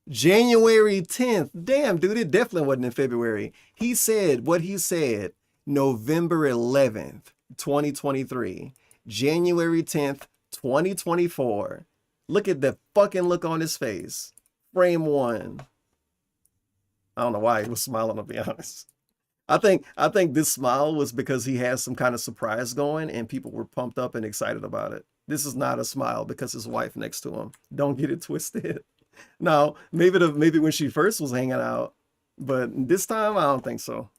January 10th. Damn, dude, it definitely wasn't in February. He said what he said November 11th, 2023. January 10th, 2024. Look at the fucking look on his face. Frame 1. I don't know why he was smiling, to be honest. I think this smile was because he has some kind of surprise going and people were pumped up and excited about it. This is not a smile because his wife next to him. Don't get it twisted. No, maybe when she first was hanging out, but this time I don't think so.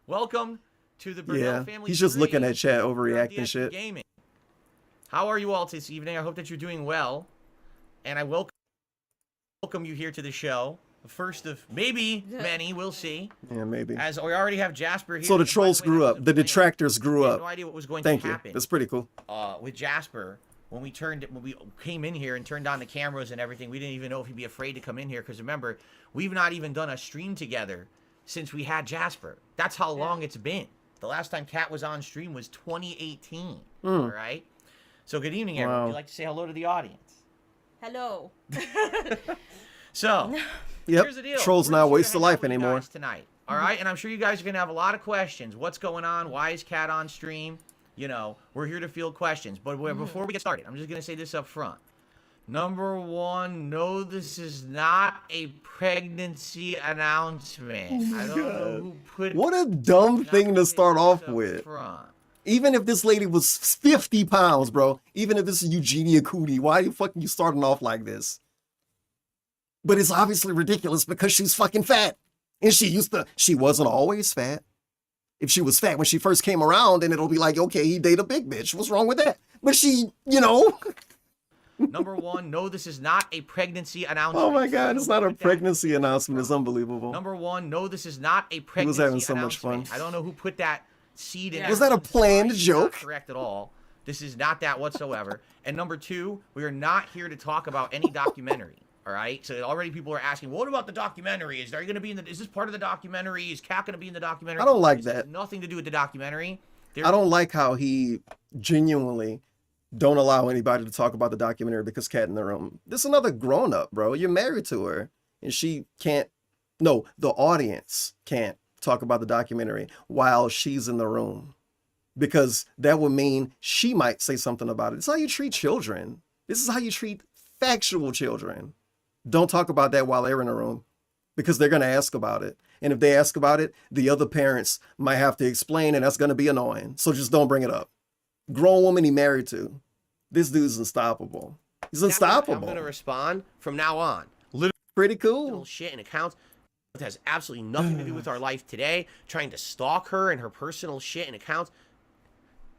Welcome to the Burnell Yeah, family. he's just looking at chat, Here on overreacting DSP shit. Gaming. How are you all this evening? I hope that you're doing well, and I welcome you here to the show. The first of maybe many, we'll see. Yeah, maybe. As we already have Jasper here. So the By trolls way, grew that up. was The a plan. detractors grew We had up. no idea what was going Thank to you. happen. That's pretty cool. With Jasper, when we came in here and turned on the cameras and everything, we didn't even know if he'd be afraid to come in here because remember, we've not even done a stream together since we had Jasper. That's how long it's been. The last time Kat was on stream was 2018. All right. So good evening, everyone. Would you like to say hello to the audience? Hello. So, Yep. here's the deal. Trolls We're not just here waste to of hang out life with you anymore. guys tonight. All right, and I'm sure you guys are gonna have a lot of questions. What's going on? Why is Kat on stream? You know, we're here to field questions. But before we get started, I'm just gonna say this up front. Number one, no, this is not a pregnancy announcement. I don't know who put What a dumb thing to start off with. front. Even if this lady was 50 pounds, bro. Even if this is Eugenia Cootie, why the fuck you starting off like this? But it's obviously ridiculous because she's fucking fat. And she wasn't always fat. If she was fat when she first came around, then it'll be like, okay, he date a big bitch. What's wrong with that? But she, you know. Number one, no, this is not a pregnancy announcement. Oh my God, it's not a pregnancy announcement. It's unbelievable. Number one, no, this is not a He pregnancy was having so much announcement. fun. I don't know who put that seed in. Was that a planned It's joke? Not correct at all. This is not that whatsoever. And number two, we are not here to talk about any documentary. All right. So already people are asking, what about the documentary? Is this part of the documentary? Is Kat going to be in the documentary? I don't like This has that. nothing to do with the documentary. I don't like how he genuinely don't allow anybody to talk about the documentary because Cat in the room. This is another grown up, bro. You're married to her and she can't, no, the audience can't talk about the documentary while she's in the room because that would mean she might say something about it. It's how you treat children. This is how you treat factual children. Don't talk about that while they're in the room. because they're going to ask about it. And if they ask about it, the other parents might have to explain, and that's going to be annoying. So just don't bring it up. Grown woman he married to. This dude's unstoppable. He's unstoppable. I'm going to respond from now on. Literally pretty cool. Shit and accounts. It has absolutely nothing to do with our life today. Trying to stalk her and her personal shit and accounts.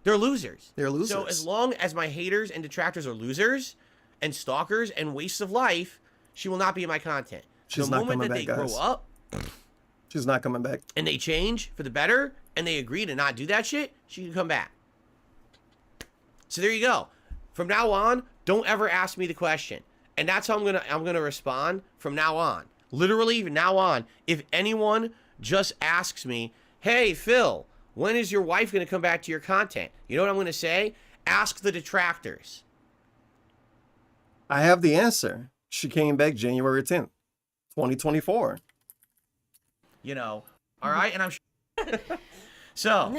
They're losers. They're losers. So as long as my haters and detractors are losers and stalkers and wastes of life, she will not be in my content. She's the not moment coming that back, they guys. grow up She's not coming back. and they change for the better and they agree to not do that shit, she can come back. So there you go. From now on, don't ever ask me the question. And that's how I'm gonna respond from now on. Literally from now on. If anyone just asks me, hey Phil, when is your wife gonna come back to your content? You know what I'm gonna say? Ask the detractors. I have the answer. She came back January 10th, 2024. You know, all right? And I'm so,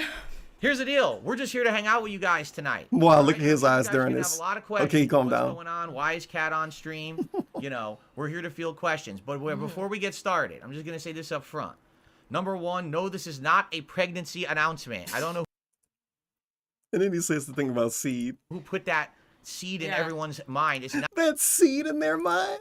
here's the deal. We're just here to hang out with you guys tonight. Wow, all look right? at his You eyes guys during can this. have a lot of questions. Okay, calm What's down. going on? Why is Cat on stream? You know, we're here to field questions. But before we get started, I'm just going to say this up front. Number one, no, this is not a pregnancy announcement. I don't know And then he says the thing about seed. who put that seed in everyone's mind. It's not That seed in their mind.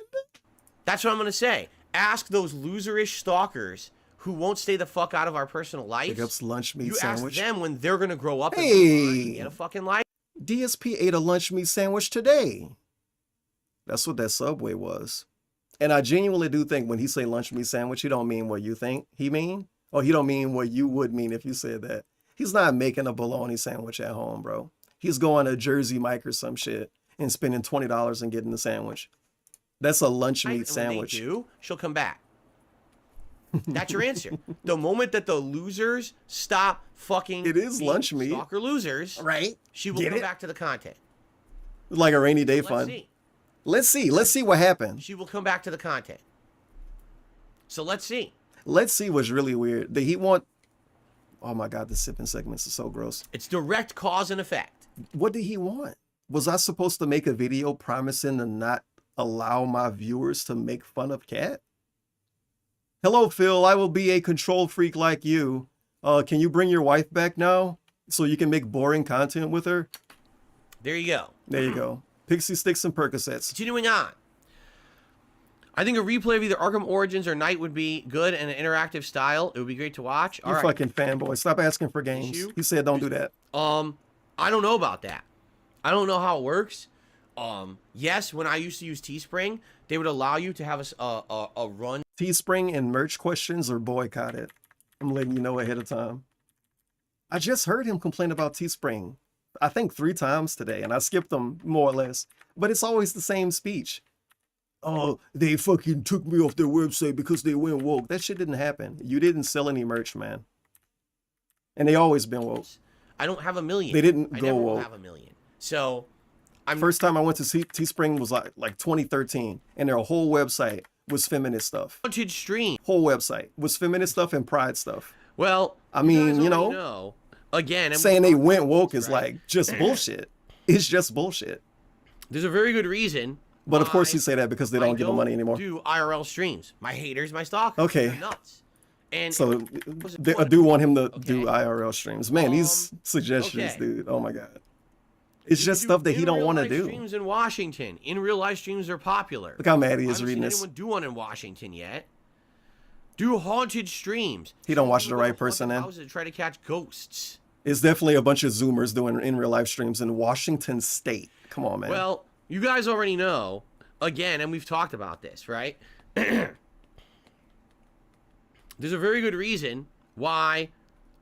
That's what I'm going to say. Ask those loserish stalkers who won't stay the fuck out of our personal life. Jacob's lunch meat You sandwich. ask them when they're going to grow up and Hey. get a fucking life. DSP ate a lunch meat sandwich today. That's what that Subway was. And I genuinely do think when he say lunch meat sandwich, he don't mean what you think he mean. Or he don't mean what you would mean if you said that. He's not making a bologna sandwich at home, bro. He's going to Jersey Mike or some shit and spending $20 and getting the sandwich. That's a lunch meat And sandwich. When they do, she'll come back. That's your answer. The moment that the losers stop fucking It is being lunch meat. stalker losers, Right? she will Get come it? back to the content. Like a rainy day Let's fun. see. Let's see. Let's see what happened. She will come back to the content. So let's see. Let's see what's really weird. Did he want... Oh my God, the sipping segments are so gross. It's direct cause and effect. What did he want? Was I supposed to make a video promising to not allow my viewers to make fun of Cat? Hello, Phil. I will be a control freak like you. Can you bring your wife back now so you can make boring content with her? There you go. There you go. Pixie sticks and Percocets. Continuing on. I think a replay of either Arkham Origins or Night would be good and an interactive style. It would be great to watch. You fucking fanboy. Stop asking for games. Issue? He said don't do that. I don't know about that. I don't know how it works. Yes, when I used to use Teespring, they would allow you to have a run. Teespring and merch questions are boycotted. I'm letting you know ahead of time. I just heard him complain about Teespring, I think 3 times today, and I skipped them more or less. But it's always the same speech. Oh, they fucking took me off their website because they went woke. That shit didn't happen. You didn't sell any merch, man. And they always been woke. I don't have a million. They didn't I go never will woke. have a million. So, First time I went to Teespring was like 2013, and their whole website was feminist stuff. Stream. Whole website was feminist stuff and pride stuff. Well, I mean, guys you already know, again, and saying we they talked went about woke this, is right? like just bullshit. It's just bullshit. There's a very good reason. But of course why you say that because they don't give them money anymore. Do IRL streams? My haters, my stalkers. Okay. They're nuts. And So I do want him to do IRL streams. Man, these suggestions, okay. dude. Oh my God. It's You just do stuff that he in don't real want to life do. Streams in Washington. In real life streams are popular. Look how mad he I is haven't reading seen this. anyone do one in Washington yet. Do haunted streams. He don't watch People the go to right person haunted in. houses to try to catch ghosts. It's definitely a bunch of Zoomers doing in real life streams in Washington State. Come on, man. Well, you guys already know, again, and we've talked about this, right? There's a very good reason why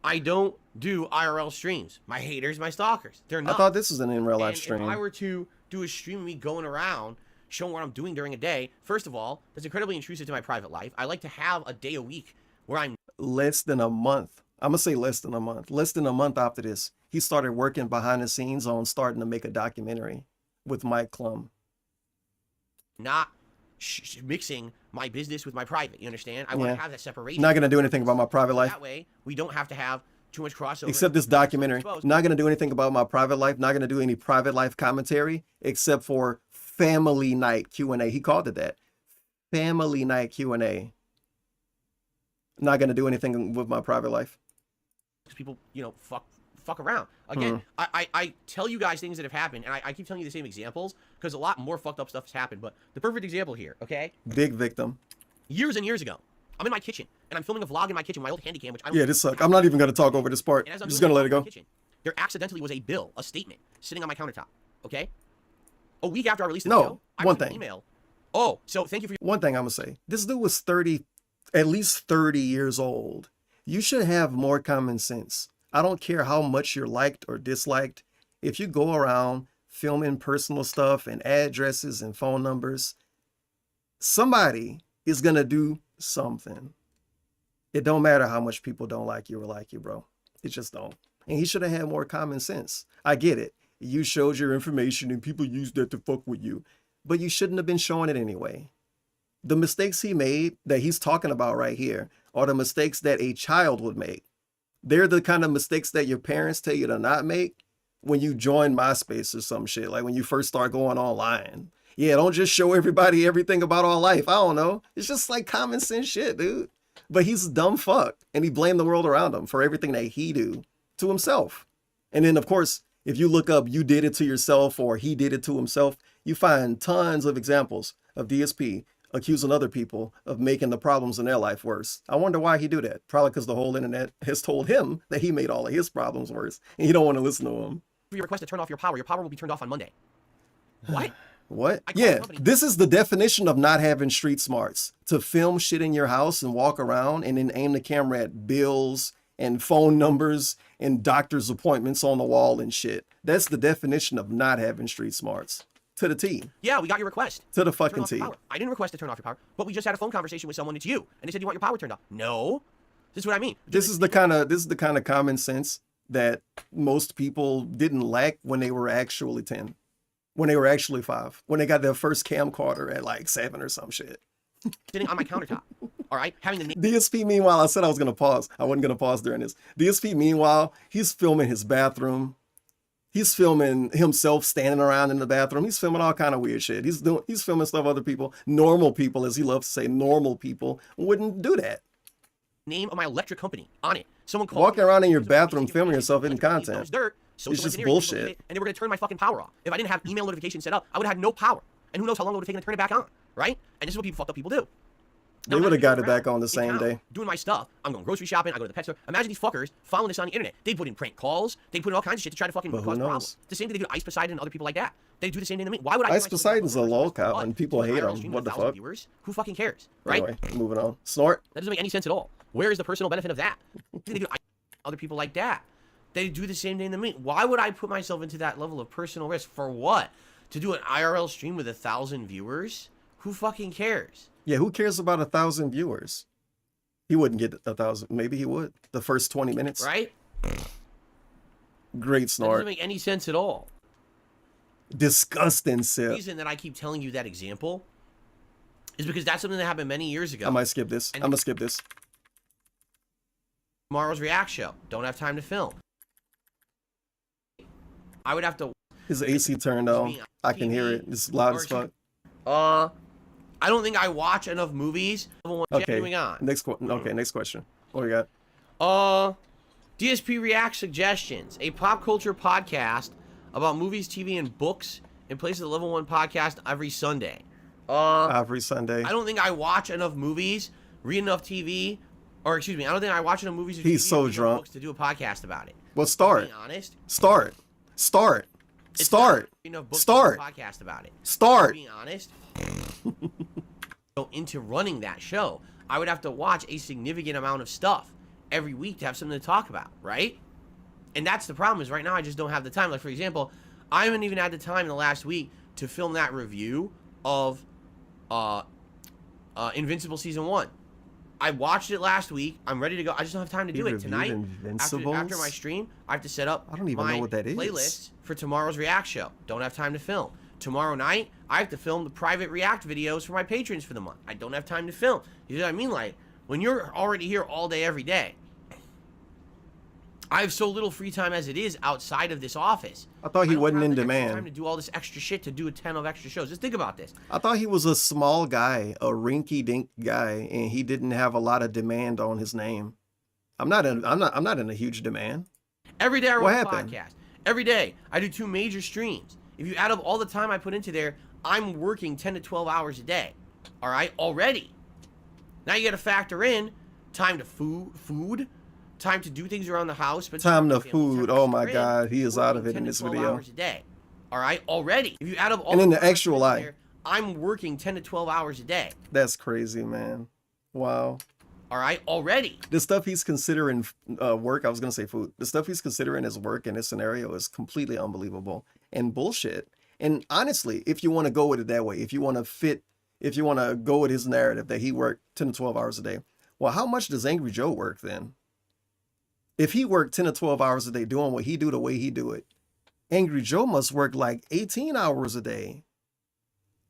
I don't do IRL streams. My haters, my stalkers. They're I not. thought this was an in real life And stream. If I were to do a stream of me going around, showing what I'm doing during a day, first of all, that's incredibly intrusive to my private life. I like to have a day a week where I'm Less than a month. I'm going to say less than a month. Less than a month after this, he started working behind the scenes on starting to make a documentary with Mike Klum. not mixing my business with my private. You understand? I want to have that separation. Not going to do anything about my private life. That way, we don't have to have too much crossover. Except this documentary. Not going to do anything about my private life. Not going to do any private life commentary except for family night Q&A. He called it that. Family night Q&A. Not gonna do anything with my private life. People, you know, fuck around. Again, I tell you guys things that have happened, and I keep telling you the same examples because a lot more fucked up stuff has happened. But the perfect example here, okay? Big victim. Years and years ago, I'm in my kitchen, and I'm filming a vlog in my kitchen, my old handycam, which I don't. Yeah, this sucks. I'm not even gonna talk over this part. I'm just gonna let it go. There accidentally was a bill, a statement, sitting on my countertop. Okay. A week after I released the video, I received an email. Oh, so thank you for your. One thing I'm gonna say. This dude was 30, at least 30 years old. You should have more common sense. I don't care how much you're liked or disliked. If you go around filming personal stuff and addresses and phone numbers, somebody is going to do something. It don't matter how much people don't like you or like you, bro. It just don't. And he should have had more common sense. I get it. You showed your information and people used that to fuck with you. But you shouldn't have been showing it anyway. The mistakes he made that he's talking about right here are the mistakes that a child would make. They're the kind of mistakes that your parents tell you to not make when you join MySpace or some shit. Like when you first start going online. Yeah, don't just show everybody everything about our life. I don't know. It's just like common sense shit, dude. But he's a dumb fuck. And he blamed the world around him for everything that he do to himself. And then, of course, if you look up you did it to yourself or he did it to himself, you find tons of examples of DSP accusing other people of making the problems in their life worse. I wonder why he do that. Probably because the whole internet has told him that he made all of his problems worse, and you don't want to listen to him. Your request to turn off your power will be turned off on Monday. What? What? Yeah, this is the definition of not having street smarts. To film shit in your house and walk around and then aim the camera at bills and phone numbers and doctor's appointments on the wall and shit. That's the definition of not having street smarts. To the T. Yeah, we got your request. To the fucking T. I didn't request to turn off your power, but we just had a phone conversation with someone. It's you, and they said you want your power turned off. No, this is what I mean. This is the kind of common sense that most people didn't lack when they were actually 10, when they were actually 5, when they got their first camcorder at like 7 or some shit. Sitting on my countertop. All right, having the DSP. Meanwhile, I said I was gonna pause. I wasn't gonna pause during this. DSP. Meanwhile, he's filming his bathroom. He's filming himself standing around in the bathroom. He's filming all kind of weird shit. He's filming stuff other people, normal people, as he loves to say, normal people wouldn't do that. Name of my electric company on it. Someone called walking around in your bathroom filming yourself in content. Dirt, it's just bullshit. And they were going to turn my fucking power off. If I didn't have email notifications set up, I would have had no power. And who knows how long it would have taken to turn it back on, right? And this is what fucked up people do. They would have got it back on the same day. Doing my stuff. I'm going grocery shopping. I go to the pet store. Imagine these fuckers following this on the internet. They put in prank calls. They put in all kinds of shit to try to fucking cause problems. The same thing they do to Ice Poseidon and other people like that. They do the same thing to me. Why would I? Ice Poseidon's a lolcow and people hate him. What the fuck? Viewers? Who fucking cares, right? Anyway, moving on. Snort. That doesn't make any sense at all. Where is the personal benefit of that? They do other people like that. They do the same thing to me. Why would I put myself into that level of personal risk? For what? To do an IRL stream with 1,000 viewers? Who fucking cares? Yeah, who cares about 1,000 viewers? He wouldn't get 1,000. Maybe he would. The first 20 minutes. Right? Great snort. That doesn't make any sense at all. Disgusting sip. The reason that I keep telling you that example is because that's something that happened many years ago. I might skip this. I'm going to skip this. Tomorrow's React show. Don't have time to film. I would have to... His AC turned on. I can hear it. It's loud as fuck. I don't think I watch enough movies. Okay. Moving on. Next question. What do you got? DSP React Suggestions, a pop culture podcast about movies, TV, and books in place of the Level 1 podcast every Sunday. Every Sunday. I don't think I watch enough movies, read enough TV, or excuse me, I don't think I watch enough movies or TV He's so drunk. books to do a podcast about it. Well, start. Being honest. Start. Podcast about it. Start. Being honest. Go into running that show, I would have to watch a significant amount of stuff every week to have something to talk about, right? And that's the problem, is right now I just don't have the time. Like, for example, I haven't even had the time in the last week to film that review of Invincible Season 1. I watched it last week. I'm ready to go. I just don't have time to do it tonight. After my stream, I have to set up I don't even know what that is. Playlists for tomorrow's React show. Don't have time to film. Tomorrow night, I have to film the private React videos for my patrons for the month. I don't have time to film. You know what I mean? Like, when you're already here all day, every day, I have so little free time as it is outside of this office. I thought he don't wasn't have in the extra demand. time to do all this extra shit to do a 10 of extra shows. Just think about this. I thought he was a small guy, a rinky-dink guy, and he didn't have a lot of demand on his name. I'm not in a huge demand. Every day I What run a happened? podcast. Every day I do 2 major streams. If you add up all the time I put into there, I'm working 10 to 12 hours a day. All right, already. Now you got to factor in time to food, time to do things around the house, but Time to family, food. time Oh to my factor in, God, he is out of it working in 10 to this 12 video. hours a day. All right, already. If you add up all And in the time I put actual into life. there, I'm working 10 to 12 hours a day. That's crazy, man. Wow. All right, already. The stuff he's considering work, I was going to say food. The stuff he's considering as work in this scenario is completely unbelievable and bullshit. And honestly, if you want to go with it that way, if you want to go with his narrative that he worked 10 to 12 hours a day, well, how much does Angry Joe work then? If he worked 10 to 12 hours a day doing what he do the way he do it, Angry Joe must work like 18 hours a day.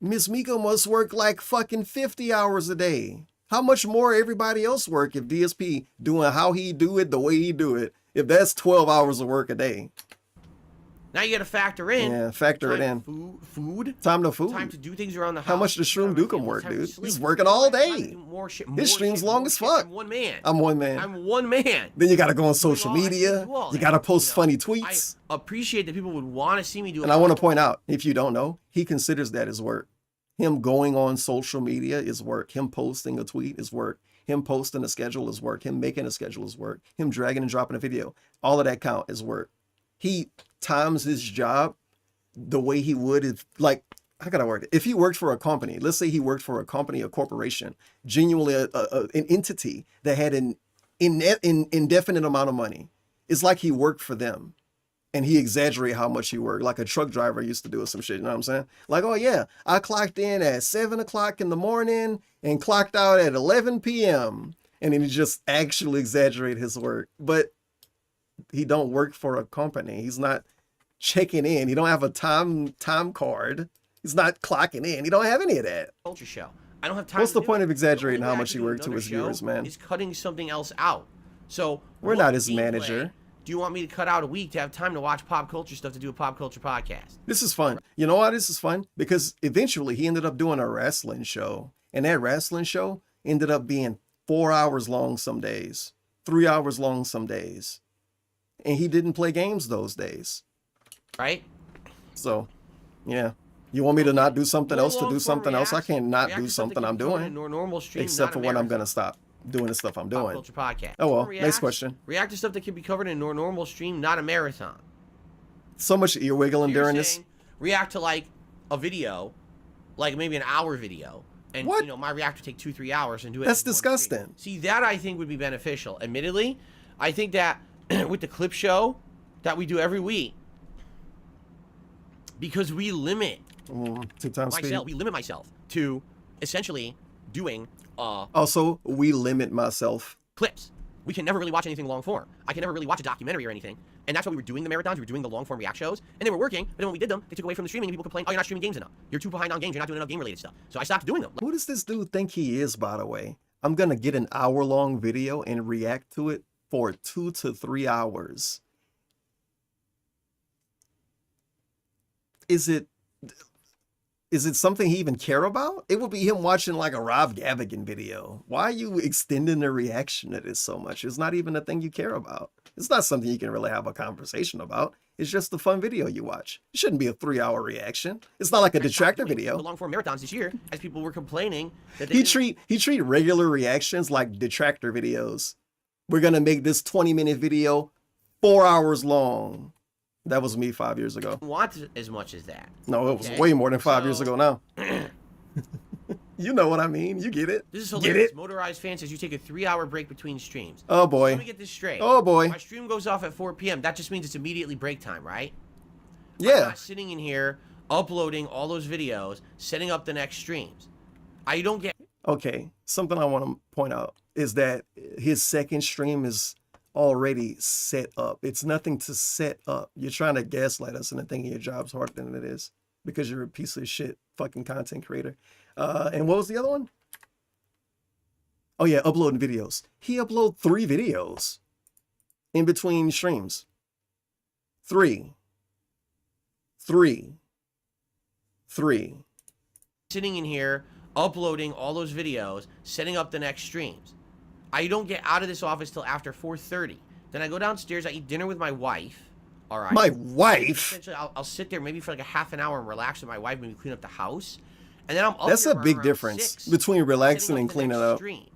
Miss Miko must work like fucking 50 hours a day. How much more everybody else work if DSP doing how he do it the way he do it, if that's 12 hours of work a day? Now you got to factor in. Yeah, factor it time in. to food. Time to food. Time to do things around the house. How much does Shroom time to Dukem family, work, time to dude? sleep. He's working all Time to day. do more shit, His stream's shit, long more as shit. fuck. I'm one man. I'm one man. I'm one man. Then you got to go on social Doing all- I media. can't do all You that, got to post you know? funny tweets. I appreciate that people would want to see me do it. And I want to point out, if you don't know, he considers that as work. Him going on social media is work. Him posting a tweet is work. Him posting a schedule is work. Him making a schedule is work. Him dragging and dropping a video. All of that count is work. He times his job the way he would if, like, how can I word it? If he worked for a company, let's say he worked for a company, a corporation, genuinely an entity that had an indefinite amount of money. It's like he worked for them. And he exaggerate how much he worked, like a truck driver used to do or some shit, you know what I'm saying? Like, oh yeah, I clocked in at 7 o'clock in the morning and clocked out at 11 p.m. And then he just actually exaggerate his work. But he don't work for a company. He's not checking in. He don't have a time card. He's not clocking in. He don't have any of that. Culture show. I don't have time. What's to the do point it. of exaggerating The how only way I much can he do worked to another his show viewers, man? Is cutting something else out. So We're what not his gameplay manager. Do you want me to cut out a week to have time to watch pop culture stuff to do a pop culture podcast? This is fun. You know why this is fun? Because eventually he ended up doing a wrestling show. And that wrestling show ended up being 4 hours long some days, 3 hours long some days. And he didn't play games those days. Right? So, yeah. You want me to not do something else to do long-form something else? I reaction- can't not reaction do to stuff that something I'm can be covered doing. in a normal stream, Except not for a when I'm marathon. going to stop doing the stuff I'm Pop doing. culture podcast. Oh, well, React- next question. React to stuff that can be covered in a normal stream, not a marathon. So much ear wiggling You're during this. saying react to like a video, like maybe an hour video, and What? you know my react would take 2-3 hours and do it. That's in one stream. disgusting. See, that I think would be beneficial. Admittedly, I think that with the clip show that we do every week, because we limit 2 times speed. myself, we limit myself to essentially doing Also, we limit myself. clips. We can never really watch anything long form. I can never really watch a documentary or anything. And that's why we were doing the marathons, we were doing the long form react shows, and they were working, but then when we did them, they took away from the streaming and people complained, oh, you're not streaming games enough. You're too behind on games, you're not doing enough game related stuff. So I stopped doing them. Who does this dude think he is, by the way? I'm going to get an hour-long video and react to it for 2 to 3 hours. Is it something he even care about? It would be him watching like a Rob Gavigan video. Why are you extending the reaction to this so much? It's not even a thing you care about. It's not something you can really have a conversation about. It's just a fun video you watch. It shouldn't be a 3-hour reaction. It's not like a detractor video. The long form marathons this year, as people were complaining that they He treat regular reactions like detractor videos. We're gonna make this 20-minute video 4 hours long. That was me 5 years ago. didn't want as much as that. No, it was Okay? way more than 5 years So- ago now. You know what I mean. You get it. This is Get hilarious. it? Motorized fan says you take a 3-hour break between streams. Oh boy. Let me get this straight. Oh boy. My stream goes off at 4 p.m. That just means it's immediately break time, right? I'm Yeah. not sitting in here uploading all those videos, setting up the next streams. I don't get. Okay. Something I want to point out is that his second stream is already set up. It's nothing to set up. You're trying to gaslight us into thinking your job's harder than it is because you're a piece of shit fucking content creator. And what was the other one? Oh yeah, uploading videos. He uploaded 3 videos. in between streams. 3. Sitting in here, uploading all those videos, setting up the next streams. I don't get out of this office till after 4:30. Then I go downstairs, I eat dinner with my wife. All right. My wife? Essentially, I'll sit there maybe for like a half an hour and relax with my wife, maybe clean up the house. And then I'm up That's here a big around difference 6, between relaxing setting and the cleaning next up. stream.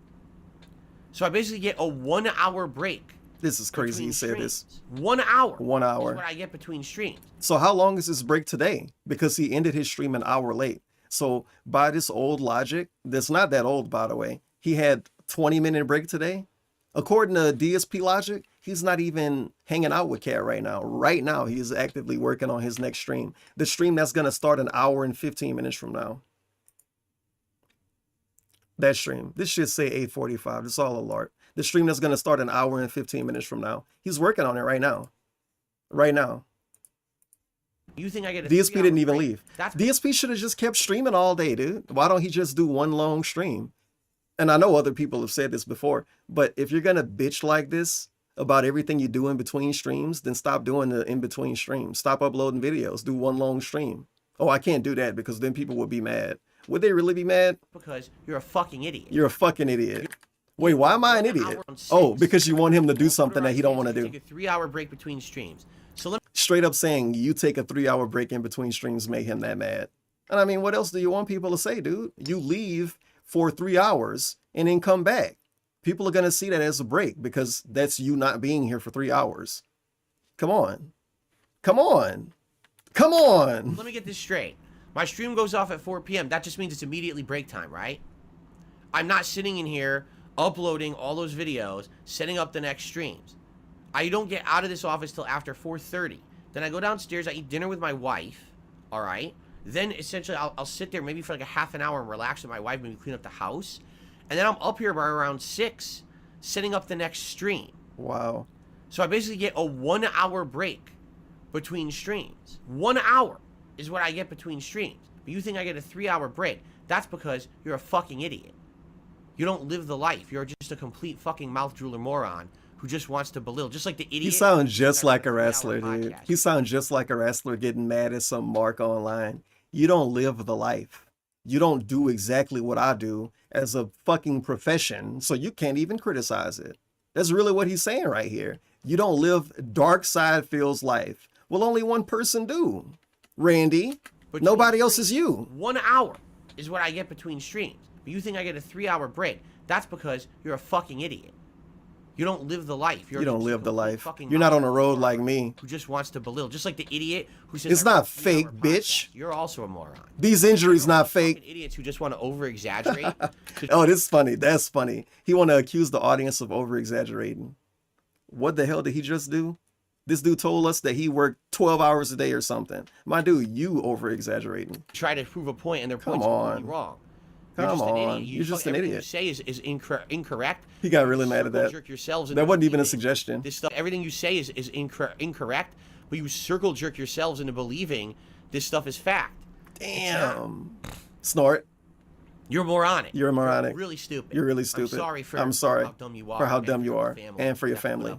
So I basically get a 1 hour break. This is crazy you say streams. this. 1 hour. 1 hour. Is what I get between streams. So how long is this break today? Because he ended his stream an hour late. So by this old logic, that's not that old, by the way, he had 20-minute break today. According to DSP logic, he's not even hanging out with Cat right now. Right now, he's actively working on his next stream. The stream that's going to start an hour and 15 minutes from now. That stream. This should say 8:45. It's all a LARP. The stream that's going to start an hour and 15 minutes from now. He's working on it right now. Right now. You think I get a DSP didn't even break? leave. That's DSP should have just kept streaming all day, dude. Why don't he just do one long stream? And I know other people have said this before, but if you're going to bitch like this about everything you do in between streams, then stop doing the in-between streams. Stop uploading videos. Do one long stream. Oh, I can't do that because then people would be mad. Would they really be mad? because you're a fucking idiot. You're a fucking idiot. Wait, why am I an idiot? Oh, because you want him to do something that he don't want to do. Take a 3-hour break between streams. So let Straight up saying you take a 3-hour break in between streams made him that mad. And I mean, what else do you want people to say, dude? You leave for 3 hours and then come back. People are going to see that as a break because that's you not being here for 3 hours. Come on. Come on. Come on. Let me get this straight. My stream goes off at 4 p.m. That just means it's immediately break time, right? I'm not sitting in here uploading all those videos, setting up the next streams. I don't get out of this office till after 4:30. Then I go downstairs, I eat dinner with my wife, all right? Then essentially I'll sit there maybe for like a half an hour and relax with my wife, maybe clean up the house. And then I'm up here by around 6, setting up the next stream. Wow. So I basically get a 1 hour break between streams. 1 hour is what I get between streams. But you think I get a 3-hour break. That's because you're a fucking idiot. You don't live the life. You're just a complete fucking mouth drooler moron who just wants to belittle. Just like the idiot. He sounds just like a wrestler, podcast. dude. He sounds just like a wrestler getting mad at some mark online. You don't live the life. You don't do exactly what I do as a fucking profession, so you can't even criticize it. That's really what he's saying right here. You don't live Dark Side Phil's life. Well, only one person do. Randy. But nobody else is you. 1 hour is what I get between streams. But you think I get a 3-hour break. That's because you're a fucking idiot. You don't live the life. You don't live the life. You're not on the road like me. Who just wants to belittle. Just like the idiot who says... It's not fake, bitch. You're also a moron. These injuries not fake. Idiots who just want to over-exaggerate. Oh, this is funny. That's funny. He want to accuse the audience of over-exaggerating. What the hell did he just do? This dude told us that he worked 12 hours a day or something. My dude, you over-exaggerating. Try to prove a point and their point's completely wrong. Come on. You're just an idiot. You say is incorrect. He got really mad at that. Jerk yourselves That wasn't even a suggestion. This stuff, everything you say is incorrect, but you circle jerk yourselves into believing this stuff is fact. Damn. Snort. You're moronic. You're moronic. You're really stupid. You're really stupid. I'm sorry for how dumb you are. For how dumb you are. And for your family.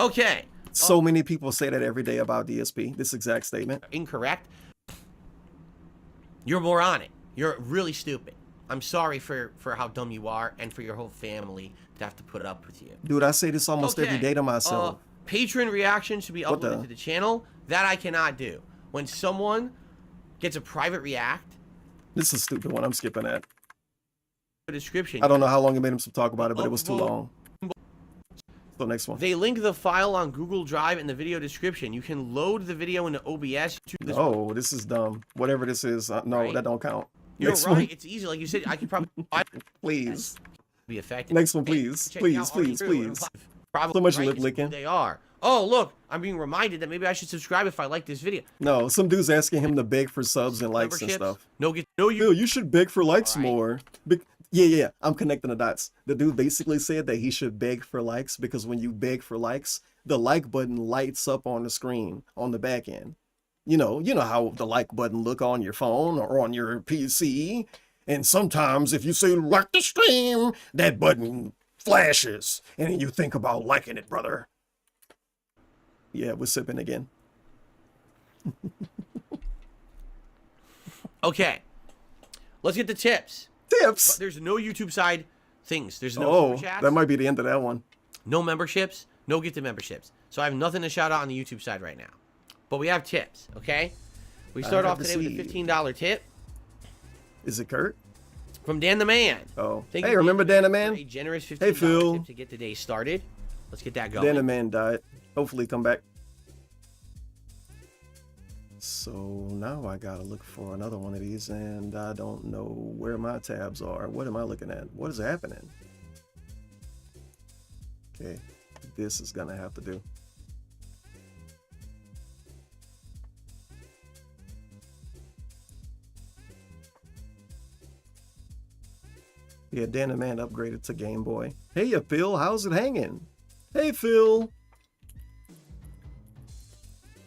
Okay. So many people say that every day about DSP. This exact statement. Incorrect. You're moronic. You're really stupid. I'm sorry for how dumb you are and for your whole family to have to put up with you. Dude, I say this almost every day to myself. Patron reactions should be uploaded to the channel. That I cannot do. When someone gets a private react. This is a stupid one. I'm skipping that. Description. I don't know how long it made him talk about it, but it was too long. So next one. They link the file on Google Drive in the video description. You can load the video into OBS. Oh, this is dumb. Whatever this is. No, right? That don't count. You're next right. One. It's easy. Like you said, I could probably... Please. Be effective. Next one, please. Please. Probably so much right lip licking. They are. Oh, look. I'm being reminded that maybe I should subscribe if I like this video. No, some dude's asking him to beg for subs and likes and stuff. No, you should beg for likes more. Yeah. I'm connecting the dots. The dude basically said that he should beg for likes because when you beg for likes, the like button lights up on the screen on the back end. You know how the like button look on your phone or on your PC. And sometimes if you say like the stream, that button flashes and you think about liking it, brother. Yeah, we're sipping again. Okay. Let's get the tips. Tips? But there's no YouTube side things. There's no super chats. That might be the end of that one. No memberships. No gifted memberships. So I have nothing to shout out on the YouTube side right now. But we have tips, okay? We start off today with a $15 tip. Is it Kurt? From Dan the Man. Oh. Thank Hey, you, remember Dan the Man? A generous $15 hey, Phil. tip to get the day started. Let's get that going. Dan the Man died. Hopefully come back. So now I gotta look for another one of these, and I don't know where my tabs are. What am I looking at? What is happening? Okay, this is gonna have to do. Yeah, Dan the Man upgraded to Game Boy. Hey, Phil, how's it hanging? Hey, Phil.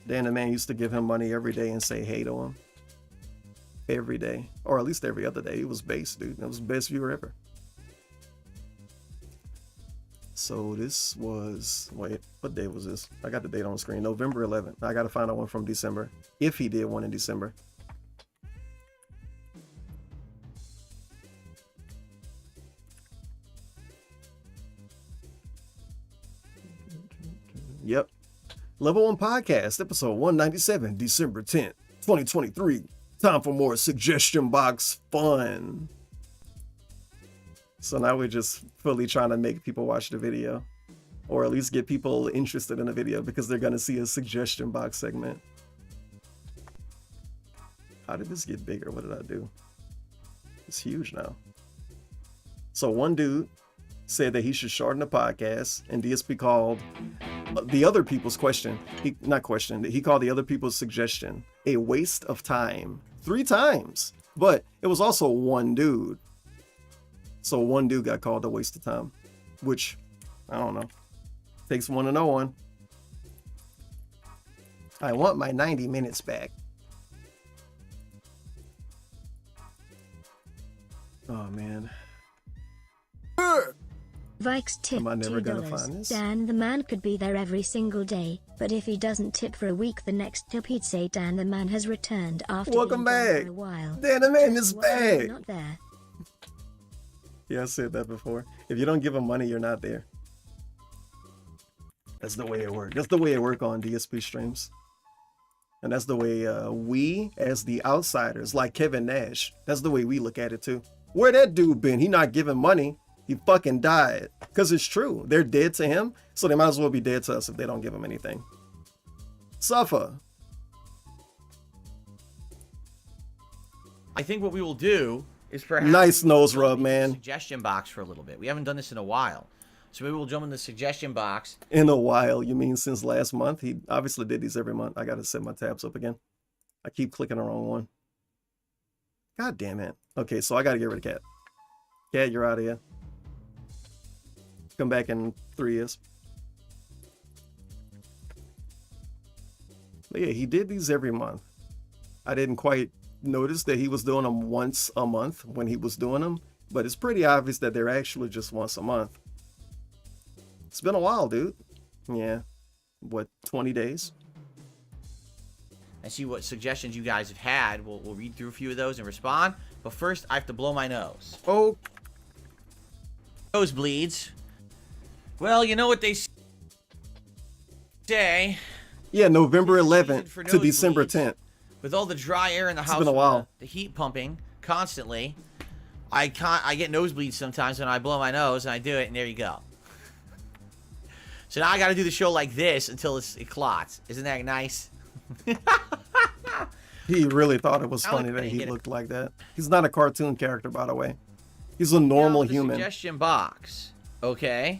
Dan the Man used to give him money every day and say hey to him. Every day. Or at least every other day. He was base, dude. That was the best viewer ever. So this was... Wait, what day was this? I got the date on the screen. November 11th. I got to find out one from December. If he did one in December. Yep. Level 1 Podcast, episode 197, December 10th, 2023. Time for more suggestion box fun. So now we're just fully trying to make people watch the video. Or at least get people interested in the video because they're going to see a suggestion box segment. How did this get bigger? What did I do? It's huge now. So one dude said that he should shorten the podcast, and DSP called the other people's question. He called the other people's suggestion a waste of time 3 times. But it was also one dude. So one dude got called a waste of time, which I don't know. Takes one to know one. I want my 90 minutes back. Oh man. Vikes tip Am I never gonna $2. find this? Dan the Man could be there every single day, but if he doesn't tip for a week, the next tip he'd say Dan the Man has returned after Welcome being gone back. for a while. Dan the Man is Why are you back. not there? Yeah, I said that before. If you don't give them money, you're not there. That's the way it works. That's the way it works on DSP streams. And that's the way we, as the outsiders, like Kevin Nash, that's the way we look at it too. Where that dude been? He not giving money. He fucking died. Because it's true. They're dead to him, so they might as well be dead to us if they don't give him anything. Suffer. I think what we will do is perhaps... Nice nose rub, man. Suggestion box for a little bit. We haven't done this in a while. So maybe we'll jump in the suggestion box. In a while, you mean since last month? He obviously did these every month. I got to set my tabs up again. I keep clicking the wrong one. God damn it. Okay, so I got to get rid of Cat. Cat, you're out of here. Come back in 3 years. But yeah, he did these every month. I didn't quite notice that he was doing them once a month when he was doing them, but it's pretty obvious that they're actually just once a month. It's been a while, dude. Yeah. What, 20 days? And see what suggestions you guys have had. We'll read through a few of those and respond. But first, I have to blow my nose. Oh. Nosebleeds. Well, you know what they say. Yeah, November 11th to December 10th. With all the dry air in the house, it's been a while. The heat pumping constantly, I get nosebleeds sometimes when I blow my nose, and I do it, and there you go. So now I got to do the show like this until it clots. Isn't that nice? He really thought it was funny that he looked like that. He's not a cartoon character, by the way. He's a normal human. Suggestion box. Okay.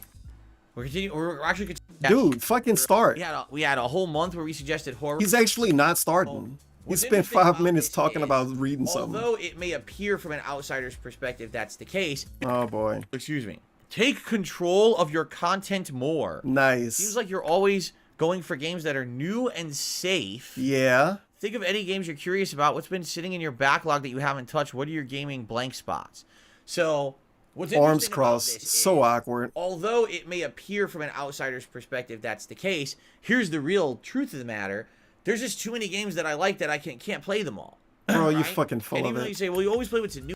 We're actually dude, fucking start. We had a whole month where we suggested horror. He's actually not starting. He spent 5 minutes talking about reading something. Although it may appear from an outsider's perspective that's the case. Oh boy. Excuse me. Take control of your content more. Nice. Seems like you're always going for games that are new and safe. Yeah. Think of any games you're curious about. What's been sitting in your backlog that you haven't touched? What are your gaming blank spots? So What's arms interesting about crossed, this so is, awkward. although it may appear from an outsider's perspective that's the case, here's the real truth of the matter. There's just too many games that I like that I can't play them all. Bro, right? you fucking full and of even though it. you say, well, you always play what's new.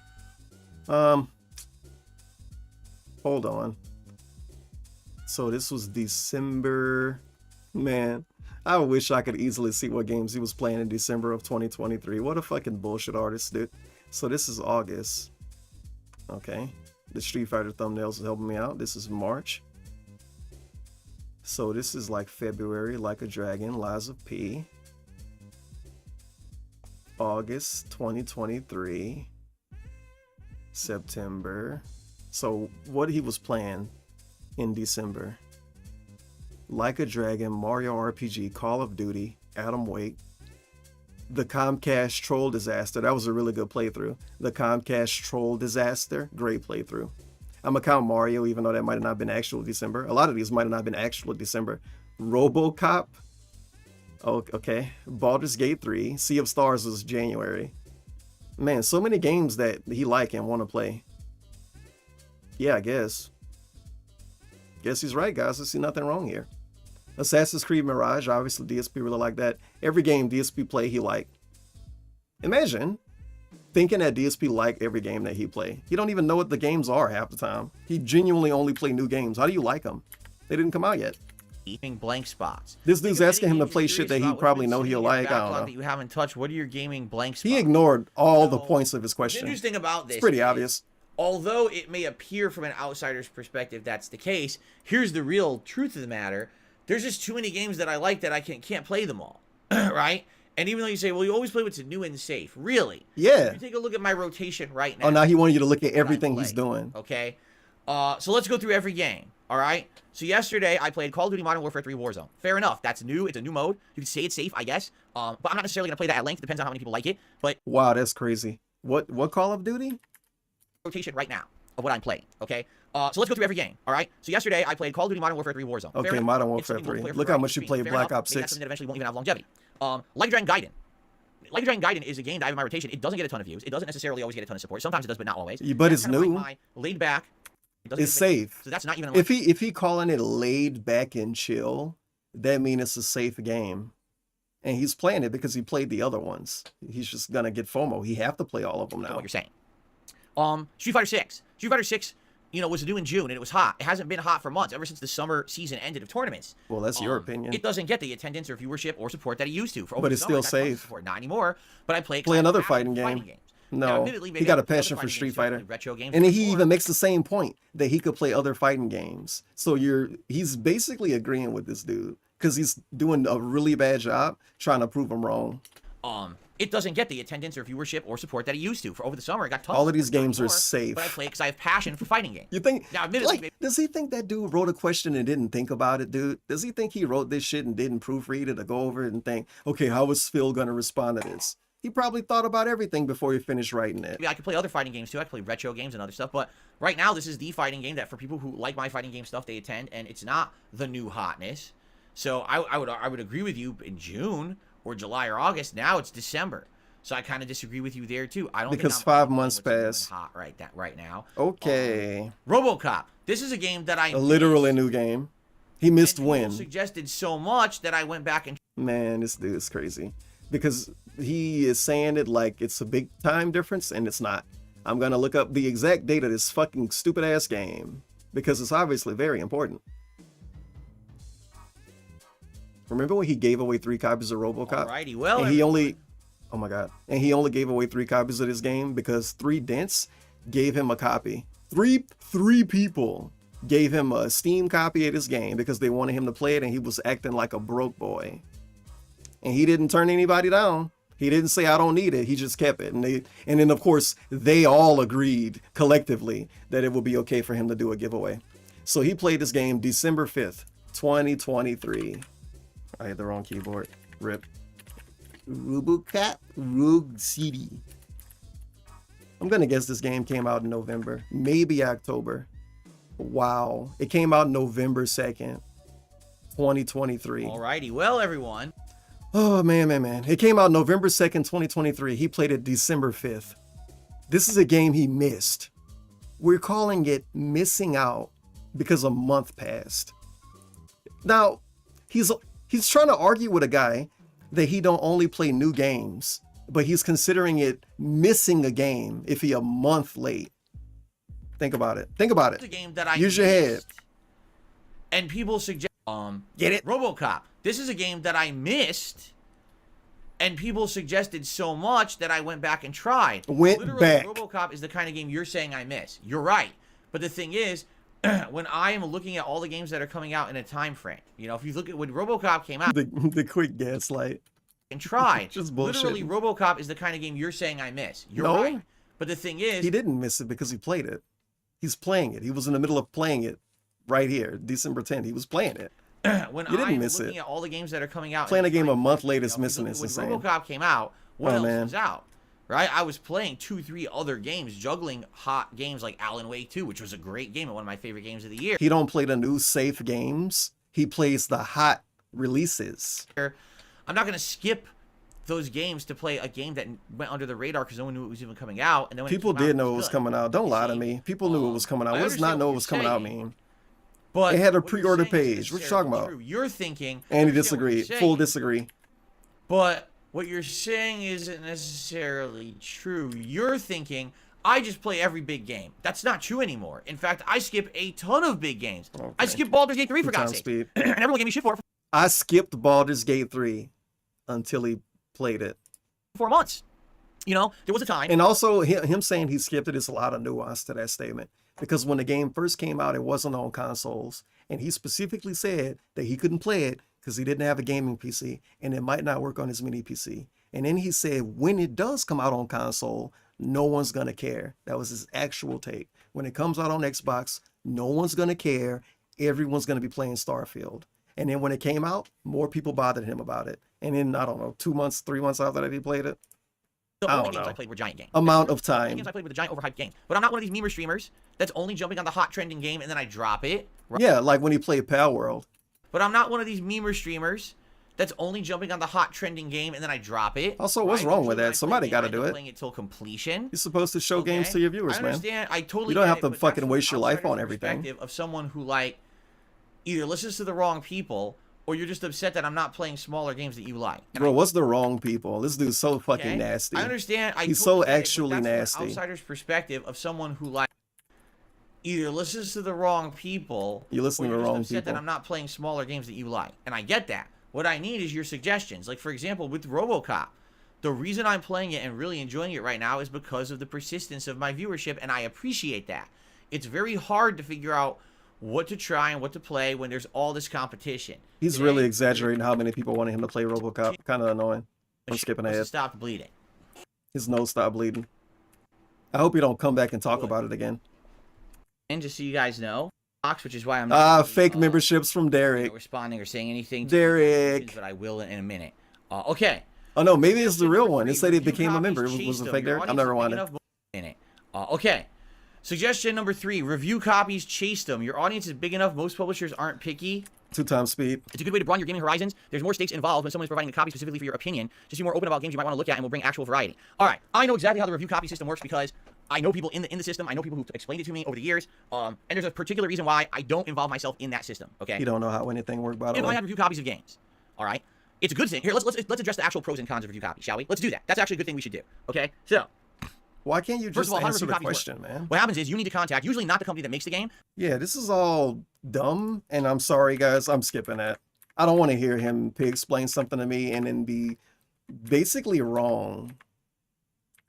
Hold on. So this was December. Man, I wish I could easily see what games he was playing in December of 2023. What a fucking bullshit artist, dude. So this is August. Okay. The Street Fighter thumbnails are helping me out. This is March. So this is like February, Like a Dragon, Lies of P. August 2023. September. So what he was playing in December: Like a Dragon, Mario RPG, Call of Duty, Atom Wake, the Comcast Troll Disaster. That was a really good playthrough. The Comcast Troll Disaster, great playthrough. I'm gonna count Mario, even though that might have not been actual December. A lot of these might have not been actual December. RoboCop. Oh, okay. Baldur's Gate 3. Sea of Stars was January. Man, so many games that he like and want to play. Yeah, I guess. Guess he's right, guys. I see nothing wrong here. Assassin's Creed Mirage, obviously DSP really like that. Every game DSP play, he like. Imagine thinking that DSP like every game that he play. He don't even know what the games are half the time. He genuinely only play new games. How do you like them? They didn't come out yet. Blank spots. This dude's asking him to play shit that he probably know he'll like. I don't know. That you haven't touched. What are your gaming blank spots? He ignored all the points of his question. What's interesting about this, it's pretty obvious. Although it may appear from an outsider's perspective that's the case, here's the real truth of the matter. There's just too many games that I like that I can't play them all, right? And even though you say, well, you always play what's new and safe, really? Yeah. If you take a look at my rotation right now. Oh, now he wanted you to look at everything he's doing. Okay. So let's go through every game. All right. So yesterday I played Call of Duty Modern Warfare 3 Warzone. Fair enough. That's new. It's a new mode. You can say it's safe, I guess. But I'm not necessarily gonna play that at length. It depends on how many people like it. But wow, that's crazy. What Call of Duty? Rotation right now of what I'm playing. Okay. So let's go through every game. All right. So yesterday I played Call of Duty Modern Warfare 3 Warzone. Okay, Modern Warfare 3. Look how much you played Black Ops 6. That's something that eventually won't even have longevity. Like a Dragon Gaiden. Like a Dragon Gaiden is a game that I have in my rotation. It doesn't get a ton of views. It doesn't necessarily always get a ton of support. Sometimes it does, but not always. But it's new. Like laid back. It's safe. So that's not even. If he calling it laid back and chill, that means it's a safe game, and he's playing it because he played the other ones. He's just gonna get FOMO. He have to play all of them now. What you're saying? Street Fighter 6. Street Fighter 6. You know, was due in June, and it was hot. It hasn't been hot for months, ever since the summer season ended of tournaments. Well, that's your opinion. It doesn't get the attendance or viewership or support that it used to. For over but the it's summer, still safe. Not anymore. But I play another fighting game. games. No, now, he got a passion for Street Fighter. Retro games and he even makes the same point that he could play other fighting games. So he's basically agreeing with this dude because he's doing a really bad job trying to prove him wrong. It doesn't get the attendance or viewership or support that it used to. For over the summer, it got tough. All of these games are safe. But I play because I have passion for fighting games. You think? Now, admittedly, like, does he think that dude wrote a question and didn't think about it, dude? Does he think he wrote this shit and didn't proofread it or go over it and think, okay, how is Phil gonna respond to this? He probably thought about everything before he finished writing it. I could play other fighting games too. I could play retro games and other stuff. But right now, this is the fighting game that for people who like my fighting game stuff, they attend, and it's not the new hotness. So I would agree with you in June or July or August. Now it's December. So I kind of disagree with you there too. I don't because think 5 months passed. Hot right now. Okay. RoboCop. This is a game that I literally new game. He missed win. Suggested so much that I went back and. Man, this dude is crazy because he is saying it like it's a big time difference and it's not. I'm gonna look up the exact date of this fucking stupid ass game because it's obviously very important. Remember when he gave away 3 copies of RoboCop? Alrighty, well, and he only. Oh my god. And he only gave away 3 copies of this game because 3 dents gave him a copy. Three people gave him a Steam copy of this game because they wanted him to play it and he was acting like a broke boy. And he didn't turn anybody down. He didn't say I don't need it. He just kept it. And then of course they all agreed collectively that it would be okay for him to do a giveaway. So he played this game December 5th, 2023. I had the wrong keyboard. RIP. RoboCop Rogue City. I'm gonna guess this game came out in November, maybe October. Wow, it came out November 2nd, 2023. Alrighty, well, everyone. Oh man. It came out November 2nd, 2023. He played it December 5th. This is a game he missed. We're calling it missing out because a month passed. Now, he's trying to argue with a guy that he don't only play new games, but he's considering it missing a game if he a month late. Think about it. Think about it. It's a game that I Use your head. And people suggest, get it? RoboCop. This is a game that I missed, and people suggested so much that I went back and tried. Literally, back. RoboCop is the kind of game you're saying I miss. You're right. But the thing is, when I am looking at all the games that are coming out in a time frame, you know, if you look at when RoboCop came out, the quick gaslight. And tried. Just bullshit. Literally, RoboCop is the kind of game you're saying I miss. You're No. right. But the thing is, He didn't miss it because he played it. He's playing it. He was in the middle of playing it right here, December 10th. He was playing it. when You didn't I'm miss looking it. at all the games that are coming out, Playing in a game a time month frame, late you is know, missing when is insane. RoboCop came out, what Oh, else man. was out? Right? I was playing 2-3 other games, juggling hot games like Alan Wake 2, which was a great game and one of my favorite games of the year. He don't play the new safe games. He plays the hot releases. I'm not going to skip those games to play a game that went under the radar because no one knew it was even coming out. And then when People it came did out, know it was good. coming out. Don't lie to me. People knew it was coming out. I What does not understand know what it was you're coming out saying, mean? But They had a what you're pre-order saying is page. What you talking necessarily about? true. You're thinking, And he I understand what you're disagreed. saying, Full disagree. But what you're saying isn't necessarily true. You're thinking, I just play every big game. That's not true anymore. In fact, I skip a ton of big games. I Okay. skipped Baldur's Gate 3 for 2 times God's sake. speed. And everyone gave me shit for it I skipped Baldur's Gate 3 until he played it. for 4 months. You know, there was a time. And also, him saying he skipped it is a lot of nuance to that statement. Because when the game first came out, it wasn't on consoles. And he specifically said that he couldn't play it because he didn't have a gaming PC and it might not work on his mini PC. And then he said, when it does come out on console, no one's going to care. That was his actual take. When it comes out on Xbox, no one's going to care. Everyone's going to be playing Starfield. And then when it came out, more people bothered him about it. And then, I don't know, 2 months, 3 months after that he played it. The I only don't games know. I played were giant games. Amount of The only time. games I played were the giant overhyped game. But I'm not one of these memer streamers that's only jumping on the hot trending game and then I drop it. Right? Yeah, like when he played Pal World. But I'm not one of these memer streamers that's only jumping on the hot trending game and then I drop it. Also, what's wrong with that? Somebody got to do it. Playing it till completion. You're supposed to show games to your viewers, I man. understand. I totally You don't get have it, to but fucking that's waste from your life outsider's on everything. perspective of someone who like either listens to the wrong people or you're just upset that I'm not playing smaller games that you like. And Bro, what's the wrong people? This dude's so fucking nasty. I understand. He's totally so get it, but actually that's from an nasty. outsider's perspective of someone who like either listens to the wrong people. You listen or to the you're just wrong upset people. that I'm not playing smaller games that you like, and I get that. What I need is your suggestions. Like for example, with RoboCop, the reason I'm playing it and really enjoying it right now is because of the persistence of my viewership, and I appreciate that. It's very hard to figure out what to try and what to play when there's all this competition. He's really exaggerating how many people wanted him to play RoboCop. Kind of annoying. I'm skipping ahead. Stop bleeding. His nose stopped bleeding. I hope you don't come back and talk about it again. And just so you guys know, Box, which is why I'm not really, fake memberships from Derek. responding or saying anything. To Derek. but I will in a minute. Okay. Oh no, maybe it's the real one. It said he became a member. Was it fake Derek? I'm never wondering. Okay. Suggestion number 3: review copies, chase them. Your audience is big enough. Most publishers aren't picky. 2 times speed. It's a good way to broaden your gaming horizons. There's more stakes involved when someone is providing a copy specifically for your opinion. Just be more open about games you might want to look at and will bring actual variety. All right, I know exactly how the review copy system works because I know people in the system. I know people who've explained it to me over the years. And there's a particular reason why I don't involve myself in that system. Okay. You don't know how anything works, by the If way. I have review copies of games, all right, it's a good thing. Here, let's address the actual pros and cons of review copies, shall we? Let's do that. That's actually a good thing we should do. Okay. So. Why can't you First just of all, how do answer review the copies question, work? man? What happens is you need to contact, usually not the company that makes the game. Yeah, this is all dumb, and I'm sorry, guys. I'm skipping that. I don't want to hear him explain something to me and then be basically wrong.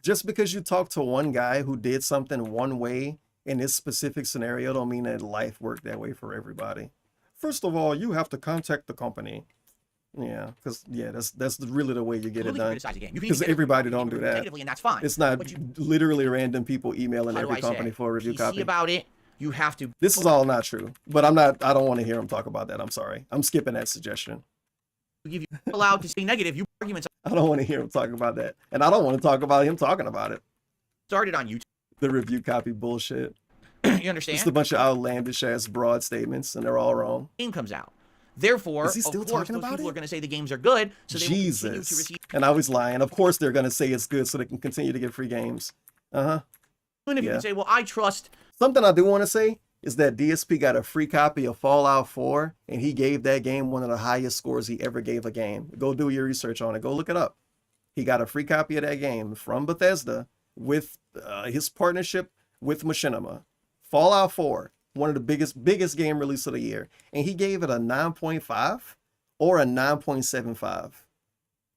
Just because you talk to one guy who did something one way in this specific scenario don't mean that life worked that way for everybody. First of all, you have to contact the company. Yeah, because that's really the way you get it done. Because everybody don't do that. Negatively, and that's fine. It's not literally random people emailing How do every I company say? for a review PC copy. about it. You have to. This is all not true, but I don't want to hear him talk about that. I'm sorry. I'm skipping that suggestion. Give you allowed to say negative. You arguments I don't want to hear him talk about that. And I don't want to talk about him talking about it. started on YouTube. The review copy bullshit. You understand? Just a bunch of outlandish ass broad statements, and they're all wrong. Game comes out. Therefore, Is he still of course, talking those about people it? are going to say the games are good, so they will continue to Jesus. receive. And I was lying. Of course they're going to say it's good so they can continue to get free games. Uh-huh. Even if you Yeah. can say, well, I trust Something I do want to say is that DSP got a free copy of Fallout 4, and he gave that game one of the highest scores he ever gave a game. Go do your research on it. Go look it up. He got a free copy of that game from Bethesda with his partnership with Machinima. Fallout 4, one of the biggest game release of the year, and he gave it a 9.5 or a 9.75.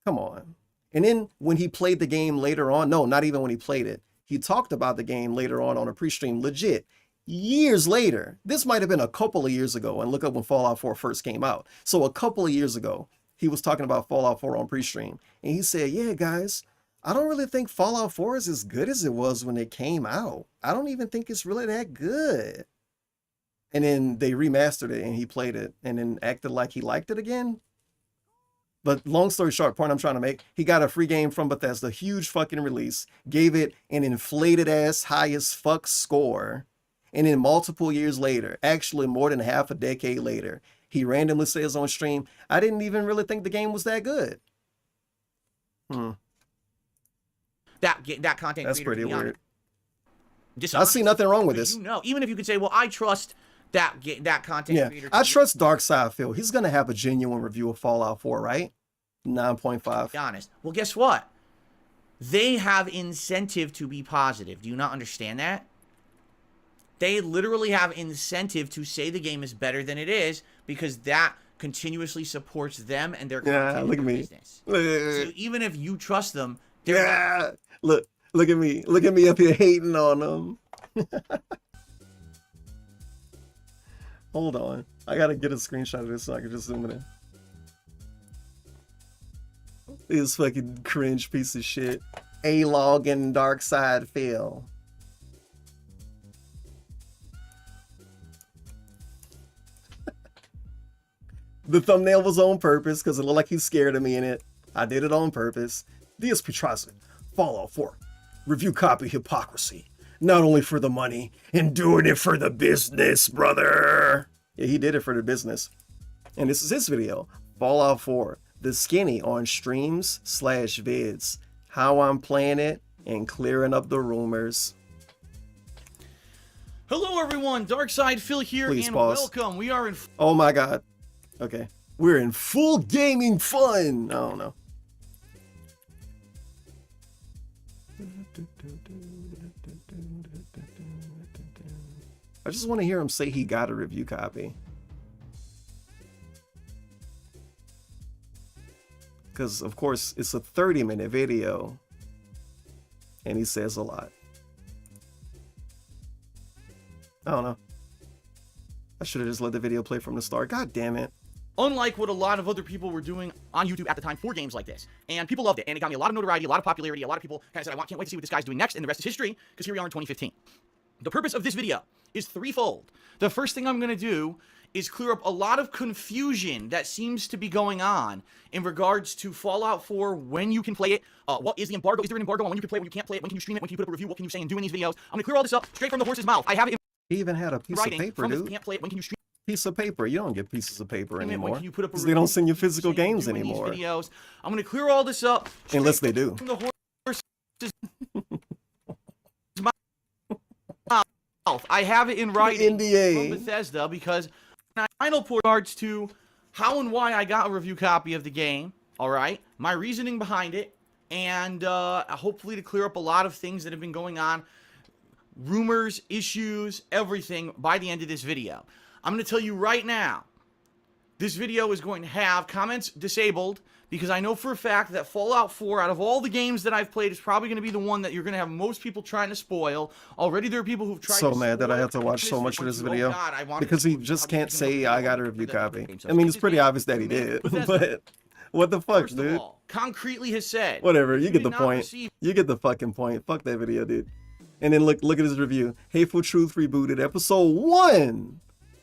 Come on. And then when he played the game later on, no, not even when he played it, he talked about the game later on a pre-stream, legit, years later. This might have been a couple of years ago, and look up when Fallout 4 first came out. So a couple of years ago, he was talking about Fallout 4 on pre-stream, and he said, yeah, guys, I don't really think Fallout 4 is as good as it was when it came out. I don't even think it's really that good. And then they remastered it, and he played it, and then acted like he liked it again. But long story short, point I'm trying to make, he got a free game from Bethesda, huge fucking release, gave it an inflated ass high as fuck score. And then multiple years later, actually more than half a decade later, he randomly says on stream, I didn't even really think the game was that good. That content That's creator, pretty weird. Dishonest, I see nothing wrong with this. You know, even if you could say, well, I trust that content creator. I trust Darkside Phil. He's going to have a genuine review of Fallout 4, right? 9.5. Be honest. Well, guess what? They have incentive to be positive. Do you not understand that? They literally have incentive to say the game is better than it is because that continuously supports them and their look at me. business. So even if you trust them, look at me. Look at me up here hating on them. Hold on. I gotta get a screenshot of this so I can just zoom it in. This fucking cringe piece of shit. A-log and Darkside Phil. The thumbnail was on purpose because it looked like he's scared of me in it. I did it on purpose. DSP tries it. Fallout 4. Review copy hypocrisy. Not only for the money, and doing it for the business, brother. Yeah, he did it for the business. And this is his video. Fallout 4. The skinny on streams/vids. How I'm playing it and clearing up the rumors. Hello, everyone. Darkside Phil here, Please and pause. welcome. We are in... Oh my god. Okay. We're in full gaming fun. I don't know. I just want to hear him say he got a review copy. Because, of course, it's a 30-minute video. And he says a lot. I don't know. I should have just let the video play from the start. God damn it. Unlike what a lot of other people were doing on YouTube at the time for games like this. And people loved it. And it got me a lot of notoriety, a lot of popularity. A lot of people kind of said, can't wait to see what this guy's doing next. And the rest is history, because here we are in 2015. The purpose of this video is threefold. The first thing I'm going to do is clear up a lot of confusion that seems to be going on in regards to Fallout 4, when you can play it, what is the embargo, is there an embargo on when you can play it, when you can't play it, when can you stream it, when can you put up a review, what can you say and do in these videos. I'm going to clear all this up straight from the horse's mouth. I have it in He even had a piece of paper, dude. Can't play it, when can you stream piece of paper. You don't get pieces of paper anymore. You put up they don't send you physical games anymore. Videos. I'm going to clear all this up. Unless they do. From the horse's mouth. I have it in writing from Bethesda because final regards to how and why I got a review copy of the game. All right, my reasoning behind it, and hopefully to clear up a lot of things that have been going on, rumors, issues, everything by the end of this video. I'm going to tell you right now, this video is going to have comments disabled because I know for a fact that Fallout 4, out of all the games that I've played, is probably going to be the one that you're going to have most people trying to spoil. Already there are people who've tried to so mad that I have to watch so much of this video because he just can't say I got a review copy. I mean, it's pretty obvious that he did, but what the fuck, dude? Concretely has said. Whatever, you get the point. You get the fucking point. Fuck that video, dude. And then look at his review. Hateful Truth Rebooted, episode 1.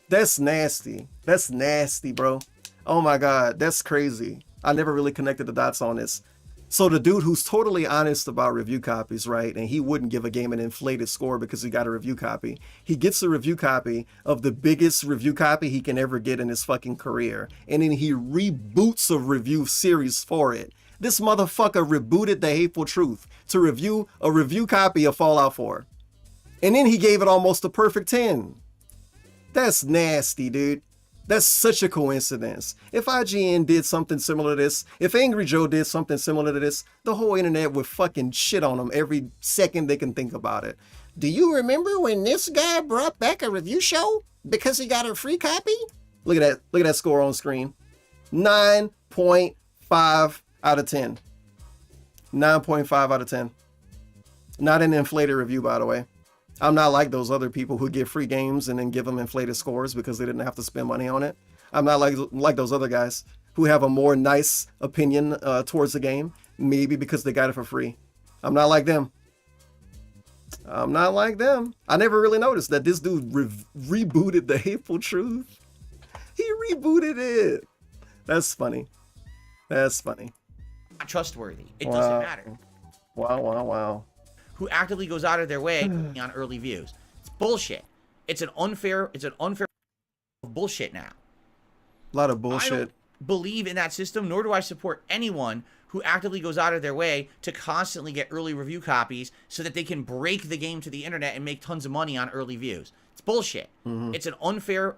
That's nasty. That's nasty, bro. Oh my god, that's crazy. I never really connected the dots on this. So the dude who's totally honest about review copies, right? And he wouldn't give a game an inflated score because he got a review copy. He gets a review copy of the biggest review copy he can ever get in his fucking career. And then he reboots a review series for it. This motherfucker rebooted the Hateful Truth to review a review copy of Fallout 4. And then he gave it almost a perfect 10. That's nasty, dude. That's such a coincidence. If IGN did something similar to this, if Angry Joe did something similar to this, the whole internet would fucking shit on them every second they can think about it. Do you remember when this guy brought back a review show because he got a free copy? Look at that. Look at that score on screen. 9.5 out of 10. 9.5 out of 10. Not an inflated review, by the way. I'm not like those other people who get free games and then give them inflated scores because they didn't have to spend money on it. I'm not like those other guys who have a more nice opinion towards the game, maybe because they got it for free. I'm not like them. I'm not like them. I never really noticed that this dude rebooted the Hateful Truth. He rebooted it. That's funny. That's funny. Not trustworthy. It doesn't matter. Wow. Who actively goes out of their way on early views. It's bullshit. It's an unfair bullshit now. A lot of bullshit. I don't believe in that system, nor do I support anyone who actively goes out of their way to constantly get early review copies so that they can break the game to the internet and make tons of money on early views. It's bullshit. It's an unfair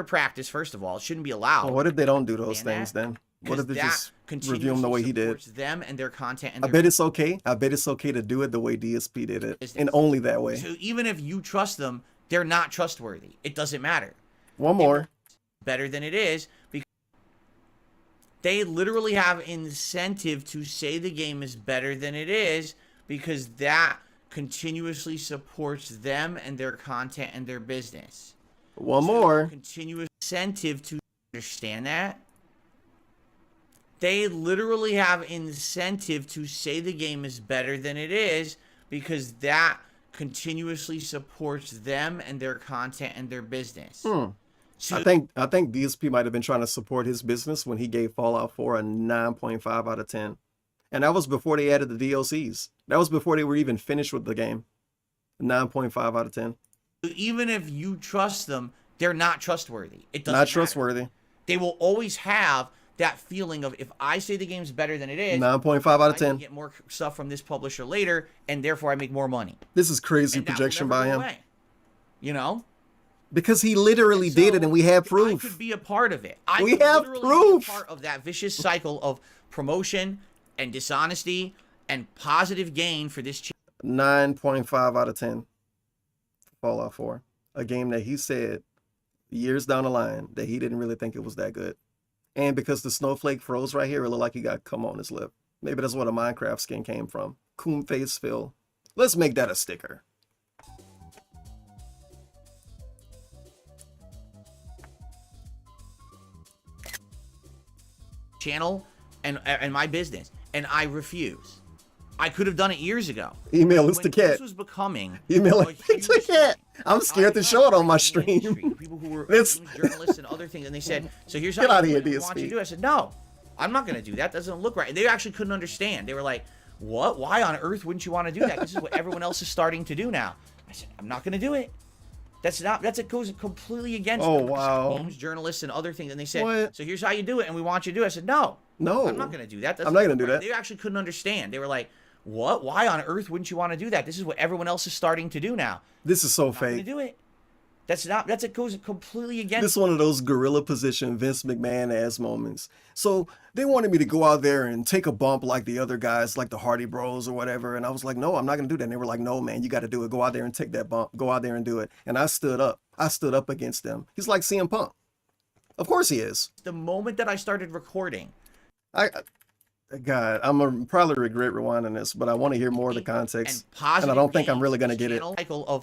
practice, first of all. It shouldn't be allowed. Well, what if they don't do those things then? What if they just review them the way he did? Them and their content. And I bet it's okay. I bet it's okay to do it the way DSP did it, and only that way. So even if you trust them, they're not trustworthy. It doesn't matter. One more. Better than it is because they literally have incentive to say the game is better than it is because that continuously supports them and their content and their business. One more. Continuous incentive to understand that. They literally have incentive to say the game is better than it is because that continuously supports them and their content and their business. So, I think DSP might have been trying to support his business when he gave Fallout 4 a 9.5 out of 10. And that was before they added the DLCs. That was before they were even finished with the game. 9.5 out of 10. Even if you trust them, they're not trustworthy. It doesn't Not matter. trustworthy. They will always have that feeling of if I say the game's better than it is, 9.5 out of 10. I can get more stuff from this publisher later, and therefore I make more money. This is crazy And that will projection never by go him. away. You know? Because he literally did it and we have proof. I could be a part of it. We have proof. Be a part of that vicious cycle of promotion and dishonesty and positive gain for this 9.5 out of 10. Fallout 4. A game that he said years down the line that he didn't really think it was that good. And because the snowflake froze right here, it looked like he got cum on his lip. Maybe that's where the Minecraft skin came from. Coon face Phil. Let's make that a sticker. channel and my business, and I refuse. I could have done it years ago. Email us to Cat. This was becoming Email it to Cat. I'm scared to show it on my stream. People who were journalists and other things, and they said, "So here's how Get out of here, I want you to do it." I said, "No, I'm not going to do that. That doesn't look right." And they actually couldn't understand. They were like, "What? Why on earth wouldn't you want to do that? This is what everyone else is starting to do now." I said, "I'm not going to do it. It goes completely against journalists and other things." And they said, What? "So here's how you do it, and we want you to do it." I said, "No, No, I'm not going to do that. I'm not going to do that." They actually couldn't understand. They were like, "What? Why on earth wouldn't you want to do that? This is what everyone else is starting to do now." This is so I'm not gonna fake. do it. It goes completely against. This is one of those gorilla position Vince McMahon ass moments. So they wanted me to go out there and take a bump like the other guys, like the Hardy Bros or whatever. And I was like, no, I'm not going to do that. And they were like, no, man, you got to do it. Go out there and take that bump. Go out there and do it. And I stood up. I stood up against them. He's like CM Punk. Of course he is. The moment that I started recording. God, I'm going to probably regret rewinding this, but I want to hear more of the context. And I don't think I'm really going to get it.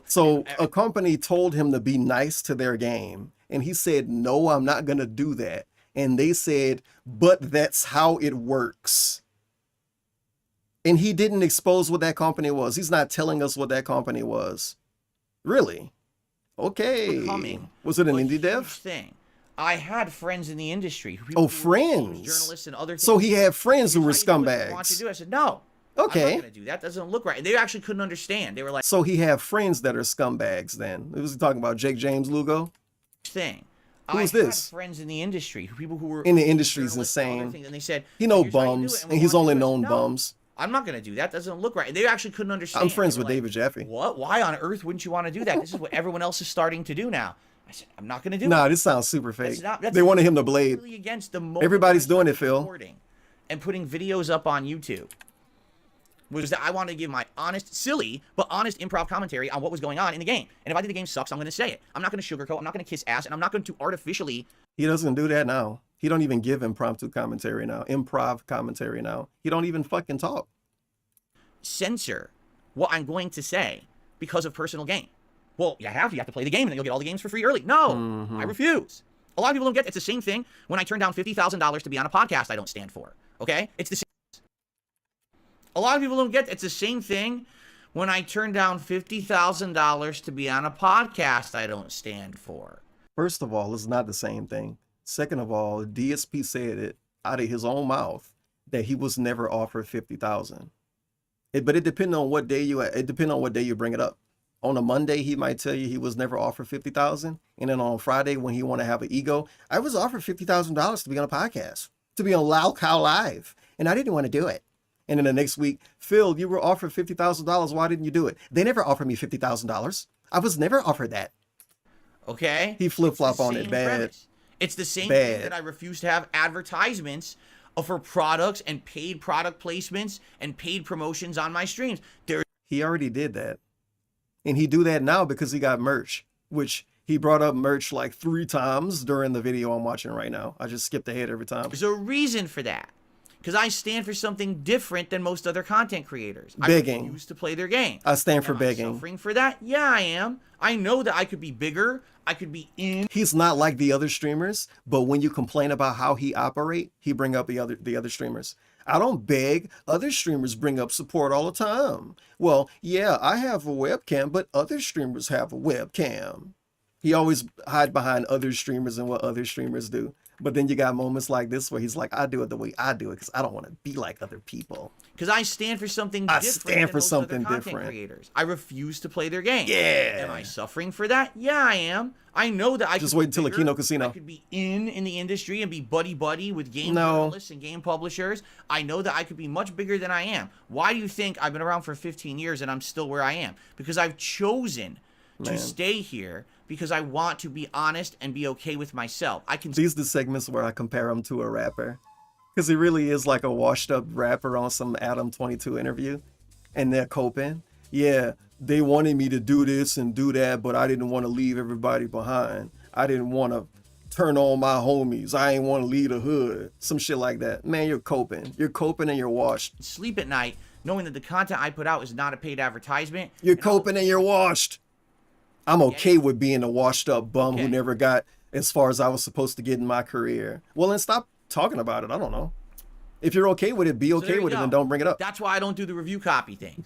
So a company told him to be nice to their game. And he said, no, I'm not going to do that. And they said, but that's how it works. And he didn't expose what that company was. He's not telling us what that company was. Really? Okay. Was it an indie dev? Thing. I had friends in the industry. Friends. Journalists and other things. So he had friends who were scumbags. Want you to do? I said, no. Okay. I'm not going to do that. Doesn't look right. And they actually couldn't understand. They were like. So he had friends that are scumbags then. It was talking about Jake James Lugo? Thing. Who's this? Had friends in the industry. People who were in the industry is insane. And they said, he know bums, and he's only known bums. I'm not going to do that. That doesn't look right. And they actually couldn't understand. I'm friends They were with like, David Jaffe. What? Why on earth wouldn't you want to do that? This is what everyone else is starting to do now. I said, I'm not going to do it. Nah, this sounds super fake. That's They wanted him to blade. really against the Everybody's doing it, Phil. recording and putting videos up on YouTube. Was that I wanted to give my honest, silly, but honest improv commentary on what was going on in the game. And if I think the game sucks, I'm going to say it. I'm not going to sugarcoat. I'm not going to kiss ass. And I'm not going to artificially... He doesn't do that now. He don't even give impromptu commentary now. Improv commentary now. He don't even fucking talk. Censor what I'm going to say because of personal gain. Well, you have to play the game and then you'll get all the games for free early. No, I refuse. A lot of people don't get it. It's the same thing when I turn down $50,000 to be on a podcast I don't stand for. Okay? It's the same. A lot of people don't get it. It's the same thing when I turn down $50,000 to be on a podcast I don't stand for. First of all, it's not the same thing. Second of all, DSP said it out of his own mouth that he was never offered 50,000. But it depends on what day you bring it up. On a Monday, he might tell you he was never offered 50,000, and then on Friday, when he want to have an ego, I was offered $50,000 to be on a podcast, to be on Loud Cow Live, and I didn't want to do it. And then the next week, Phil, you were offered $50,000. Why didn't you do it? They never offered me $50,000. I was never offered that. Okay? He flip-flop on it bad. Premise. It's the same thing that I refuse to have advertisements for products and paid product placements and paid promotions on my streams. He already did that. And he do that now because he got merch, which he brought up merch like 3 times during the video I'm watching right now. I just skipped ahead every time. There's a reason for that. Because I stand for something different than most other content creators. Begging. I refuse to play their game. I stand for begging. Suffering for that? Yeah, I am. I know that I could be bigger. I could be in. He's not like the other streamers, but when you complain about how he operate, he bring up the other streamers. I don't beg. Other streamers bring up support all the time. Well, yeah, I have a webcam, but other streamers have a webcam. He always hide behind other streamers and what other streamers do. But then you got moments like this where he's like, I do it the way I do it because I don't want to be like other people. Because I stand for something different. I stand for something different. Creators. I refuse to play their game. Yeah. Am I suffering for that? Yeah, I am. I know that I just wait until Aquino Casino. I could be in the industry and be buddy with game journalists and game publishers. I know that I could be much bigger than I am. Why do you think I've been around for 15 years and I'm still where I am? Because I've chosen to stay here because I want to be honest and be okay with myself. These are the segments where I compare him to a rapper. Because he really is like a washed up rapper on some Adam 22 interview. And they're coping. Yeah, they wanted me to do this and do that, but I didn't want to leave everybody behind. I didn't want to turn on my homies. I ain't want to leave the hood. Some shit like that. Man, you're coping. You're coping and you're washed. Sleep at night knowing that the content I put out is not a paid advertisement. You're coping and you're washed. I'm okay with being a washed up bum who never got as far as I was supposed to get in my career. Well, then stop talking about it. I don't know. If you're okay with it, be okay with it and don't bring it up. That's why I don't do the review copy thing.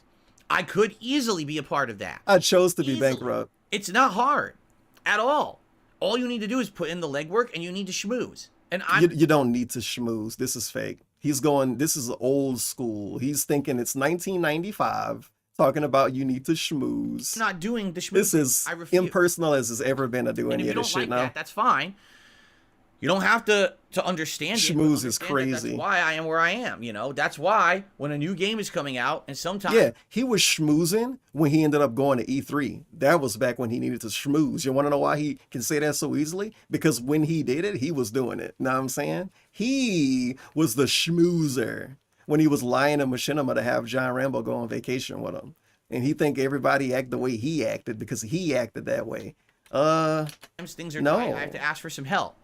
I could easily be a part of that. I chose to be bankrupt. It's not hard at all. All you need to do is put in the legwork and you need to schmooze. And you don't need to schmooze. This is fake. This is old school. He's thinking it's 1995. Talking about you need to schmooze. I'm not doing the schmooze. This is impersonal as it's ever been to do any of this shit now. That's fine. You don't have to understand it. Schmooze is crazy. That's why I am where I am, you know? That's why when a new game is coming out and sometimes... Yeah, he was schmoozing when he ended up going to E3. That was back when he needed to schmooze. You want to know why he can say that so easily? Because when he did it, he was doing it. Know what I'm saying? He was the schmoozer when he was lying to Machinima to have John Rambo go on vacation with him. And he think everybody act the way he acted because he acted that way. Things are tight. I have to ask for some help.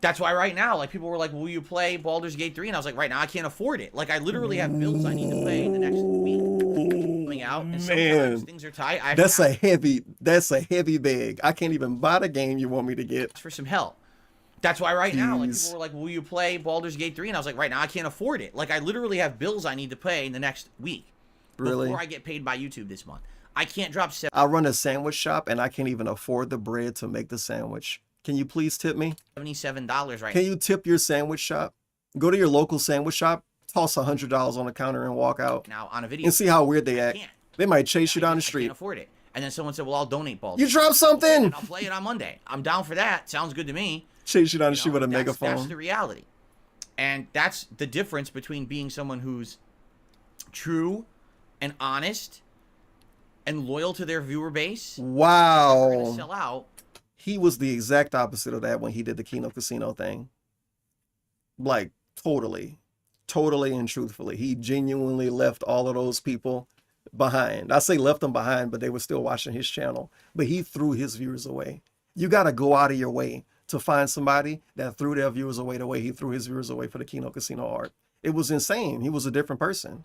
That's why right now, like, people were like, will you play Baldur's Gate 3? And I was like, right now, I can't afford it. Like, I literally have bills I need to pay in the next week coming out. And sometimes things are tight. That's a heavy bag. I can't even buy the game you want me to get. For some help. That's why right now, like, people were like, will you play Baldur's Gate 3? And I was like, right now, I can't afford it. Like, I literally have bills I need to pay in the next week. Really? Before I get paid by YouTube this month. I can't drop I run a sandwich shop, and I can't even afford the bread to make the sandwich. Can you please tip me? $77 right now. Can you tip your sandwich shop? Go to your local sandwich shop, toss $100 on the counter and walk out. Now on a video. And see how weird they act. They might chase you down the street. I can't afford it. And then someone said, well, I'll donate Baldur's. You dropped something! And I'll play it on Monday. I'm down for that. Sounds good to me. Chase you down the street with a megaphone. That's the reality. And that's the difference between being someone who's true and honest and loyal to their viewer base, they're Wow. gonna sell out. He was the exact opposite of that when he did the Kino Casino thing. Like, totally and truthfully. He genuinely left all of those people behind. I say left them behind, but they were still watching his channel. But he threw his viewers away. You got to go out of your way to find somebody that threw their viewers away the way he threw his viewers away for the Kino Casino art. It was insane. He was a different person.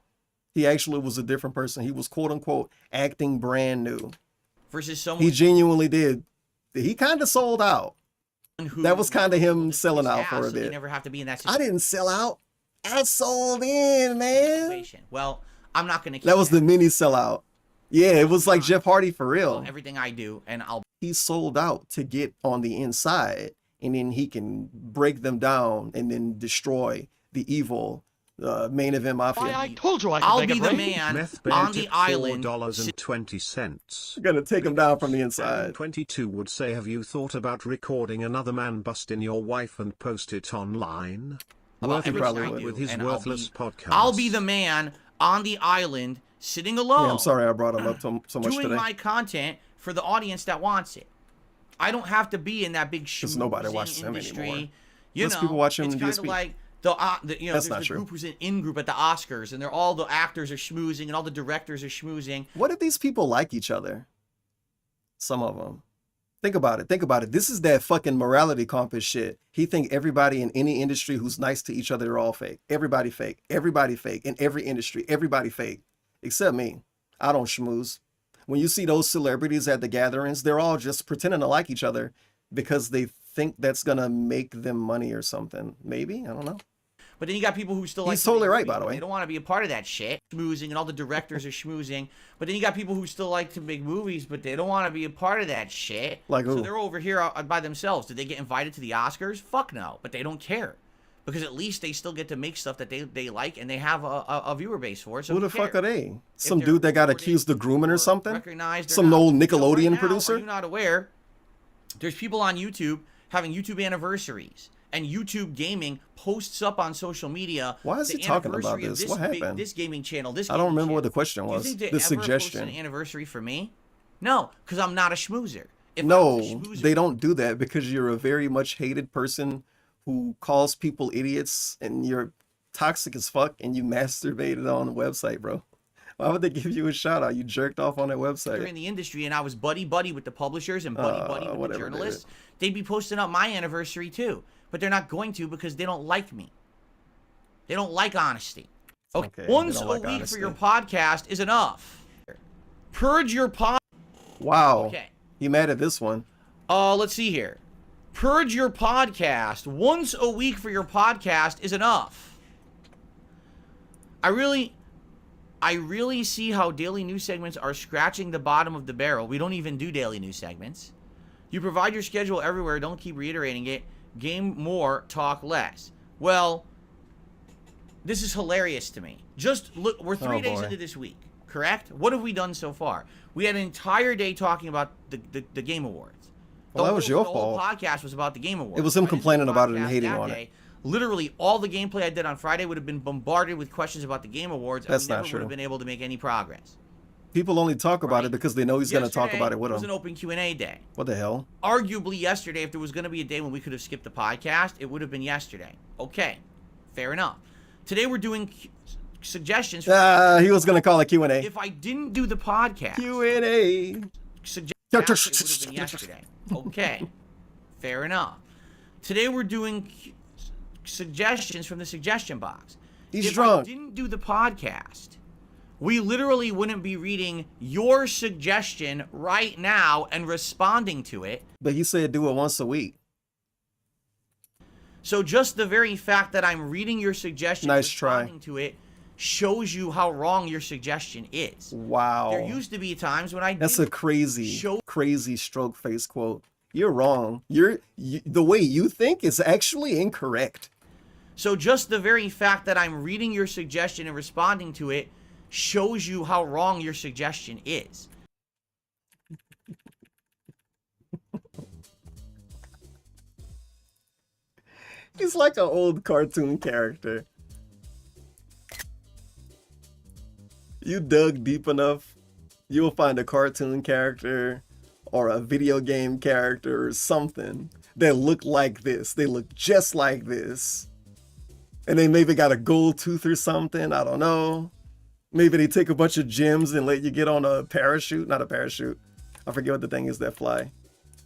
He actually was a different person. He was quote unquote acting brand new. Versus someone He genuinely did. He kind of sold out. who That was kind of him just selling out ass, for a so they bit. never have to be in that I didn't sell out. I sold in, man. situation. Well, I'm not gonna. That was the mini sellout. Yeah, it was like Jeff Hardy for real. Everything I do, and I'll. He sold out to get on the inside, and then he can break them down and then destroy the evil main event mafia. I told you I could I'll make be a the break. man Meth on the island. $4.20. Gonna take him down from the inside. 22 would say, have you thought about recording another man busting your wife and post it online? About Worth everything it I do, with his and worthless podcast. I'll be the man on the island, sitting alone. Yeah, I'm sorry I brought him up so much doing today. my content for the audience that wants it. I don't have to be in that big Because nobody watches him industry. anymore. You Less know, people watch him it's in kind of DSP. like the you know, That's there's not the true. group who's in group at the Oscars, and they're all the actors are schmoozing, and all the directors are schmoozing. What if these people like each other? Some of them. Think about it. Think about it. This is that fucking morality compass shit. He think everybody in any industry who's nice to each other are all fake. Everybody fake. Everybody fake. In every industry, everybody fake. Except me. I don't schmooze. When you see those celebrities at the gatherings, they're all just pretending to like each other because they think that's gonna make them money or something. Maybe? I don't know. But then you got people who still He's like totally to make right, by movies, the but way. They don't want to be a part of that shit. Schmoozing, and all the directors are schmoozing. But then you got people who still like to make movies, but they don't want to be a part of that shit. Like So who? they're over here by themselves. Did they get invited to the Oscars? Fuck no. But they don't care. Because at least they still get to make stuff that they like, and they have a viewer base for it. So Who the cares? fuck are they? Some they're dude that got recorded accused of grooming or something? Recognized or Some not. old You know, Nickelodeon right now, producer? Are you not aware? There's people on YouTube having YouTube anniversaries, and YouTube Gaming posts up on social media. Why is the he talking about anniversary of this? What happened? This gaming channel. This. I don't gaming remember what the channel. question Do you was. think they The ever suggestion. post an anniversary for me? No, because I'm not a schmoozer. If I was a No, schmoozer- they don't do that because you're a very much hated person who calls people idiots and you're toxic as fuck and you masturbated on the website, bro. Why would they give you a shout out? You jerked off on that They're website. in the industry, and I was buddy with the publishers and buddy with the whatever, journalists. They'd be posting up my anniversary too, but they're not going to because they don't like me. They don't like honesty. Okay, they once don't a like week honesty. for your podcast is enough. Purge your pod. Wow. Okay. He mad at this one. Let's see here. Purge your podcast. Once a week for your podcast is enough. I really see how daily news segments are scratching the bottom of the barrel. We don't even do daily news segments. You provide your schedule everywhere. Don't keep reiterating it. Game more, talk less. Well, this is hilarious to me. Just look, we're 3 days boy. into this week, correct? What have we done so far? We had an entire day talking about the Game Awards. Well, that was your The whole fault. podcast was about the Game Awards. It was him If I didn't do complaining the about it and podcast hating that on day, it. Literally, all the gameplay I did on Friday would have been bombarded with questions about the Game Awards, and That's we never not would true. have been able to make any progress. People only talk about it because they know he's going to talk Yesterday about it with was them. an open Q&A day. What the hell? Arguably yesterday, if there was going to be a day when we could have skipped the podcast, it would have been yesterday. Okay, fair enough. Today we're doing suggestions. He was going to call it Q&A. If I didn't do the podcast, Q&A. suggestions, it would have been yesterday. Okay, fair enough. Today we're doing suggestions from the suggestion box. He's if drunk. I didn't do the podcast, we literally wouldn't be reading your suggestion right now and responding to it. But he said do it once a week. So just the very fact that I'm reading your suggestion and Nice try. responding to it shows you how wrong your suggestion is. Wow. There used to be times when I That's a didn't crazy stroke face quote. You're wrong. The way you think is actually incorrect. So just the very fact that I'm reading your suggestion and responding to it shows you how wrong your suggestion is. He's like an old cartoon character. You dug deep enough, you'll find a cartoon character or a video game character or something that look like this. They look just like this. And they maybe got a gold tooth or something. I don't know. Maybe they take a bunch of gems and let you get on a parachute. Not a parachute. I forget what the thing is that fly.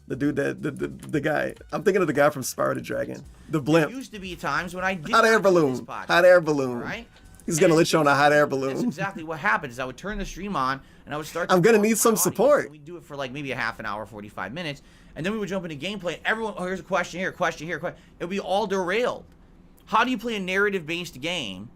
The dude that, the guy. I'm thinking of the guy from Spyro the Dragon. The blimp. There used to be times when I did hot air balloon. Hot air balloon. Right? He's going to let you on a hot air balloon. That's exactly what happened. Is I would turn the stream on and I would start. I'm going to need some support. We'd do it for like maybe a half an hour, 45 minutes. And then we would jump into gameplay. Everyone, oh, here's a question here, question here, question. It would be all derailed. How do you play a narrative-based game,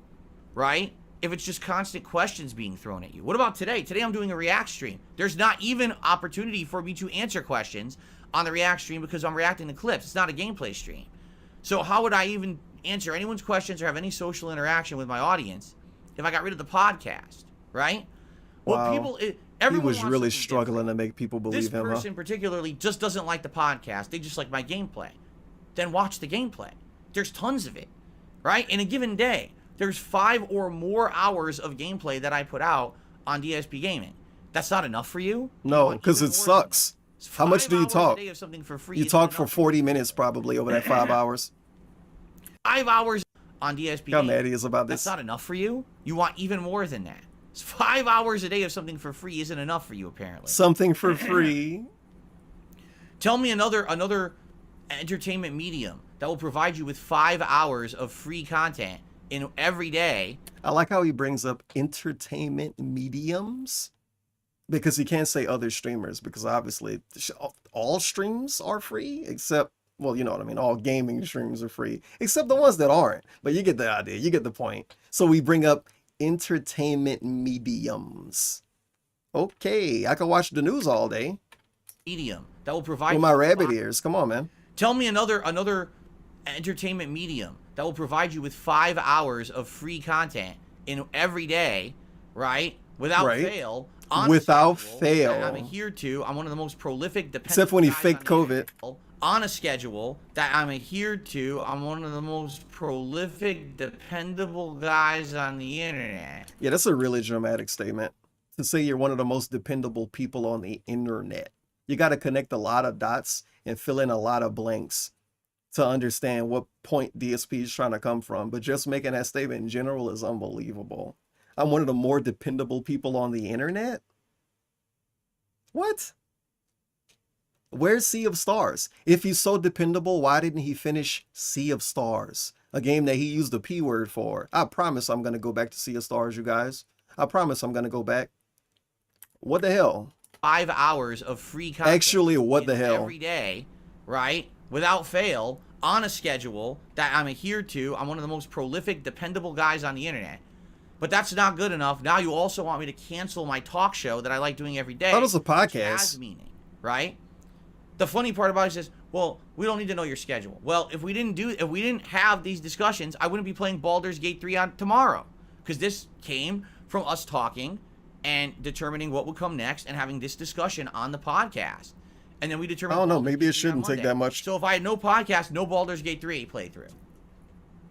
right, if it's just constant questions being thrown at you? What about today? Today I'm doing a React stream. There's not even opportunity for me to answer questions on the React stream because I'm reacting to clips. It's not a gameplay stream. So how would I even answer anyone's questions or have any social interaction with my audience if I got rid of the podcast, right? Wow. Well, people... He was really struggling to make people believe him. This person particularly just doesn't like the podcast. They just like my gameplay. Then watch the gameplay. There's tons of it, right? In a given day, there's 5 or more hours of gameplay that I put out on DSP Gaming. That's not enough for you? No, because it sucks. How much do you talk? You talk for 40 minutes probably over that 5 hours. 5 hours on DSP How mad he is about this. That's not enough for you? You want even more than that. 5 hours a day of something for free isn't enough for you, apparently. Something for free. Tell me another entertainment medium that will provide you with 5 hours of free content in every day. I like how he brings up entertainment mediums because he can't say other streamers because obviously all streams are free except, well, you know what I mean, all gaming streams are free except the ones that aren't. But you get the idea, you get the point. So we bring up entertainment mediums. Okay, I can watch the news all day. Medium that will provide with my rabbit ears. Come on, man. Tell me another entertainment medium that will provide you with 5 hours of free content in every day, right? Without fail. Without fail. I'm adhered to. I'm one of the most prolific. Except when he faked COVID. On a schedule that I'm adhered to. I'm one of the most prolific, dependable guys on the internet. Yeah, that's a really dramatic statement. To say you're one of the most dependable people on the internet. You got to connect a lot of dots and fill in a lot of blanks to understand what point DSP is trying to come from. But just making that statement in general is unbelievable. I'm one of the more dependable people on the internet? What? Where's Sea of Stars? If he's so dependable, why didn't he finish Sea of Stars? A game that he used the P word for. I promise I'm going to go back to Sea of Stars, you guys. I promise I'm going to go back. What the hell? 5 hours of free content. Actually, what the hell? Every day, right? Without fail, on a schedule that I'm adhered to. I'm one of the most prolific, dependable guys on the internet. But that's not good enough. Now you also want me to cancel my talk show that I like doing every day. That was a podcast. Which has meaning, right? The funny part about it is, well, we don't need to know your schedule. Well, if we didn't have these discussions, I wouldn't be playing Baldur's Gate 3 on tomorrow. Because this came from us talking and determining what would come next and having this discussion on the podcast. And then we determined... I don't know, maybe it shouldn't take that much. So if I had no podcast, no Baldur's Gate 3 playthrough.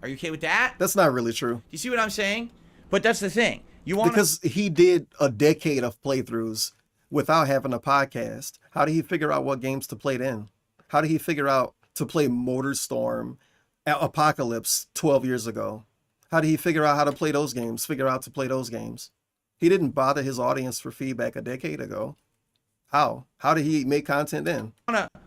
Are you okay with that? That's not really true. Do you see what I'm saying? But that's the thing. You want Because he did a decade of playthroughs without having a podcast. How did he figure out what games to play then? How did he figure out to play MotorStorm, Apocalypse 12 years ago? How did he figure out how to play those games? He didn't bother his audience for feedback a decade ago. How? How did he make content then?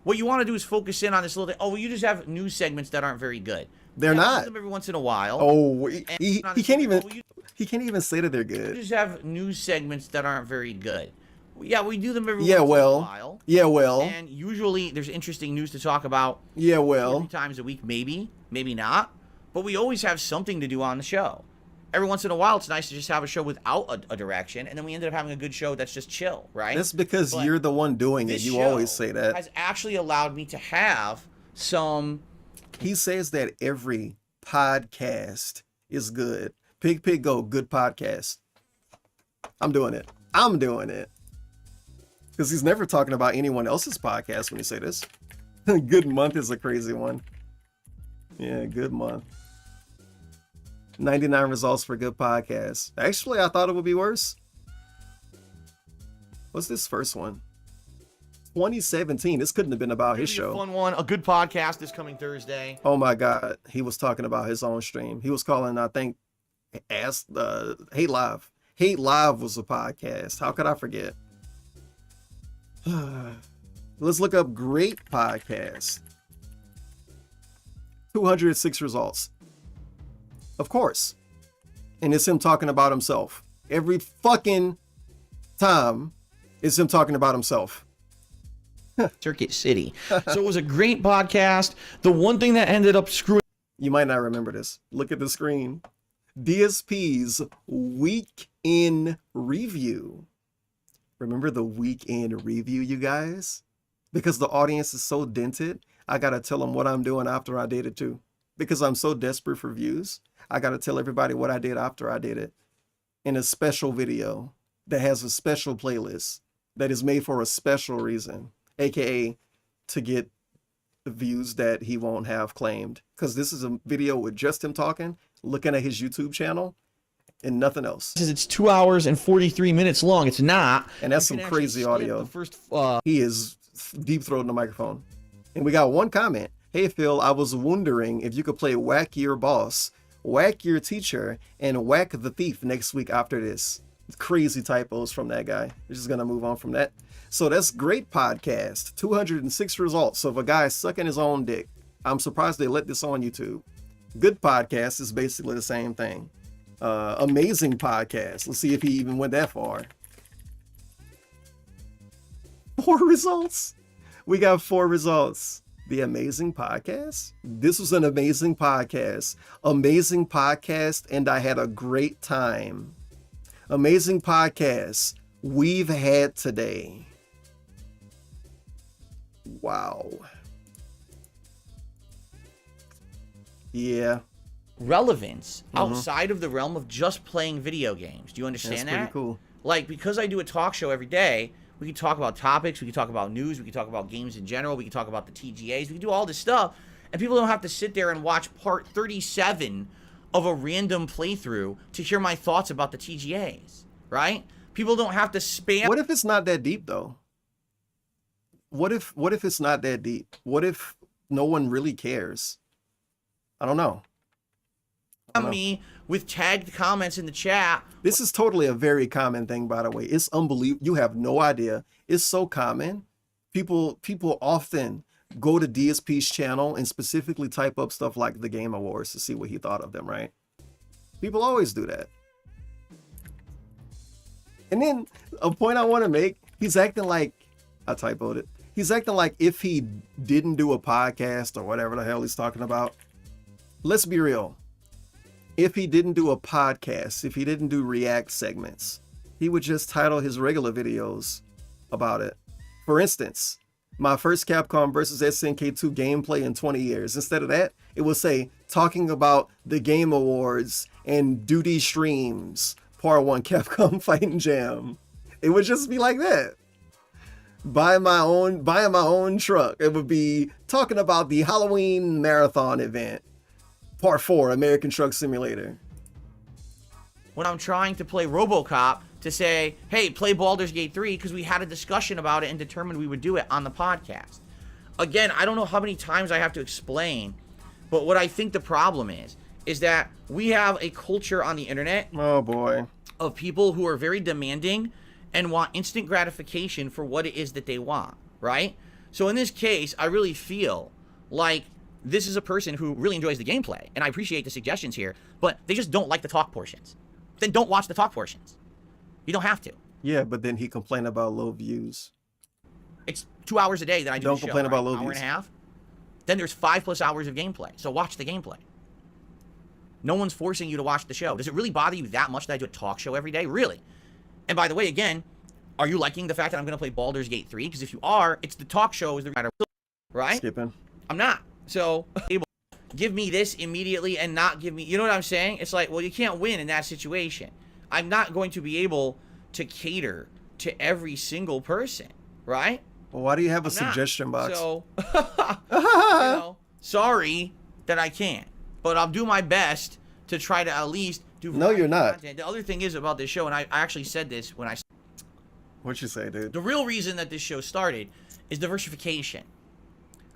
What you want to do is focus in on this little thing. Oh, well, you just have news segments that aren't very good. They're not. Them every once in a while. Oh, he can't even say that they're good. You just have news segments that aren't very good. Yeah, we do them every once in a while. Yeah, well. And usually there's interesting news to talk about. Yeah, well. 3 times a week, maybe not. But we always have something to do on the show. Every once in a while, it's nice to just have a show without a direction, and then we ended up having a good show that's just chill, right? That's because you're the one doing it. You always say that. Has actually allowed me to have some... He says that every podcast is good. Pig Go, good podcast. I'm doing it. Because he's never talking about anyone else's podcast when you say this. Good month is a crazy one. Yeah, good month. 99 results for good podcasts. Actually, I thought it would be worse. What's this first one? 2017. This couldn't have been about his show. A fun one. A good podcast this coming Thursday. Oh my God. He was talking about his own stream. He was calling, I think, Hate Live. Hate Live was a podcast. How could I forget? Let's look up great podcast. 206 results. Of course. And it's him talking about himself. Every fucking time it's him talking about himself. Circuit City. So it was a great podcast. The one thing that ended up screwing... You might not remember this. Look at the screen. DSP's weekend review. Remember the weekend review, you guys? Because the audience is so dented, I gotta tell them what I'm doing after I did it too. Because I'm so desperate for views, I gotta tell everybody what I did after I did it. In a special video that has a special playlist that is made for a special reason. AKA to get the views that he won't have claimed. Because this is a video with just him talking, looking at his YouTube channel, and nothing else. It's 2 hours and 43 minutes long. It's not. And that's some crazy audio. He is deep-throating the microphone. And we got one comment. Hey, Phil, I was wondering if you could play Whack Your Boss, Whack Your Teacher, and Whack the Thief next week after this. Crazy typos from that guy. We're just going to move on from that. So that's great podcast. 206 results. So if a guy is sucking his own dick, I'm surprised they let this on YouTube. Good podcast is basically the same thing. Amazing podcast. Let's see if he even went that far. 4 results. We got 4 results. The amazing podcast. This was an amazing podcast. Amazing podcast, and I had a great time. Amazing podcast we've had today. Wow. Yeah. Relevance outside of the realm of just playing video games. Do you understand that? That's pretty cool. Like, because I do a talk show every day, we can talk about topics, we can talk about news, we can talk about games in general, we can talk about the TGAs, we can do all this stuff, and people don't have to sit there and watch part 37 of a random playthrough to hear my thoughts about the TGAs, right? People don't have to spam. What if it's not that deep though? What if it's not that deep? What if no one really cares? I don't know. Me with tagged comments in the chat. This is totally a very common thing, by the way. It's unbelievable. You have no idea. It's so common. People often go to DSP's channel and specifically type up stuff like the Game Awards to see what he thought of them, right? People always do that. And then a point I want to make, he's acting like, I typoed it. He's acting like if he didn't do a podcast or whatever the hell he's talking about. Let's be real. If he didn't do a podcast, if he didn't do react segments, he would just title his regular videos about it. For instance, my first Capcom versus SNK2 gameplay in 20 years. Instead of that, it would say, talking about the Game Awards and Duty Streams, Part 1 Capcom Fighting Jam. It would just be like that. Buying my own truck. It would be talking about the Halloween Marathon event. Part 4, American Truck Simulator. When I'm trying to play RoboCop, to say, hey, play Baldur's Gate 3, because we had a discussion about it and determined we would do it on the podcast. Again, I don't know how many times I have to explain, but what I think the problem is that we have a culture on the internet, oh boy, of people who are very demanding and want instant gratification for what it is that they want, right? So in this case, I really feel like this is a person who really enjoys the gameplay, and I appreciate the suggestions here, but they just don't like the talk portions. Then don't watch the talk portions. You don't have to. Yeah, but then he complained about low views. It's 2 hours a day that I do Don't the show, complain about low hour views. and a half. Then there's 5+ hours of gameplay. So watch the gameplay. No one's forcing you to watch the show. Does it really bother you that much that I do a talk show every day? Really? And by the way, again, are you liking the fact that I'm going to play Baldur's Gate 3? Because if you are, it's the talk show is the matter, right? Skipping. I'm not. So give me this immediately and not give me, you know what I'm saying? It's like, well, you can't win in that situation. I'm not going to be able to cater to every single person, right? Well, why do you have a suggestion box? So, you know, sorry that I can't, but I'll do my best to try to at least do. No, you're not. Content. The other thing is about this show, and I actually said this when What you say, dude? The real reason that this show started is diversification.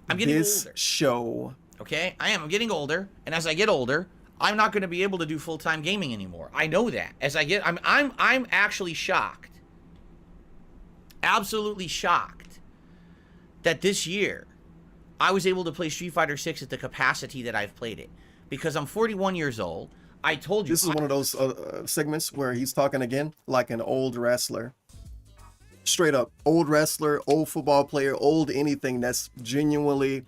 I'm getting older. Show. Okay? I'm getting older, and as I get older, I'm not going to be able to do full-time gaming anymore. I know that. I'm actually shocked. Absolutely shocked that this year I was able to play Street Fighter 6 at the capacity that I've played it. Because I'm 41 years old. I told you. This is one of those segments where he's talking again like an old wrestler. Straight up, old wrestler, old football player, old anything that's genuinely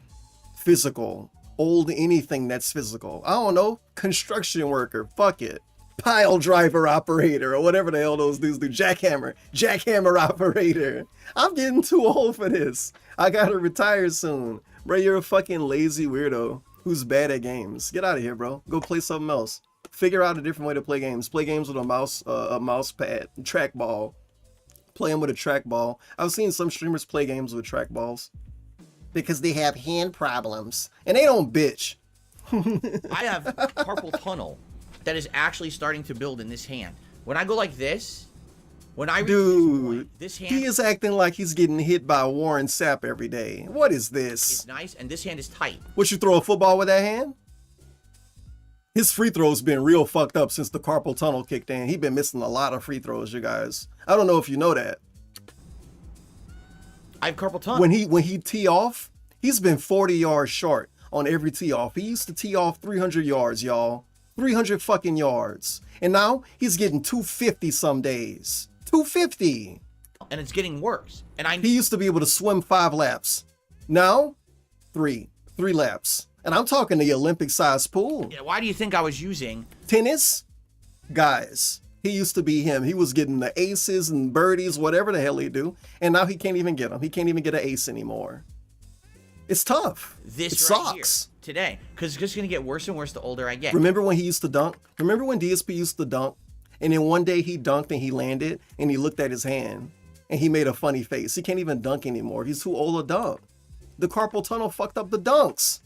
physical. Old anything that's physical. I don't know, construction worker, fuck it. Pile driver operator, or whatever the hell those dudes do. Jackhammer operator. I'm getting too old for this. I gotta retire soon. Bro, you're a fucking lazy weirdo who's bad at games. Get out of here, bro. Go play something else. Figure out a different way to play games. Play games with a mouse pad, trackball. Play them with a trackball. I've seen some streamers play games with trackballs because they have hand problems and they don't bitch. I have carpal tunnel that is actually starting to build in this hand. When I go like this, when I dude, this hand, he is acting like he's getting hit by Warren Sapp every day. What is this? It's nice, and this hand is tight. What, you throw a football with that hand? His free throws been real fucked up since the carpal tunnel kicked in. He been missing a lot of free throws, you guys. I don't know if you know that. I have carpal tunnel. When he tee off, he's been 40 yards short on every tee off. He used to tee off 300 yards, y'all. 300 fucking yards. And now he's getting 250 some days. 250. And it's getting worse. And he used to be able to swim 5 laps. Now, 3 laps. And I'm talking the Olympic-sized pool. Yeah, why do you think I was using tennis? Guys, he used to be him. He was getting the aces and birdies, whatever the hell he do. And now he can't even get them. He can't even get an ace anymore. It's tough. This it right sucks. Here, today. Because it's just going to get worse and worse the older I get. Remember when he used to dunk? Remember when DSP used to dunk? And then one day he dunked and he landed and he looked at his hand and he made a funny face. He can't even dunk anymore. He's too old to dunk. The carpal tunnel fucked up the dunks.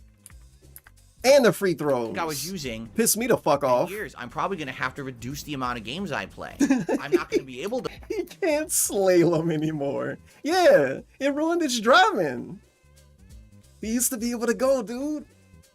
And the free throws. I was using pissed me the fuck off. Years. I'm probably going to have to reduce the amount of games I play. I'm not going to be able to. He can't slalom anymore. Yeah, it ruined his driving. He used to be able to go, dude.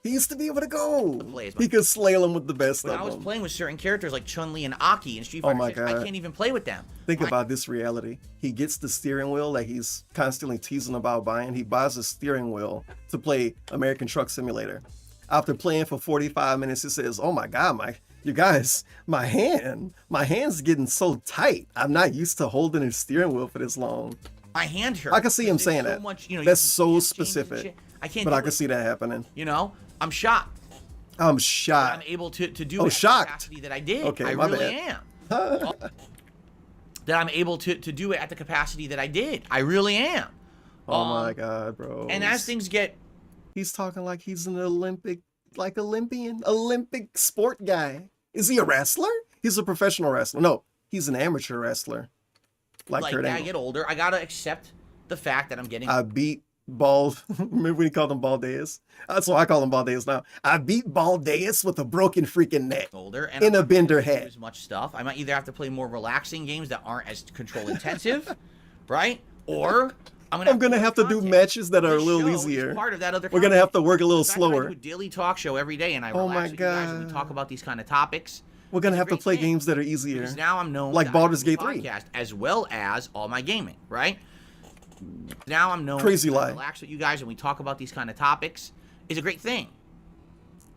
He used to be able to go. He could slalom with the best when of them. I was playing with certain characters like Chun-Li and Aki in Street Fighter 6, God. I can't even play with them. Think about this reality. He gets the steering wheel that he's constantly teasing about buying. He buys a steering wheel to play American Truck Simulator. After playing for 45 minutes, he says, oh my God, you guys, my hand's getting so tight. I'm not used to holding a steering wheel for this long. My hand hurts. I can see him saying that. Much, that's so specific. I can't. But I can see that happening. You know, I'm shocked. I'm shocked. I'm able to do it at shocked. the capacity that I did. Okay, I my really bad. am. That I'm able to do it at the capacity that I did. I really am. Oh my God, bro. And as things get, he's talking like he's an Olympic sport guy. Is he a wrestler? He's a professional wrestler. No, he's an amateur wrestler. Like Kurt Angle. I get older, I gotta accept the fact that I'm getting. I beat Bald. Remember when he called him Baldeus? That's why I call him Baldeus now. I beat Baldeus with a broken freaking neck. Older and in a bender head. As much stuff. I might either have to play more relaxing games that aren't as control intensive, right? Or I'm gonna have to do matches that are a little easier. Part of that other. We're gonna have to work a little slower. I do a daily talk show every day, and I relax with you guys, and we talk about these kind of topics. We're gonna have to play games that are easier. Because now I'm known like Baldur's Gate 3, as well as all my gaming. Right now I'm known. Crazy to lie. Relax with you guys, and we talk about these kind of topics. Is a great thing.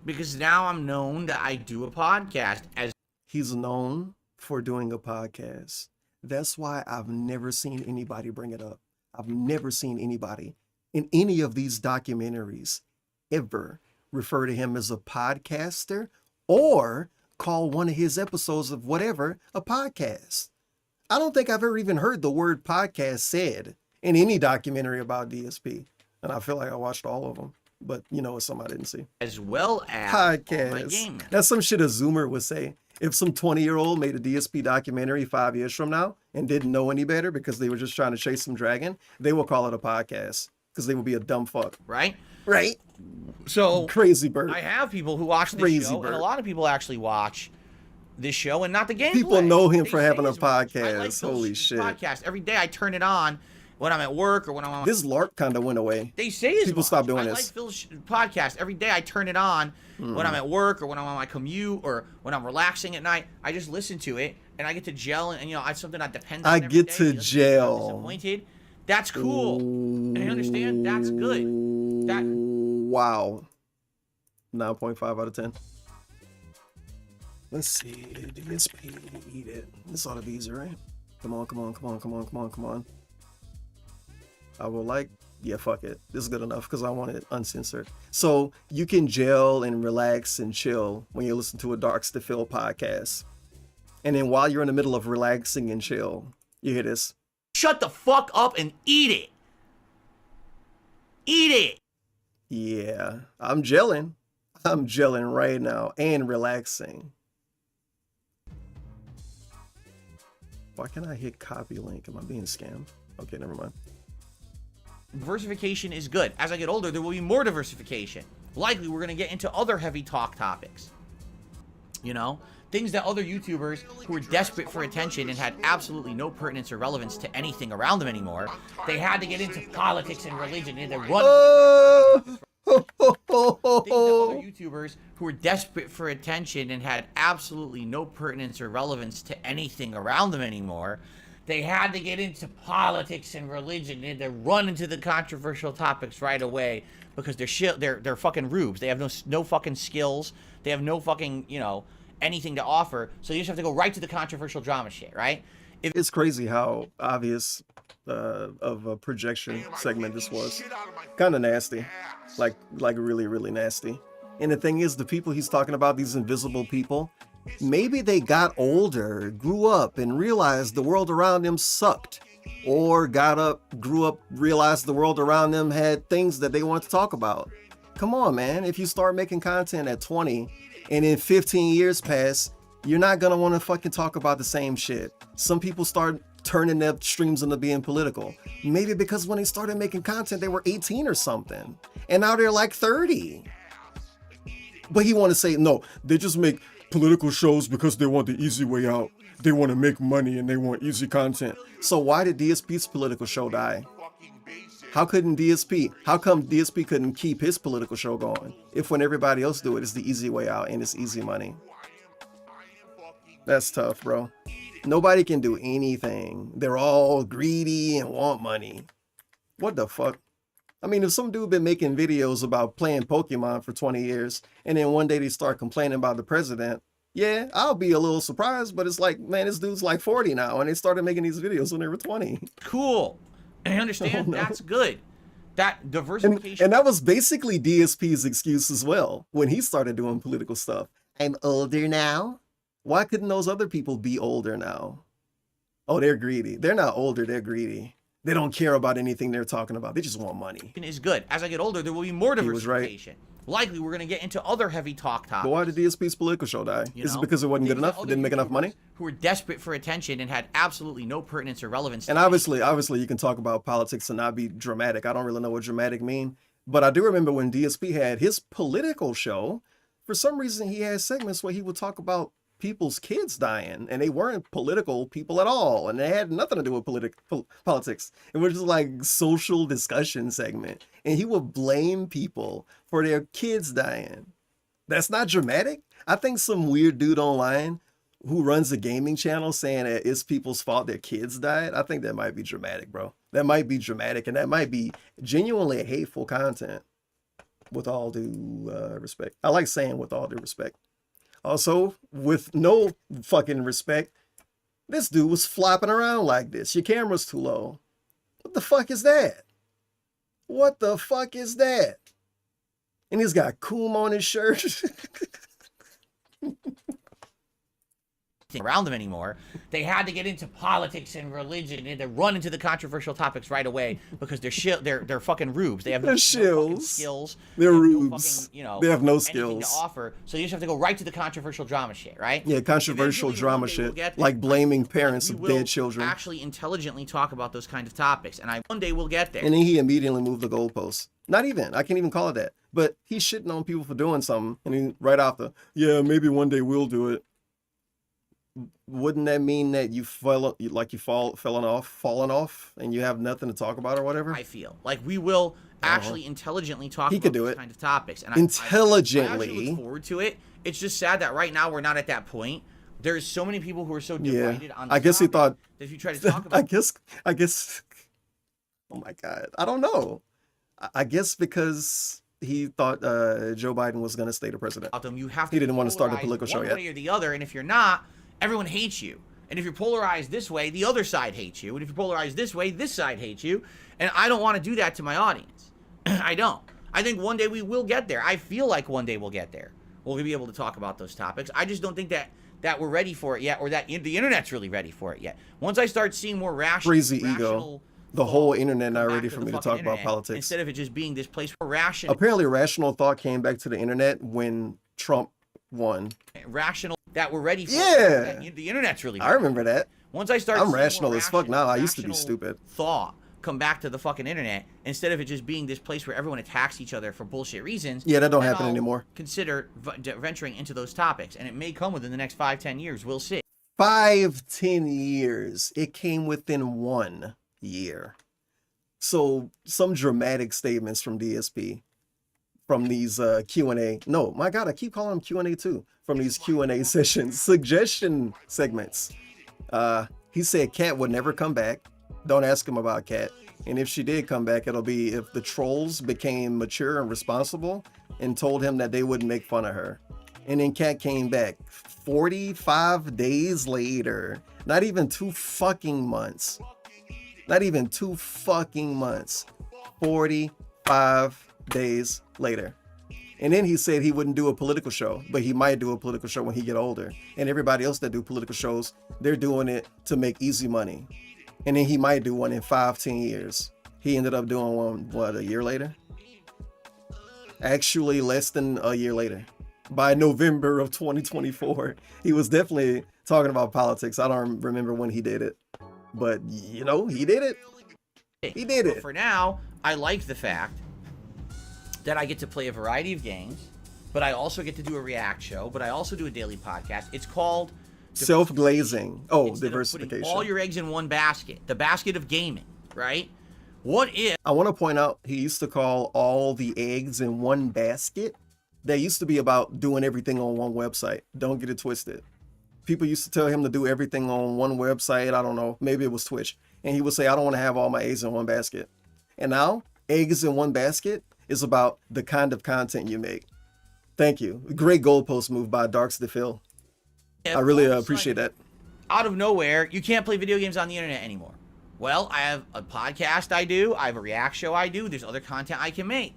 Because now I'm known that I do a podcast. As he's known for doing a podcast. That's why I've never seen anybody bring it up. I've never seen anybody in any of these documentaries ever refer to him as a podcaster or call one of his episodes of whatever a podcast. I don't think I've ever even heard the word podcast said in any documentary about DSP. And I feel like I watched all of them. But you know, it's something I didn't see. As well as podcast. That's some shit a Zoomer would say. If some 20-year-old made a DSP documentary 5 years from now and didn't know any better because they were just trying to chase some dragon, they will call it a podcast because they will be a dumb fuck. Right? Right? So crazy bird. I have people who watch this show, and a lot of people actually watch this show and not the gameplay. People know him They for say having a as much. I like podcast. Phil's Holy shit. podcast. Every day I turn it on when I'm at work or when I'm on. This LARP kind of went away. They say as people much. stopped doing I this. like Phil's podcast. Every day I turn it on when I'm at work or when I'm on my commute or when I'm relaxing at night. I just listen to it and I get to gel and you know, it's something I depend on. I every get day. to He doesn't make me gel. Disappointed. That's cool. And I understand that's good. That Wow. 9.5 out of 10. Let's see. DSP, eat it. This ought to be easy, right? Come on, come on, come on, come on, come on, come on. I will like, yeah, fuck it. This is good enough because I want it uncensored. So you can gel and relax and chill when you listen to a Darks to Phil podcast. And then while you're in the middle of relaxing and chill, you hear this. shut the fuck up and eat it. Eat it. Yeah, I'm gelling. I'm gelling right now and relaxing. Why can't I hit copy link? Am I being scammed? Okay, never mind. Diversification is good. As I get older, there will be more diversification. Likely, we're going to get into other heavy talk topics. You know, things that other YouTubers who were desperate for attention and had absolutely no pertinence or relevance to anything around them anymore, they had to get into politics and religion and they run. Things that other YouTubers who were desperate for attention and had absolutely no pertinence or relevance to anything around them anymore, they had to get into politics and religion and they run into the controversial topics right away because they're fucking rubes. They have no fucking skills. They have no fucking, you know, anything to offer. So you just have to go right to the controversial drama shit, right? It's crazy how obvious of a projection segment this was. Kind of nasty. Like really, really nasty. And the thing is, the people he's talking about, these invisible people, maybe they got older, grew up, and realized the world around them sucked. Or got up, grew up, realized the world around them had things that they wanted to talk about. Come on, man. If you start making content at 20 and in 15 years pass, you're not gonna want to fucking talk about the same shit. Some people start turning their streams into being political. Maybe because when they started making content, they were 18 or something. And now they're like 30. But he want to say, no, they just make political shows because they want the easy way out. They want to make money and they want easy content. So why did DSP's political show die? How come DSP couldn't keep his political show going if when everybody else do it, it's the easy way out and it's easy money? That's tough, bro. Nobody can do anything. They're all greedy and want money. What the fuck? I mean, if some dude been making videos about playing Pokemon for 20 years and then one day they start complaining about the president, yeah, I'll be a little surprised, but it's like, man, this dude's like 40 now and they started making these videos when they were 20. Cool. I understand. That's good. That diversification. And that was basically DSP's excuse as well when he started doing political stuff. I'm older now. Why couldn't those other people be older now? Oh, they're greedy. They're not older, they're greedy. They don't care about anything they're talking about. They just want money. Is good. As I get older, there will be more diversification. He was right. Likely, we're going to get into other heavy talk topics. But why did DSP's political show die? Is it because it wasn't good enough? It didn't make enough money? Who were desperate for attention and had absolutely no pertinence or relevance. And obviously, you can talk about politics and not be dramatic. I don't really know what dramatic mean. But I do remember when DSP had his political show, for some reason he had segments where he would talk about people's kids dying and they weren't political people at all and they had nothing to do with politics. It was just like social discussion segment and he would blame people for their kids dying. That's not dramatic. I think some weird dude online who runs a gaming channel saying that it's people's fault their kids died, I think that might be dramatic, bro. That might be dramatic and that might be genuinely hateful content, with all due respect. I like saying with all due respect. Also, with no fucking respect, this dude was flopping around like this. Your camera's too low. What the fuck is that? What the fuck is that? And he's got Coom on his shirt. Around them anymore. They had to get into politics and religion and they run into the controversial topics right away because they're fucking rubes. They have no fucking skills. They're rubes. No fucking, you know, they have no anything skills to offer. So you just have to go right to the controversial drama shit, right? Yeah, controversial drama shit, like blaming parents of dead children. Actually intelligently talk about those kind of topics, and one day we'll get there. And then he immediately moved the goalposts. Not even, I can't even call it that. But he's shitting on people for doing something, and then right after, yeah, maybe one day we'll do it. wouldn't that mean that you fallen off, and you have nothing to talk about or whatever? I feel like we will actually intelligently talk He about could do these it. kind of topics. And Intelligently. I actually look forward to it. It's just sad that right now we're not at that point. There's so many people who are so divided on the I guess he thought that if you try to talk about I guess oh my god. I don't know. I guess because he thought Joe Biden was going to stay the president. them, you have to He didn't want to start a polarize political show one yet. way or the other, and if you're not, everyone hates you. And if you're polarized this way, the other side hates you. And if you're polarized this way, this side hates you. And I don't want to do that to my audience. I don't. I think one day we will get there. I feel like one day we'll get there. We'll be able to talk about those topics. I just don't think that we're ready for it yet, or that the internet's really ready for it yet. Once I start seeing more Crazy ego. The whole internet not ready for me to talk about politics. Instead of it just being this place for rational. Apparently, rational thought came back to the internet when Trump won. Rational that we're ready for. Yeah. The internet's really ready. I remember that. Once I start I'm seeing rational more as fuck now. I used to be rational stupid. Thought come back to the fucking internet instead of it just being this place where everyone attacks each other for bullshit reasons. Yeah, that don't then happen I'll anymore. Consider venturing into those topics, and it may come within the next 5-10 years. We'll see. 5-10 years. It came within 1 year. So some dramatic statements from DSP, from these Q&A. No, my God, I keep calling them Q&A too. From these Q&A sessions, suggestion segments. He said Cat would never come back. Don't ask him about Cat. And if she did come back, it'll be if the trolls became mature and responsible and told him that they wouldn't make fun of her. And then Cat came back 45 days later. Not even 2 fucking months. Not even 2 fucking months. 45 days later. And then he said he wouldn't do a political show, but he might do a political show when he get older. And everybody else that do political shows, they're doing it to make easy money. And then he might do one in 5-10 years. He ended up doing one, what, a year later? Actually, less than a year later. By November of 2024. He was definitely talking about politics. I don't remember when he did it. But, you know, he did it. He did it. For now, I like the fact that I get to play a variety of games, but I also get to do a react show, but I also do a daily podcast. It's called self-glazing. Oh, Instead diversification. Of putting all your eggs in one basket, the basket of gaming, right? What if... I want to point out, he used to call all the eggs in one basket. That used to be about doing everything on one website. Don't get it twisted. People used to tell him to do everything on one website. I don't know. Maybe it was Twitch. And he would say, I don't want to have all my eggs in one basket. And now, eggs in one basket is about the kind of content you make. Thank you. Great goalpost move by Darks to Phil. I really appreciate that. Out of nowhere, you can't play video games on the internet anymore. Well, I have a podcast I do. I have a react show I do. There's other content I can make.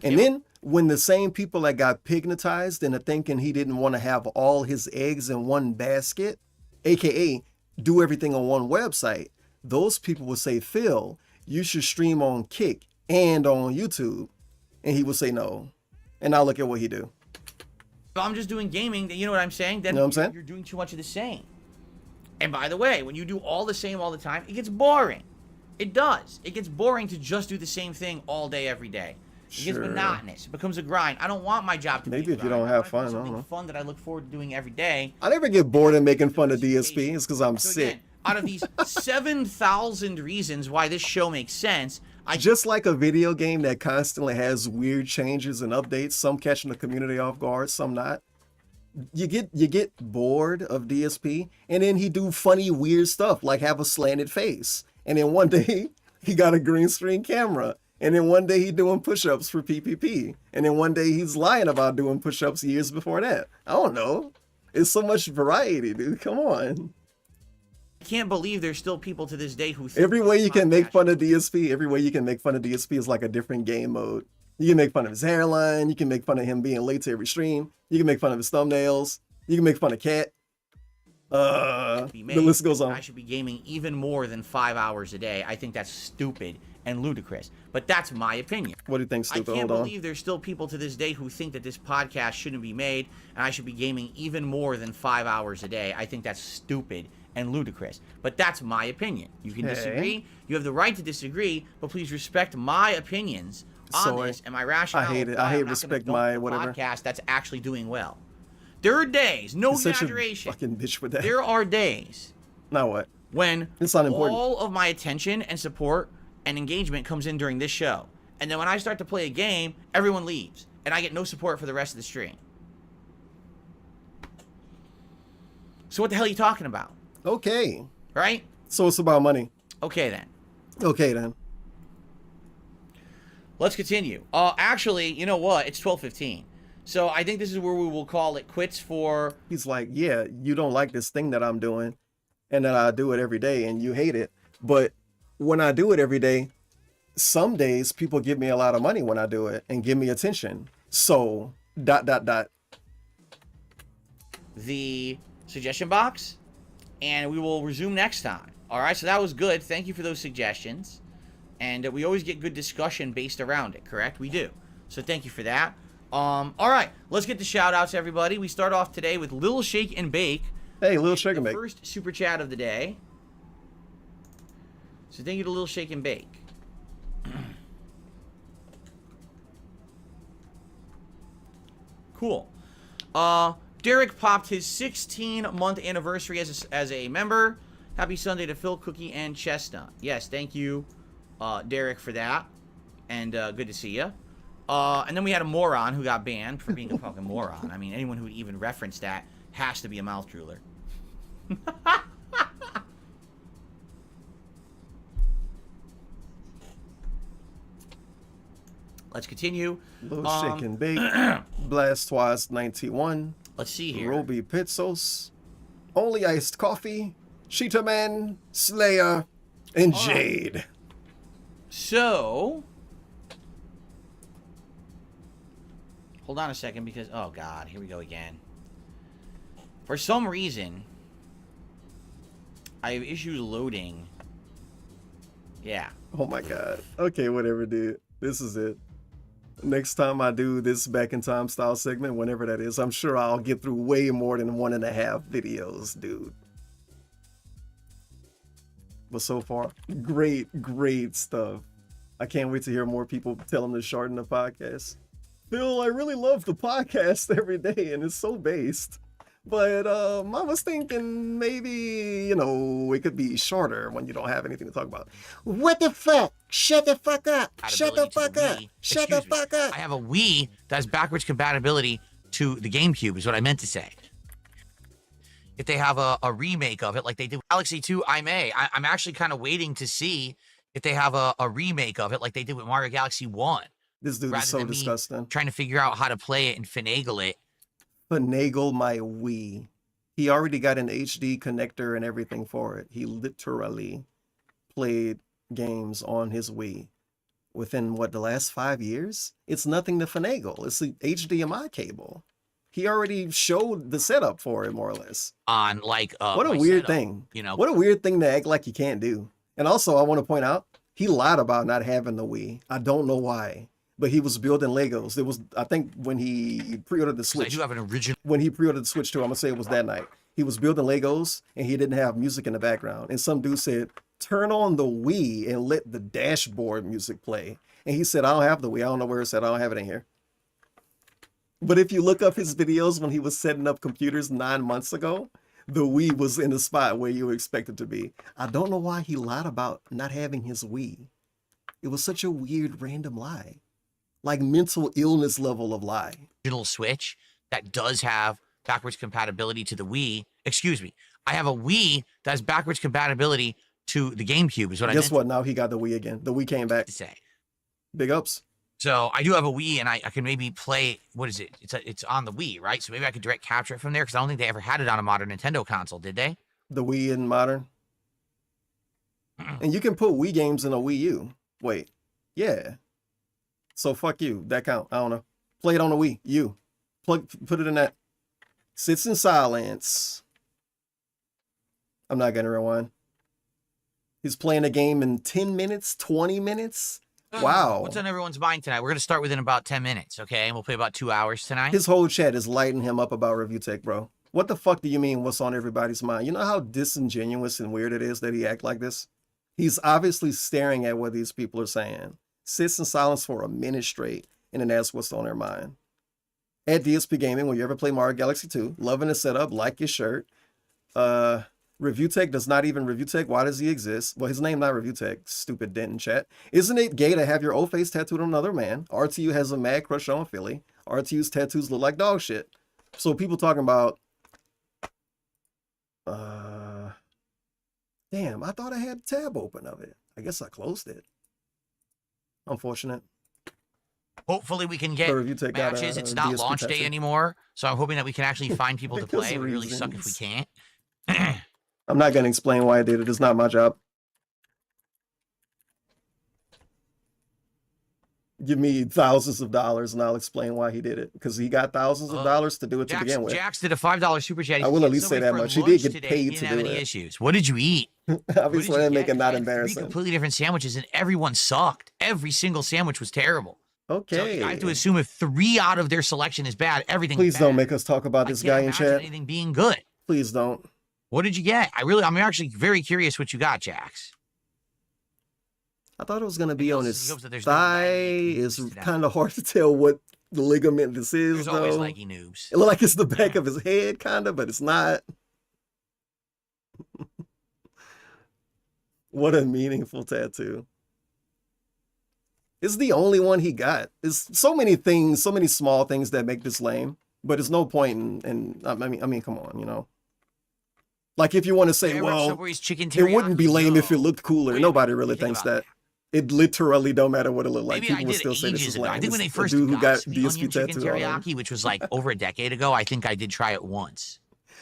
And then when the same people that got pignatized into thinking he didn't want to have all his eggs in one basket, aka do everything on one website, those people would say, Phil, you should stream on Kick and on YouTube. And he would say no. And now look at what he do. If I'm just doing gaming, you know what I'm saying? Then you know what I'm saying? You're doing too much of the same. And by the way, when you do all the same all the time, it gets boring. It does. It gets boring to just do the same thing all day, every day. It gets monotonous. It becomes a grind. I don't want my job to be a grind. Maybe if you don't have fun, I don't know. Fun that I look forward to doing every day. I never get bored of making fun of DSP. It's because I'm sick. Again, out of these 7,000 reasons why this show makes sense, just like a video game that constantly has weird changes and updates, some catching the community off guard, some not. You get bored of DSP, and then he do funny, weird stuff like have a slanted face. And then one day he got a green screen camera. And then one day he doing push-ups for PPP. And then one day he's lying about doing push-ups years before that. I don't know. It's so much variety, dude. Come on. I can't believe there's still people to this day who think every way you can make fun of DSP, every way you can make fun of DSP is like a different game mode. You can make fun of his hairline. You can make fun of him being late to every stream. You can make fun of his thumbnails. You can make fun of Cat. The list goes on. I should be gaming even more than 5 hours a day. I think that's stupid and ludicrous. But that's my opinion. What do you think, stupid? I can't Hold on. believe there's still people to this day who think that this podcast shouldn't be made and I should be gaming even more than 5 hours a day. I think that's stupid and ludicrous. But that's my opinion. You can disagree. You have the right to disagree, but please respect my opinions on this and my rationale. I hate it. I hate respect my whatever. Podcast that's actually doing well. There are days, no You're such a exaggeration. fucking bitch with that. There are days. Now what? When it's not important. All of my attention and support and engagement comes in during this show. And then when I start to play a game, everyone leaves. And I get no support for the rest of the stream. So what the hell are you talking about? Okay. Right? So it's about money. Okay then. Okay then. Let's continue. Actually, you know what? It's 12:15. So I think this is where we will call it quits for... He's like, yeah, you don't like this thing that I'm doing and that I do it every day and you hate it. But when I do it every day, some days people give me a lot of money when I do it and give me attention. So, ... The suggestion box, and we will resume next time. All right, so that was good. Thank you for those suggestions. And we always get good discussion based around it, correct? We do. So thank you for that. All right, let's get the shout outs, everybody. We start off today with Lil Shake and Bake. Hey, Lil Shake and Bake. First super chat of the day. So thank you to Lil Shake and Bake. Cool. Derek popped his 16-month anniversary as a member. Happy Sunday to Phil, Cookie, and Chestnut. Yes, thank you, Derek, for that. And good to see you. And then we had a moron who got banned for being a fucking moron. I mean, anyone who would even reference that has to be a mouth drooler. Let's continue. Little Shake and Bake. Blast Twice 91. Let's see here. Roby Pizzos. Only Iced Coffee. Cheetah Man. Slayer. And Jade. So... Hold on a second because... Oh, God. Here we go again. For some reason... I have issues loading. Yeah. Oh, my God. Okay, whatever, dude. This is it. Next time I do this back in time style segment, whenever that is, I'm sure I'll get through way more than 1.5 videos, dude. But so far, great stuff. I can't wait to hear more people tell them to shorten the podcast. Phil, I really love the podcast every day, and it's so based. But I was thinking maybe, you know, it could be shorter when you don't have anything to talk about. What the fuck? Shut the fuck up. Shut the fuck up. Shut the fuck up. I have a Wii that has backwards compatibility to the GameCube, is what I meant to say. If they have a remake of it, like they did with Galaxy 2 IME, I'm actually kind of waiting to see if they have a remake of it, like they did with Mario Galaxy 1. This dude is so disgusting. Trying to figure out how to play it and finagle it. Finagle my Wii. He already got an HD connector and everything for it. He literally played games on his Wii within, what, the last 5 years? It's nothing to finagle. It's the HDMI cable. He already showed the setup for it, more or less. On, like, what a weird thing. You know? What a weird thing to act like you can't do. And also, I want to point out, he lied about not having the Wii. I don't know why. But he was building Legos. It was, I think, when he pre-ordered the Switch. I do have an original. When he pre-ordered the Switch too, I'm gonna say it was that night. He was building Legos and he didn't have music in the background. And some dude said, "Turn on the Wii and let the dashboard music play." And he said, "I don't have the Wii. I don't know where it's at. I don't have it in here." But if you look up his videos when he was setting up computers 9 months ago, the Wii was in the spot where you would expect it to be. I don't know why he lied about not having his Wii. It was such a weird, random lie. Like mental illness level of lie. Original Switch that does have backwards compatibility to the Wii. Excuse me. I have a Wii that has backwards compatibility to the GameCube, is what I meant. Guess what? Now he got the Wii again. The Wii came back. To say. Big ups. So I do have a Wii, and I can maybe play. What is it? It's on the Wii, right? So maybe I could direct capture it from there because I don't think they ever had it on a modern Nintendo console, did they? The Wii in modern. And you can put Wii games in a Wii U. Wait, yeah. So fuck you. That count. I don't know. Play it on the Wii. You put it in that. Sits in silence. I'm not gonna rewind. He's playing a game in 10 minutes, 20 minutes. Wow. What's on everyone's mind tonight? We're gonna start within about 10 minutes, okay? And we'll play about 2 hours tonight. His whole chat is lighting him up about Review Tech, bro. What the fuck do you mean what's on everybody's mind? You know how disingenuous and weird it is that he act like this? He's obviously staring at what these people are saying. Sits in silence for a minute straight and then asks what's on their mind. at DSP Gaming. When you ever play Mario Galaxy 2, loving the setup, like your shirt. Review Tech does not even review Tech. Why does he exist? Well, his name not Review Tech. Stupid Dent in chat. Isn't it gay to have your old face tattooed on another man? RTU has a mad crush on Philly. RTU's tattoos look like dog shit. So people talking about, damn, I thought I had a tab open of it. I guess I closed it. Unfortunate. Hopefully we can get matches. It's not launch day anymore, so I'm hoping that we can actually find people to play. It would really suck if we can't. I'm not going to explain why I did it. It's not my job. Give me thousands of dollars and I'll explain why he did it. Because he got thousands of dollars to do it to begin with. Jax did a $5 super chat. I will at least say that much. He did get paid to do any it. Issues. What did you eat? Obviously, I make it not embarrassing. Three completely different sandwiches and everyone sucked. Every single sandwich was terrible. Okay. So I have to assume if 3 out of their selection is bad, everything. Please don't make us talk about this guy in chat. Anything being good. Please don't. What did you get? I'm actually very curious what you got, Jax. I thought it was going to be on his thigh. It's kind of hard to tell what the ligament this is, There's always leggy noobs. It looks like it's the back of his head, kind of, but it's not. What a meaningful tattoo. It's the only one he got. It's so many things, so many small things that make this lame, but there's no point in I mean, come on, you know. Like if you want to say, well, it wouldn't be lame if it looked cooler. Nobody really thinks that. It literally don't matter what it looked like. People would still say this is lame. I think when they first dude who got the DSP tattoo teriyaki, which was like over a decade ago, I think I did try it once.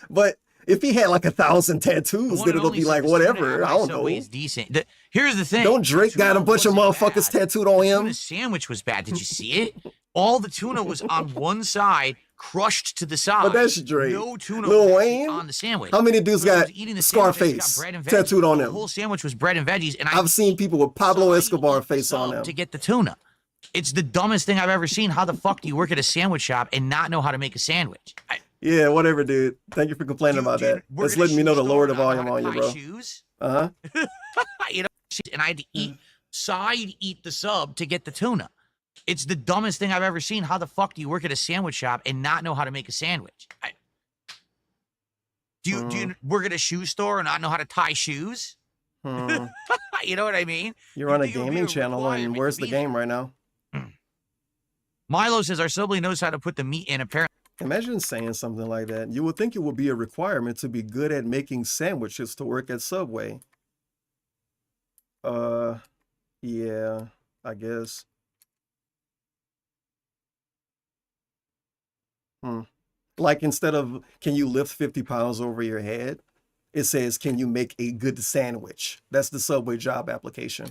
But if he had like 1,000 tattoos, then it'll be like whatever. I don't know. Decent. Here's the thing. Don't Drake got a bunch of motherfuckers tattooed on him? The sandwich was bad. Did you see it? All the tuna was on one side, crushed to the side. But that's Drake. No tuna Lil Wayne on the sandwich. How many dudes got Scarface tattooed on them? The whole sandwich was bread and veggies, and I've seen people with Pablo Escobar face on them to get the tuna. It's the dumbest thing I've ever seen. How the fuck do you work at a sandwich shop and not know how to make a sandwich? Yeah, whatever, dude. Thank you for complaining about that. That's letting me know to lower the volume on you, bro. Uh-huh. You know, and I had to eat the sub to get the tuna. It's the dumbest thing I've ever seen. How the fuck do you work at a sandwich shop and not know how to make a sandwich? Do you work at a shoe store and not know how to tie shoes? You know what I mean? You're on a gaming channel, and where's the game right now? Milo says our subly knows how to put the meat in. Apparently. Imagine saying something like that. You would think it would be a requirement to be good at making sandwiches to work at Subway. Yeah, I guess. Like instead of, can you lift 50 pounds over your head? It says, can you make a good sandwich? That's the Subway job application.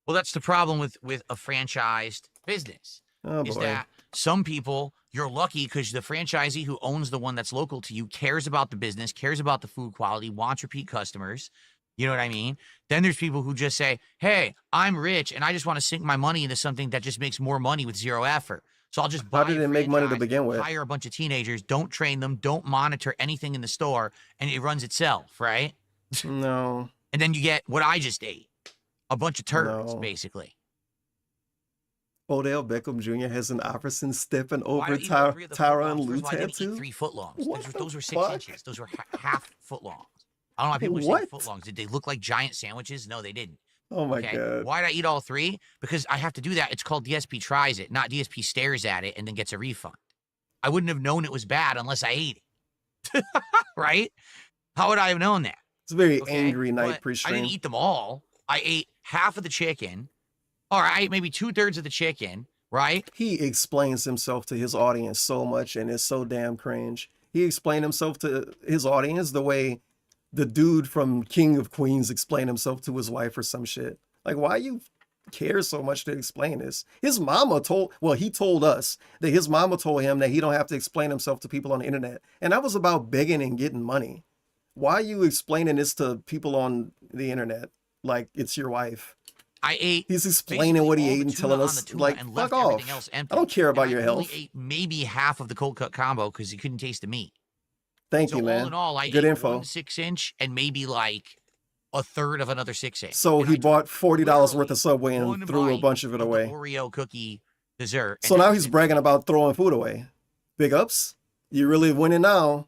Well, that's the problem with a franchised business. Is that some people, you're lucky because the franchisee who owns the one that's local to you cares about the business, cares about the food quality, wants repeat customers. You know what I mean? Then there's people who just say, hey, I'm rich and I just want to sink my money into something that just makes more money with zero effort. So I'll just buy How did it make money to begin with? Hire a bunch of teenagers, don't train them, don't monitor anything in the store, and it runs itself, right? No. And then you get what I just ate. A bunch of turds, basically. Odell Beckham Jr. has an Iverson stepping over Tyronn Lue tattoo. 3 footlongs. Those were 6 inches. Those were half footlongs. I don't know why people are saying footlongs. Did they look like giant sandwiches? No, they didn't. Oh my God. Why did I eat all 3? Because I have to do that. It's called DSP tries it, not DSP stares at it and then gets a refund. I wouldn't have known it was bad unless I ate it. Right? How would I have known that? It's a very angry night pre-stream. I didn't eat them all. I ate half of the chicken, or I ate maybe 2/3 of the chicken, right? He explains himself to his audience so much, and it's so damn cringe. He explained himself to his audience the way the dude from King of Queens explained himself to his wife or some shit. Like, why you care so much to explain this? His mama he told us that his mama told him that he don't have to explain himself to people on the internet. And that was about begging and getting money. Why are you explaining this to people on the internet? Like it's your wife. He's explaining what he ate and telling us, like, fuck off. I don't care about your health. I only ate maybe half of the cold cut combo because he couldn't taste the meat. Thank you, man. All in all, I Good ate info. 1 6-inch and maybe like a third of another 6-inch. So And he I took bought $40 worth of Subway one and threw a bite bunch of it the away. Oreo cookie dessert. and So now that's he's it. bragging about throwing food away. Big ups. You really winning now.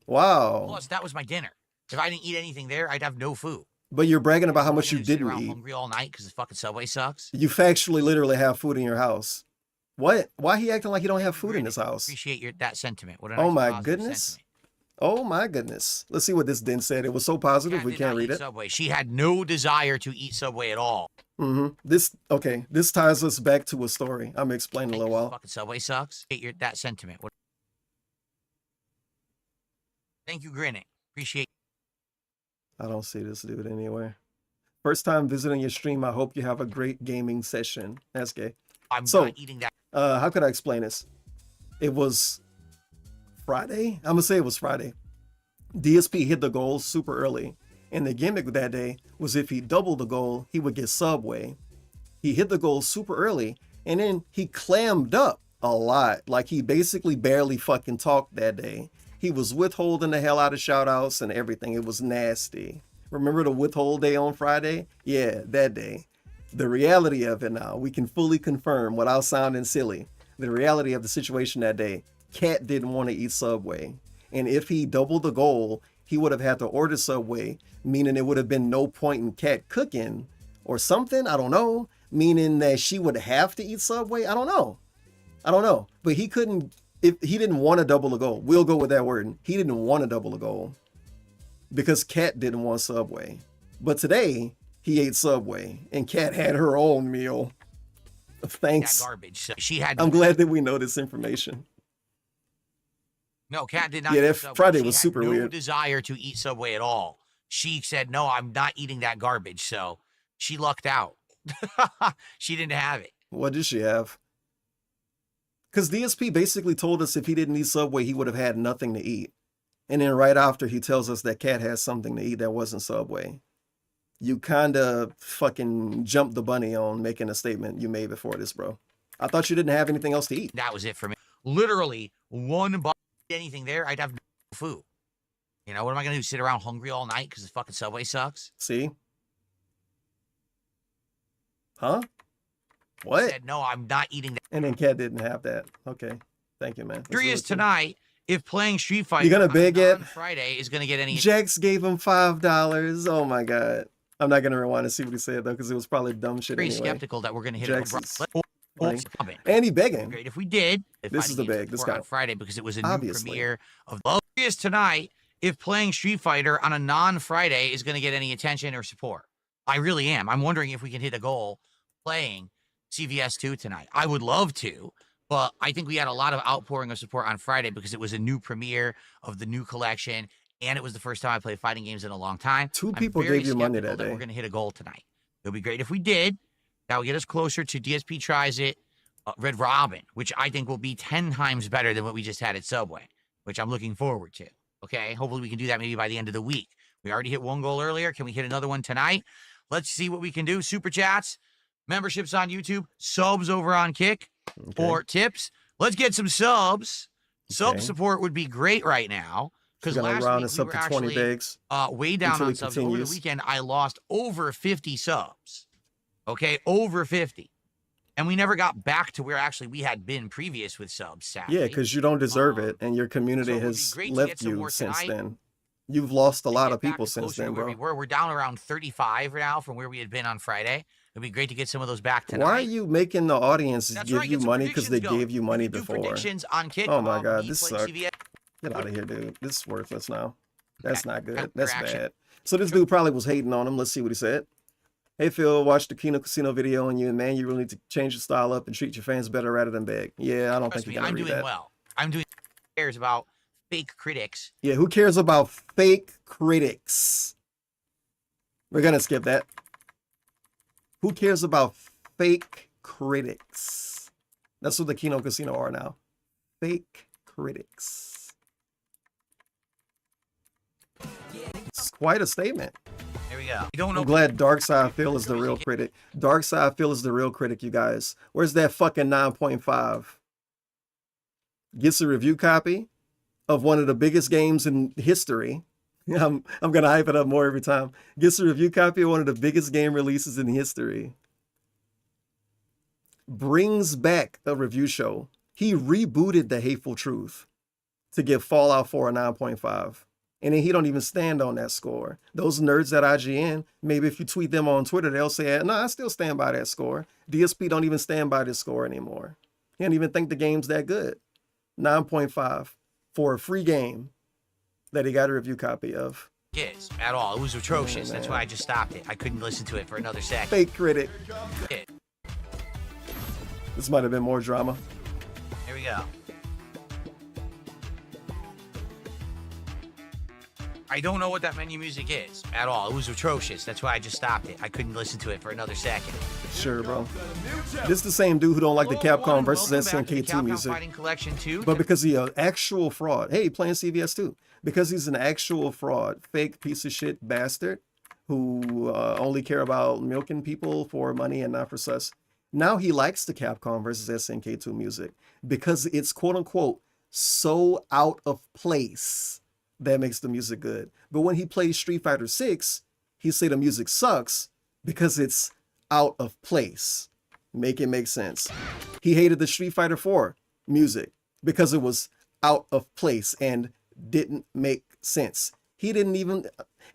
Wow. Plus, that was my dinner. If I didn't eat anything there, I'd have no food. But you're bragging about how Am I much you gonna sit didn't around eat. hungry all night because the fucking Subway sucks. You factually literally have food in your house. What? Why he acting like you don't have food in his house? Appreciate that sentiment. What a Oh nice my positive goodness. sentiment. Oh my goodness. Let's see what this Dent said. It was so positive Kat we did can't not read eat it. Subway. She had no desire to eat Subway at all. This ties us back to a story. I'm explaining a little while. Fucking Subway sucks. That sentiment. Thank you, grinning. Appreciate. I don't see this dude anywhere. First time visiting your stream. I hope you have a great gaming session. That's gay. I'm So, not eating that. How could I explain this? It was Friday. I'm gonna say it was Friday. DSP hit the goal super early, and the gimmick that day was if he doubled the goal, he would get Subway. He hit the goal super early, and then he clammed up a lot. Like he basically barely fucking talked that day. He was withholding the hell out of shout outs and everything. It was nasty. Remember the withhold day on Friday? Yeah, that day. The reality of it now, we can fully confirm without sounding silly. The reality of the situation that day, Cat didn't want to eat Subway. And if he doubled the goal, he would have had to order Subway, meaning it would have been no point in Cat cooking or something. I don't know. Meaning that she would have to eat Subway. I don't know. But he couldn't, if he didn't want to double the goal. We'll go with that word. He didn't want to double the goal because Cat didn't want Subway. But today he ate Subway and Cat had her own meal. Thanks. That garbage. So she had. I'm glad that we know this information. No, Kat did not. Yeah, eat that Subway. Friday She was had super no weird. desire to eat Subway at all. She said, "No, I'm not eating that garbage." So she lucked out. She didn't have it. What did she have? Because DSP basically told us if he didn't eat Subway, he would have had nothing to eat. And then right after, he tells us that Cat has something to eat that wasn't Subway. You kind of fucking jumped the bunny on making a statement you made before this, bro. I thought you didn't have anything else to eat. That was it for me. Literally, one bite, anything there, I'd have no food. You know, what am I going to do? Sit around hungry all night because the fucking Subway sucks? See? Huh? What? I said, no, I'm not eating that. And then Cat didn't have that. Okay. Thank you, man. That's Curious really cool. tonight if playing Street Fighter You gonna on beg it? Friday is going to get any... Jax gave him $5. Oh my God. I'm not gonna rewind and see what he said though, because it was probably dumb shit Very anyway. skeptical that we're going to hit Jax it. is Funny. funny. And he begging. Great if we did. This is the bag. This guy. On Friday because it was a new Obviously. premiere of Curious tonight if playing Street Fighter on a non-Friday is going to get any attention or support. I really am. I'm wondering if we can hit a goal playing CVS2 tonight. I would love to, but I think we had a lot of outpouring of support on Friday because it was a new premiere of the new collection, and it was the first time I played fighting games in a long time. Two I'm people very gave you money skeptical that day. We're going to hit a goal tonight. It would be great if we did. That would get us closer to DSP Tries It, Red Robin, which I think will be 10 times better than what we just had at Subway, which I'm looking forward to. Okay, hopefully we can do that maybe by the end of the week. We already hit one goal earlier. Can we hit another one tonight? Let's see what we can do. Super chats, memberships on YouTube, subs over on Kick, or tips. Let's get some subs. Sub Okay. support would be great right now because We're gonna last round week this we up were to 20 actually bags way down until on he subs. Over the continues. weekend, I lost over 50 subs. Okay, over 50. And we never got back to where actually we had been previous with subs, sadly. Yeah, because you don't deserve it, and your community so it would be has great to left get some you more since tonight. then. You've lost a lot Get of back people to since closer then, to where bro. we were. We're down around 35 now from where we had been on Friday. It'd be great to get some of those back tonight. Why are you making the audience That's give right, you get some money because they predictions going. gave you money We do before? predictions on Kick. Oh my God, me this playing sucks. CVS. Get out of here, dude. This is worthless now. That's not good. Counter That's action. bad. So this dude probably was hating on him. Let's see what he said. Hey Phil, watch the Kino Casino video on you, and man, you really need to change your style up and treat your fans better rather than beg. Yeah, I don't Trust think me, you're gonna I'm read doing that. well. I'm doing cares about fake critics. Yeah, who cares about fake critics? We're gonna skip that. Who cares about fake critics? That's what the Kino Casino are now. Fake critics. It's quite a statement. There we go. You don't know. I'm glad Darkside Phil is the real critic. Darkside Phil is the real critic, you guys. Where's that fucking 9.5? Gets a review copy of one of the biggest games in history I'm gonna hype it up more every time. Gets a review copy of one of the biggest game releases in history. Brings back a review show. He rebooted The Hateful Truth to give Fallout 4 a 9.5. And then he don't even stand on that score. Those nerds at IGN, maybe if you tweet them on Twitter, they'll say, no, I still stand by that score. DSP don't even stand by this score anymore. He don't even think the game's that good. 9.5 for a free game that he got a review copy of. Is at all. It was atrocious. That's why I just stopped it. I couldn't listen to it for another second. Fake critic. This might have been more drama. Here we go. I don't know what that menu music is at all. It was atrocious. That's why I just stopped it. I couldn't listen to it for another second. Sure, bro. This is the same dude who don't like the Capcom versus SNK2 music. Fighting Collection 2. But because he's an actual fraud. Hey, playing CVS too. Because he's an actual fraud, fake piece of shit bastard who only care about milking people for money and not for sus. Now he likes the Capcom versus SNK2 music because it's quote unquote so out of place that makes the music good. But when he plays Street Fighter 6, he say the music sucks because it's out of place. Make it make sense. He hated the Street Fighter 4 music because it was out of place and didn't make sense. He didn't even,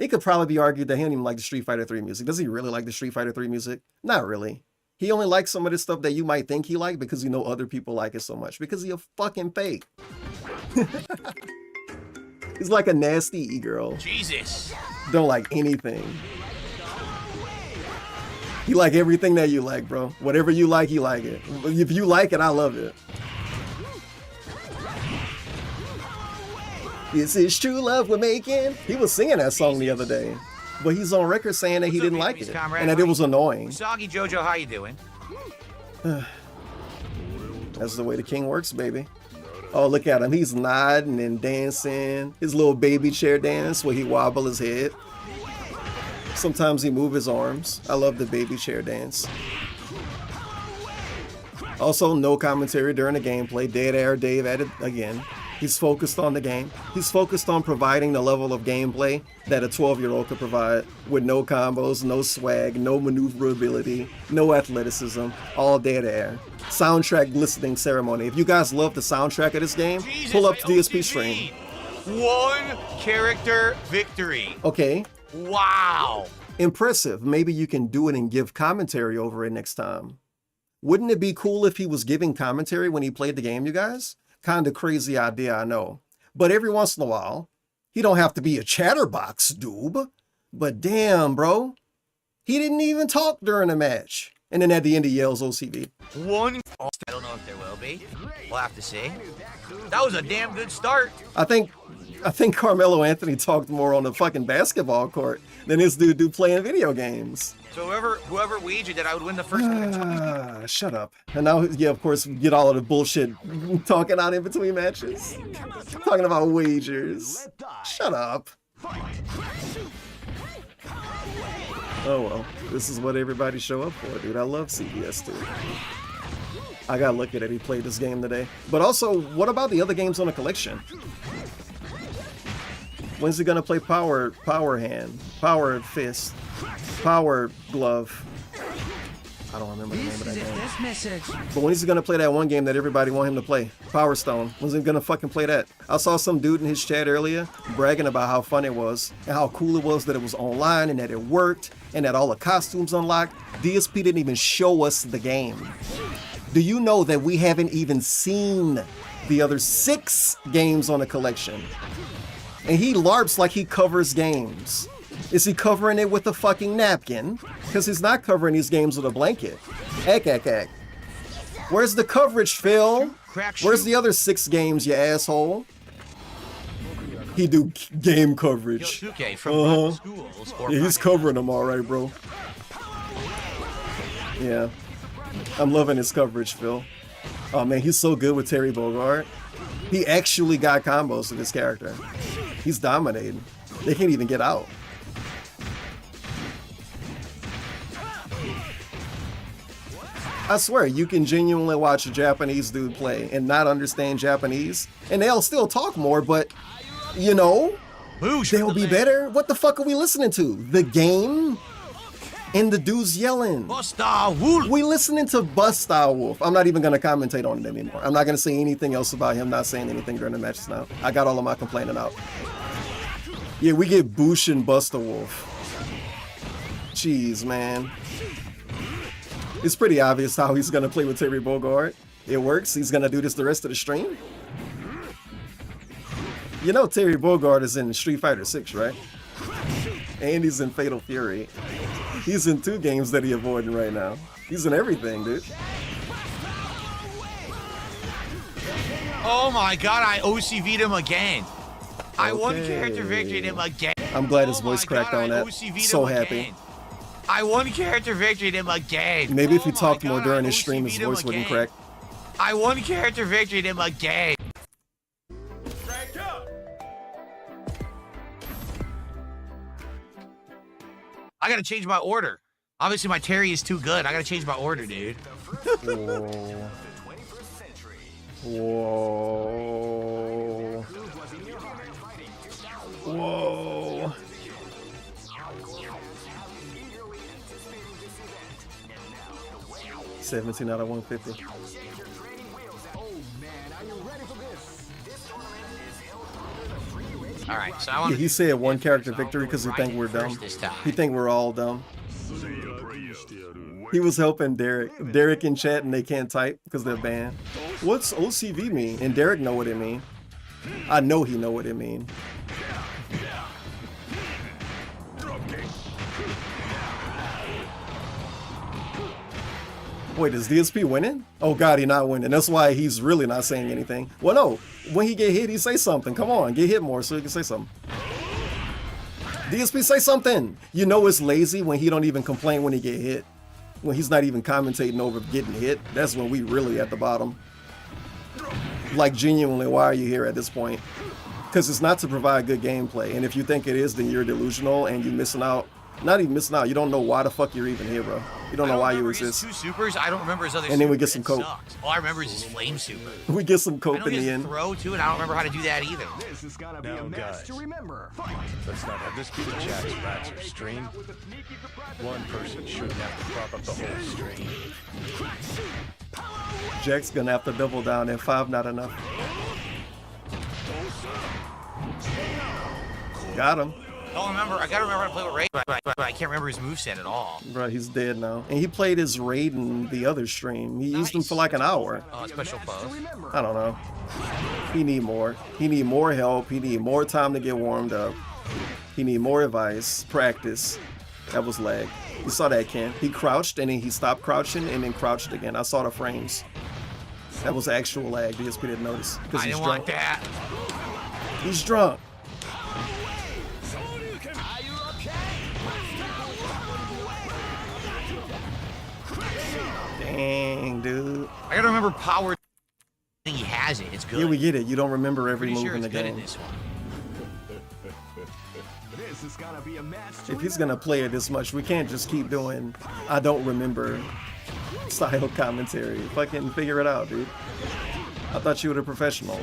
it could probably be argued that he didn't even like the Street Fighter 3 music. Does he really like the Street Fighter 3 music? Not really. He only likes some of this stuff that you might think he liked because you know other people like it so much. Because he a fucking fake. He's like a nasty e-girl. Jesus. Don't like anything. He like everything that you like, bro. Whatever you like, he like it. If you like it, I love it. This is true love we're making. He was singing that song the other day. But he's on record saying that he didn't like it. And that it was annoying. Soggy Jojo, how you doing? That's the way the king works, baby. Oh, look at him. He's nodding and dancing. His little baby chair dance where he wobble his head. Sometimes he move his arms. I love the baby chair dance. Also, no commentary during the gameplay. Dead air Dave at it again. He's focused on the game. He's focused on providing the level of gameplay that a 12-year-old could provide with no combos, no swag, no maneuverability, no athleticism, all dead air. Soundtrack listening ceremony. If you guys love the soundtrack of this game, pull up the DSP stream. One character victory. Okay. Wow. Impressive. Maybe you can do it and give commentary over it next time. Wouldn't it be cool if he was giving commentary when he played the game, you guys? Kind of crazy idea, I know. But every once in a while, he don't have to be a chatterbox doob. But damn, bro. He didn't even talk during the match. And then at the end he yells OCV. I don't know if there will be. We'll have to see. That was a damn good start. I think Carmelo Anthony talked more on the fucking basketball court than this dude playing video games. So whoever wagered that I would win the first match. Shut up. And now, yeah, of course, get all of the bullshit talking out in between matches. Talking about wagers. Shut up. Oh well, this is what everybody show up for, dude. I love CBS, dude. I gotta look at it. He played this game today. But also, what about the other games on the collection? When's he gonna play Power Hand, Power Fist, Power Glove? I don't remember the name of that game. But when is he gonna play that one game that everybody want him to play? Power Stone. When's he gonna fucking play that? I saw some dude in his chat earlier bragging about how fun it was and how cool it was that it was online and that it worked and that all the costumes unlocked. DSP didn't even show us the game. Do you know that we haven't even seen the other 6 games on the collection? And he LARPs like he covers games. Is he covering it with a fucking napkin? Because he's not covering these games with a blanket. Eck. Where's the coverage, Phil? Where's the other 6 games, you asshole? He do game coverage. Yeah, he's covering them all right, bro. Yeah. I'm loving his coverage, Phil. Oh man, he's so good with Terry Bogard. He actually got combos with this character. He's dominating. They can't even get out. I swear, you can genuinely watch a Japanese dude play and not understand Japanese, and they'll still talk more, but, you know, Boosh. They'll be better? What the fuck are we listening to? The game? And the dude's yelling. Busta Wolf. We listening to Busta Wolf. I'm not even gonna commentate on it anymore. I'm not gonna say anything else about him not saying anything during the matches now. I got all of my complaining out. Yeah, we get Boosh and Busta Wolf. Jeez, man. It's pretty obvious how he's gonna play with Terry Bogard. It works. He's gonna do this the rest of the stream. You know Terry Bogard is in Street Fighter 6, right? And he's in Fatal Fury. He's in 2 games that he's avoiding right now. He's in everything, dude. Oh my god, I OCV'd him again. I one character victoried him again. I'm glad his voice cracked on that. So happy. I one character victoried him again. Maybe if he talked more during his stream, his voice wouldn't crack. I one character victoried him again. I gotta change my order. Obviously, my Terry is too good. I gotta change my order, dude. Whoa. Whoa. Whoa. $17 out of 150. All right, so I want. Yeah, he said one character victory because he think we're dumb. He think we're all dumb. He was helping Derek in chat, and they can't type because they're banned. What's OCV mean? And Derek know what it mean. I know he know what it mean. Wait, is DSP winning? Oh god, he not winning. That's why he's really not saying anything. Well, no. When he get hit, he say something. Come on, get hit more so he can say something. DSP, say something. You know it's lazy when he don't even complain when he get hit. When he's not even commentating over getting hit. That's when we really at the bottom. Like, genuinely, why are you here at this point? Because it's not to provide good gameplay. And if you think it is, then you're delusional and you're missing out. Not even missing out. You don't know why the fuck you're even here, bro. You don't know why you exist. His 2 supers. I don't remember his other. And then we get some coke. All I remember is his flame super. We get some coke in the end. Throw too, and I don't remember how to do that either. This is gonna be a match to remember. Let's not have this be the Jack's Ratcher stream. One person shouldn't have to prop up the whole stream. Jack's gonna have to double down, and 5 not enough. Got him. I gotta remember how to play with Raiden, but I can't remember his moveset at all. Bro, he's dead now. And he played his Raiden the other stream. He used him for like an hour. Oh, special pose. I don't know. He need more. He need more help. He need more time to get warmed up. He need more advice, practice. That was lag. You saw that, Ken. He crouched and then he stopped crouching and then crouched again. I saw the frames. That was actual lag. DSP didn't notice. I didn't want that. He's drunk. Dang, dude. I gotta remember power. He has it. It's good. Yeah, we get it. You don't remember every move sure in the it's good game. in this one. This is gonna be a match If he's gonna play it this much, we can't just keep doing I don't remember style commentary. Fucking figure it out, dude. I thought you were a professional.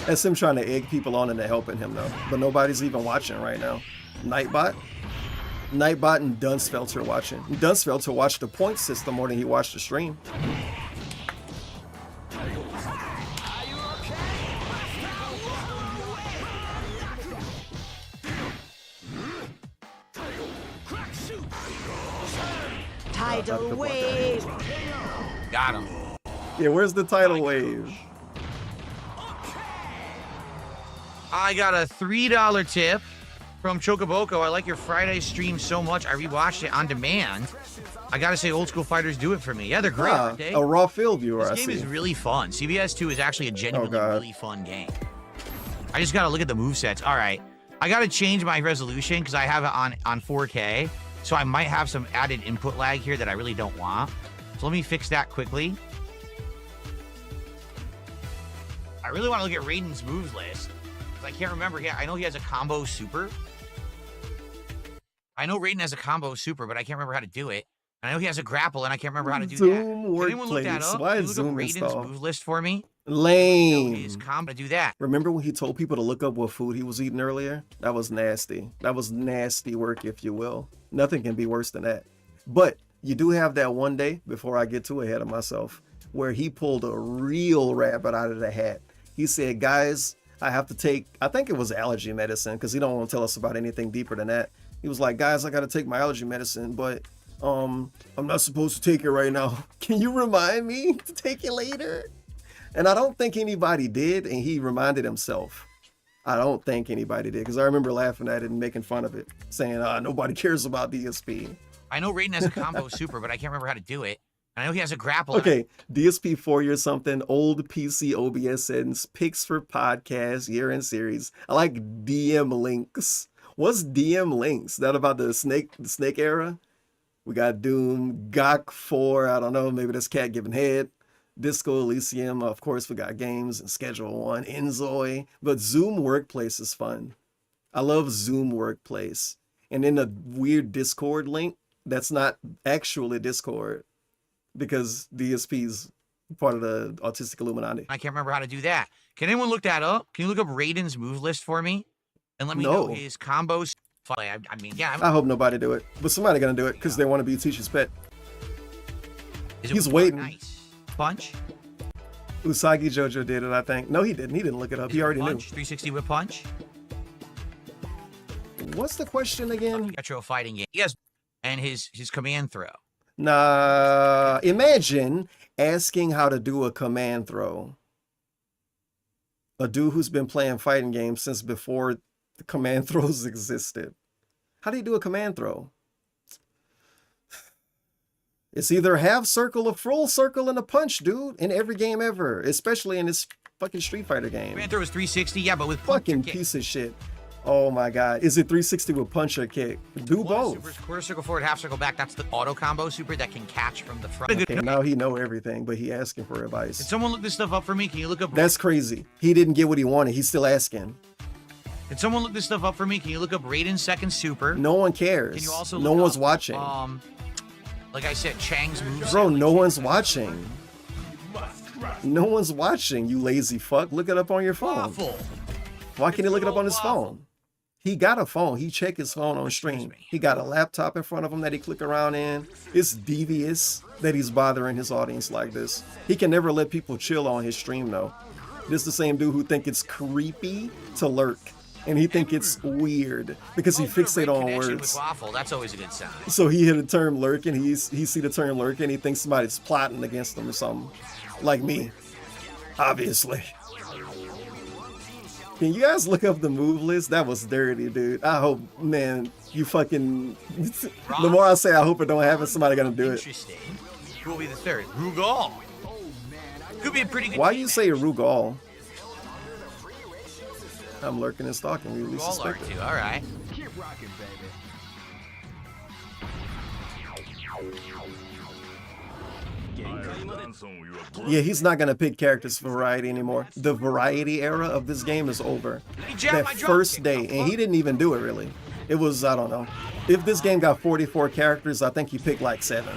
That's him trying to egg people on into helping him though. But nobody's even watching right now. Nightbot? Nightbot and Dunsfelter watching. Dunsfelter watched the point system more than he watched the stream. Tidal wave. Got him. Yeah, where's the tidal wave? I got a $3 tip from Chocoboko. I like your Friday stream so much. I rewatched it on demand. I gotta say, Old School Fighters do it for me. Yeah, they're great, aren't they? A raw field viewer, This game is really fun. CBS 2 is actually a genuinely really fun game. I just gotta look at the movesets. All right, I gotta change my resolution because I have it on 4K, so I might have some added input lag here that I really don't want. So let me fix that quickly. I really want to look at Raiden's moves list. I can't remember. Yeah, I know he has a combo super. I know Raiden has a combo super, but I can't remember how to do it. And I know he has a grapple, and I can't remember how to do that. Can anyone look that up? Why Can you is look up Zoom Raiden's installed? move list for me? Lame. His combo to do that. Remember when he told people to look up what food he was eating earlier? That was nasty. That was nasty work, if you will. Nothing can be worse than that. But you do have that one day, before I get too ahead of myself, where he pulled a real rabbit out of the hat. He said, guys, I have to take, I think it was allergy medicine, because he don't want to tell us about anything deeper than that. He was like, guys, I got to take my allergy medicine, but I'm not supposed to take it right now. Can you remind me to take it later? And I don't think anybody did, and he reminded himself. I don't think anybody did, because I remember laughing at it and making fun of it, saying, nobody cares about DSP. I know Raiden has a combo super, but I can't remember how to do it. I know he has a grapple. Okay, DSP 4 year something, old PC OBS settings, picks for podcast, year-end series. I like DM links. What's DM links? That about the snake era? We got Doom, GOG 4, I don't know, maybe that's Cat giving head. Disco Elysium, of course, we got games and Schedule 1, Enzoy, but Zoom Workplace is fun. I love Zoom Workplace. And then a weird Discord link that's not actually Discord, because DSP's part of the Autistic Illuminati. I can't remember how to do that. Can anyone look that up? Can you look up Raiden's move list for me? And let me know his combos. I mean, yeah. I hope nobody do it, but somebody gonna do it because they want to be teacher's pet. He's waiting. Nice. Punch? Usagi Jojo did it, I think. No, he didn't. He didn't look it up. He already knew. 360 whip punch? What's the question again? Retro fighting game. Yes. And his command throw. Nah, imagine asking how to do a command throw. A dude who's been playing fighting games since before the command throws existed. How do you do a command throw? It's either half circle or full circle and a punch, dude, in every game ever, especially in this fucking Street Fighter game. Command throw is 360, yeah, but with punch fucking piece of shit. Oh my god, is it 360 with punch or kick? Do both. Super, quarter circle forward, half circle back. That's the auto combo super that can catch from the front. Okay, now he know everything, but he asking for advice. Can someone look this stuff up for me? Can you look up? That's crazy. He didn't get what he wanted. He's still asking. Can someone look this stuff up for me? Can you look up Raiden's second super? No one cares. Can you also no one's watching. Like I said, Chang's moves. Bro, no one's watching. No one's watching, you lazy fuck. Look it up on your phone. Waffle. Why can't he look it up on his phone? He got a phone. He checked his phone on stream. He got a laptop in front of him that he click around in. It's devious that he's bothering his audience like this. He can never let people chill on his stream though. This is the same dude who think it's creepy to lurk. And he think it's weird because he fixate on words. With waffle, that's always a good sign. So he hit a term lurk and he see the term lurk and he thinks somebody's plotting against him or something. Like me, obviously. Can you guys look up the move list? That was dirty, dude. I hope, man, you fucking... The more I say I hope it don't happen, somebody gonna do it. Interesting. Who will be the third? Rugal. Could be a pretty good Why you say Rugal? I'm lurking and stalking. We really suspect it. All right. Keep rocking, baby. Yeah, he's not gonna pick characters for variety anymore. The variety era of this game is over. That first day, and he didn't even do it really. It was, I don't know. If this game got 44 characters, I think he picked like 7.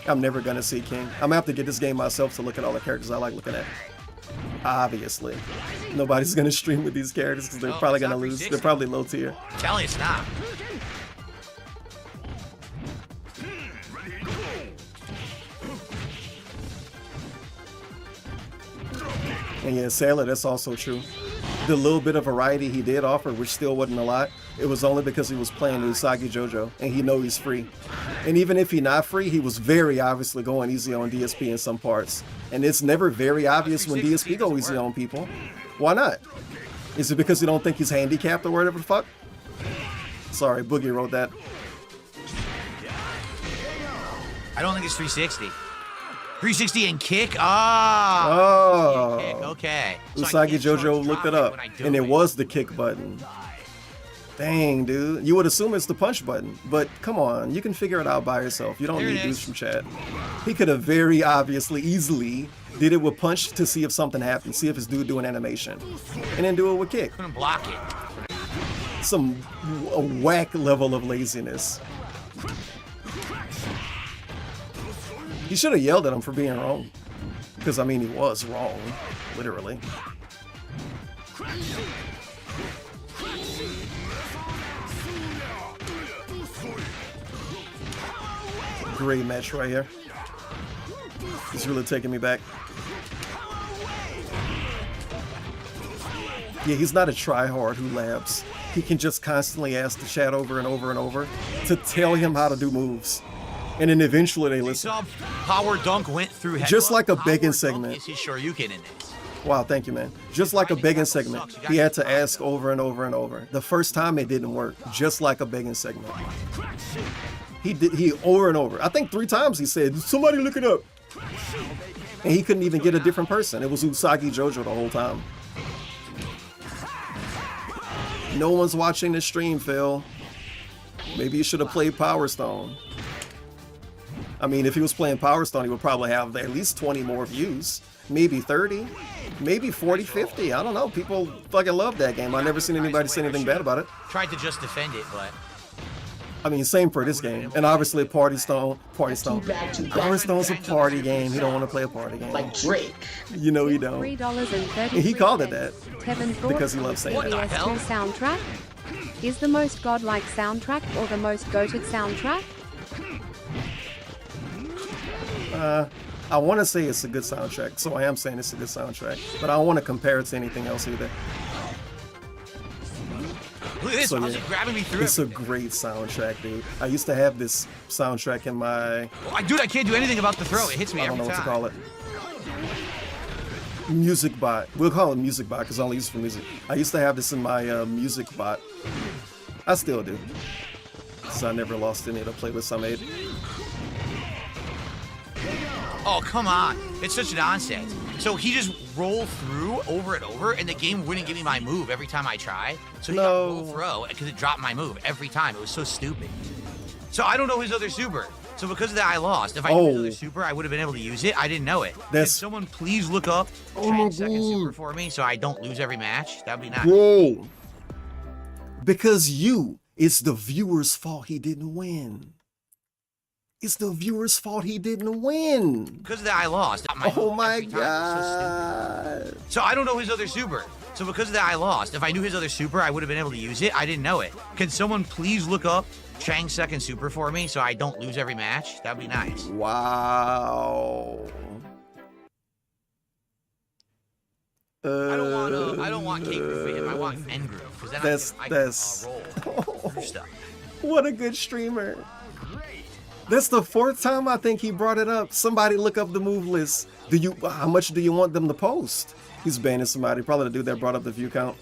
I'm never gonna see King. I'm gonna have to get this game myself to look at all the characters I like looking at. Obviously. Nobody's gonna stream with these characters because they're probably gonna lose. They're probably low tier. I'm telling you, it's not. And yeah, Sailor, that's also true. The little bit of variety he did offer, which still wasn't a lot, it was only because he was playing Usagi Jojo, and he know he's free. And even if he's not free, he was very obviously going easy on DSP in some parts. And it's never very obvious when DSP go easy on people. Why not? Is it because you don't think he's handicapped or whatever the fuck? Sorry, Boogie wrote that. I don't think it's 360. 360 and kick? Ah! Oh. Kick. Okay. Usagi Jojo looked it up, and it was the kick button. Dang, dude. You would assume it's the punch button, but come on, you can figure it out by yourself. You don't need dudes from chat. He could have very obviously, easily did it with punch to see if something happened, see if his dude do an animation, and then do it with kick. Couldn't block it. A whack level of laziness. He should have yelled at him for being wrong. Because, I mean, he was wrong. Literally. Great match right here. He's really taking me back. Yeah, he's not a tryhard who labs. He can just constantly ask the chat over and over and over to tell him how to do moves. And then eventually they listen. Power dunk went through head. Just like a begging segment. Is he sure you can in this? Wow, thank you, man. Just like a begging segment. He had to ask over and over and over. The first time it didn't work. Just like a begging segment. He over and over. I think 3 times he said, somebody look it up. And he couldn't even get a different person. It was Usagi Jojo the whole time. No one's watching the stream, Phil. Maybe you should have played Power Stone. I mean, if he was playing Power Stone, he would probably have at least 20 more views. Maybe 30. Maybe 40, 50. I don't know. People fucking love that game. I've never seen anybody say anything bad about it. Tried to just defend it, but... I mean, same for this game. And obviously, Power Stone's a party game. He don't want to play a party game. Like Drake. You know he don't. And he called it that. TevinsFault, because he loves saying that. PS2 soundtrack? Is the most godlike soundtrack or the most goated soundtrack? I want to say it's a good soundtrack, so I am saying it's a good soundtrack. But I don't want to compare it to anything else either. Look at this, So, how's yeah, he grabbing me through it's a great soundtrack, dude. I used to have this soundtrack in my... Dude, I can't do anything about the throw. It hits me every time. I don't know what to call it. Music bot. We'll call it music bot because I only use it for music. I used to have this in my music bot. I still do. So I never lost any of the playlists I made. Oh, come on. It's such nonsense. So he just rolled through over and over, and the game wouldn't give me my move every time I tried. So he got roll throw because it dropped my move every time. It was so stupid. So I don't know his other super. So because of that, I lost. If I knew his other super, I would have been able to use it. I didn't know it. Can someone please look up 10-second super for me so I don't lose every match? That'd be nice. Whoa. Because it's the viewer's fault he didn't win. It's the viewer's fault he didn't win. Because of that, I lost. Oh my god. So I don't know his other super. So because of that, I lost. If I knew his other super, I would have been able to use it. I didn't know it. Can someone please look up Chang's second super for me so I don't lose every match? That'd be nice. Wow. I don't want K group for him. I want N group because then I can roll through stuff. What a good streamer. That's the 4th time I think he brought it up. Somebody look up the move list. How much do you want them to post? He's banning somebody. Probably the dude that brought up the view count.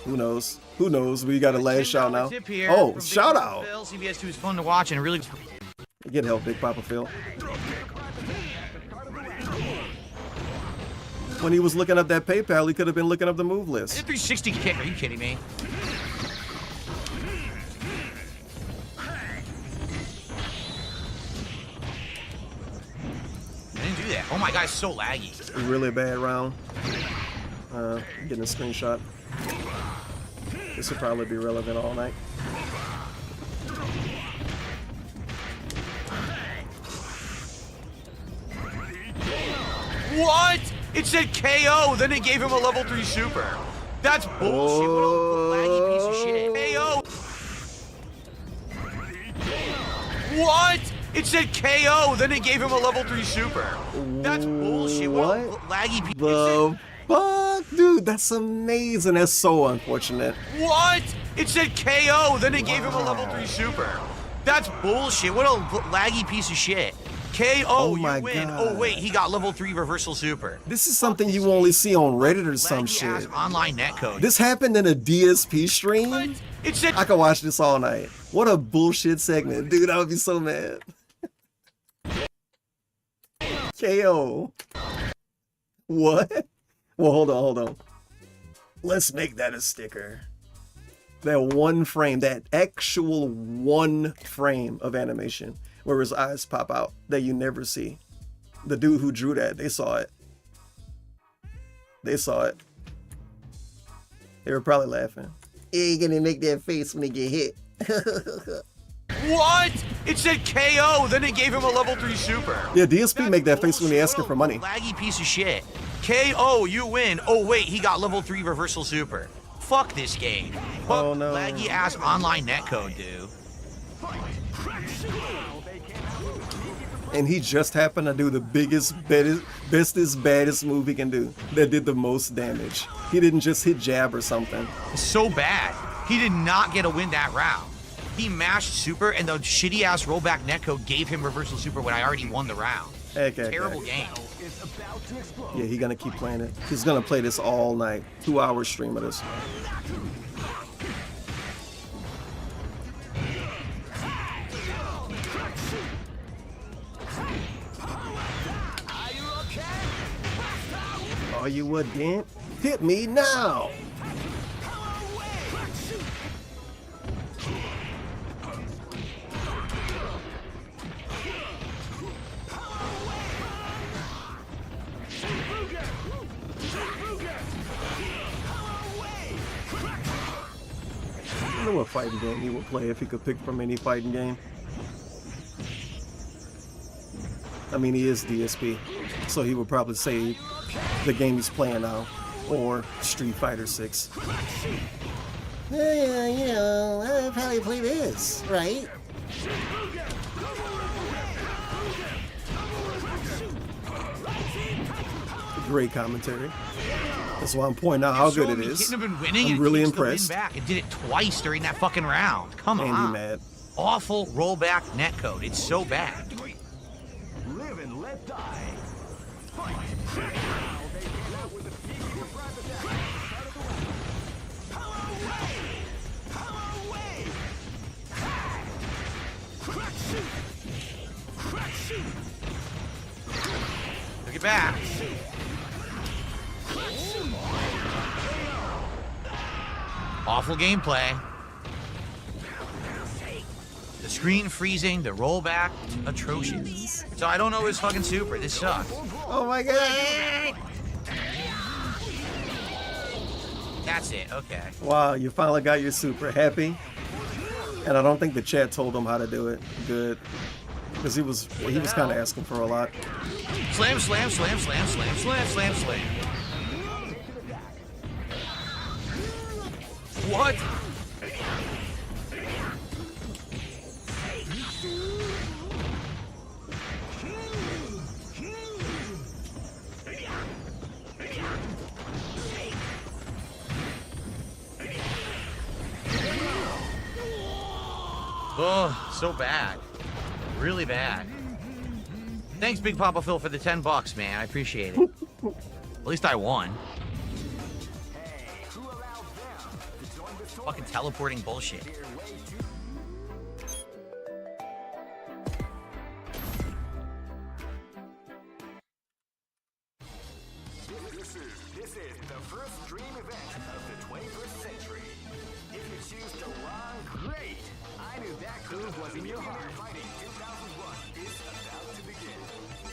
Who knows? Who knows? We got a last shout now. Oh, shout out. CBS2 is fun to watch and really... Get help, Big Papa Phil. When he was looking up that PayPal, he could have been looking up the move list. 360 kick. Are you kidding me? I didn't do that. Oh my god, it's so laggy. Really bad round. Getting a screenshot. This will probably be relevant all night. What? It said KO, then it gave him a level 3 super. That's bullshit. What a laggy piece of shit. KO. What? It said KO, then it gave him a level 3 super. That's bullshit. What a laggy piece of fuck? Dude, that's amazing. That's so unfortunate. What? It said KO, then it gave him a level 3 super. That's bullshit. What a laggy piece of shit. KO, you win. God. Oh, wait, he got level 3 reversal super. This is something you only see on Reddit or some shit. Online netcode. This happened in a DSP stream? It said I could watch this all night. What a bullshit segment. Dude, I would be so mad. KO. What? Well, hold on. Let's make that a sticker. That one frame, that actual one frame of animation where his eyes pop out that you never see. The dude who drew that, they saw it. They saw it. They were probably laughing. You ain't gonna make that face when they get hit. What? It said KO, then it gave him a level 3 super. Yeah, DSP make that face when they ask him for money. Laggy piece of shit. KO, you win. Oh wait, he got level 3 reversal super. Fuck this game. Oh no. Laggy ass online netcode, dude. And he just happened to do the biggest, bestest, baddest move he can do. That did the most damage. He didn't just hit jab or something. So bad. He did not get a win that round. He mashed super, and the shitty ass rollback netcode gave him reversal super when I already won the round. Okay, Terrible game. Yeah, he's gonna keep playing it. He's gonna play this all night. 2-hour stream of this. Are you a Dent? Hit me now! I wonder what fighting game he would play if he could pick from any fighting game. I mean, he is DSP, so he would probably say the game he's playing now, or Street Fighter 6. Yeah, you know, I'll probably play this, right? Great commentary. That's why I'm pointing out how good it is. He couldn't have been winning. I'm really and impressed. Back and did it twice during that fucking round. Come Andy on. mad. Awful rollback netcode. It's so bad. Live and let die. Look it back. Awful gameplay. The screen freezing, the rollback, atrocious. So I don't know his fucking super. This sucks. Oh my god! That's it. Okay. Wow, you finally got your super. Happy? And I don't think the chat told him how to do it. Good. Because he was kind of asking for a lot. Slam, slam, slam, slam, slam, slam, slam, slam. What? Oh, so bad. Really bad. Thanks, Big Papa Phil, for the $10, man. I appreciate it. At least I won. Fucking teleporting bullshit. This is the first dream event of the 21st century. If you choose to run, great. I knew that groove was in your heart. Fighting 2001 is about to begin.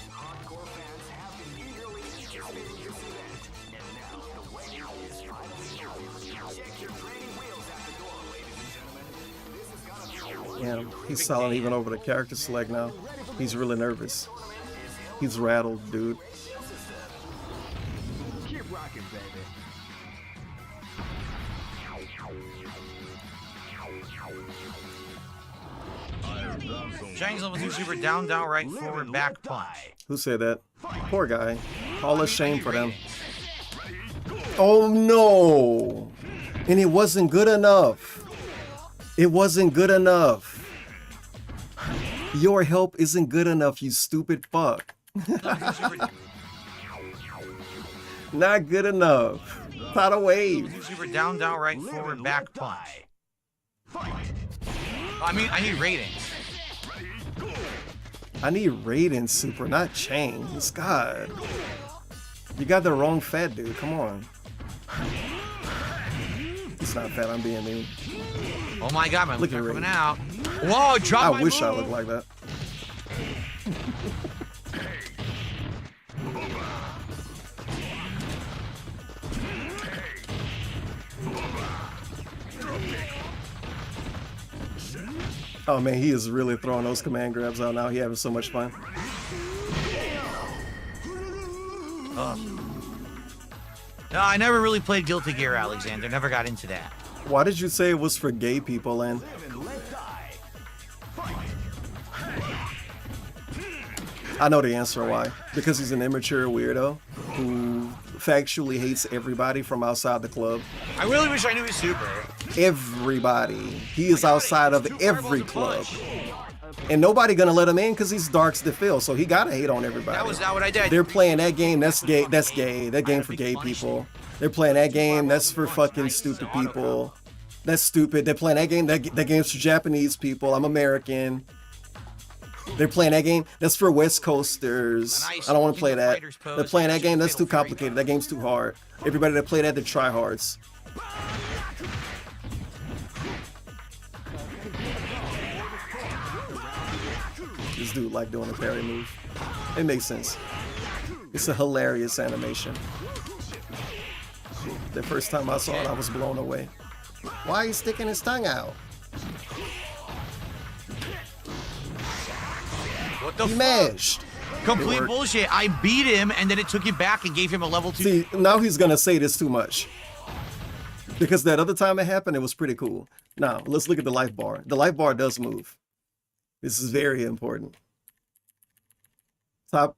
Hardcore fans have been eagerly anticipating this event, and now the wait is finally over. Check your training wheels at the door, ladies and gentlemen. This is gonna be Yeah, he's selling even over the character select now. He's really nervous. He's rattled, dude. keep rocking, baby. Chang's level 2 super down, right, forward, back punch. Who said that? Poor guy. All a shame for them. Oh no! And it wasn't good enough. It wasn't good enough. Your help isn't good enough, you stupid fuck. Not good enough. Not a wave. Super down, right, forward, back punch. I mean, I need ratings. I need Raiden super, not Chains. God. You got the wrong fat dude. Come on. He's not fat, I'm being mean. Oh my god, my Look lips at are coming Raiden. out. Whoa, drop my I wish I move. looked like that. Oh man, he is really throwing those command grabs out now. He having so much fun. No, I never really played Guilty Gear, Alexander. Never got into that. Why did you say it was for gay people, Lynn? I know the answer why. Because he's an immature weirdo who factually hates everybody from outside the club. I really wish I knew his super. Everybody. He is outside of every club. And nobody gonna let him in because he's Darks to Phil, so he gotta hate on everybody. That was not what I did. They're playing that game, that's gay, that's gay. That game for gay people. They're playing that game, that's for fucking stupid people. That's stupid. They're playing that game, that game's for Japanese people. I'm American. They're playing that game, that's for West Coasters. I don't want to play that. They're playing that game, that's too complicated. That game's too hard. Everybody that play that, they're tryhards. This dude like doing a parry move. It makes sense. It's a hilarious animation. The first time I saw it, I was blown away. Why are you sticking his tongue out? What the He fuck? mashed. Complete bullshit. I beat him, and then it took you back and gave him a level 2. See, now he's gonna say this too much. Because that other time it happened, it was pretty cool. Now, let's look at the life bar. The life bar does move. This is very important. Top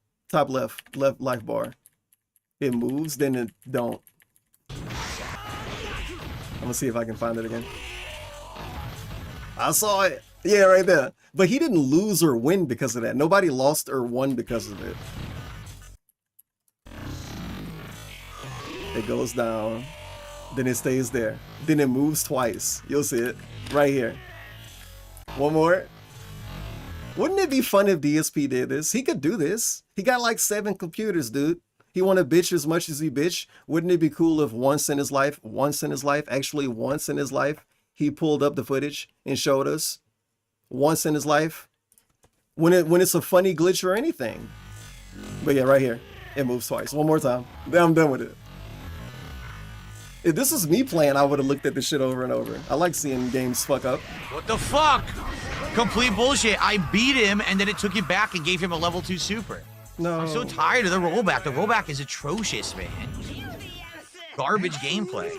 left life bar. It moves, then it don't. I'm gonna see if I can find it again. I saw it. Yeah, right there. But he didn't lose or win because of that. Nobody lost or won because of it. It goes down. Then it stays there. Then it moves twice. You'll see it. Right here. One more. Wouldn't it be fun if DSP did this? He could do this. He got like 7 computers, dude. He want to bitch as much as he bitch. Wouldn't it be cool if once in his life, actually once in his life, he pulled up the footage and showed us? Once in his life. When it's a funny glitch or anything. But yeah, right here. It moves twice. One more time. Then I'm done with it. If this was me playing, I would have looked at this shit over and over. I like seeing games fuck up. What the fuck? Complete bullshit. I beat him, and then it took you back and gave him a level 2 super. No. I'm so tired of the rollback. The rollback is atrocious, man. Garbage gameplay.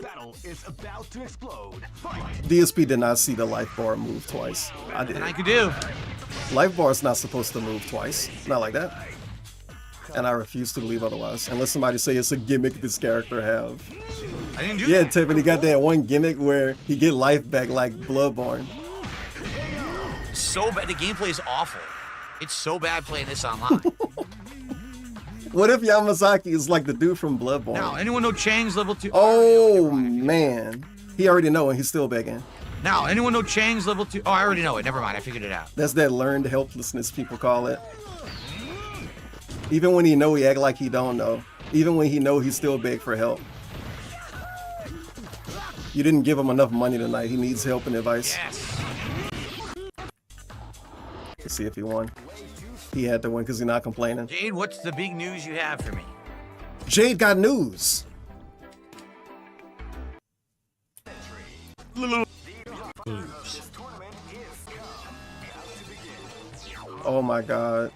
DSP did not see the life bar move twice. I did. And I could do. Life bar is not supposed to move twice. Not like that. And I refuse to believe otherwise. Unless somebody say it's a gimmick this character have. I didn't do Yeah, that. Tevin, he got that one gimmick where he get life back like Bloodborne. So bad. The gameplay is awful. It's so bad playing this online. What if Yamazaki is like the dude from Bloodborne? Now, anyone know Chang's level 2? Oh, man. He already know and he's still begging. Now, anyone know Chang's level 2? Oh, I already know it. Never mind. I figured it out. That's that learned helplessness people call it. Even when he know, he act like he don't know. Even when he know, he still beg for help. You didn't give him enough money tonight. He needs help and advice. Yes. Let's see if he won. He had to win because he's not complaining. Jade, what's the big news you have for me? Jade got news. Oh my god.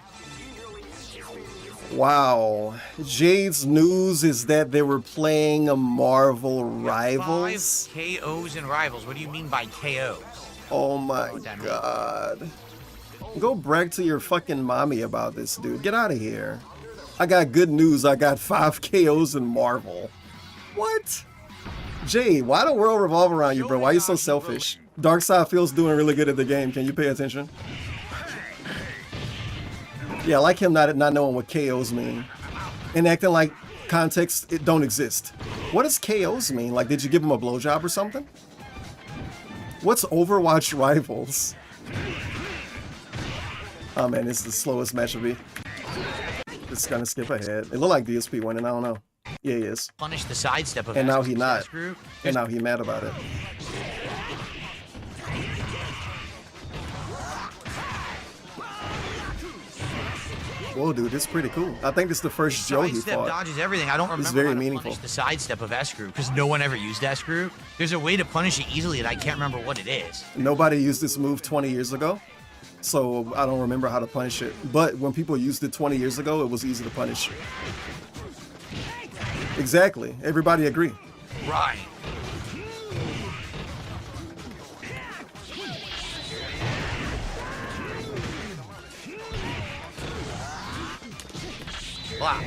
Wow. Jade's news is that they were playing a Marvel Rivals. 5 KOs and Rivals. What do you mean by KOs? Oh my god. Go brag to your fucking mommy about this, dude. Get out of here. I got good news. I got 5 KOs in Marvel. What? Jade, why the world revolve around you, bro? Why are you so selfish? Darkseid feels doing really good at the game. Can you pay attention? Yeah, I like him not knowing what KOs mean. And acting like context it don't exist. What does KOs mean? Like, did you give him a blowjob or something? What's Overwatch Rivals? Oh man, this is the slowest match of me. It's gonna skip ahead. It looked like DSP winning, I don't know. Yeah, he is. Punish the sidestep of And now he not. group. And now he mad about it. Whoa, dude, this is pretty cool. I think this is the first Joe he Sidestep fought. dodges everything. I don't remember It's very how to meaningful. punish the sidestep of S group because no one ever used S group. There's a way to punish it easily and I can't remember what it is. Nobody used this move 20 years ago. so I don't remember how to punish it. But when people used it 20 years ago, it was easy to punish. Exactly. Everybody agree. Right. Wow.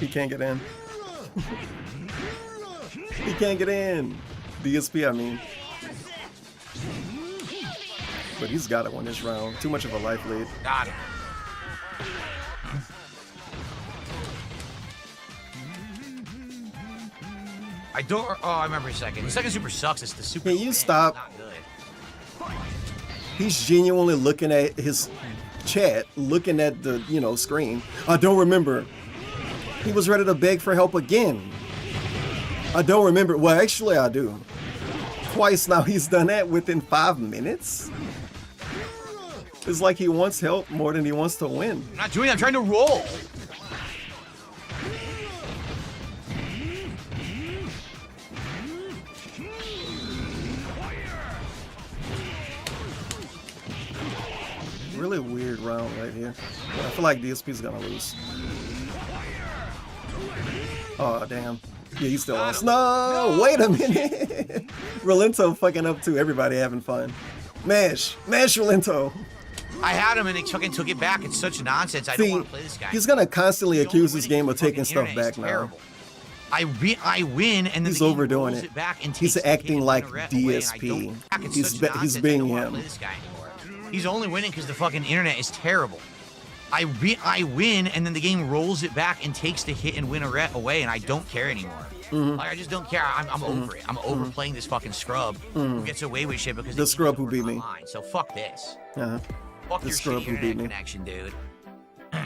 He can't get in. He can't get in. DSP, I mean. But he's got to win this round. Too much of a life lead. Got him. I don't. Oh, I remember a second. The second super sucks. It's the super. Can you stop? Not good. He's genuinely looking at his chat, looking at the, screen. I don't remember. He was ready to beg for help again. I don't remember. Well, actually, I do. Twice now he's done that within 5 minutes. It's like he wants help more than he wants to win. I'm not doing that. I'm trying to roll. Really weird round right here. I feel like DSP's gonna lose. Oh, damn. Yeah, he still lost. No! Wait a minute! Rolento fucking up too. Everybody having fun. Mash! Mash Rolento! I had him and he fucking took it back. It's such nonsense. I don't want to play this guy. He's gonna constantly accuse this game of taking stuff back now. I win and then he's the game overdoing rolls it. Back and He's takes acting the like DSP. He's being him. He's only winning because the fucking internet is terrible. I win and then the game rolls it back and takes the hit and win away, and I don't care anymore. Like, I just don't care. I'm over it. I'm over playing this fucking scrub who gets away with shit because the scrub who beat me. So fuck this. The Fuck your scrub shitty who beat internet me. connection, dude.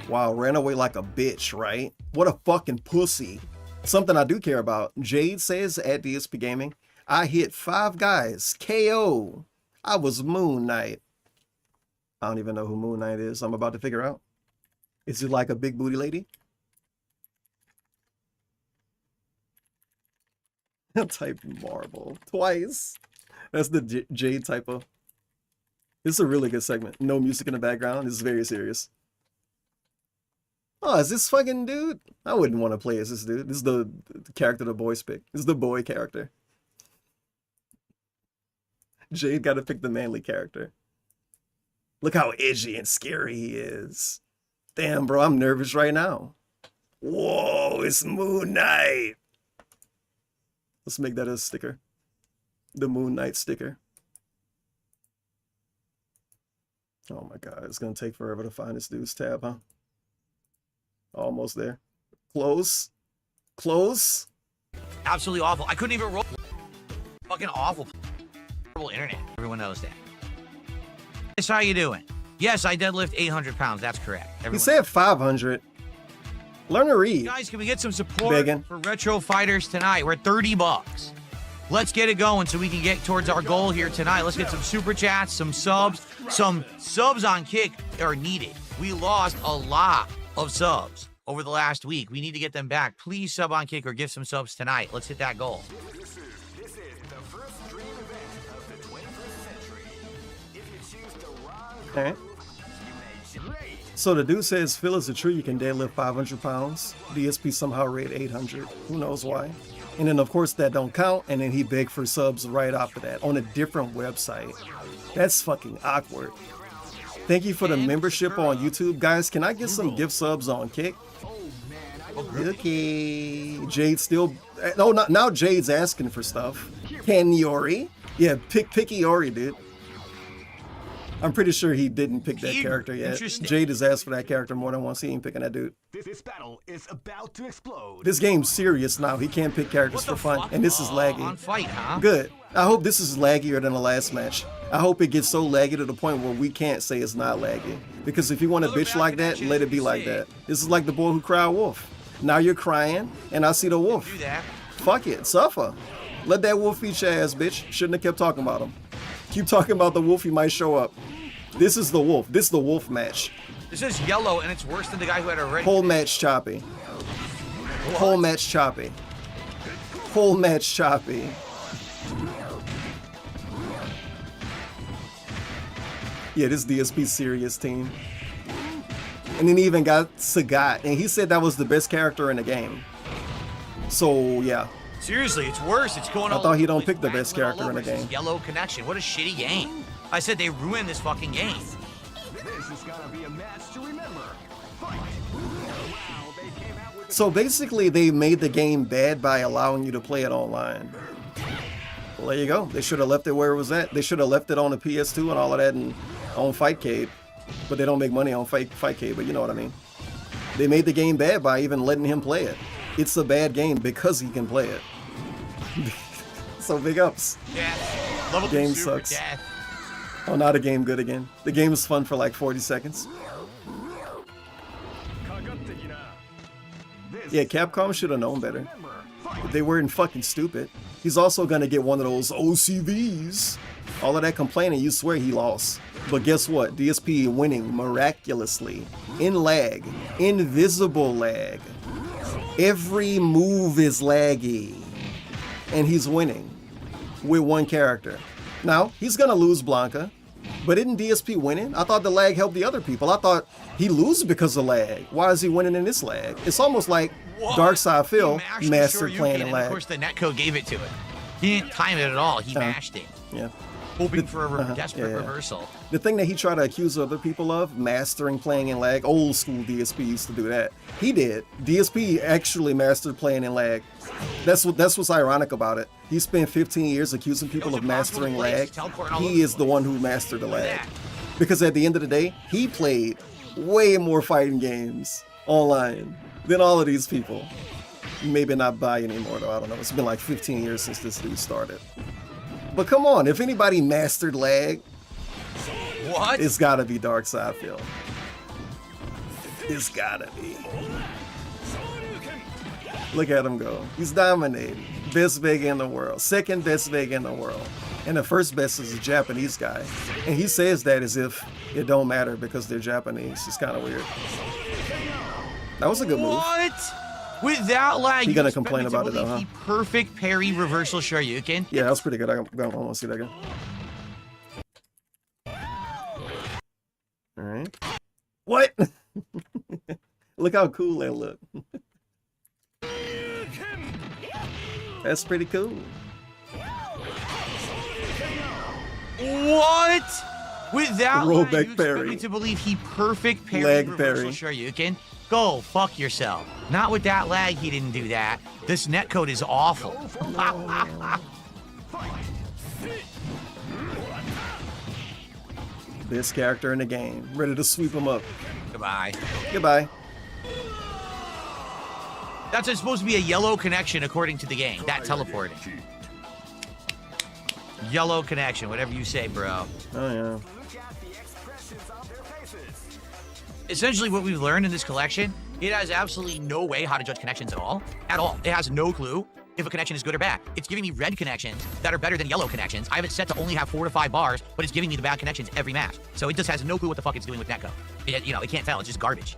Wow, ran away like a bitch, right? What a fucking pussy. Something I do care about. Jade says at DSP Gaming, I hit 5 guys. KO. I was Moon Knight. I don't even know who Moon Knight is. I'm about to figure out. Is it like a big booty lady? Type marble twice. That's the Jade typo. This is a really good segment. No music in the background. This is very serious. Oh, is this fucking dude? I wouldn't want to play as this dude. This is the character the boys pick. This is the boy character. Jade got to pick the manly character. Look how edgy and scary he is. Damn, bro, I'm nervous right now. Whoa, it's Moon Knight. Let's make that a sticker. The Moon Knight sticker. Oh my god, it's gonna take forever to find this dude's tab, huh? Almost there. Close. Close. Absolutely awful. I couldn't even roll. Fucking awful. Terrible internet. Everyone knows that. Yes, how you doing? Yes, I deadlift 800 pounds. That's correct. He said 500. Learn to read. Guys, can we get some support Begging. for Retro Fighters tonight? We're at 30 bucks. Let's get it going so we can get towards our goal here tonight. Let's get some super chats, some subs. Some subs on Kick are needed. We lost a lot of subs over the last week. We need to get them back. Please sub on Kick or give some subs tonight. Let's hit that goal. This is the first dream event of the 21st century. If you choose the wrong Okay. you may great. So the dude says, Phil, is it true you can deadlift 500 pounds? DSP somehow rate 800. Who knows why? And then, of course, that don't count. And then he begged for subs right after that on a different website. That's fucking awkward. Thank you for the membership on YouTube. Guys, can I get some gift subs on Kick? Okay. Jade still... No, not now Jade's asking for stuff. Can Yori? Yeah, pick Yori, dude. I'm pretty sure he didn't pick that character yet. Jade has asked for that character more than once. He ain't picking that dude. This battle is about to explode. This game's serious now. He can't pick characters for fun, and this is laggy. On fight, huh? Good. I hope this is laggier than the last match. I hope it gets so laggy to the point where we can't say it's not laggy. Because if you want to bitch like that, let it be like that. This is like the boy who cried wolf. Now you're crying, and I see the wolf. Do that. Fuck it. Suffer. Let that wolf eat your ass, bitch. Shouldn't have kept talking about him. Keep talking about the wolf, he might show up. This is the wolf. This is the wolf match. This is yellow, and it's worse than the guy who had a red. Whole match choppy. Whole match choppy. Whole match choppy. Yeah, this DSP serious team. And then he even got Sagat, and he said that was the best character in the game. So, yeah. Seriously, it's worse. It's going. I thought he don't pick the best character in the game. Yellow connection. What a shitty game. I said they ruined this fucking game. This is gonna be a match to remember. Fight. Wow, they came out with So basically, they made the game bad by allowing you to play it online. Well, there you go. They should have left it where it was at. They should have left it on the PS2 and all of that and on Fightcade. But they don't make money on Fightcade, but you know what I mean. They made the game bad by even letting him play it. It's a bad game because he can play it. So big ups. Death. Level Game 2 super sucks. death. Oh, now the game good again. The game is fun for like 40 seconds. Yeah, Capcom should have known better. They weren't fucking stupid. He's also gonna get one of those OCVs. All of that complaining, you swear he lost. But guess what? DSP winning miraculously. In lag. Invisible lag. Every move is laggy. And he's winning. With one character. Now, he's gonna lose Blanca. But isn't DSP winning? I thought the lag helped the other people. I thought he loses because of lag. Why is he winning in this lag? It's almost like Darkside Phil mastered playing in lag. Of course, the netcode gave it to it. He didn't time it at all. He mashed it. Yeah. Hoping for a desperate reversal. The thing that he tried to accuse other people of, mastering playing in lag, old school DSP used to do that. He did. DSP actually mastered playing in lag. That's what's ironic about it. He spent 15 years accusing people of mastering lag. He is the one who mastered the lag. Because at the end of the day, he played way more fighting games online than all of these people. Maybe not buy anymore though, I don't know. It's been like 15 years since this dude started. But come on, if anybody mastered lag, what? It's gotta be Darkside Phil. It's gotta be. Look at him go. He's dominating. Best Vega in the world. Second best Vega in the world. And the first best is a Japanese guy. And he says that as if it don't matter because they're Japanese. It's kind of weird. That was a good move. What? With that lag, He gonna complain about it though, huh? The perfect parry reversal Shoryuken. Yeah, that was pretty good. I want to see that again. All right. What? Look how cool that look. That's pretty cool. What? With that Roll lag, back you expect parry. me to believe he perfect parry Lag reversal parry. Shoryuken? Go fuck yourself. Not with that lag, he didn't do that. This netcode is awful. Best character in the game. Ready to sweep him up. Goodbye. Goodbye. That's supposed to be a yellow connection according to the game. That teleporting. Yellow connection, whatever you say, bro. Oh, yeah. Essentially, what we've learned in this collection, it has absolutely no way how to judge connections at all. At all. It has no clue if a connection is good or bad. It's giving me red connections that are better than yellow connections. I have it set to only have 4 to 5 bars, but it's giving me the bad connections every match. So it just has no clue what the fuck it's doing with netcode. It can't tell. It's just garbage.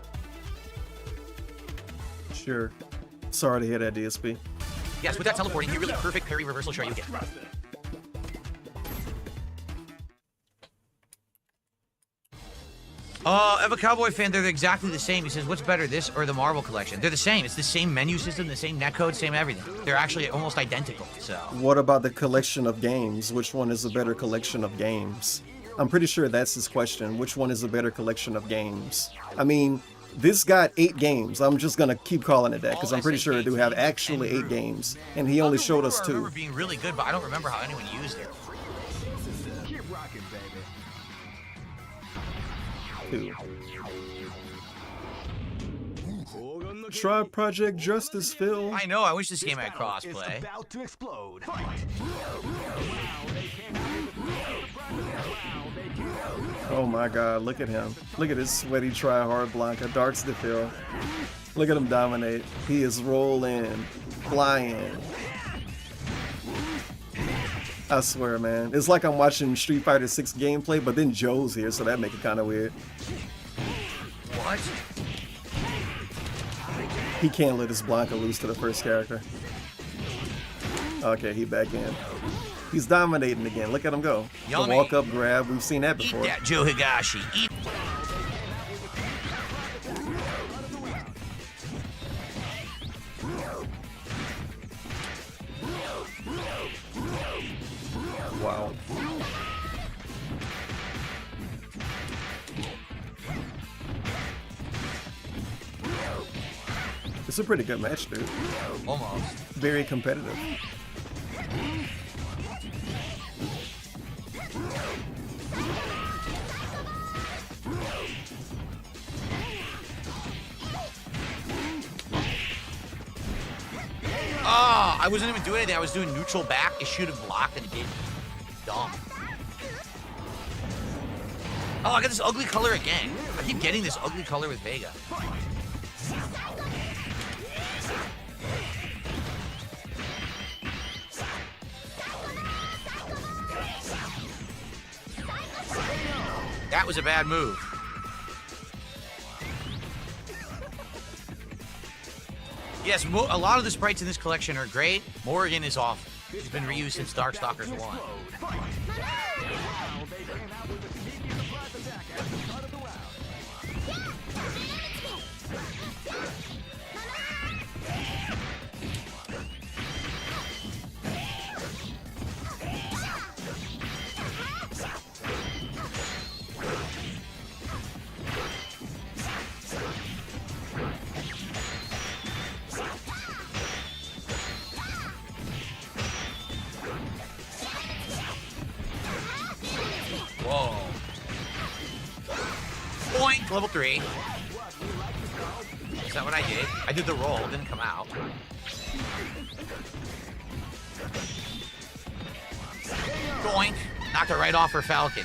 Sure. Sorry to hear that, DSP. Yes, with that teleporting, you really perfect parry reversal Shoryuken. I'm a Cowboy fan. They're exactly the same. He says, what's better, this or the Marvel collection? They're the same. It's the same menu system, the same netcode, same everything. They're actually almost identical, so. What about the collection of games? Which one is a better collection of games? I'm pretty sure that's his question. Which one is a better collection of games? I mean, this got 8 games. I'm just gonna keep calling it that because I'm pretty sure it do have actually 8 games, and he only showed us 2. I remember being really good, but I don't remember how anyone used it. Keep rocking, baby. 2. Try Project Justice, Phil. I know. I wish this game had crossplay. About to explode. Oh my god, look at him. Look at his sweaty try-hard Blanca. Darts to Phil. Look at him dominate. He is rolling, flying. I swear, man. It's like I'm watching Street Fighter 6 gameplay, but then Joe's here, so that make it kind of weird. What? He can't let his Blanca loose to the first character. Okay, he back in. He's dominating again. Look at him go. The Yummy. walk up grab. We've seen that Eat before. that, Joe Higashi. Eat. Wow. It's a pretty good match, dude. Almost. Very competitive. Oh, I wasn't even doing anything. I was doing neutral back, shoot and block, and it gave me dumb. Oh, I got this ugly color again. I keep getting this ugly color with Vega. That was a bad move. Yes, a lot of the sprites in this collection are great. Morrigan is awful. He's been reused since Darkstalkers 1. Whoa. Point, level 3. Is that what I did? I did the roll, it didn't come out. Doink. Knocked it right off for Falcon.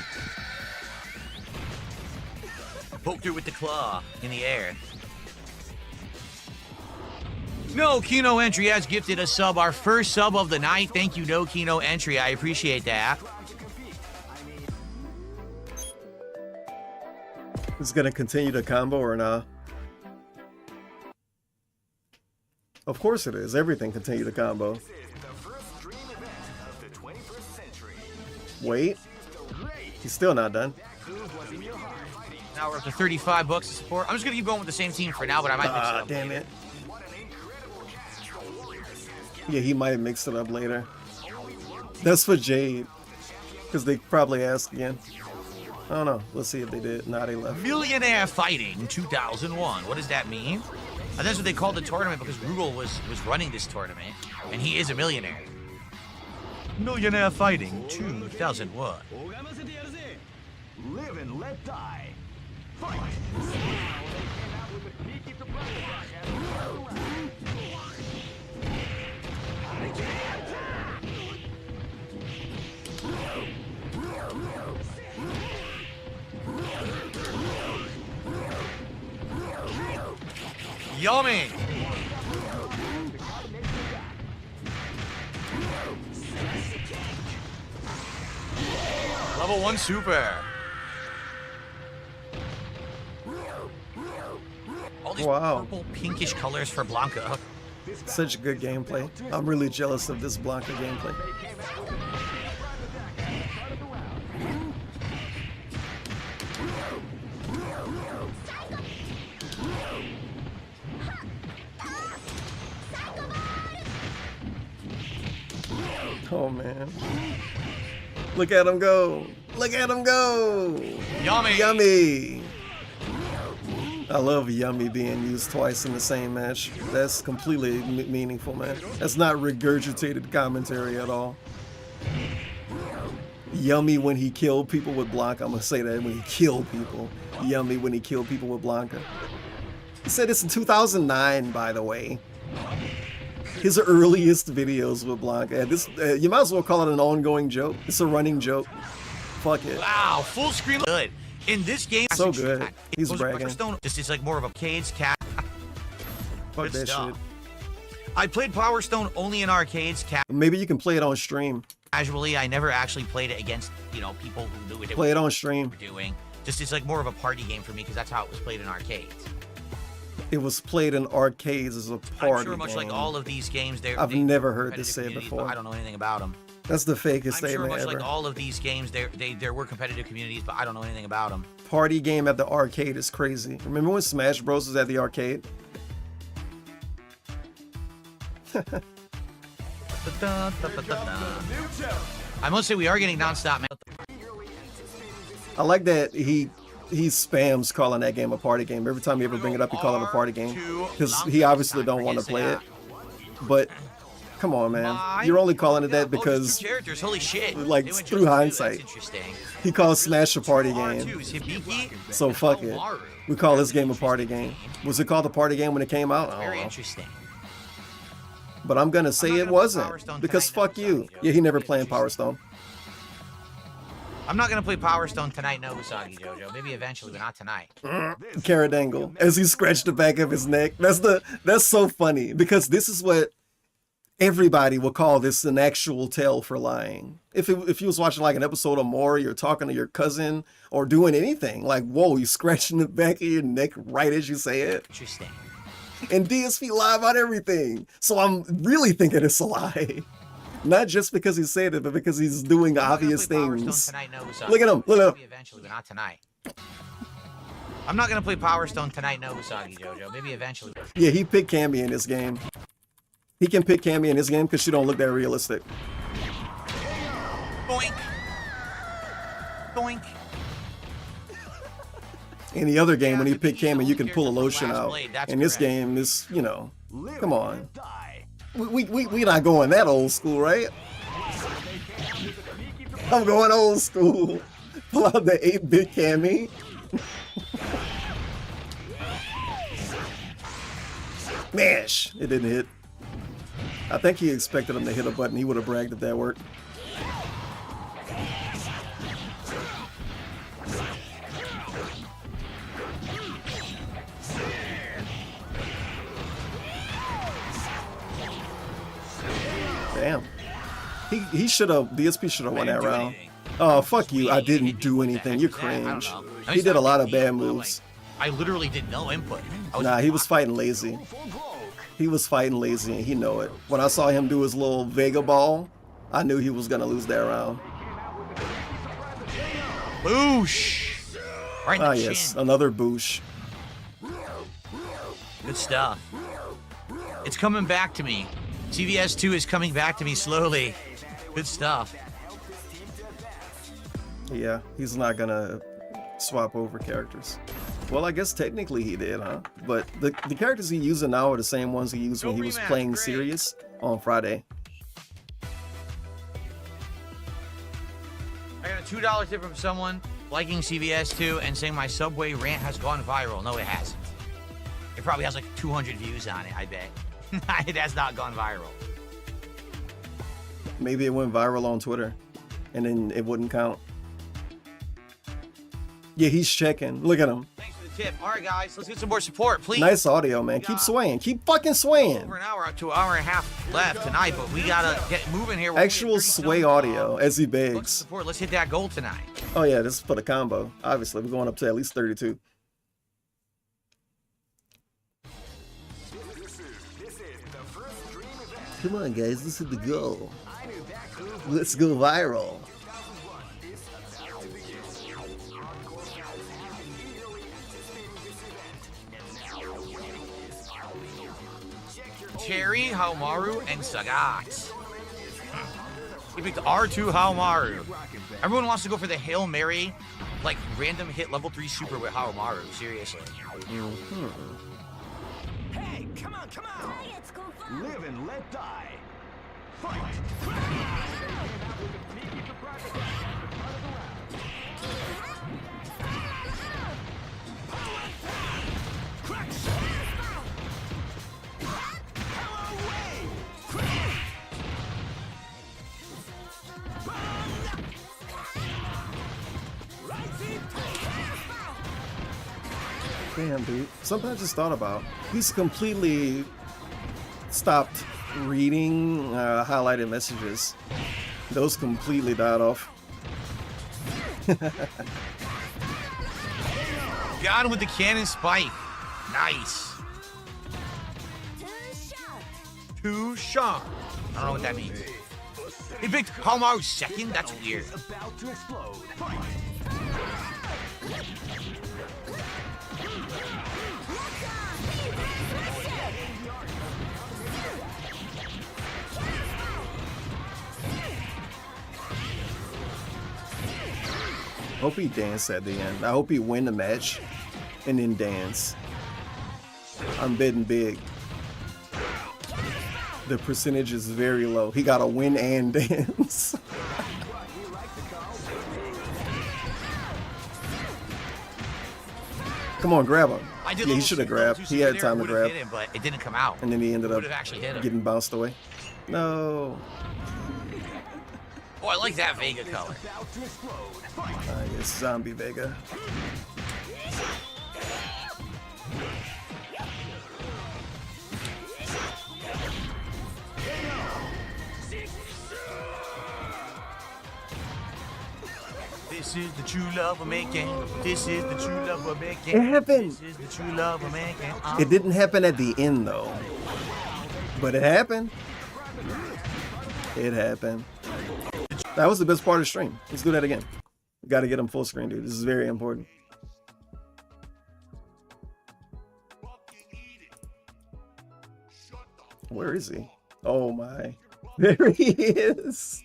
Poked her with the claw in the air. No Kino Entry has gifted a sub, our first sub of the night. Thank you, No Kino Entry. I appreciate that. Is it gonna continue the combo or not? Of course it is. Everything continue the combo. Wait. He's still not done. Now we're up to 35 bucks to support. I'm just gonna keep going with the same team for now, but I might mix it up. Damn it. Yeah, he might have mixed it up later. That's for Jade. Because they probably asked again. I don't know. Let's see if they did. Nah, they left. Millionaire Fighting 2001. What does that mean? That's what they called the tournament because Rugal was running this tournament, and he is a millionaire. Millionaire Fighting 2001. Live and let die. Fight. Yummy! Level 1 super. All these purple pinkish colors for Blanca. Such good gameplay. I'm really jealous of this Blanca gameplay. Oh man. Look at him go. Look at him go. Yummy. Yummy. I love Yummy being used twice in the same match. That's completely meaningful, man. That's not regurgitated commentary at all. Yummy when he killed people with Blanca. I'm gonna say that when he killed people. Yummy when he killed people with Blanca. He said it's in 2009, by the way. His earliest videos with Blanca. This you might as well call it an ongoing joke. It's a running joke. Fuck it. Wow, full screen good. In this game, So good. He's bragging. This is like more of a arcades cat. Fuck that shit. I played Power Stone only in arcades Maybe you can play it on stream. casually. I never actually played it against, people who knew what Play it on they stream. were doing. Just it's like more of a party game for me because that's how it was played in arcades. It was played in arcades as a party I'm sure much game. like all of these games, I've never heard this said before. I don't know anything about them. That's the fakest I'm statement sure much ever. like all of these games, there were competitive communities, but I don't know anything about them. Party game at the arcade is crazy. Remember when Smash Bros was at the arcade? I must say we are getting nonstop. I like that he spams calling that game a party game. Every time you ever bring it up, you call it a party game. Because he obviously don't want to play it. But come on, man. You're only calling it that because, Characters, holy shit. like, They went through just hindsight. That's interesting. He calls Smash a party game. So fuck it. We call this game a party game. Was it called a party game when it came out? I Very don't know. interesting. But I'm gonna say it wasn't. Because fuck you. Yeah, he never playing Power Stone. I'm not gonna play Power Stone tonight, no Usagi Jojo. Maybe eventually, but not tonight. Carrot angle as he scratched the back of his neck. That's so funny because this is what everybody will call this an actual tell for lying. If you was watching like an episode of Maury or talking to your cousin or doing anything, like whoa, you scratching the back of your neck right as you say it. Interesting. And DSP lie about everything, so I'm really thinking it's a lie. Not just because he said it, but because he's doing obvious things. Tonight, no Usagi. Look at him. Look at him. Maybe eventually, but not tonight. I'm not gonna play Power Stone tonight, no Usagi Jojo. Maybe eventually. Yeah, he picked Cammy in this game. He can pick Cammy in this game because she don't look that realistic. Boink. Boink. In the other game, when he picked Cammy, you can pull a lotion out. In this game, it's, you know, come on. We not going that old school, right? I'm going old school. Pull out the 8-bit Cammy. Mash! It didn't hit. I think he expected him to hit a button. He would have bragged if that worked. Damn. He should have, DSP should have won that round. Oh, fuck you. I didn't do anything. You're cringe. He did a lot of bad moves. I literally did no input. Nah, he was fighting lazy. He was fighting lazy and he know it. When I saw him do his little Vega ball, I knew he was gonna lose that round. Boosh! Right in the chin. Yes, another boosh. Good stuff. It's coming back to me. CVS 2 is coming back to me slowly. Good stuff. Yeah, he's not gonna swap over characters. Well, I guess technically he did, huh? But the characters he's using now are the same ones he used when he was playing Serious on Friday. I got a $2 tip from someone liking CVS 2 and saying my Subway rant has gone viral. No, it hasn't. It probably has like 200 views on it, I bet. It has not gone viral. Maybe it went viral on Twitter, and then it wouldn't count. Yeah, he's checking. Look at him. Thanks for the tip. All right, guys, let's get some more support, please. Nice audio, man. Keep swaying. Keep fucking swaying. Over an hour to an hour and a half left tonight, but we gotta get moving here. Actual sway audio as he begs. Support. Let's hit that goal tonight. Oh yeah, this is for the combo. Obviously, we're going up to at least 32. Come on, guys. This is the goal. Let's go viral. Cherry, Haomaru, and Sagat. He picked R2 Haomaru. Everyone wants to go for the Hail Mary, like random hit level 3 super with Haomaru. Seriously. Hey, come on, come on! Live and let die. Fight! Damn, dude. Something I just thought about. He's completely stopped reading highlighted messages. Those completely died off. Got him with the cannon spike. Nice. Two shot. I don't know what that means. He picked Hamaru second? That's weird. About to explode. Hope he dance at the end. I hope he win the match and then dance. I'm bidding big. The percentage is very low. He got to win and dance. Come on, grab him. Yeah, he should have grabbed. He had time to grab. Him, but it didn't come out. And then he ended up actually hit him. getting bounced away. No. Oh, I like that Vega color. It's Zombie Vega. This is the true love we're making. This is the true love we're making. It happened. This is the true love we're making. It didn't happen at the end though. But it happened. It happened. That was the best part of the stream. Let's do that again. Got to get him full screen, dude. This is very important. Where is he? Oh my. There he is.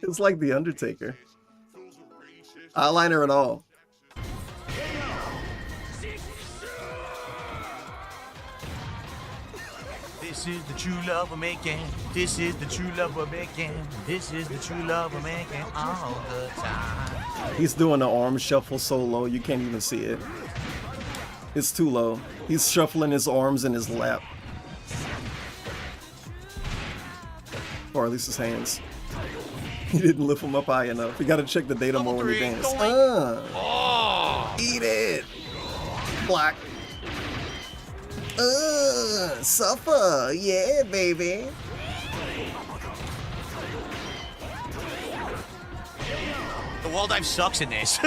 It's like The Undertaker. Eyeliner and all. This is the true love we're making. This is the true love we're making. This is the true love we're making all the time. He's doing the arm shuffle so low you can't even see it. It's too low. He's shuffling his arms in his lap. Or at least his hands. He didn't lift them up high enough. You gotta check the data more when you dance. Eat it! Block. Suffer. Yeah, baby. The wall dive sucks in this.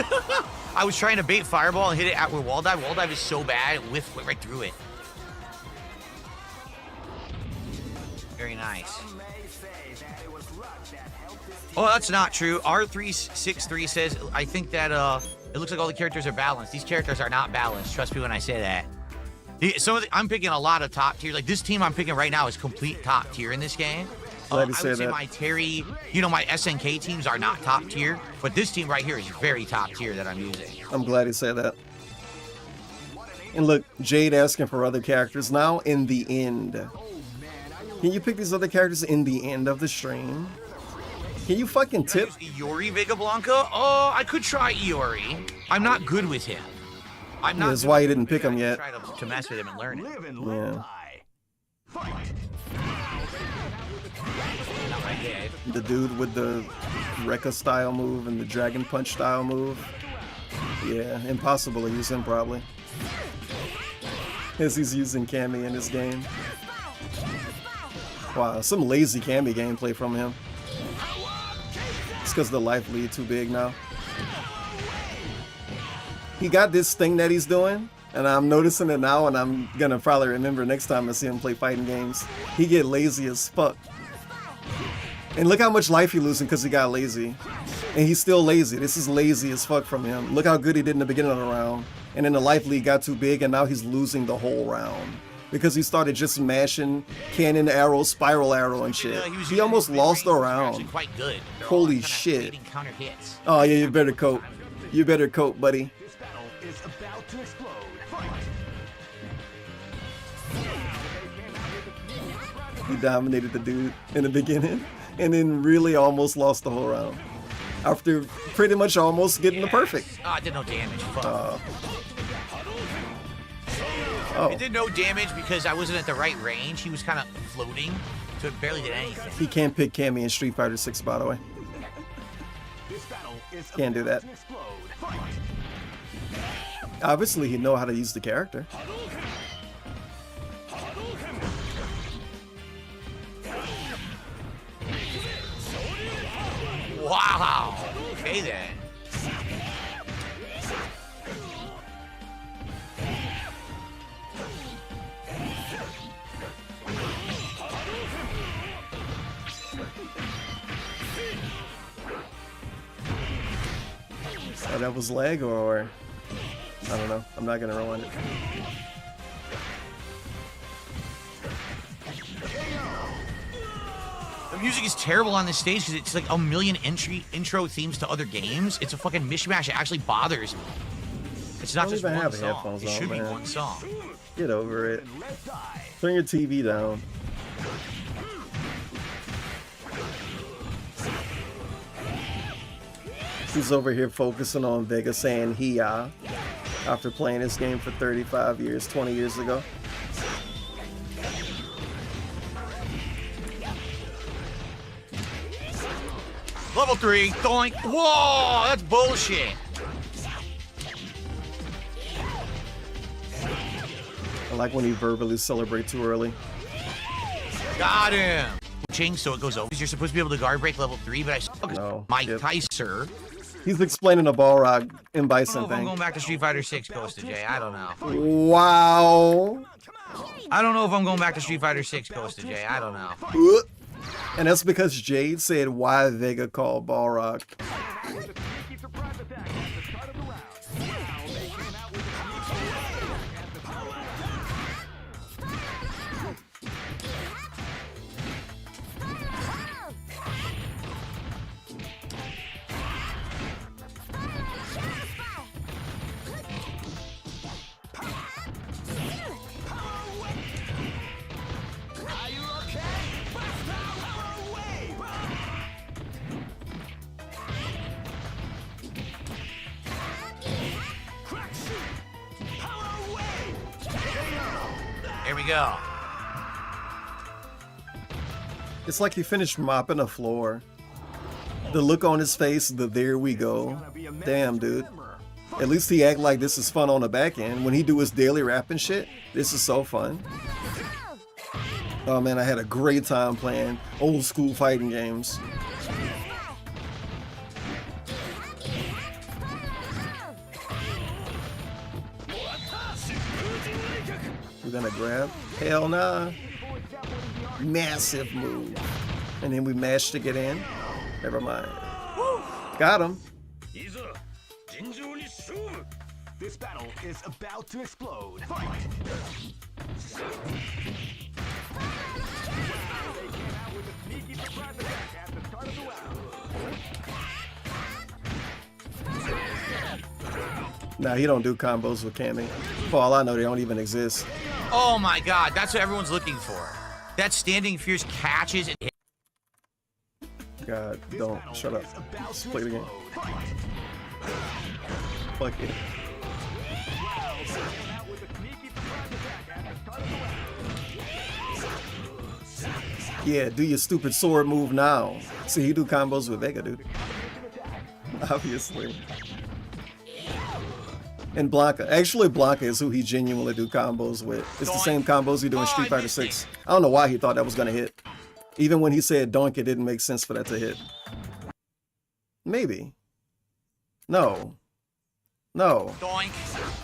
I was trying to bait fireball and hit it at where wall dive. Wall dive is so bad, it went right through it. Very nice. Oh, that's not true. R363 says, I think that it looks like all the characters are balanced. These characters are not balanced. Trust me when I say that. I'm picking a lot of top tier. Like this team I'm picking right now is complete top tier in this game. Glad to I say would say that. my Terry, my SNK teams are not top tier, but this team right here is very top tier that I'm using. I'm glad you say that. And look, Jade asking for other characters now in the end. Can you pick these other characters in the end of the stream? Can you fucking tip? Iori Vega Blanca? Oh, I could try Iori. I'm not good with him. I'm not. That's why you didn't pick him yet. Try to mess with him and learn it. Yeah. The dude with the Rekka style move and the Dragon Punch style move. Yeah, impossible to use him probably. As he's using Cammy in this game. Wow, some lazy Cammy gameplay from him. It's because the life lead too big now. He got this thing that he's doing, and I'm noticing it now, and I'm gonna probably remember next time I see him play fighting games. He get lazy as fuck. And look how much life he losing because he got lazy. And he's still lazy. This is lazy as fuck from him. Look how good he did in the beginning of the round. And then the life lead got too big, and now he's losing the whole round. Because he started just mashing cannon arrow, spiral arrow, and shit. He almost lost the round. Quite good. Holy shit. Counter hits. Oh yeah, you better cope. You better cope, buddy. Is about to explode. He dominated the dude in the beginning, and then really almost lost the whole round. After pretty much almost getting the perfect. Oh, I did no damage. Fuck. Oh. It did no damage because I wasn't at the right range. He was kind of floating, so it barely did anything. He can't pick Cammy in Street Fighter 6, by the way. Can't do that. Obviously, he know how to use the character. Okay then. Oh, that was lag or I don't know. I'm not gonna rewind it. The music is terrible on this stage because it's like a million intro themes to other games. It's a fucking mishmash. It actually bothers me. It's not just one song. It should be one song. Get over it. Turn your TV down. He's over here focusing on Vega saying he-ya after playing this game for 35 years, 20 years ago. Level 3, doink. Whoa, that's bullshit. I like when he verbally celebrates too early. Got him. So it goes over. You're supposed to be able to guard break level 3, but I suck. No. Mike Tyser. He's explaining a Balrog and Bison I don't know if I'm thing. going back to Street Fighter 6, Costa J. I don't know. Wow. I don't know if I'm going back to Street Fighter 6, Costa J. I don't know. And that's because Jade said why Vega called Balrog. Here we go. It's like he finished mopping the floor. The look on his face, the there we go. Damn, dude. At least he act like this is fun on the back end. When he do his daily rap and shit, this is so fun. Oh man, I had a great time playing old school fighting games. We're gonna grab? Hell nah. Massive move. And then we mash to get in. Never mind. Got him. This battle is about to explode. Fight! Nah, he don't do combos with Cammy. For all I know, they don't even exist. Oh my god, that's what everyone's looking for. That standing fierce catches and hits. God, don't. Shut up. Just play the game. Fuck it. Yeah, do your stupid sword move now. See, he do combos with Vega, dude. Obviously. And Blanca. Actually, Blanca is who he genuinely do combos with. It's the same combos he do in Street Fighter 6. I don't know why he thought that was going to hit. Even when he said doink, it didn't make sense for that to hit. Maybe. No. No. Doink.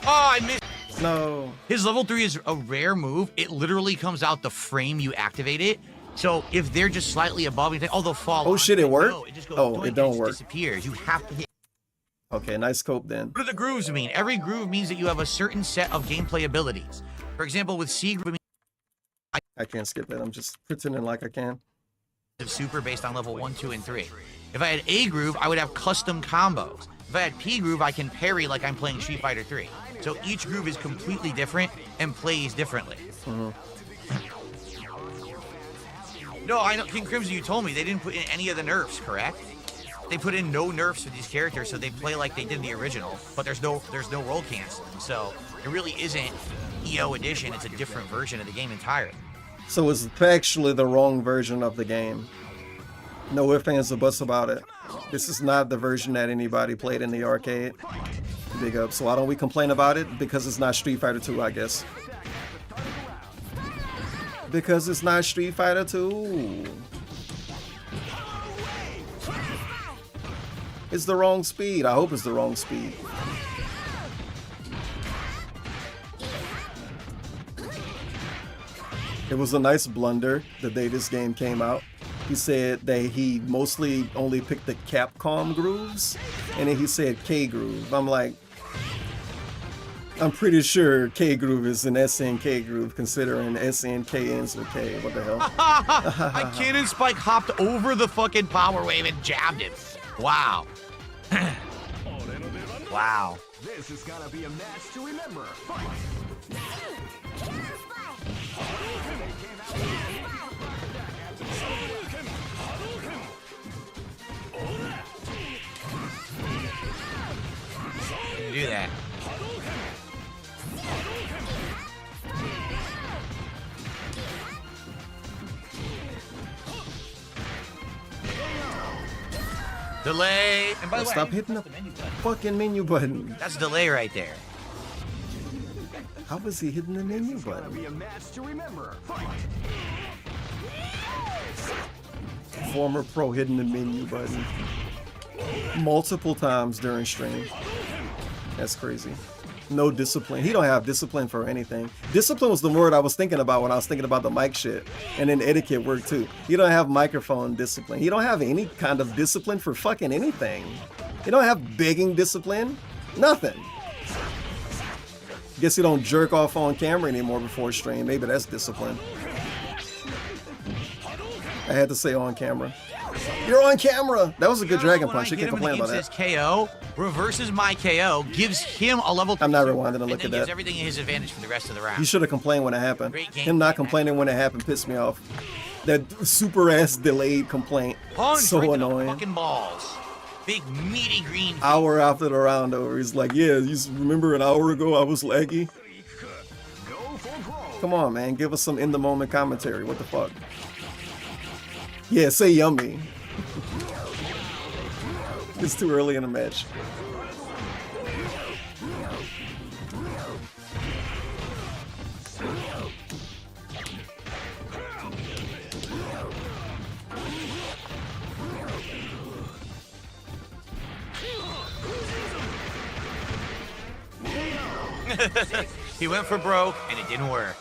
Oh, I missed. No. His level 3 is a rare move. It literally comes out the frame you activate it. So if they're just slightly above, you think, oh, they'll fall. Oh shit, it worked? No, it just goes Oh, doink it don't and work. disappears. You have to hit. Okay, nice scope then. What do the grooves mean? Every groove means that you have a certain set of gameplay abilities. For example, with C groove, I can't skip it. I'm just pretending like I can. super based on level 1, 2, and 3. If I had A groove, I would have custom combos. If I had P groove, I can parry like I'm playing Street Fighter 3. So each groove is completely different and plays differently. No, I know, King Crimson, you told me they didn't put in any of the nerfs, correct? They put in no nerfs for these characters, so they play like they did in the original, but there's no roll canceling. So it really isn't EO edition, it's a different version of the game entirely. So it's factually the wrong version of the game. No ifs, ands, or buts about it. This is not the version that anybody played in the arcade. Big up. So why don't we complain about it? Because it's not Street Fighter 2, I guess. Because it's not Street Fighter 2. It's the wrong speed. I hope it's the wrong speed. It was a nice blunder the day this game came out. He said that he mostly only picked the Capcom grooves, and then he said K groove. I'm like, I'm pretty sure K groove is an SNK groove, considering SNK ends with K. What the hell? A kid and Spike hopped over the fucking power wave and jabbed him. Wow. Wow. This is gonna be a match to remember. Fight! Do that. Delay. And by the way, stop hitting the fucking menu button. that's delay right there. How was he hitting the menu It's gonna button? be a match to remember. Fight! Former pro hitting the menu button multiple times during stream. That's crazy. No discipline. He don't have discipline for anything. Discipline was the word I was thinking about when I was thinking about the mic shit. And then etiquette work too. He don't have microphone discipline. He don't have any kind of discipline for fucking anything. He don't have begging discipline. Nothing. Guess he don't jerk off on camera anymore before stream. Maybe that's discipline. I had to say on camera. You're on camera. That was a good Dragon Punch. You can complain about that. KO reverses my KO, gives him a level. I'm not rewinding to look and at then gives that. everything in his advantage for the rest of the round. He should have complained when it happened. Great game. Him not complaining when it happened pissed me off. That super ass delayed complaint. Punch So right to the annoying. fucking balls. Big meaty green. Hour after the round over, he's like, yeah, you remember an hour ago I was laggy? Come on, man. Give us some in the moment commentary. What the fuck? Yeah, say yummy. It's too early in the match. He went for broke and it didn't work.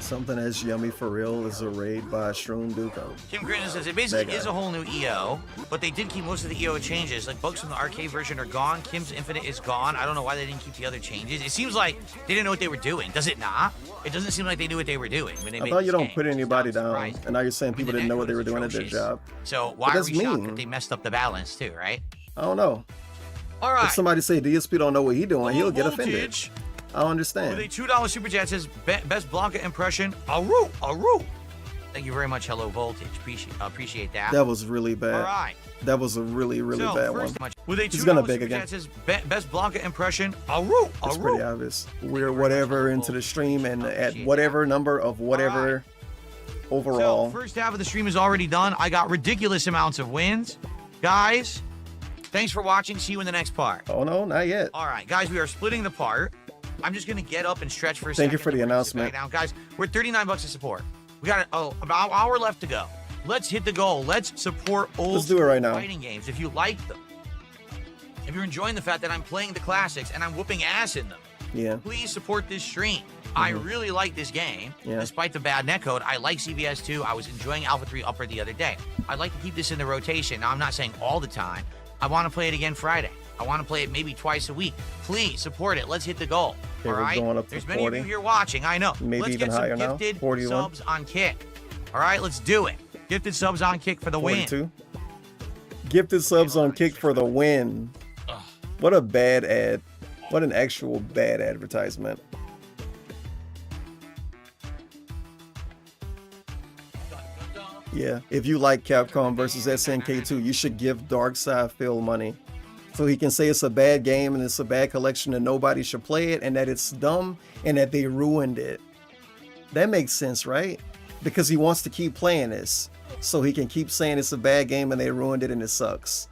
Something as yummy for real is a raid by Shroom Duco. Kim Grinton says it basically is a whole new EO, but they did keep most of the EO changes. Like bugs from the arcade version are gone. Kim's Infinite is gone. I don't know why they didn't keep the other changes. It seems like they didn't know what they were doing. Does it not? It doesn't seem like they knew what they were doing when they I made thought you this don't game. put anybody down, and now you're saying people didn't know what they were doing at their job. So why are that's we shocked mean. that they messed up the balance too, right? I don't know. All right. If somebody say DSP don't know what he doing, he'll get offended. Voltage. I don't understand. With a $2 super chat says best Blanca impression. Aru, Aru. Thank you very much. Hello Voltage. Appreciate that. That was really bad. All right. That was a really, really So, bad first one. with a He's gonna $2 beg super again. chat says best Blanca impression. Aru, It's Aru. pretty obvious. We're whatever into the stream and at whatever number of whatever overall. So, first half of the stream is already done. I got ridiculous amounts of wins. Guys, thanks for watching. See you in the next part. Oh, no, not yet. All right, guys, we are splitting the part. I'm just going to get up and stretch for a second. Thank you for the announcement. Now, guys, we're at $39 to support. We got about an hour left to go. Let's hit the goal. Let's support old Let's do it right now. fighting games if you like them. If you're enjoying the fact that I'm playing the classics and I'm whooping ass in them, Yeah. please support this stream. I really like this game. Yeah. Despite the bad netcode, I like CVS 2. I was enjoying Alpha 3 Upper the other day. I'd like to keep this in the rotation. Now, I'm not saying all the time. I want to play it again Friday. I want to play it maybe twice a week. Please support it. Let's hit the goal. Okay, all we're right? going up to There's many 40. of you here watching. I know. Maybe let's even get some higher now. gifted 41. subs on Kick. All right, let's do it. Gifted subs on Kick for the win. 42. Gifted subs on Kick for the win. What a bad ad. What an actual bad advertisement. Yeah, if you like Capcom versus SNK2, you should give Darkside Phil money. So he can say it's a bad game and it's a bad collection and nobody should play it and that it's dumb and that they ruined it. That makes sense, right? Because he wants to keep playing this. So he can keep saying it's a bad game and they ruined it and it sucks.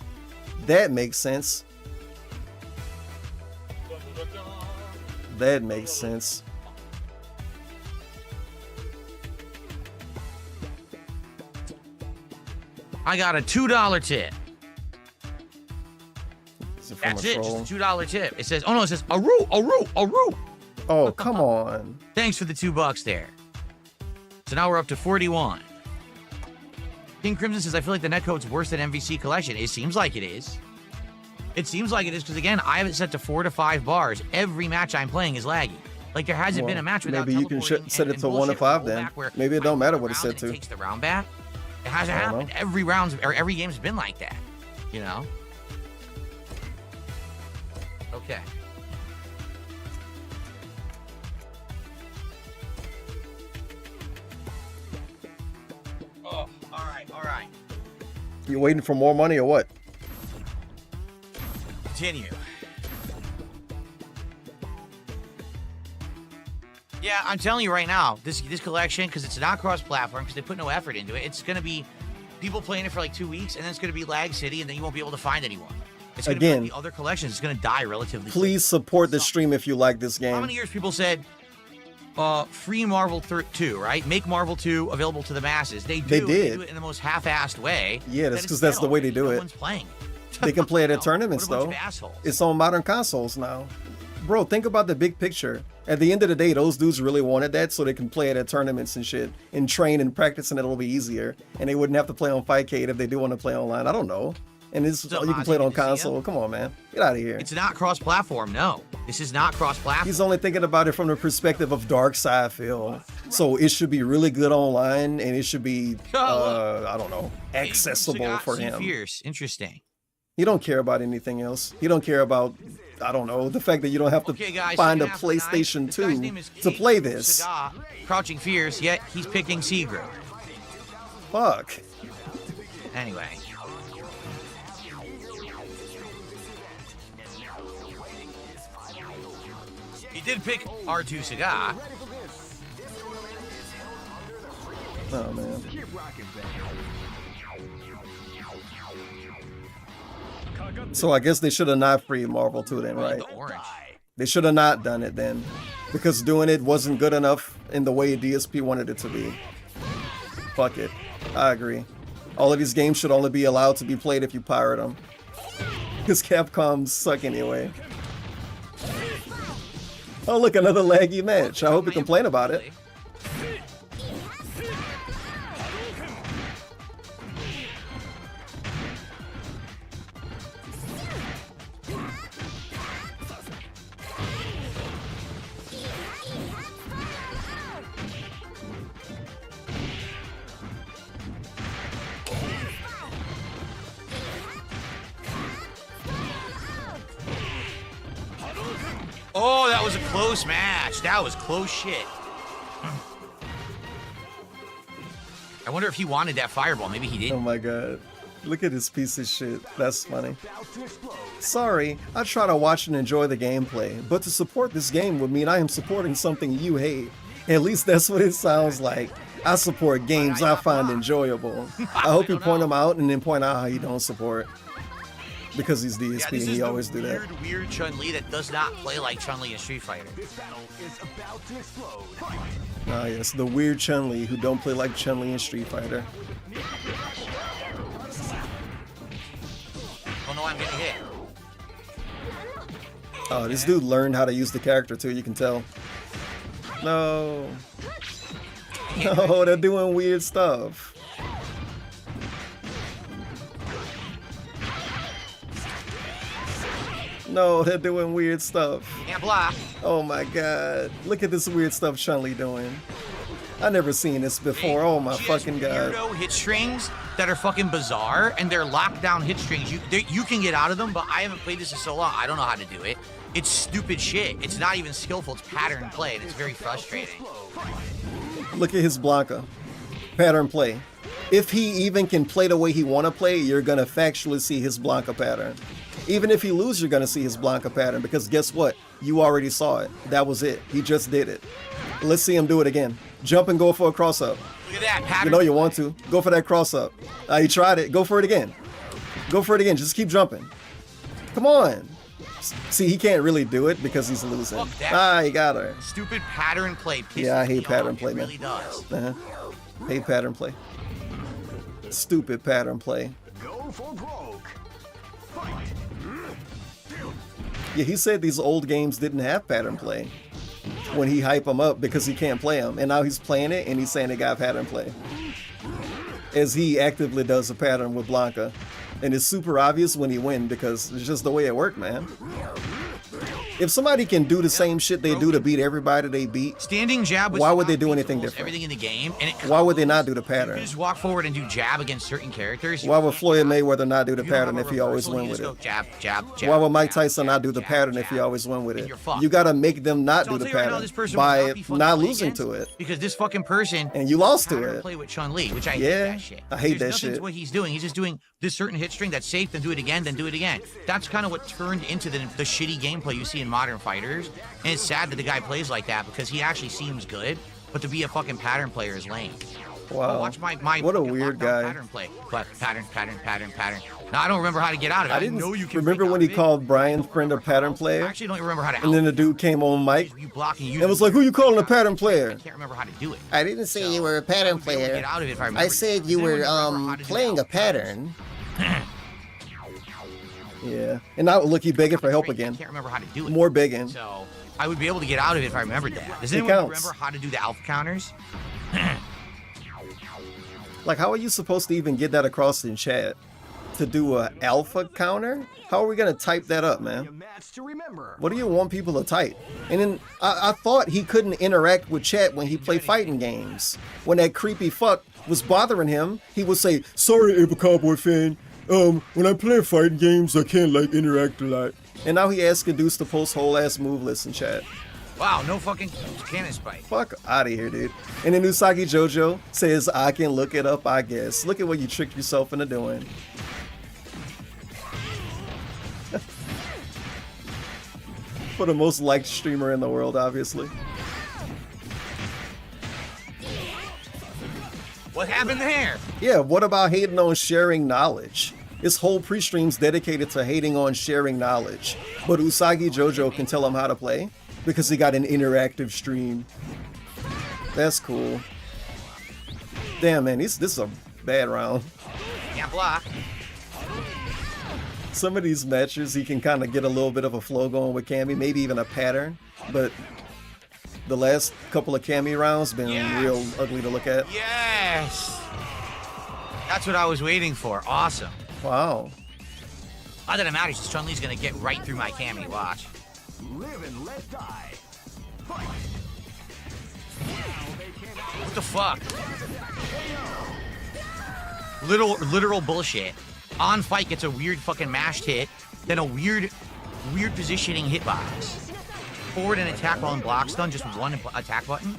That makes sense. That makes sense. I got a $2 tip. That's I'm a it. troll. Just a $2 tip. It says, oh no, it says Aru. Oh, come on. Thanks for the $2 there. So now we're up to 41. King Crimson says, I feel like the netcode's worse than MVC collection. It seems like it is. It seems like it is because, again, I have it set to 4 to 5 bars. Every match I'm playing is laggy. Like, there hasn't been a match without maybe you can set it to 1 to 5 then. Maybe it don't matter what it's set to. It takes the round back. It hasn't happened. Every round or every game's been like that. You know? Okay. Oh, all right. You waiting for more money or what? Continue. Yeah, I'm telling you right now, this collection, because it's not cross-platform, because they put no effort into it, it's going to be people playing it for like 2 weeks, and then it's going to be lag city, and then you won't be able to find anyone. It's going to be like the other collections. It's going to die relatively Please support the stream if you like this game. How many years people said, free Marvel 2, right? Make Marvel 2 available to the masses. They did. They do it in the most half-assed way. Yeah, that's because that's the way they do it. No one's playing. They can play it at tournaments, though. It's on modern consoles now. Bro, think about the big picture. At the end of the day, those dudes really wanted that so they can play it at tournaments and shit and train and practice, and it'll be easier. And they wouldn't have to play on Fightcade if they do want to play online. I don't know. And you can play it on console. Come on, man. Get out of here. It's not cross-platform, no. This is not cross-platform. He's only thinking about it from the perspective of Dark Side Phil. So it should be really good online, and it should be, I don't know, accessible for him. Fierce. Interesting. He don't care about anything else. He don't care about, I don't know, the fact that you don't have to find a PlayStation 2 to play this. Crouching Fierce, yet he's picking Seagrew. Fuck. Anyway. He did pick R2 Saga. Oh, man. So I guess they should have not freed Marvel 2 then, right? They should have not done it then. Because doing it wasn't good enough in the way DSP wanted it to be. Fuck it. I agree. All of these games should only be allowed to be played if you pirate them. Because Capcom suck anyway. Oh, look, another laggy match. I hope you complain about it. Oh, that was a close match. That was close shit. I wonder if he wanted that fireball. Maybe he didn't. Oh my god. Look at this piece of shit. That's funny. Sorry, I try to watch and enjoy the gameplay, but to support this game would mean I am supporting something you hate. At least that's what it sounds like. I support games I find enjoyable. I hope you point them out and then point out how you don't support. Because he's DSP and he always do that. Weird Chun-Li that does not play like Chun-Li in Street Fighter. Ah, yes, the weird Chun-Li who don't play like Chun-Li in Street Fighter. Oh no, I'm getting hit. Oh, this dude learned how to use the character too, you can tell. No. No, they're doing weird stuff. No, they're doing weird stuff. Can't block. Oh my god. Look at this weird stuff Chun-Li doing. I never seen this before. Oh my fucking god. Weirdo hit strings that are fucking bizarre, and they're locked down hit strings. You can get out of them, but I haven't played this in so long. I don't know how to do it. It's stupid shit. It's not even skillful. It's pattern play, and it's very frustrating. Look at his Blanca. Pattern play. If he even can play the way he want to play, you're going to factually see his Blanca pattern. Even if he loses, you're going to see his Blanca pattern, because guess what? You already saw it. That was it. He just did it. Let's see him do it again. Jump and go for a cross-up. Look at that pattern. You know you want to. Go for that cross-up. He tried it. Go for it again. Go for it again. Just keep jumping. Come on. See, he can't really do it because he's losing. He got her. Stupid pattern play. Yeah, I hate pattern play, man. It really does. Hate pattern play. Stupid pattern play. Go for broke. Fight. Yeah, he said these old games didn't have pattern play when he hype them up because he can't play them. And now he's playing it and he's saying it got pattern play. As he actively does a pattern with Blanca. And it's super obvious when he wins because it's just the way it worked, man. If somebody can do the same shit they do to beat everybody they beat, standing jab. Why would they do anything different? Everything in the game, and why would they not do the pattern? You just walk forward and do jab against certain characters. Why would Floyd Mayweather not do the pattern if he always win with it? Jab, jab, jab. Why would Mike Tyson not do the pattern if he always win with it? You gotta make them not do the pattern by not losing to it. Because this fucking person and you lost to it. Play with Chun-Li, which I hate that shit. I hate that shit. shit. What he's doing, he's just doing this certain hit string that's safe, then do it again, then do it again. That's kind of what turned into the shitty gameplay you see in modern fighters. And it's sad that the guy plays like that because he actually seems good, but to be a fucking pattern player is lame. Wow. Watch my what a weird guy. Pattern play. But pattern. Now I don't remember how to get out of it. I didn't know you can remember when he called Brian's friend a pattern player. I actually don't remember how to. And then the dude came on mic you block and was like, "Who you calling a pattern player?" I can't remember how to do it. I didn't say you were a pattern player. I said you were playing a pattern. Yeah, and now look, he begging for help again. I can't remember how to do it. More begging. So I would be able to get out of it if I remembered that. Does anyone remember how to do the alpha counters? Like, how are you supposed to even get that across in chat? To do a alpha counter? How are we gonna type that up, man? What do you want people to type? And then I thought he couldn't interact with chat when he played fighting games. When that creepy fuck was bothering him, he would say, "Sorry, Ava Cowboy fan. When I play fighting games, I can't like interact a lot." And now he asking dudes to post whole ass move lists in chat. Wow, no fucking cannon spike. Fuck out of here, dude. And then Usagi Jojo says, "I can look it up, I guess." Look at what you tricked yourself into doing. For the most liked streamer in the world, obviously. What happened there? Yeah, what about hating on sharing knowledge? His whole pre-stream's dedicated to hating on sharing knowledge. But Usagi Jojo can tell him how to play because he got an interactive stream. That's cool. Damn, man, this is a bad round. Can't block. Some of these matches, he can kind of get a little bit of a flow going with Cammy, maybe even a pattern. But the last couple of Cammy rounds been real ugly to look at. Yes! That's what I was waiting for. Awesome. Wow. Not that it matters, because Chun-Li's gonna get right through my Cammy. Watch. Live and let die. What the fuck? Literal bullshit. On fight gets a weird fucking mashed hit, then a weird positioning hitbox. Forward and attack while in block stun, just one attack button.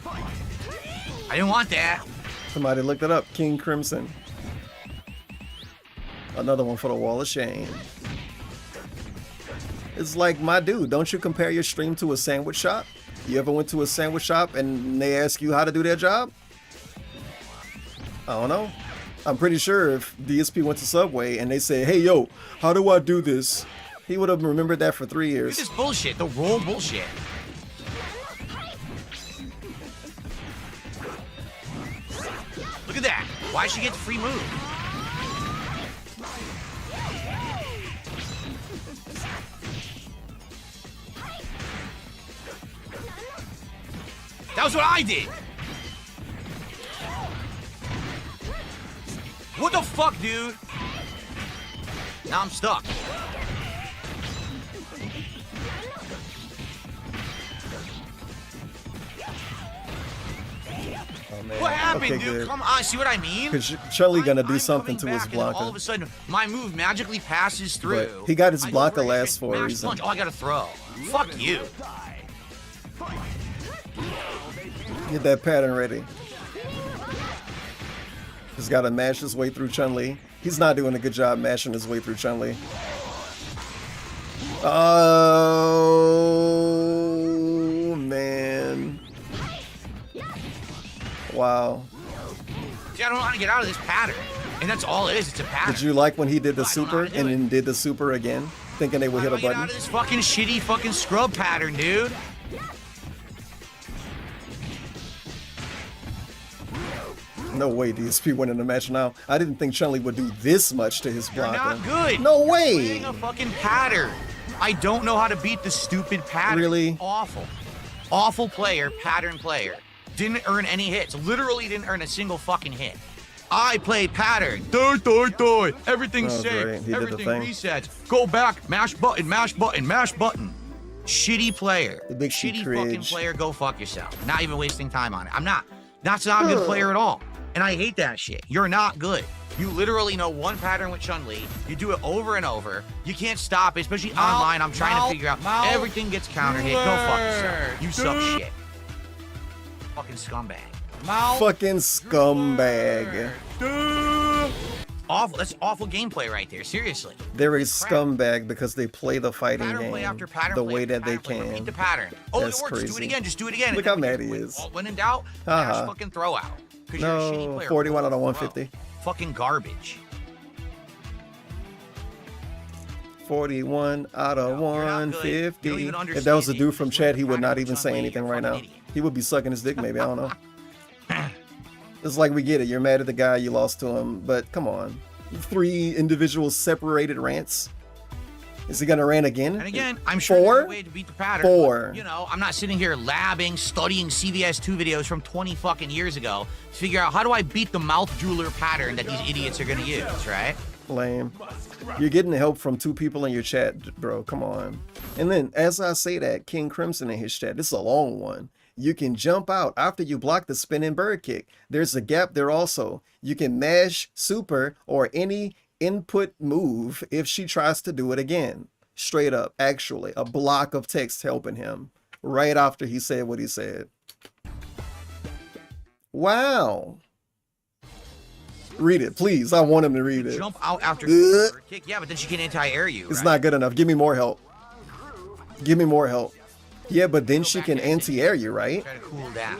I didn't want that. Somebody looked it up. King Crimson. Another one for the wall of shame. It's like, my dude, don't you compare your stream to a sandwich shop? You ever went to a sandwich shop and they ask you how to do their job? I don't know. I'm pretty sure if DSP went to Subway and they say, "Hey, yo, how do I do this?" he would have remembered that for 3 years. Look at this bullshit, the roll bullshit. Look at that. Why she get the free move? That was what I did. What the fuck, dude? Now I'm stuck. Oh, man. What happened, Okay, dude? good. Come on, see what I mean? Because Chun-Li gonna do something to his Back, and then all Blanca. of a sudden, my move magically passes through. But he got his I Blanca overhit, last for a mash reason. punch. Oh, I gotta throw. Fuck you. Get that pattern ready. He's got to mash his way through Chun-Li. He's not doing a good job mashing his way through Chun-Li. Oh, man. Wow. See, I don't know how to get out of this pattern. And that's all it is. It's a pattern. Did you like when he did the super and then did the super again? Thinking they would hit a Get out button? of this fucking shitty fucking scrub pattern, dude. No way DSP winning the match now. I didn't think Chun-Li would do this much to his You're Blanca. not good. No You're way. playing a fucking pattern. I don't know how to beat the stupid pattern. Really? Awful. Awful player, pattern player. Didn't earn any hits. Literally didn't earn a single fucking hit. I play pattern. Everything's safe. Great. He did the Everything thing. resets. Go back. Mash button. Mash button. Mash button. Shitty player. It makes you Shitty cringe. fucking player. Go fuck yourself. Not even wasting time on it. I'm not. That's not a good player at all. And I hate that shit. You're not good. You literally know one pattern with Chun-Li. You do it over and over. You can't stop it, especially online. I'm trying to figure out. Everything gets counter hit. Go fuck yourself. You suck shit. Fucking scumbag. Fucking scumbag. Awful. That's awful gameplay right there. Seriously. They're a scumbag because they play the fighting Pattern play game after pattern the play way after that they pattern play. Repeat can. the pattern. Oh, That's it works. crazy. Just do it again. Just do it again. Look how mad he is. When in doubt, mash fucking throw out. Because you're a shitty No, player. 41 out of 150. Fucking garbage. 41 out of You don't 150. even If that was a understand dude it. from You chat, he learn would not pattern even say Chun-Li, anything you're a right now. fucking idiot. He would be sucking his dick, maybe. I don't know. It's like we get it. You're mad at the guy, you lost to him, but come on. 3 individual separated rants. Is he gonna rant again? And again, I'm sure there's a way to beat the pattern. 4. But, you know, I'm not sitting here labbing, studying CVS2 videos from 20 fucking years ago to figure out how do I beat the mouth jeweler pattern that these idiots are gonna use, right? Lame. You're getting help from 2 people in your chat, bro. Come on. And then, as I say that, King Crimson in his chat, this is a long one. You can jump out after you block the spinning bird kick. There's a gap there also. You can mash super or any input move if she tries to do it again. Straight up, actually, a block of text helping him right after he said what he said. Wow. Read it, please. I want him to read it. Jump out after bird kick. Yeah, but then she can anti-air you, It's right? not good enough. Give me more help. Give me more help. Yeah, but then she can anti-air you, right? Try to cool down.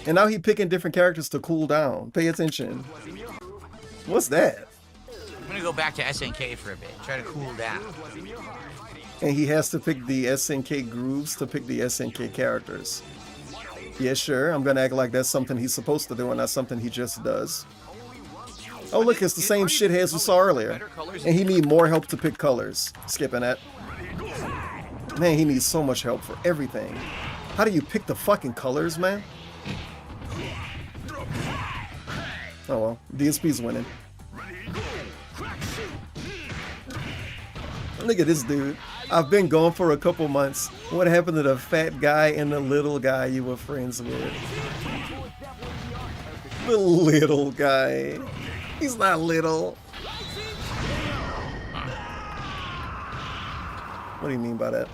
And now he picking different characters to cool down. Pay attention. What's that? I'm gonna go back to SNK for a bit. Try to cool down. And he has to pick the SNK grooves to pick the SNK characters. Yeah, sure. I'm gonna act like that's something he's supposed to do and not something he just does. Oh, look, it's the same shitheads we saw earlier. And he need more help to pick colors. Skipping that. Man, he needs so much help for everything. How do you pick the fucking colors, man? Oh well, DSP's winning. Look at this dude. I've been gone for a couple months. What happened to the fat guy and the little guy you were friends with? The little guy. He's not little. What do you mean by that?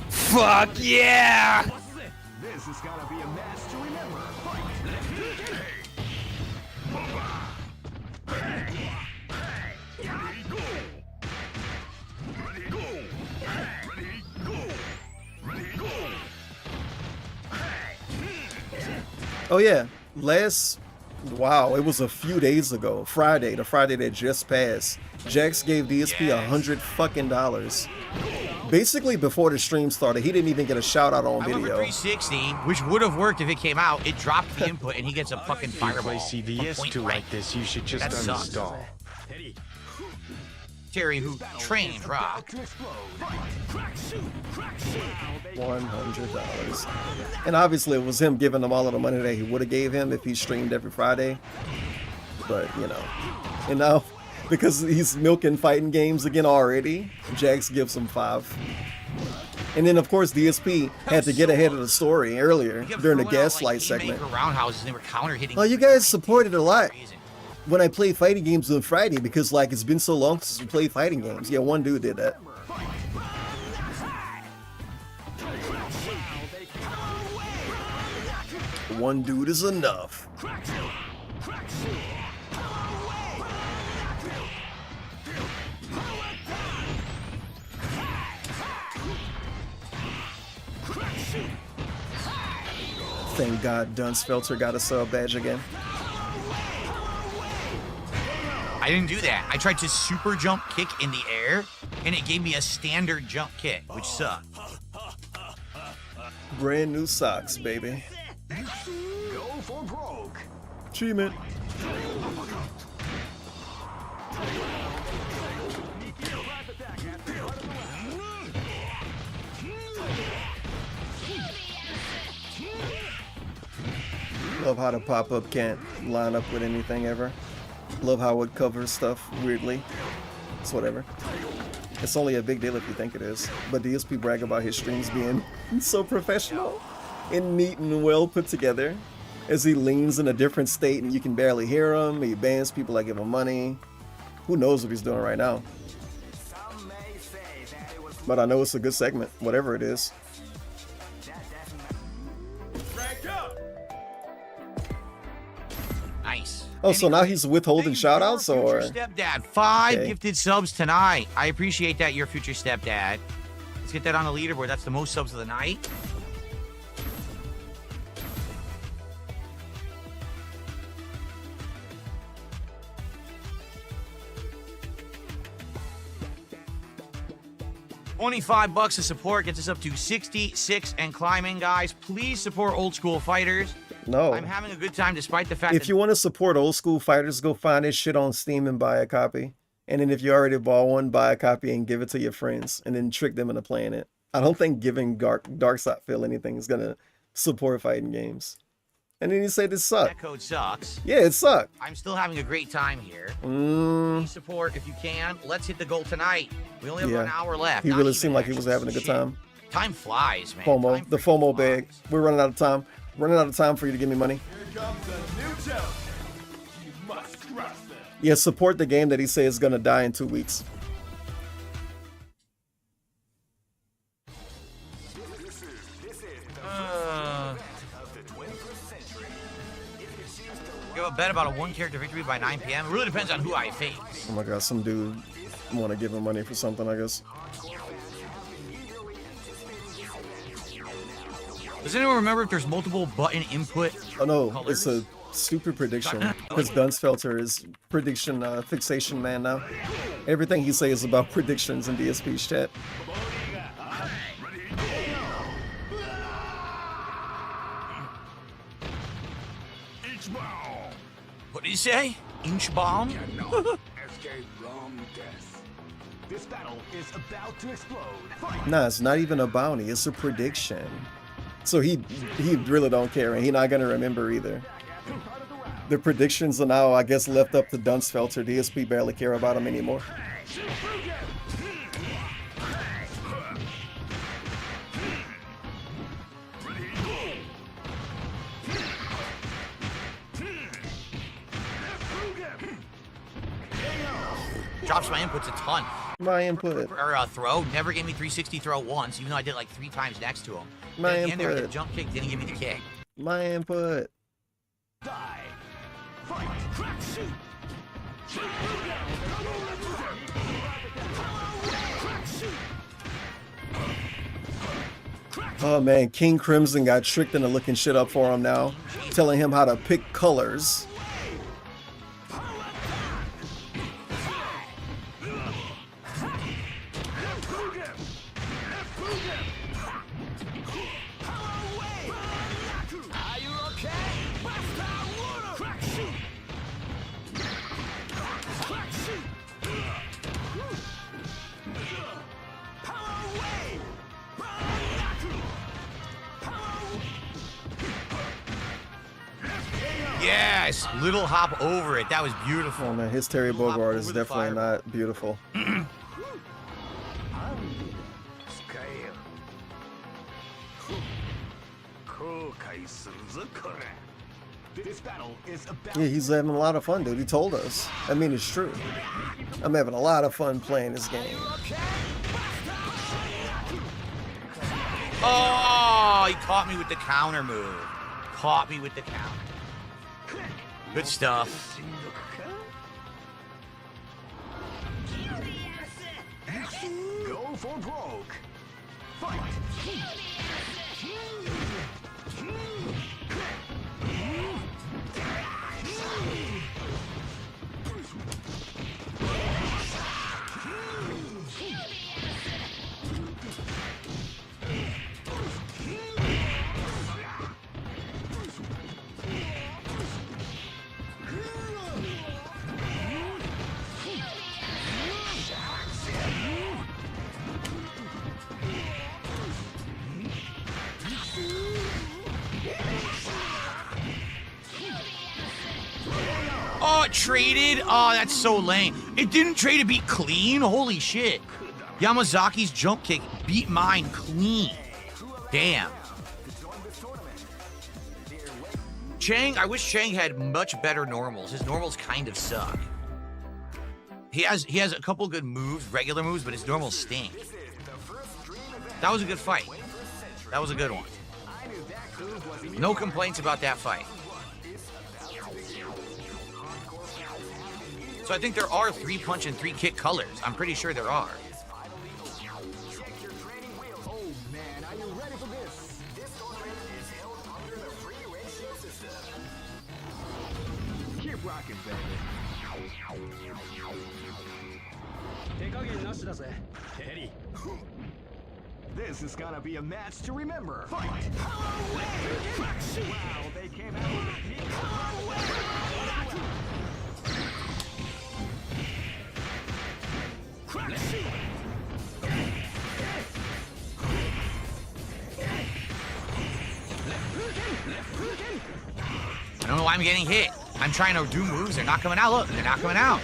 Fuck yeah! This is gonna be a match to remember. Oh yeah, wow, it was a few days ago, Friday, the Friday that just passed. Jax gave DSP $100 fucking. Basically, before the stream started, he didn't even get a shout out on I went for video. 360, which would have worked if it came out. It dropped the input, and he gets a fucking fireball. CVS2 like this, you should just That sucks. uninstall. Terry, who trained Rock. $100. And obviously it was him giving him all of the money that he would have gave him if he streamed every Friday. But, you know. And now, because he's milking fighting games again already, Jax gives him 5. And then, of course, DSP had to get ahead of the story earlier during the Gaslight segment. Roundhouses, and they were counter hitting. Oh, you guys supported a lot when I played fighting games on Friday because, like, it's been so long since we played fighting games. Yeah, one dude did that. One dude is enough. Thank God Dunsfelter got a sub badge again. I didn't do that. I tried to super jump kick in the air, and it gave me a standard jump kick, which sucked. Brand new socks, baby. Go for broke. Achievement. Love how the pop-up can't line up with anything ever. Love how it covers stuff weirdly. It's whatever. It's only a big deal if you think it is. But DSP brag about his streams being so professional and neat and well put together. As he leans in a different state and you can barely hear him. He bans people that give him money. Who knows what he's doing right now? But I know it's a good segment, whatever it is. Nice. Oh, so now he's withholding shoutouts, or? Stepdad, 5 Okay. gifted subs tonight. I appreciate that, your future stepdad. Let's get that on the leaderboard. That's the most subs of the night. $25 of support gets us up to 66 and climbing, guys. Please support old school fighters. No. I'm having a good time despite the fact If that you want to support old school fighters, go find his shit on Steam and buy a copy. And then if you already bought one, buy a copy and give it to your friends and then trick them into playing it. I don't think giving Darkside Phil anything is going to support fighting games. And then you say this sucked. that code sucks. Yeah, it sucked. I'm still having a great time here. Please support if you can. Let's hit the goal tonight. We only have Yeah. an hour left. He Not really even seemed like he was actually. having a good Shit. time. Time flies, man. FOMO, Time the FOMO bag. We're running out of time. Running out of time for you to give me money. Here comes a new challenge. You must crush them. Yeah, support the game that he says is going to die in 2 weeks. Give a bet about a one-character victory by 9 p.m. It really depends on who I face. Oh my god, some dude want to give him money for something, I guess. Does anyone remember if there's multiple button input? Oh no, colors? it's a stupid prediction. Because Dunsfelter is prediction fixation man now. Everything he says is about predictions in DSP's chat. What did he say? Inch bomb? Escape from death. This battle is about to explode. Fight! Nah, it's not even a bounty, it's a prediction. So he really don't care, and he not gonna remember either. The predictions are now, I guess, left up to Dunsfelter. DSP barely care about him anymore. Drops my inputs a ton. My input. Or throw. Never gave me 360 throw once, even though I did like 3 times next to him. My At the end there, he did a input. jump kick, didn't give me the kick. My input. Die! Fight! Crack! Shoot! Oh man, King Crimson got tricked into looking shit up for him now. Telling him how to pick colors. Are you okay? Crack! Shoot! Crack! Shoot! Power away! Yes! Little hop over it. That was beautiful. Oh man, his Terry Bogard is over the definitely fireball. not beautiful. This battle is about Yeah, he's having a lot of fun, dude. He told us. I mean, it's true. I'm having a lot of fun playing this game. Oh, he caught me with the counter move. Caught me with the counter. Good stuff. go for broke. Fight! what? Traded? Oh, that's so lame. It didn't trade to beat clean? Holy shit. Yamazaki's jump kick beat mine clean. Damn. Chang, I wish Chang had much better normals. His normals kind of suck. He has a couple good moves, regular moves, but his normals stink. That was a good fight. That was a good one. No complaints about that fight. So I think there are 3-punch and 3-kick colors. I'm pretty sure there are. Keep rocking, baby. This is gonna be a match to remember. Fight! Wow, they came out with a peak. I don't know why I'm getting hit. I'm trying to do moves. They're not coming out. Look, they're not coming out.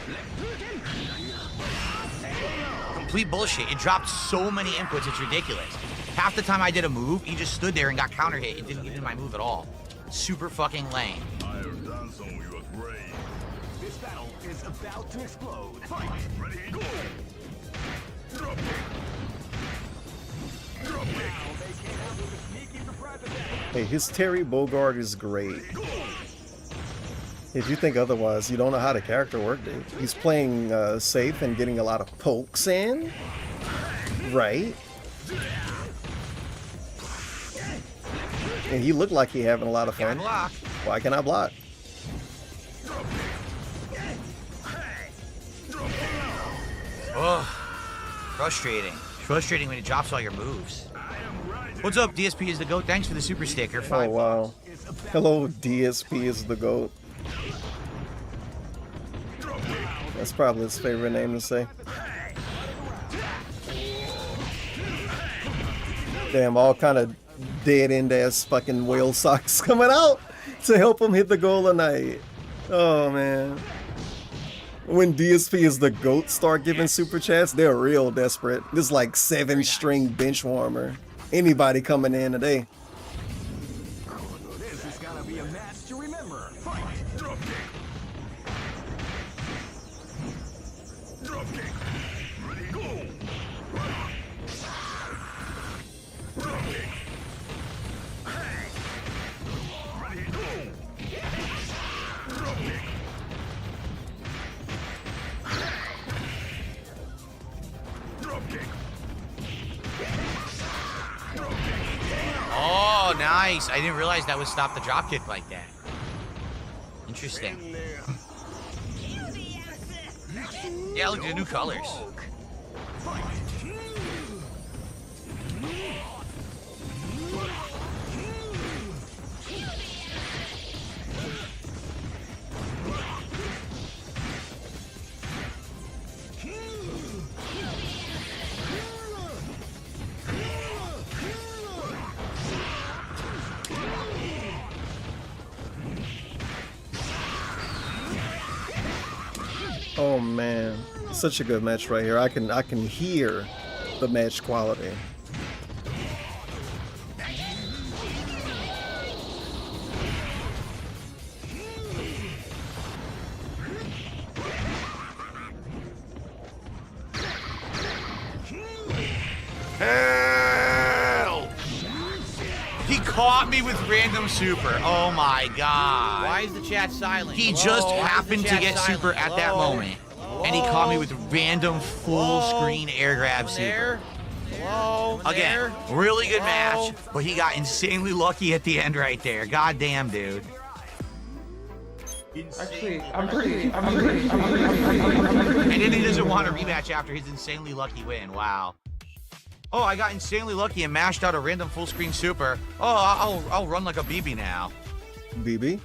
Complete bullshit. It dropped so many inputs. It's ridiculous. Half the time I did a move, he just stood there and got counter hit. It didn't get in my move at all. Super fucking lame. This battle is about to explode. Fight! Ready, go! Drop kick! Drop kick! Wow, they came out with a sneaky surprise attack. Hey, his Terry Bogard is great. If you think otherwise, you don't know how the character worked, dude. He's playing safe and getting a lot of pokes in. Right? And he looked like he having a lot of fun. Why can't I block? Oh, frustrating. Frustrating when it drops all your moves. What's up, DSP is the GOAT? Thanks for the super sticker. Oh, wow. Hello, DSP is the GOAT. That's probably his favorite name to say. Damn, all kind of dead-end ass fucking whale socks coming out to help him hit the goal tonight. Oh, man. When DSP is the GOAT start giving super chats, they're real desperate. This is like 7-string bench warmer. Anybody coming in today. This is gonna be a match to remember. Fight! Drop kick! Drop kick! Ready, go! Drop kick! Ready, go! Drop kick! Drop kick! Oh, nice. I didn't realize that would stop the drop kick like that. Interesting. Yeah, look at the new colors. Oh man, such a good match right here. I can hear the match quality. Help! He caught me with random super. Oh my god. Why is the chat silent? He Hello? just Why is the happened to chat get silent? super at that Hello? moment. And he caught me with random full Hello? screen air grab Someone super. there? Hello? Again, There? really good Hello? match, but he got insanely lucky at the end right there. God damn, dude. Actually, I'm pretty. And then he doesn't want a rematch after his insanely lucky win. Wow. Oh, I got insanely lucky and mashed out a random full screen super. Oh, I'll run like a BB now. BB?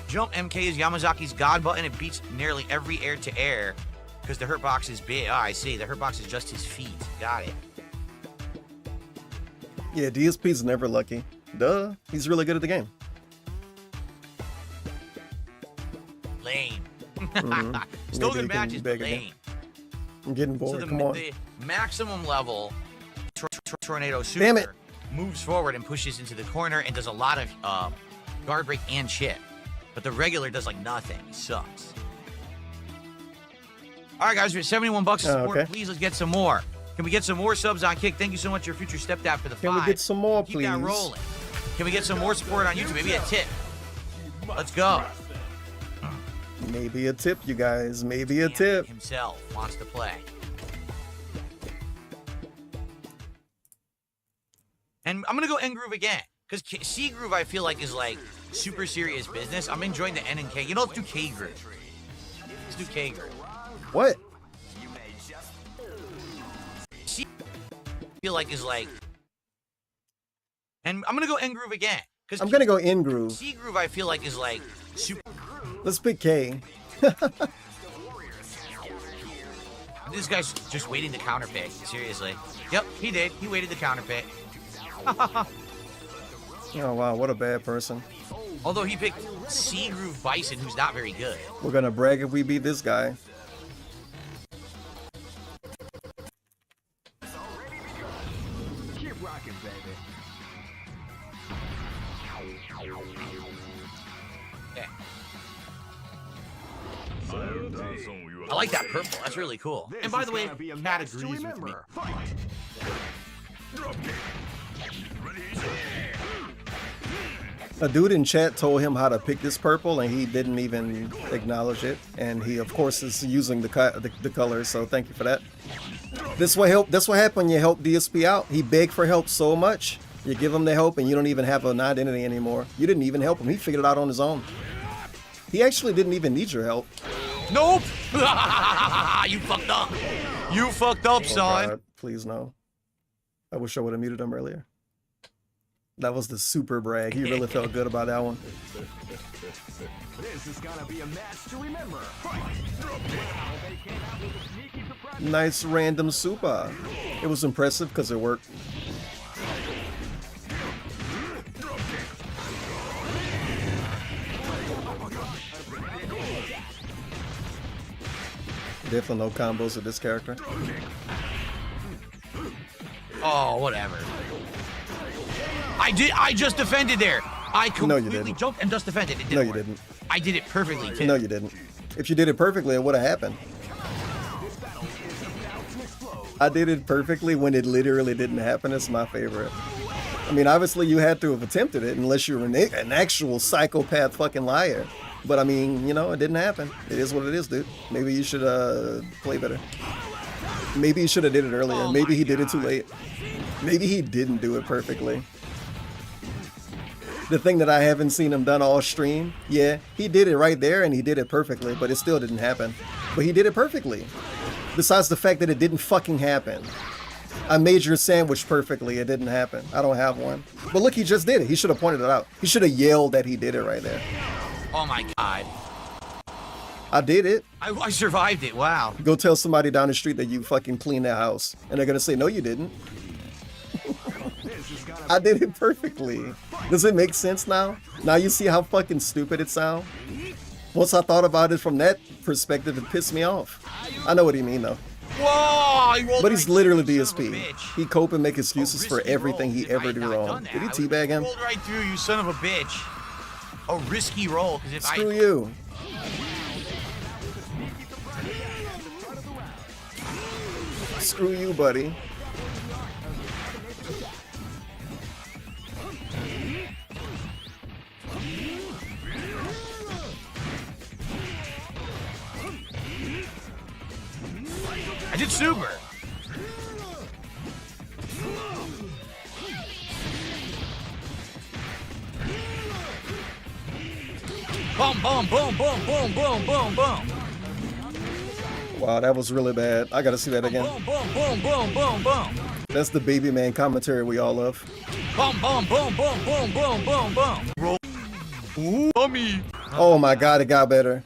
Jump MK is Yamazaki's god button. It beats nearly every air to air because the hurt box is big. Oh, I see. The hurt box is just his feet. Got it. Yeah, DSP's never lucky. Duh, he's really good at the game. Still Maybe good they can matches, beg but again. lame. I'm getting So bored. Come on. the maximum level Tornado Super Damn it. moves forward and pushes into the corner and does a lot of guard break and chip. But the regular does like nothing. He sucks. All right, guys, we're at 71 bucks of support. Okay. Please, let's get some more. Can we get some more subs on Kick? Thank you so much, your future stepdad, for the Can 5. we get some more, Keep that please? rolling. Can we get some more support on YouTube? Maybe a tip. Let's go. Maybe a tip, you guys. Maybe a tip. Himself wants to play. And I'm going to go N Groove again. Because C Groove, I feel like, is like super serious business. I'm enjoying the N and K. You know, let's do K Groove. Let's do K Groove. What? C I feel like is like. And I'm going to go N Groove again. I'm going to go in groove. C Groove, I feel like, is like super. Let's pick K. This guy's just waiting the counter pick. Seriously. Yep, he did. He waited the counter pick. Oh, wow. What a bad person. Although he picked C Groove Bison, who's not very good. We're going to brag if we beat this guy. Keep rocking, baby. Yeah. I like that purple. That's really cool. And by the way, Matt agrees with me. A dude in chat told him how to pick this purple, and he didn't even acknowledge it. And he, of course, is using the color. So thank you for that. This what help. That's what happened when you help DSP out. He begged for help so much. You give him the help, and you don't even have an identity anymore. You didn't even help him. He figured it out on his own. He actually didn't even need your help. Nope. You fucked up. You fucked up, son. God, please no. I wish I would have muted him earlier. That was the super brag. He really felt good about that one. This is gonna be a match to remember. Nice random super. It was impressive because it worked. Definitely no combos with this character. Oh, whatever. I just defended there. I completely jumped and just defended. It didn't No, you work. didn't. I did it perfectly, too. No, you didn't. If you did it perfectly, it would have happened. I did it perfectly when it literally didn't happen. It's my favorite. I mean, obviously you had to have attempted it unless you were an actual psychopath fucking liar. But I mean, you know, it didn't happen. It is what it is, dude. Maybe you should play better. Maybe he should have did it earlier. Oh Maybe he did it too late. Maybe he didn't do it perfectly. The thing that I haven't seen him done all stream, yeah, he did it right there and he did it perfectly, but it still didn't happen. But he did it perfectly. Besides the fact that it didn't fucking happen. I made your sandwich perfectly, it didn't happen. I don't have one. But look, he just did it. He should have pointed it out. He should have yelled that he did it right there. Oh my god. I did it. I survived it, wow. Go tell somebody down the street that you fucking cleaned their house. And they're gonna say, no you didn't. I did it perfectly. Does it make sense now? Now you see how fucking stupid it sounds? Once I thought about it from that perspective, it pissed me off. I know what you mean though. Whoa! But he's literally DSP. He cope and make excuses for everything he ever do wrong. Did he teabag him? Rolled right through, you son of a bitch. A risky roll, because if Screw you. Screw you, buddy. I did super. Boom, boom, boom, boom, boom, boom, boom, boom. Wow, that was really bad. I gotta see that again. Boom, boom, boom, boom, boom, boom. That's the baby man commentary we all love. Boom, boom, boom, boom, boom, boom, boom, boom. Roll. Ooh, tummy. Oh my god, it got better.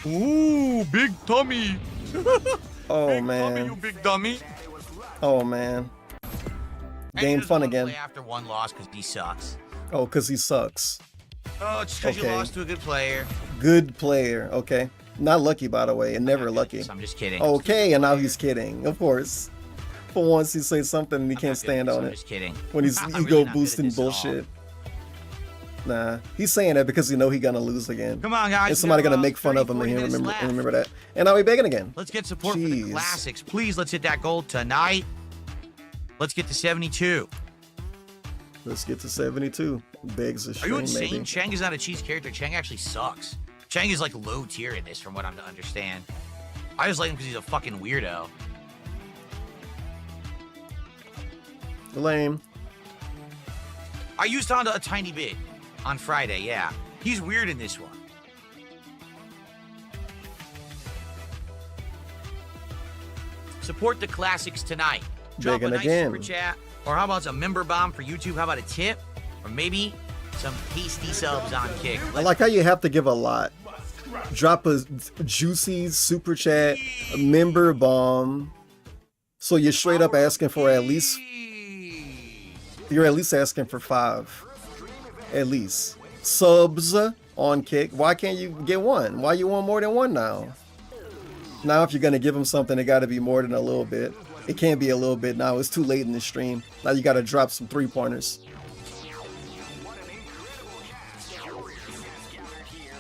Ooh, big tummy. Oh big man. Tummy, you big dummy. Oh man. Game fun again. Play after one loss because he sucks. Oh, because he sucks. Oh, it's because Okay. you lost to a good player. Good player. Okay. Not lucky, by the way, and never lucky. I'm just kidding. Okay, and now he's kidding. Of course. For once, he says something and he can't stand on I'm it. just kidding. When he's I'm ego really not good at boosting this at all. bullshit. Nah, he's saying that because he know he gonna lose again. Come on, guys. And somebody we got gonna about make fun of 30, him and 40 he'll minutes remember, left. and remember that. And now we begging again. Let's get support for the Jeez. classics. Please, let's hit that goal tonight. Let's get to 72. Let's get to 72. Begs a Are stream, you insane? maybe. Chang is not a cheese character. Chang actually sucks. Chang is like low tier in this, from what I'm to understand. I just like him because he's a fucking weirdo. Lame. I used Honda a tiny bit on Friday, yeah. He's weird in this one. Support the classics tonight. Drop Begging a nice again. super chat. Or how about some member bomb for YouTube? How about a tip? Or maybe some tasty subs on Kick. I like how you have to give a lot. Drop a juicy super chat, a member bomb. So you're straight up asking for at least. You're at least asking for 5. At least. Subs on Kick. Why can't you get one? Why you want more than one now? Now if you're gonna give him something, it gotta be more than a little bit. It can't be a little bit now. It's too late in the stream. Now you gotta drop some 3-pointers.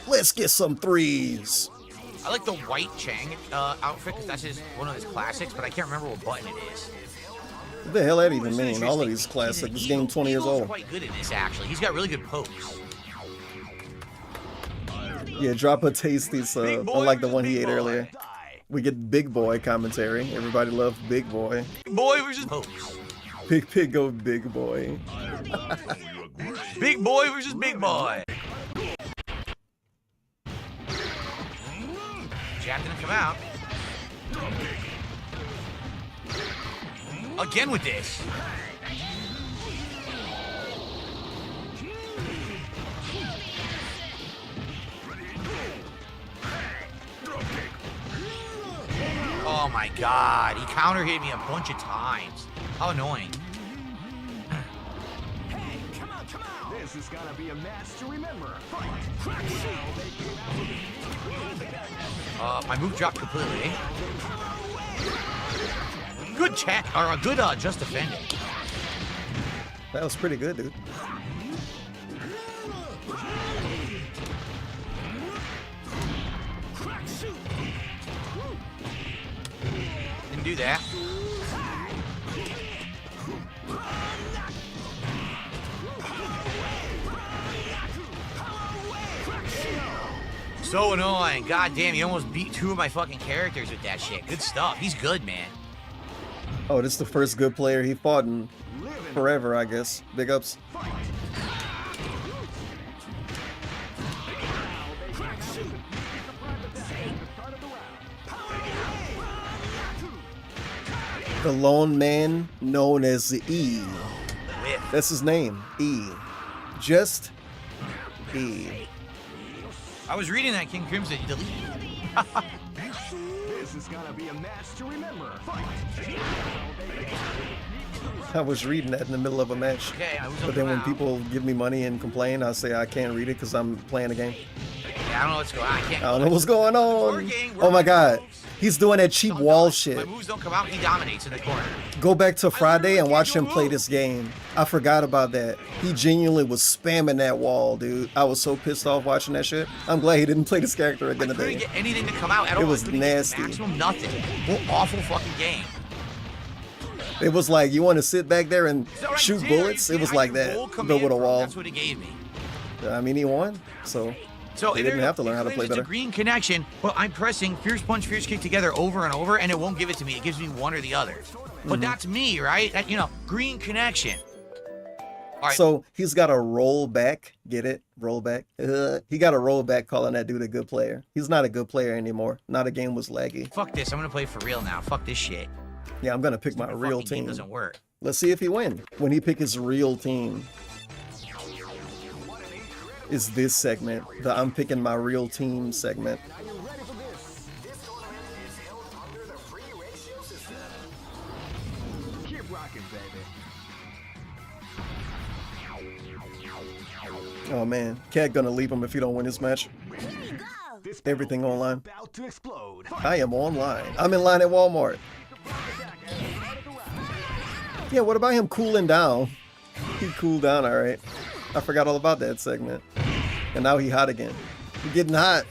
Let's get some 3s. I like the white Chang outfit because that's one of his classics, but I can't remember what button it is. What the hell that even mean? All of these classics. This game 20 years Eagle's old. quite good in this, actually. He's got really good pokes. Yeah, drop a tasty sub. Unlike the one he ate earlier. We get Big Boy commentary. Everybody loves Big Boy. Boy versus pokes. Big Pig go Big Boy. Big Boy versus Big Boy. Jab didn't come out. Again with this. Oh my god, he counter hit me a bunch of times. How annoying. This is gonna be a match to remember. Fight. My move dropped completely. Good check, or a good just defending. That was pretty good, dude. Didn't do that. So annoying. God damn, he almost beat 2 of my fucking characters with that shit. Good stuff. He's good, man. Oh, this is the first good player he fought in forever, I guess. Big ups. The lone man known as the E. That's his name, E. Just E. I was reading that King Crimson. You deleted it. This is gonna be a match to remember. Fight. I was reading that in the middle of a match. Okay, I was But then when around. people give me money and complain, I say I can't read it because I'm playing a game. Yeah, I don't know what's going on. I can't. I don't know what's going on. Oh my god. He's doing that cheap wall shit. My moves don't come out. He dominates in the corner. Go back to Friday and watch him play this game. I forgot about that. He genuinely was spamming that wall, dude. I was so pissed off watching that shit. I'm glad he didn't play this character again Couldn't today. get anything to come out at all. It was I couldn't get nasty. Maximum nothing. What awful fucking game. It was like, you want to sit back there and Is that what I shoot did? bullets? It was like that, Roll but command with a from. wall. That's what he gave me. I mean, he won, so So he there didn't you have go. to learn He how to claims play it's better. a green connection, but I'm pressing Fierce Punch, Fierce Kick together over and over, and it won't give it to me. It gives me one or the other. But that's me, right? That, green connection. All right. So he's got a roll back. Get it? Roll back. He got a roll back calling that dude a good player. He's not a good player anymore. Now the game was laggy. Fuck this. I'm gonna play for real now. Fuck this shit. Yeah, I'm gonna pick my real Fucking game team. doesn't work. Let's see if he wins. When he pick his real team. Is this segment. The I'm picking my real team segment. Are you ready for this? This tournament is held under the free ratio system. Keep rocking, baby. Oh man, Cat gonna leave him if he don't win this match. Everything online. I am online. I'm in line at Walmart. Yeah, what about him cooling down? He cooled down, alright. I forgot all about that segment. And now he hot again. He getting hot.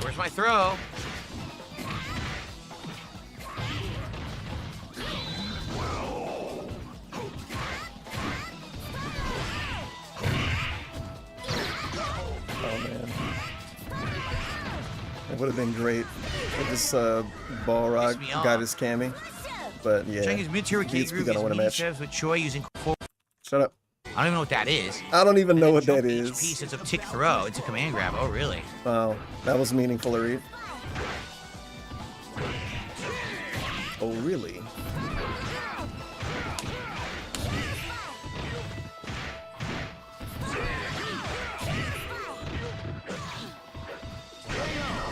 Where's my throw? Oh man. It would have been great if this Balrog got his cami. But yeah, Cheng is mid-tier with DSP K-Groove, gonna win a match. with Choi using 4. Shut up. I don't even know what that is. I don't even know what Jump that HP, is. so it's a tick throw. It's a command grab. Oh, really? Wow, that was meaningful to read. Oh, really?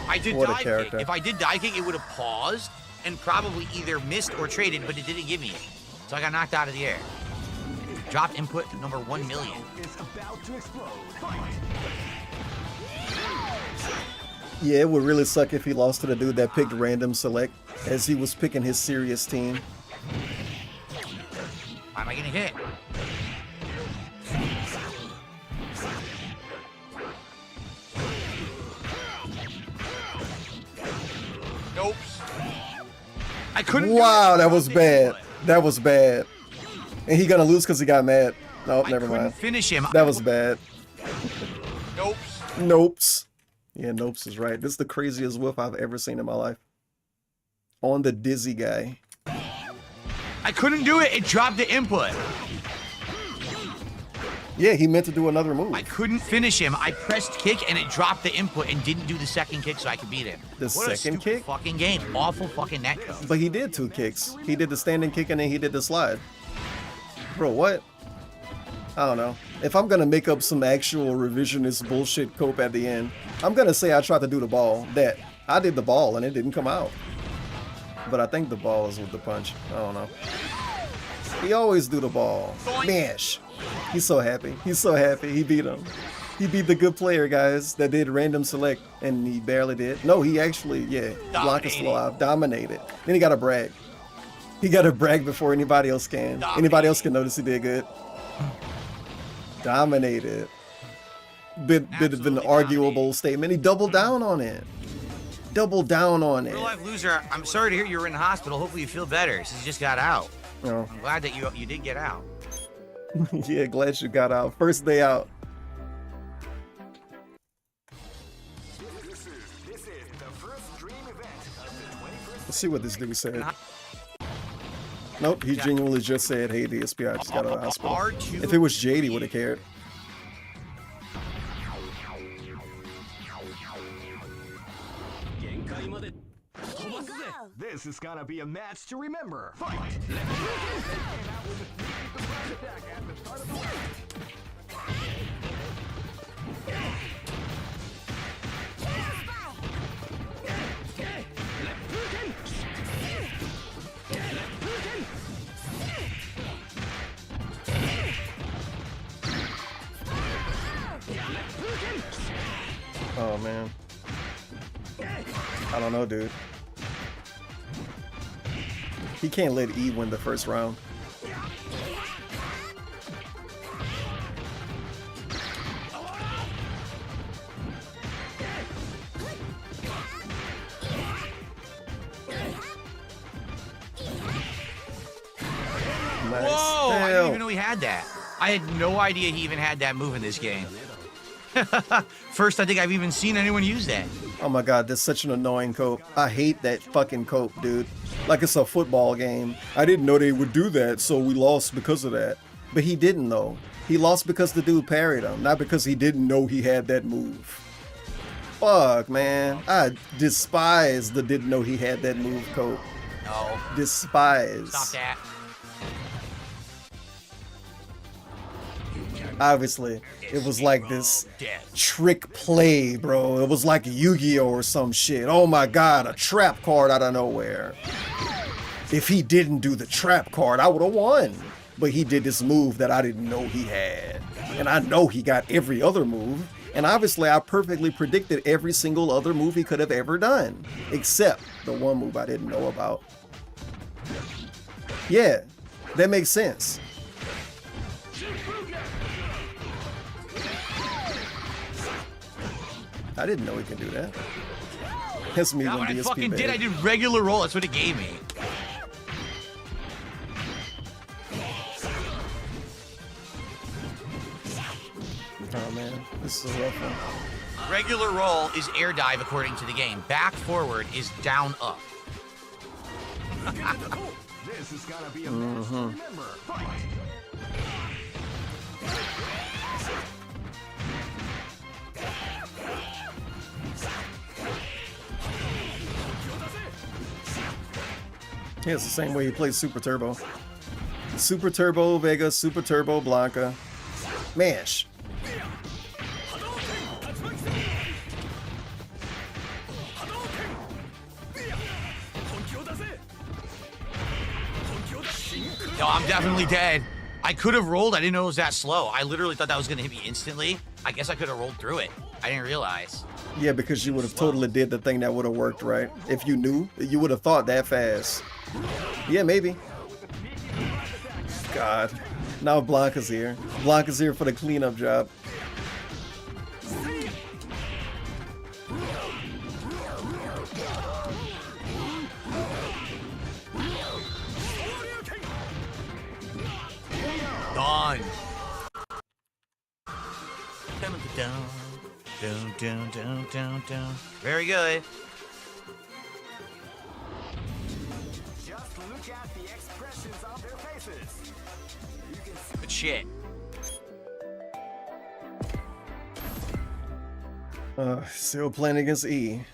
I did What a dive kick. character. If I did dive kick, it would have paused and probably either missed or traded, but it didn't give me it. So I got knocked out of the air. Drop input number 1 million. It's about to explode. Yeah, it would really suck if he lost to the dude that picked random select as he was picking his serious team. Why am I getting hit? Nope. I couldn't. Wow, that was bad. That was bad. And he gonna lose because he got mad. Nope, never mind. Finish him. That was bad. Nope. Nopes. Yeah, Nopes is right. This is the craziest whiff I've ever seen in my life. On the dizzy guy. I couldn't do it. It dropped the input. Yeah, he meant to do another move. I couldn't finish him. I pressed kick and it dropped the input and didn't do the second kick so I could beat him. The What a second stupid kick? fucking game. Awful fucking netcode. But he did 2 kicks. He did the standing kick and then he did the slide. Bro, what? I don't know. If I'm gonna make up some actual revisionist bullshit cope at the end, I'm gonna say I tried to do the ball. That I did the ball and it didn't come out. But I think the ball is with the punch. I don't know. He always do the ball. Mash. He's so happy. He's so happy. He beat him. He beat the good player, guys, that did random select, and he barely did. No, he actually, yeah, Blanca still alive. Dominated. Then he got to brag. He got to brag before anybody else can. Anybody else can notice he did good. Dominated. Bit of an arguable statement. He doubled down on it. Double down on it. Real life loser, I'm sorry to hear you were in the hospital. Hopefully you feel better since you just got out. Oh. I'm glad that you did get out. Yeah, glad you got out. First day out. Let's see what this dude said. Nope, he genuinely just said, hey DSP, I just got out of the hospital. If it was Jade, he would have cared. This is gonna be a match to remember. Fight! Oh man. I don't know, dude. He can't let E win the first round. Nice. Whoa! I Damn. didn't even know he had that. I had no idea he even had that move in this game. First, I think I've even seen anyone use that. Oh my god, that's such an annoying cope. I hate that fucking cope, dude. Like it's a football game. I didn't know they would do that, so we lost because of that. But he didn't know. He lost because the dude parried him, not because he didn't know he had that move. Fuck, man. I despise the didn't know he had that move cope. No. Despise. Stop that. Obviously, it was like this trick play, bro. It was like Yu-Gi-Oh or some shit. Oh my god, a trap card out of nowhere. If he didn't do the trap card, I would have won. But he did this move that I didn't know he had. And I know he got every other move. And obviously I perfectly predicted every single other move he could have ever done. Except the one move I didn't know about. Yeah, that makes sense. I didn't know he could do that. That's me when What I DSP fucking made. did, I did regular roll. That's what it gave me. Oh man, this is a rough one. Regular roll is air dive according to the game. Back forward is down up. This is gonna be a match to remember. Fight! Yeah, it's the same way he plays Super Turbo. Super Turbo Vega, Super Turbo Blanca. Mash. No, I'm definitely dead. I could have rolled. I didn't know it was that slow. I literally thought that was going to hit me instantly. I guess I could have rolled through it. I didn't realize. Yeah, because you would have totally did the thing that would have worked, right? If you knew, you would have thought that fast. Yeah, maybe. God. Now Blanca's here. Blanca's here for the cleanup job. Done. Very good. Just look at the expressions of their faces. You can see Good shit. Still playing against E.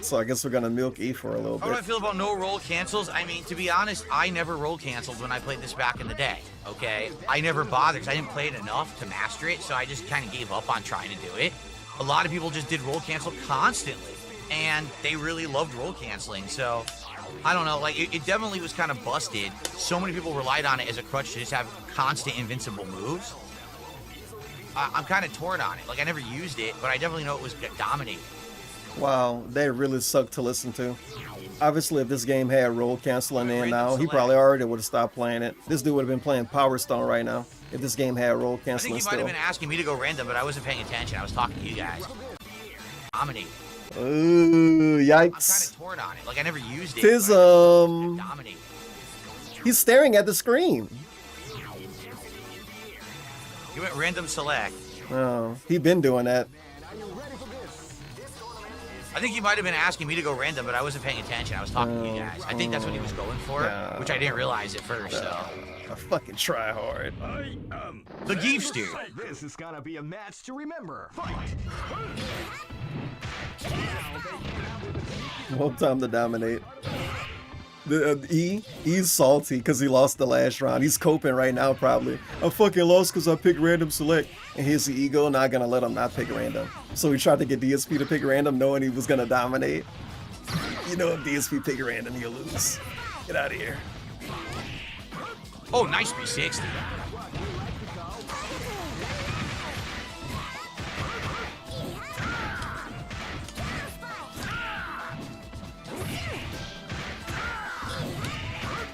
So I guess we're gonna milk E for a little How do I bit. feel about no roll cancels? I mean, to be honest, I never roll canceled when I played this back in the day, okay? I never bothered because I didn't play it enough to master it, so I just kind of gave up on trying to do it. A lot of people just did roll cancel constantly, and they really loved roll canceling, so I don't know, like, it definitely was kind of busted. So many people relied on it as a crutch to just have constant invincible moves. I'm kind of torn on it. Like, I never used it, but I definitely know it was dominating. Wow, they really suck to listen to. Obviously, if this game had roll canceling in now, he probably already would have stopped playing it. This dude would have been playing Power Stone right now if this game had roll I think canceling you might still. have been asking me to go random, but I wasn't paying attention. I was talking to you guys. Dominating. Ooh, I'm kind yikes. of torn on it. Like, I never used it. Tis, but dominating. he's staring at the screen. You went random select. Oh, he been doing that. I think you might have been asking me to go random, but I wasn't paying attention. I was talking to you guys. I think that's what he was going for, which I didn't realize at first, so. I fucking try hard. The Geefster. this is gonna be a match to remember. Fight! One time to dominate. He's salty because he lost the last round. He's coping right now, probably. I fucking lost because I picked random select. And here's the ego, not gonna let him not pick random. So he tried to get DSP to pick random, knowing he was gonna dominate. You know, if DSP pick random, he'll lose. Get out of here. Oh, nice 360.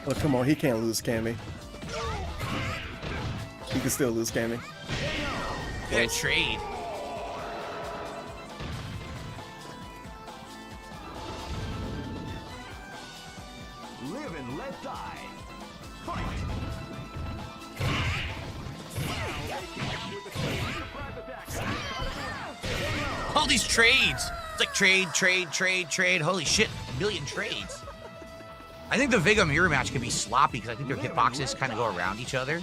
Oh, come on, he can't lose, can he? He can still lose, can he? Good trade. Live and let die. Fight! All these trades. It's like trade, trade, trade, trade. Holy shit, a million trades. I think the Vega mirror match could be sloppy because I think their hitboxes kind of go around each other.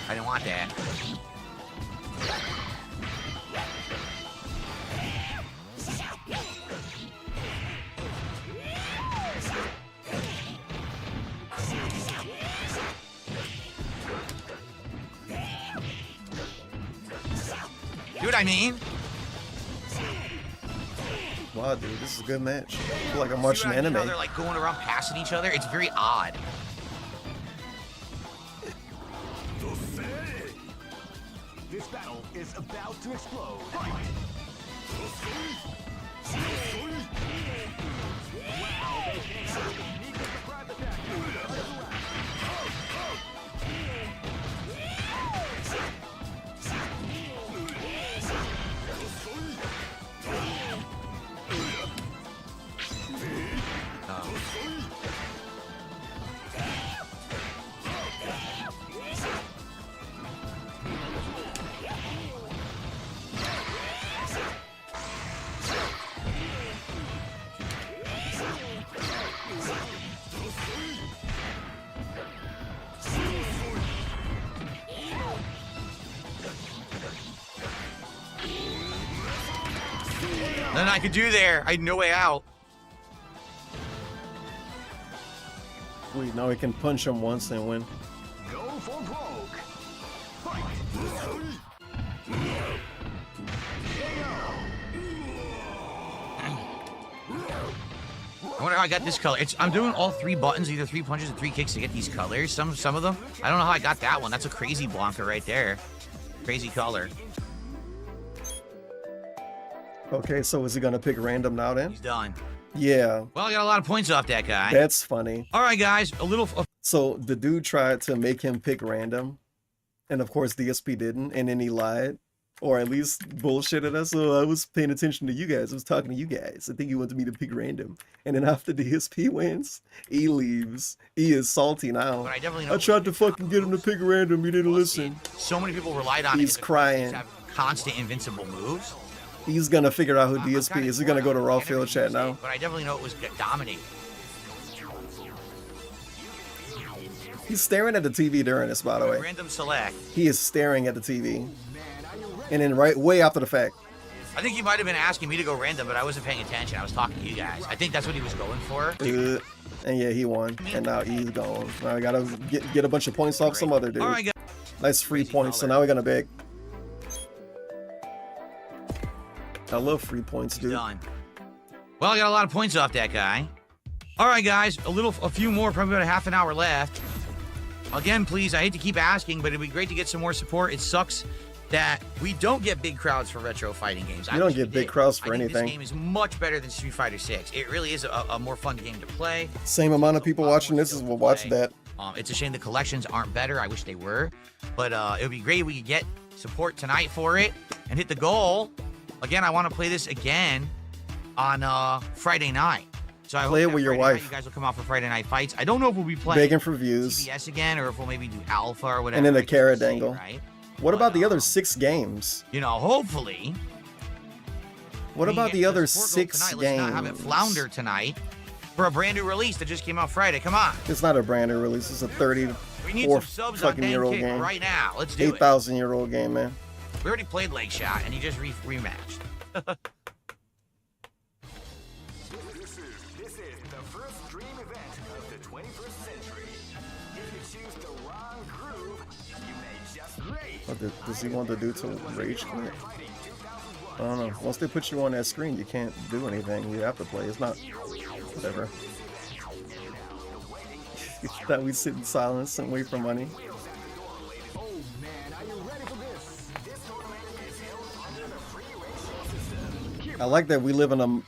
I didn't want that. what I mean? Wow, dude, this is a good match. I feel like I'm watching See what I mean? How anime. they're like going around passing each other. It's very odd. This battle is about to explode. Wow, they came out with a sneaky surprise attack. Nothing I could do there. I had no way out. Wait, now we can punch him once and win. Go for broke. I wonder how I got this color. I'm doing all 3 buttons, either 3 punches or 3 kicks to get these colors. Some of them. I don't know how I got that one. That's a crazy Blanca right there. Crazy color. Okay, so is he gonna pick random now then? He's done. Yeah. Well, I got a lot of points off that guy. That's funny. All right, guys. A little. So the dude tried to make him pick random, and of course DSP didn't, and then he lied, or at least bullshitted us. So I was paying attention to you guys. I was talking to you guys. I think he wanted me to pick random, and then after DSP wins, he leaves. He is salty now. But I definitely know. I tried to fucking get him to pick random. He didn't listen. So many people relied on. He's crying. Have constant invincible moves. He's gonna figure out who DSP is. He's gonna go to Raw Field Chat now. But I definitely know it was dominating. He's staring at the TV during this, by the way. Random select. He is staring at the TV. And then way after the fact. I think he might have been asking me to go random, but I wasn't paying attention. I was talking to you guys. I think that's what he was going for. And yeah, he won. And now he's gone. Now we gotta get a bunch of points off some other dude. All right, guys. Nice free points. So now we're gonna beg. I love free points, dude. Done. Well, I got a lot of points off that guy. All right, guys. A few more. Probably about a half an hour left. Again, please. I hate to keep asking, but it'd be great to get some more support. It sucks that we don't get big crowds for retro fighting games. You don't get big crowds for anything. This game is much better than Street Fighter 6. It really is a more fun game to play. Same amount of people watching this as will watch that. It's a shame the collections aren't better. I wish they were. But it would be great if we could get support tonight for it and hit the goal. Again, I want to play this again on Friday night. So I play hope it with your Friday night wife. you guys will come out for Friday night fights. I don't know if we'll be playing Begging for views. TBS again or if we'll maybe do Alpha or whatever. And then the I can't carrot say, dangle. right? What about the other 6 games? You know, hopefully. What about the other 6 tonight. games? Let's not have it flounder tonight for a brand new release that just came out Friday. Come on. It's not a brand new release. It's a We need 34 some subs on fucking Dent year old Kick game. right now. Let's do it. 8,000-year-old game, man. We already played Leg Shot and he just rematched. This is the first dream event of the 21st century. If you choose the wrong groove, you may just rage. What does he want to do to rage quit? I don't know. Once they put you on that screen, you can't do anything. You have to play. It's not... Whatever. That we sit in silence and wait for money. I like that we live in an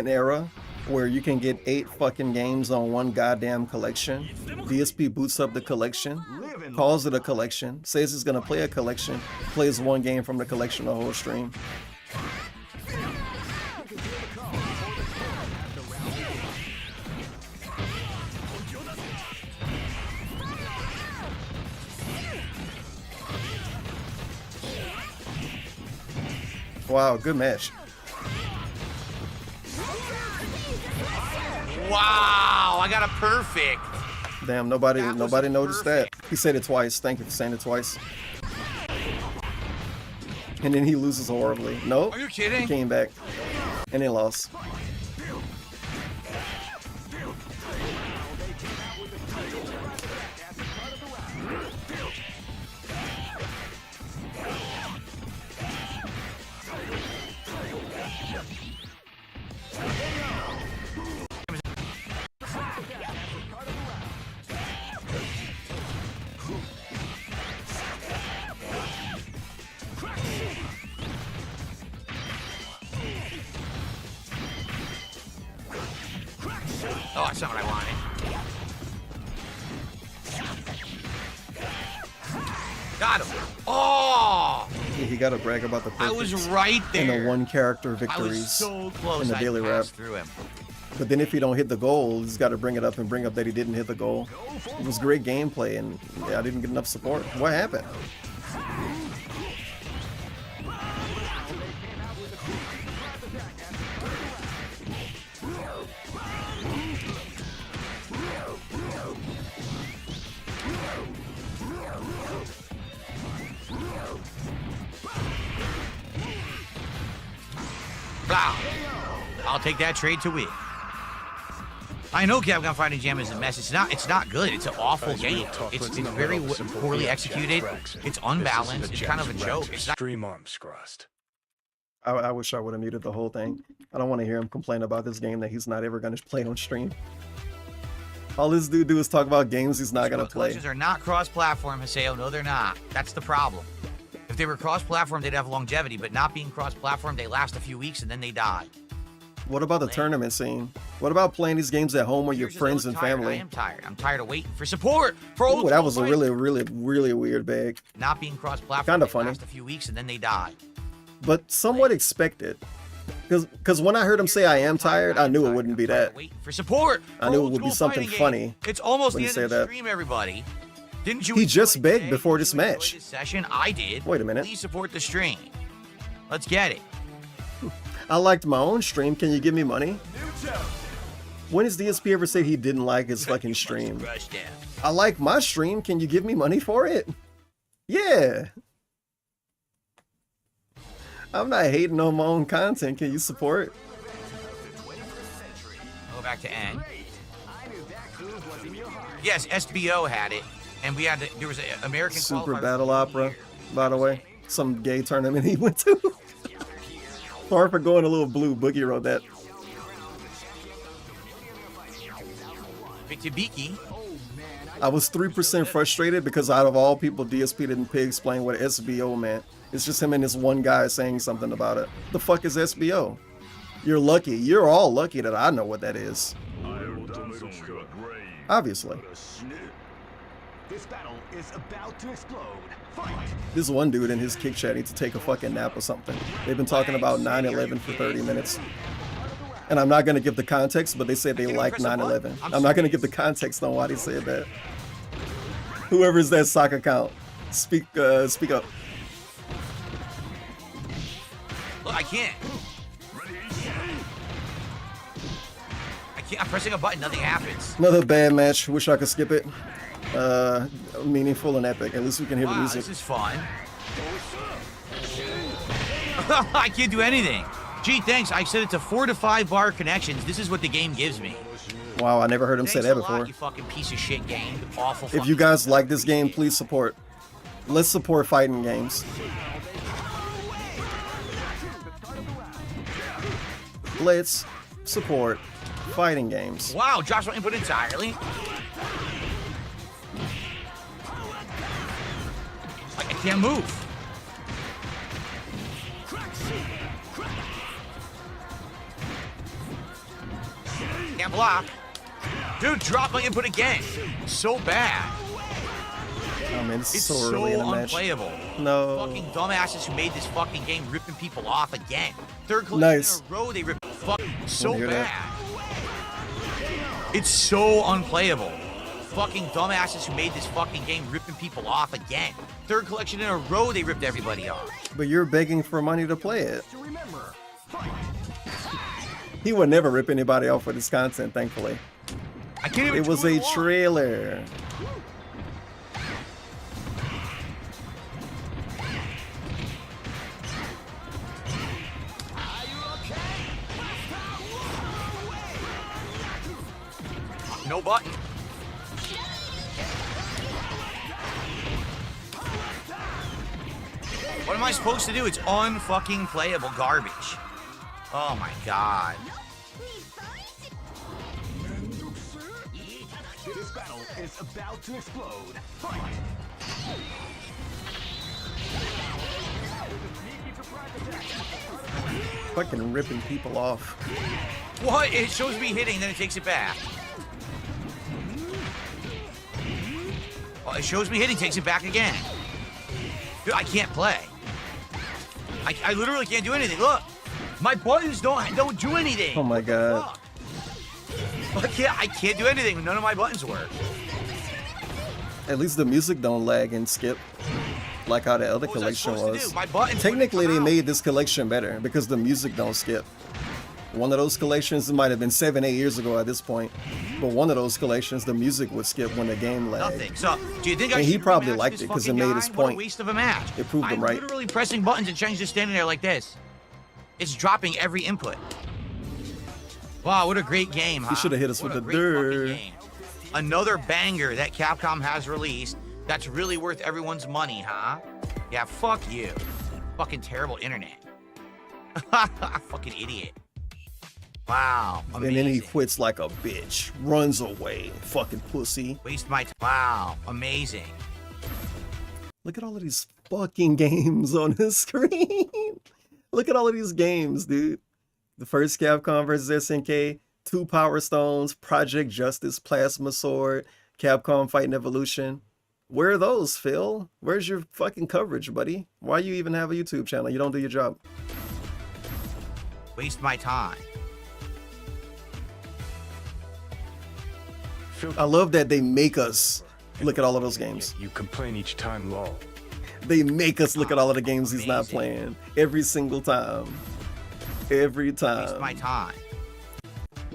era where you can get 8 fucking games on one goddamn collection. DSP boots up the collection, calls it a collection, says he's gonna play a collection, plays one game from the collection the whole stream. Wow, good match. Wow, I got a perfect. Damn, nobody noticed that. He said it twice. Thank you for saying it twice. And then he loses horribly. Nope. Are you kidding? He came back. And he lost. that's not what I wanted. Got him. Oh! Yeah, he got to brag about the I was perfect right and there. the one character I was victories so close. in the daily I rap. passed through him. But then if he don't hit the goal, he's got to bring it up and bring up that he didn't hit the goal. It was great gameplay, and yeah, I didn't get enough support. What happened? Blah. I'll take that trade to win. I know Capcom Fighting Jam is a mess. It's not good. It's an awful game. It's very poorly executed. It's unbalanced. It's kind of a joke. It's not. Stream arms crossed. I wish I would have muted the whole thing. I don't want to hear him complain about this game that he's not ever going to play on stream. All this dude do is talk about games he's not going to play. Collections are not cross-platform, Haseo. No, they're not. That's the problem. If they were cross-platform, they'd have longevity, but not being cross-platform, they last a few weeks and then they die. What about the tournament scene? What about playing these games at home with your friends and family? I am tired. I'm tired of waiting for support for old. Ooh, that was a really weird bag. Not being cross-platform. Kind of funny. Last a few weeks and then they die. But somewhat expected. Because when I heard him say I am tired, I knew it wouldn't be that. For support. I knew it would be something funny. It's almost when the he end said of the that. stream, everybody. Didn't you? He just begged before this match. Session, I did. Wait a minute. Please support the stream. Let's get it. I liked my own stream. Can you give me money? When has DSP ever said he didn't like his fucking stream? I like my stream. Can you give me money for it? Yeah. I'm not hating on my own content. Can you support? Go back to N. Yes, SBO had it, and we had to, there was an American Super qualifier Battle Opera, by the way. Some gay tournament he went to. Sorry for going a little blue. Boogie wrote that. Victor I was 3% frustrated because out of all people, DSP didn't explain what SBO meant. It's just him and this one guy saying something about it. The fuck is SBO? You're lucky. You're all lucky that I know what that is. Obviously. This battle is about to explode. Fight! This one dude in his kick chat needs to take a fucking nap or something. They've been talking about 9/11 for 30 minutes. And I'm not going to give the context, but they said they like 9/11. I'm not going to give the context on why they said that. Whoever's that sock account, speak up. Look, I can't. I'm pressing a button, nothing happens. Another bad match. Wish I could skip it. Meaningful and epic. At least we can hear the music. This is fun. I can't do anything. Gee, thanks. I said it's a 4 to 5 bar connections. This is what the game gives me. Wow, I never heard him say that before. Lot, you fucking piece of shit game. Awful. If you guys like this game, please support. Let's support fighting games. Let's support fighting games. Wow, Joshua input entirely. I can't move. Can't block. Dude, drop my input again. So bad. Oh man, this is It's so early in the match. Unplayable. No. Fucking dumbasses who made this fucking game ripping people off again. Third collection in a row, they ripped fucking so bad. It's so unplayable. Fucking dumbasses who made this fucking game ripping people off again. Third collection in a row, they ripped everybody off. But you're begging for money to play it. He would never rip anybody off with his content, thankfully. I can't even It was a trailer. No button. What am I supposed to do? It's unfucking playable garbage. Oh my god. This battle is about to explode. Fight! Fucking ripping people off. What? It shows me hitting, then it takes it back. Oh, it shows me hitting, takes it back again. Dude, I can't play. I literally can't do anything. Look, my buttons don't do anything. Oh my god. I can't do anything. None of my buttons work. At least the music don't lag and skip like how the other collection was. Technically, they made this collection better because the music don't skip. One of those collections, it might have been 7, 8 years ago at this point, but one of those collections, the music would skip when the game lagged. Nothing. So, do you think and he probably liked it because it made his point. What a waste of a match. It proved him right. I'm literally pressing buttons and Chang's just standing there like this. It's dropping every input. Wow, what a great game, huh? He should have hit us with the dirt. Another banger that Capcom has released that's really worth everyone's money, huh? Yeah, fuck you. Fucking terrible internet. Fucking idiot. Wow, amazing. And then he quits like a bitch. Runs away. Fucking pussy. Waste my time. Wow, amazing. Look at all of these fucking games on the screen. Look at all of these games, dude. The first Capcom vs. SNK, 2 Power Stones, Project Justice, Plasma Sword, Capcom Fighting Evolution. Where are those, Phil? Where's your fucking coverage, buddy? Why you even have a YouTube channel? You don't do your job. Waste my time. I love that they make us look at all of those games. You complain each time, lol. They make us look at all of the games he's not playing. Every single time. Every time. Waste my time.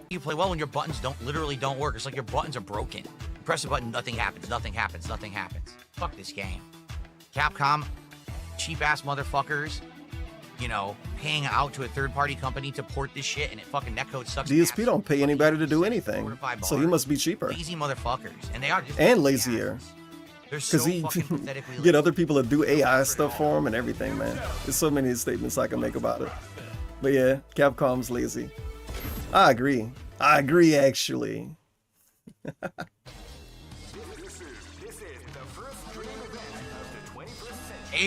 You play well when your buttons literally don't work. It's like your buttons are broken. You press a button, nothing happens, nothing happens, nothing happens. Fuck this game. Capcom, cheap ass motherfuckers, you know, paying out to a third-party company to port this shit, and it fucking netcode sucks. DSP don't pay anybody to do anything, so he must be cheaper. Lazy motherfuckers, and they are just and lazier. Because he get other people to do AI stuff for him and everything, man. There's so many statements I can make about it. But yeah, Capcom's lazy. I agree. I agree, actually.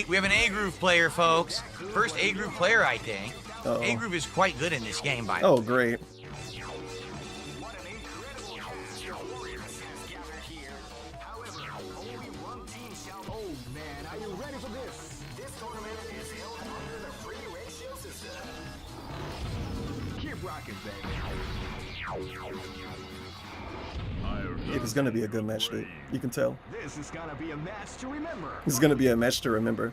We have an A-Groove player, folks. First A-Groove player, I think. Uh-oh. A-Groove is quite good in this game, by the way. Oh, great. It is going to be a good match, dude. You can tell. This is gonna be a match to remember. It's going to be a match to remember.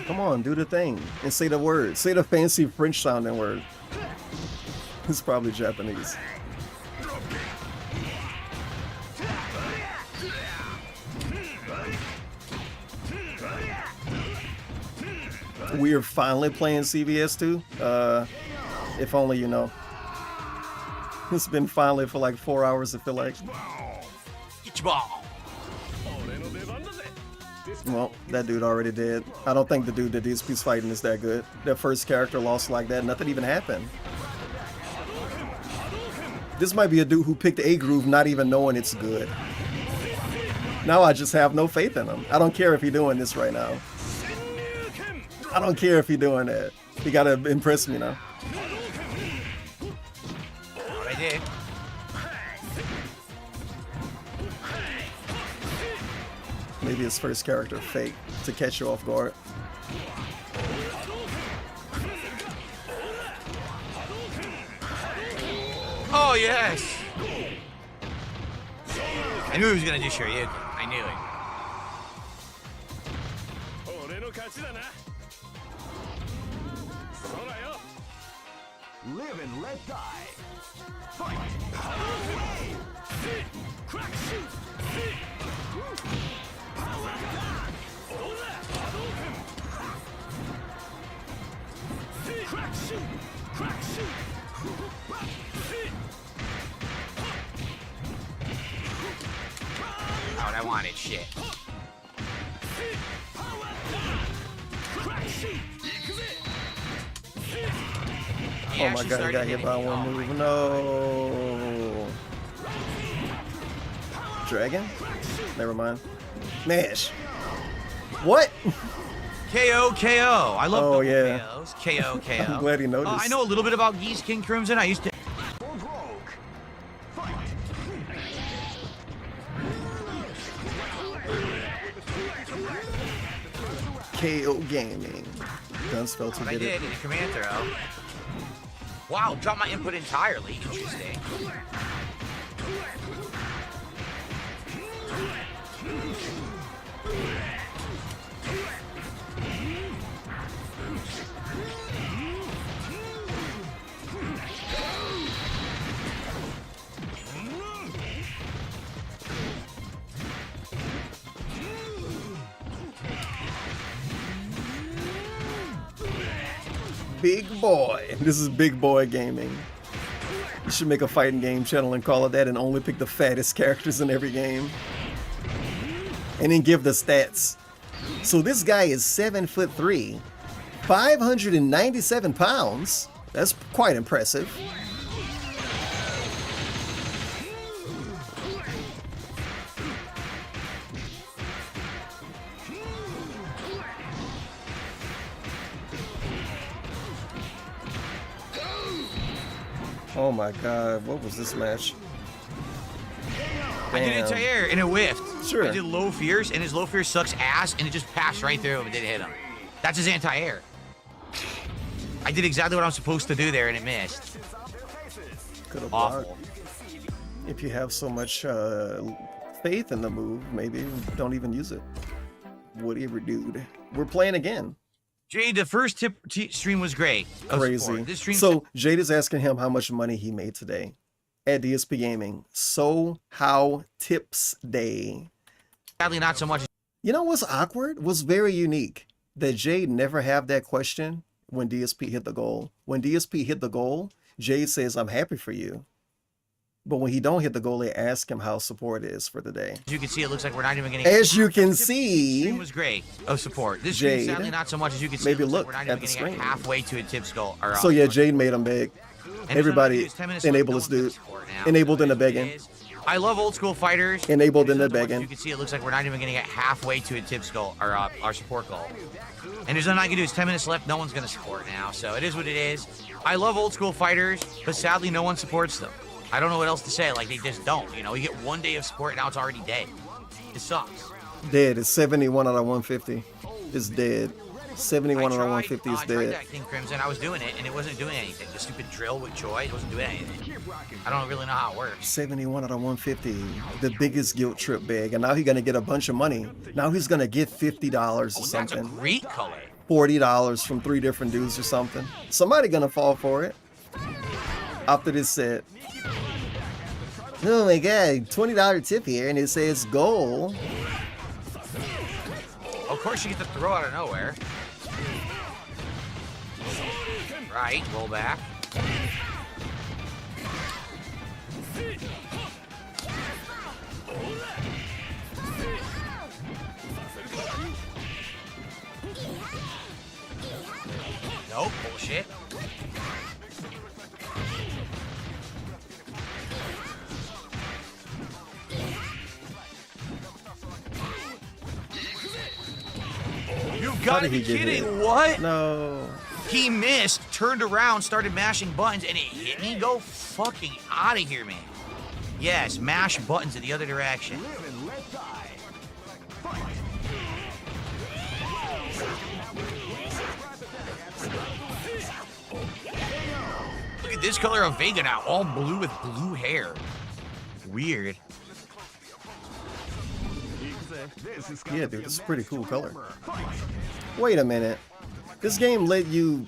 Come on, do the thing and say the word. Say the fancy French sounding word. It's probably Japanese. We are finally playing CVS 2. If only you know. It's been finally for like 4 hours, I feel like. Well, that dude already did. I don't think the dude that DSP's fighting is that good. That first character lost like that, nothing even happened. This might be a dude who picked A-Groove not even knowing it's good. Now I just have no faith in him. I don't care if he's doing this right now. I don't care if he's doing that. He gotta impress me now. I did. Maybe his first character fake to catch you off guard. Oh, yes! I knew he was gonna just show you. I knew it. Live and let die. Fight! Crack, shoot! Crack, shoot! Crack, shoot! Not what I wanted, shit. Oh my god, he got hit by one move. No. Dragon? Never mind. Mash. What? KO, KO. I love Oh, double yeah. KOs. KO, KO. I'm glad he noticed. I know a little bit about Geese King Crimson. I used to. KO Gaming. Gunsfell What I did in a command throw. Wow, dropped my input entirely. Interesting. Big Boy. This is Big Boy Gaming. You should make a fighting game channel and call it that and only pick the fattest characters in every game. And then give the stats. So this guy is 7'3", 597 pounds. That's quite impressive. Oh my god, what was this match? I did Damn. anti-air and it whiffed. Sure. I did low fierce and his low fierce sucks ass and it just passed right through him and didn't hit him. That's his anti-air. I did exactly what I'm supposed to do there and it missed. Could have Awful. blocked. If you have so much faith in the move, maybe don't even use it. Whatever, dude. We're playing again. Jade, the first stream was great. Crazy. This stream So Jade is asking him how much money he made today at DSP Gaming. So how tips day? sadly not so much. You know what's awkward? What's very unique that Jade never have that question when DSP hit the goal. When DSP hit the goal, Jade says, "I'm happy for you." But when he don't hit the goal, they ask him how support is for the day. As you can see, it looks like we're not even getting. As you can see, stream was great of support. This stream, Jade, sadly not so much. As you can see, maybe it looks look like we're not at even the getting screen. halfway to a tip skull. Or So yeah, Jade made him big. And Everybody it's 10 minutes enabled left, this no dude. one's gonna support now. Enabled So in the it is what it begging. is. I love old school fighters. Enabled in There's the nothing much. begging. You can see it looks like we're not even going to get halfway to a tip skull or our support goal. And there's nothing I can do. It's 10 minutes left. No one's going to support now. So it is what it is. I love old school fighters, but sadly no one supports them. I don't know what else to say. Like, they just don't. You know, you get one day of support, now it's already dead. It sucks. Dead. It's 71 out of 150. It's dead. 71 out of 150 is I tried dead. that King Crimson. I was doing it, and it wasn't doing anything. The stupid drill with Joy, it wasn't doing anything. I don't really know how it works. 71 out of 150. The biggest guilt trip bag. And now he's going to get a bunch of money. Now he's going to get $50 or That's a something. great color. $40 from 3 different dudes or something. Somebody going to fall for it. After this set. Oh my god, $20 tip here, and it says goal. Of course, you get to throw out of nowhere. Right, roll back. Nope, bullshit. You gotta be kidding, what? No. He missed, turned around, started mashing buttons, and it hit me? Go fucking out of here, man. Yes, mash buttons in the other direction. Look at this color of Vega now, all blue with blue hair. Weird. Yeah, dude, this is a pretty cool color. Wait a minute. This game let you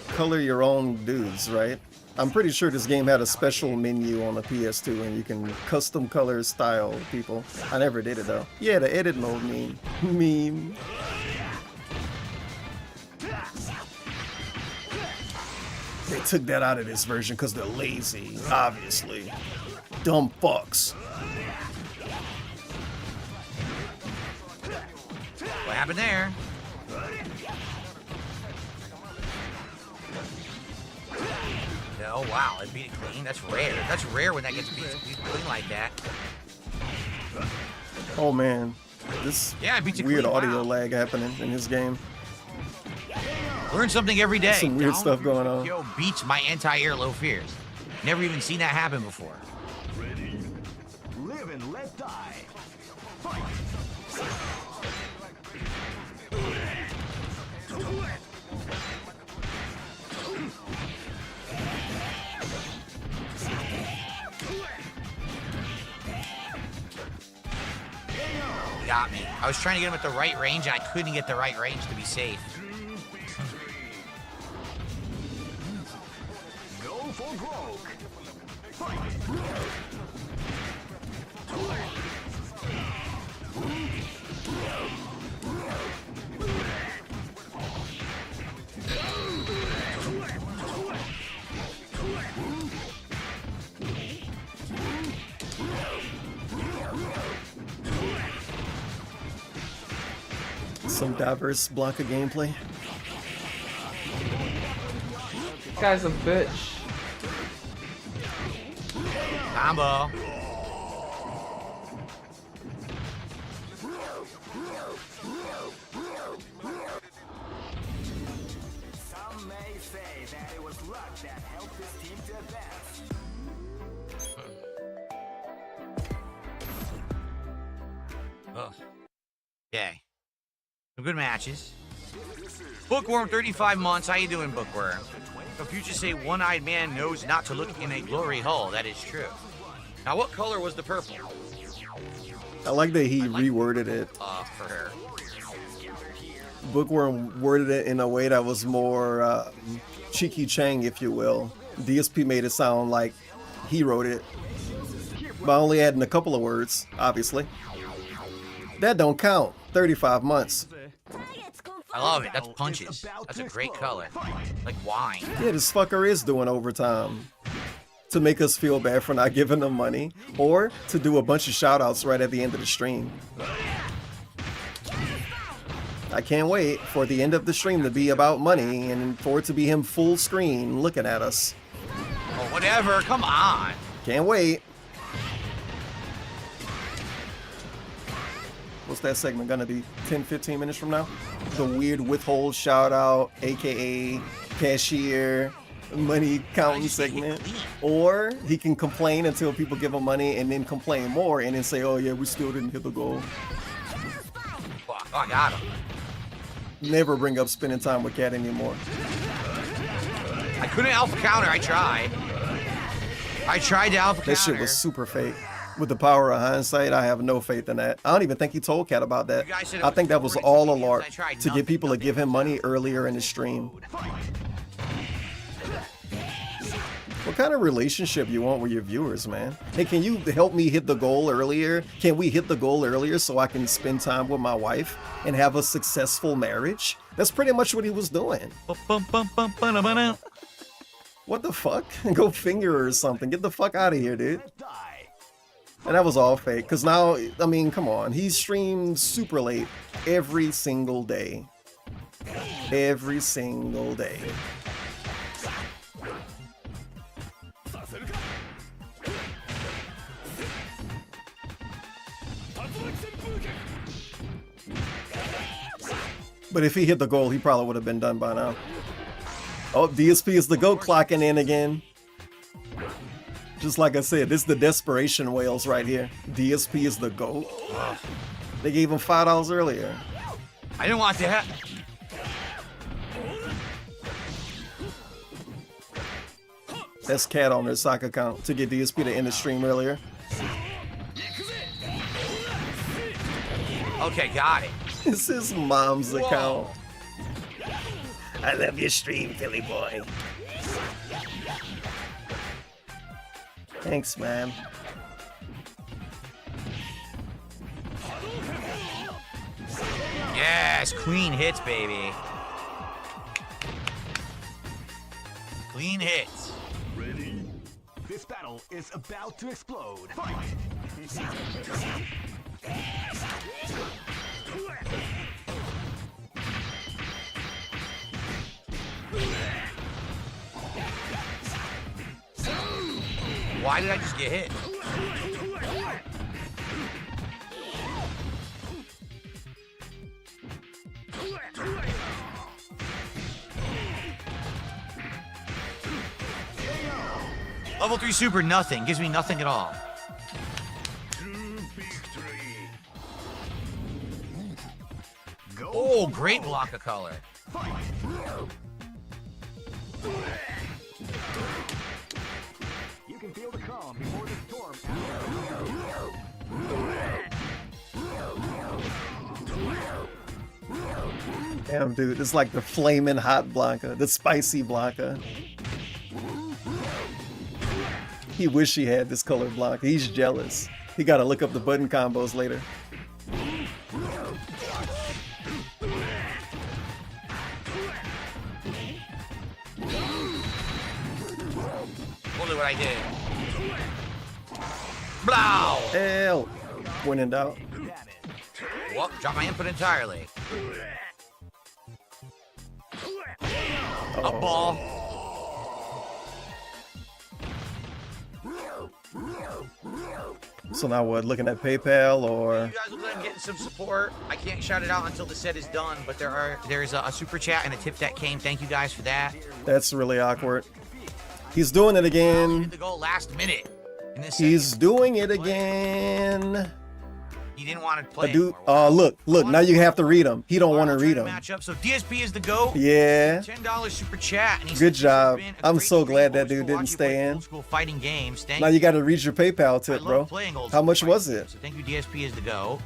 color your own dudes, right? I'm pretty sure this game had a special menu on the PS2 and you can custom color style people. I never did it though. Yeah, the edit mode meme. They took that out of this version because they're lazy, obviously. Dumb fucks. What happened there? No, wow, it beat it clean. That's rare. That's rare when that gets beat clean like that. Oh man, this Yeah, I beat you weird clean. audio Wow. lag happening in this game. Learn something every day. Some weird stuff going on. Yo, beats my anti-air low fears. Never even seen that happen before. Ready? Live and let die. Fight! Got me. I was trying to get him at the right range, and I couldn't get the right range to be safe. Go for broke. Fight! Some diverse block of gameplay. This guy's a bitch. Combo. Some may say that it was luck that helped this team to advance. Ugh. Okay. Some good matches. Bookworm, 35 months. How you doing, Bookworm? So Future say one-eyed man knows not to look in a glory hole. That is true. Now, what color was the purple? I like that he reworded it. For her. Bookworm worded it in a way that was more cheeky chang, if you will. DSP made it sound like he wrote it, by only adding a couple of words, obviously. That don't count. 35 months. I love it. That's punches. That's a great color. Like wine. Yeah, this fucker is doing overtime to make us feel bad for not giving them money, or to do a bunch of shout-outs right at the end of the stream. I can't wait for the end of the stream to be about money and for it to be him full screen looking at us. Oh, whatever. Come on. Can't wait. What's that segment gonna be? 10-15 minutes from now? The weird withhold shout out, aka cashier money counting segment. Or he can complain until people give him money and then complain more and then say, oh yeah, we still didn't hit the goal. Fuck, I got him. Never bring up spending time with Cat anymore. I couldn't alpha counter. I tried. I tried to alpha counter. That shit was super fake. With the power of hindsight, I have no faith in that. I don't even think he told Cat about that. I think that was all a lark to get people to give him money earlier in the stream. What kind of relationship you want with your viewers, man? Hey, can you help me hit the goal earlier? Can we hit the goal earlier so I can spend time with my wife and have a successful marriage? That's pretty much what he was doing. What the fuck? Go finger her or something. Get the fuck out of here, dude. And that was all fake, because now, I mean, come on. He streams super late every single day. Every single day. But if he hit the goal, he probably would have been done by now. Oh, DSP is the GOAT clocking in again. Just like I said, this is the desperation whales right here. DSP is the GOAT. They gave him $5 earlier. I didn't want that. That's Cat on their sock account to get DSP to end the stream earlier. Okay, got it. This is mom's account. I love your stream, Philly boy. Thanks, man. Yes, clean hits, baby. Clean hits. Ready? This battle is about to explode. Fight! Why did I just get hit? Level 3 super, nothing. Gives me nothing at all. Oh, great block of color. You can feel the calm before the storm. Damn, dude, it's like the flaming hot Blanca, the spicy Blanca. He wish he had this color Blanca. He's jealous. He gotta look up the button combos later. Look at what I did. Blow! Hell! When in doubt. Whoop, drop my input entirely. A ball. So now what? Looking at PayPal or? You guys look like I'm getting some support. I can't shout it out until the set is done, but there's a super chat and a tip that came. Thank you guys for that. That's really awkward. He's doing it again. The goal last minute. In this He's doing it again. He didn't want to play. Dude, look, now you have to read them. He don't want to read them. Matchup. So DSP is the GOAT. Yeah. $10 super chat. And Good job. I'm so glad that dude didn't stay in. School fighting games. Now you got to read your PayPal tip, bro. How much was it? So thank you, DSP is the GOAT.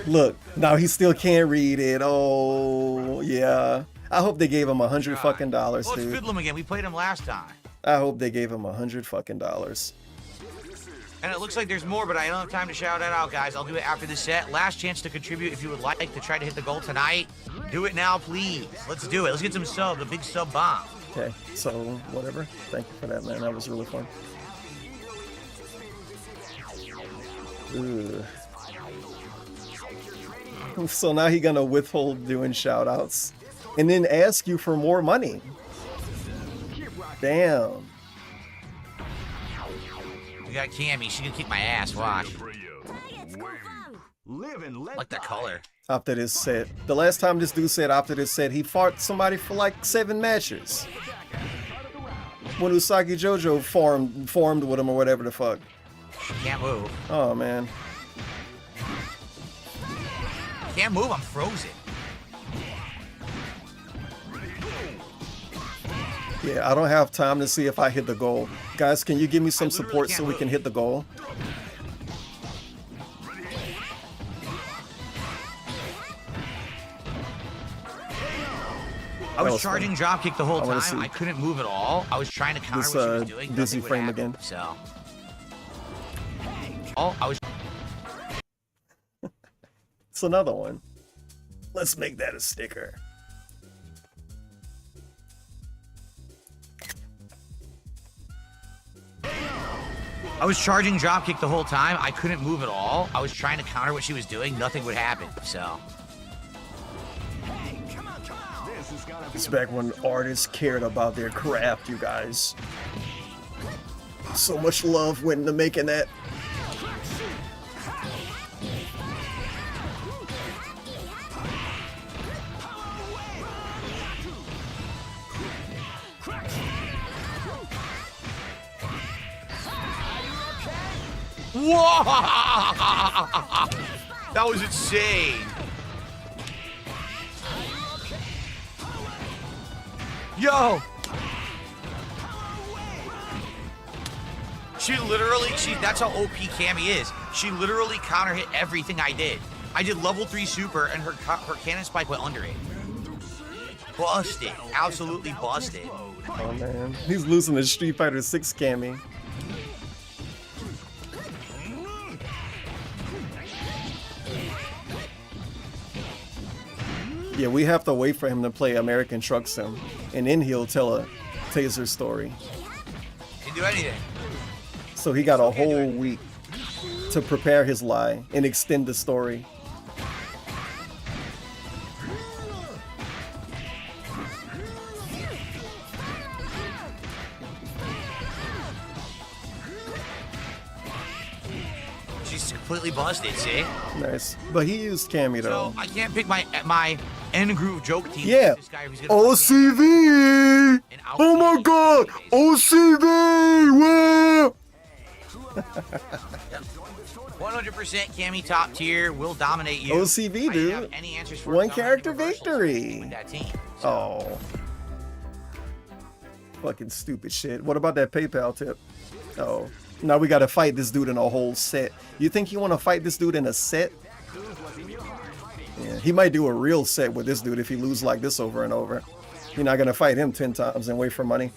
Look, now he still can't read it. Oh, yeah. I hope they gave him $100 fucking dollars, Well, it's dude. Fiddlem again. We played him last time. I hope they gave him $100 fucking dollars. And it looks like there's more, but I don't have time to shout that out, guys. I'll do it after the set. Last chance to contribute if you would like to try to hit the goal tonight. Do it now, please. Let's do it. Let's get some subs, a big sub bomb. Okay, so whatever. Thank you for that, man. That was really fun. Ugh. So now he's gonna withhold doing shout outs and then ask you for more money. Damn. We got Cammy. She can kick my ass. Watch. Like the color. After this set. The last time this dude said after this set, he fought somebody for like 7 matches. When Usagi Jojo formed with him or whatever the fuck. She can't move. Oh, man. Can't move. I'm frozen. Yeah, I don't have time to see if I hit the goal. Guys, can you give me some support so we can hit the goal? I was charging dropkick the whole time. I couldn't move at all. I was trying to counter what she was doing. Busy frame again. So. Oh, I was. It's another one. Let's make that a sticker. I was charging dropkick the whole time. I couldn't move at all. I was trying to counter what she was doing. Nothing would happen. So. It's back when artists cared about their craft, you guys. So much love went into making that. Whoa! That was insane. Yo! That's how OP Cammy is. She literally counter hit everything I did. I did level 3 super and her cannon spike went under it. Busted. Absolutely busted. Oh man. He's losing to Street Fighter 6 Cammy. Yeah, we have to wait for him to play American Truck Sim, and then he'll tell a Taser story. Didn't do anything. So he got a whole week to prepare his lie and extend the story. She's completely busted, see? Nice. But he used Cammy though. So I can't pick my end groove joke team. Yeah. This guy who's gonna OCV! and Oh my god! OCV! Whoa! 100% Cammy top tier will dominate you. OCV, dude. I didn't have any answers for One some character universals victory. with that team. Oh. Fucking stupid shit. What about that PayPal tip? Oh. Now we gotta fight this dude in a whole set. You think you wanna fight this dude in a set? Yeah, he might do a real set with this dude if he loses like this over and over. You're not gonna fight him 10 times and wait for money.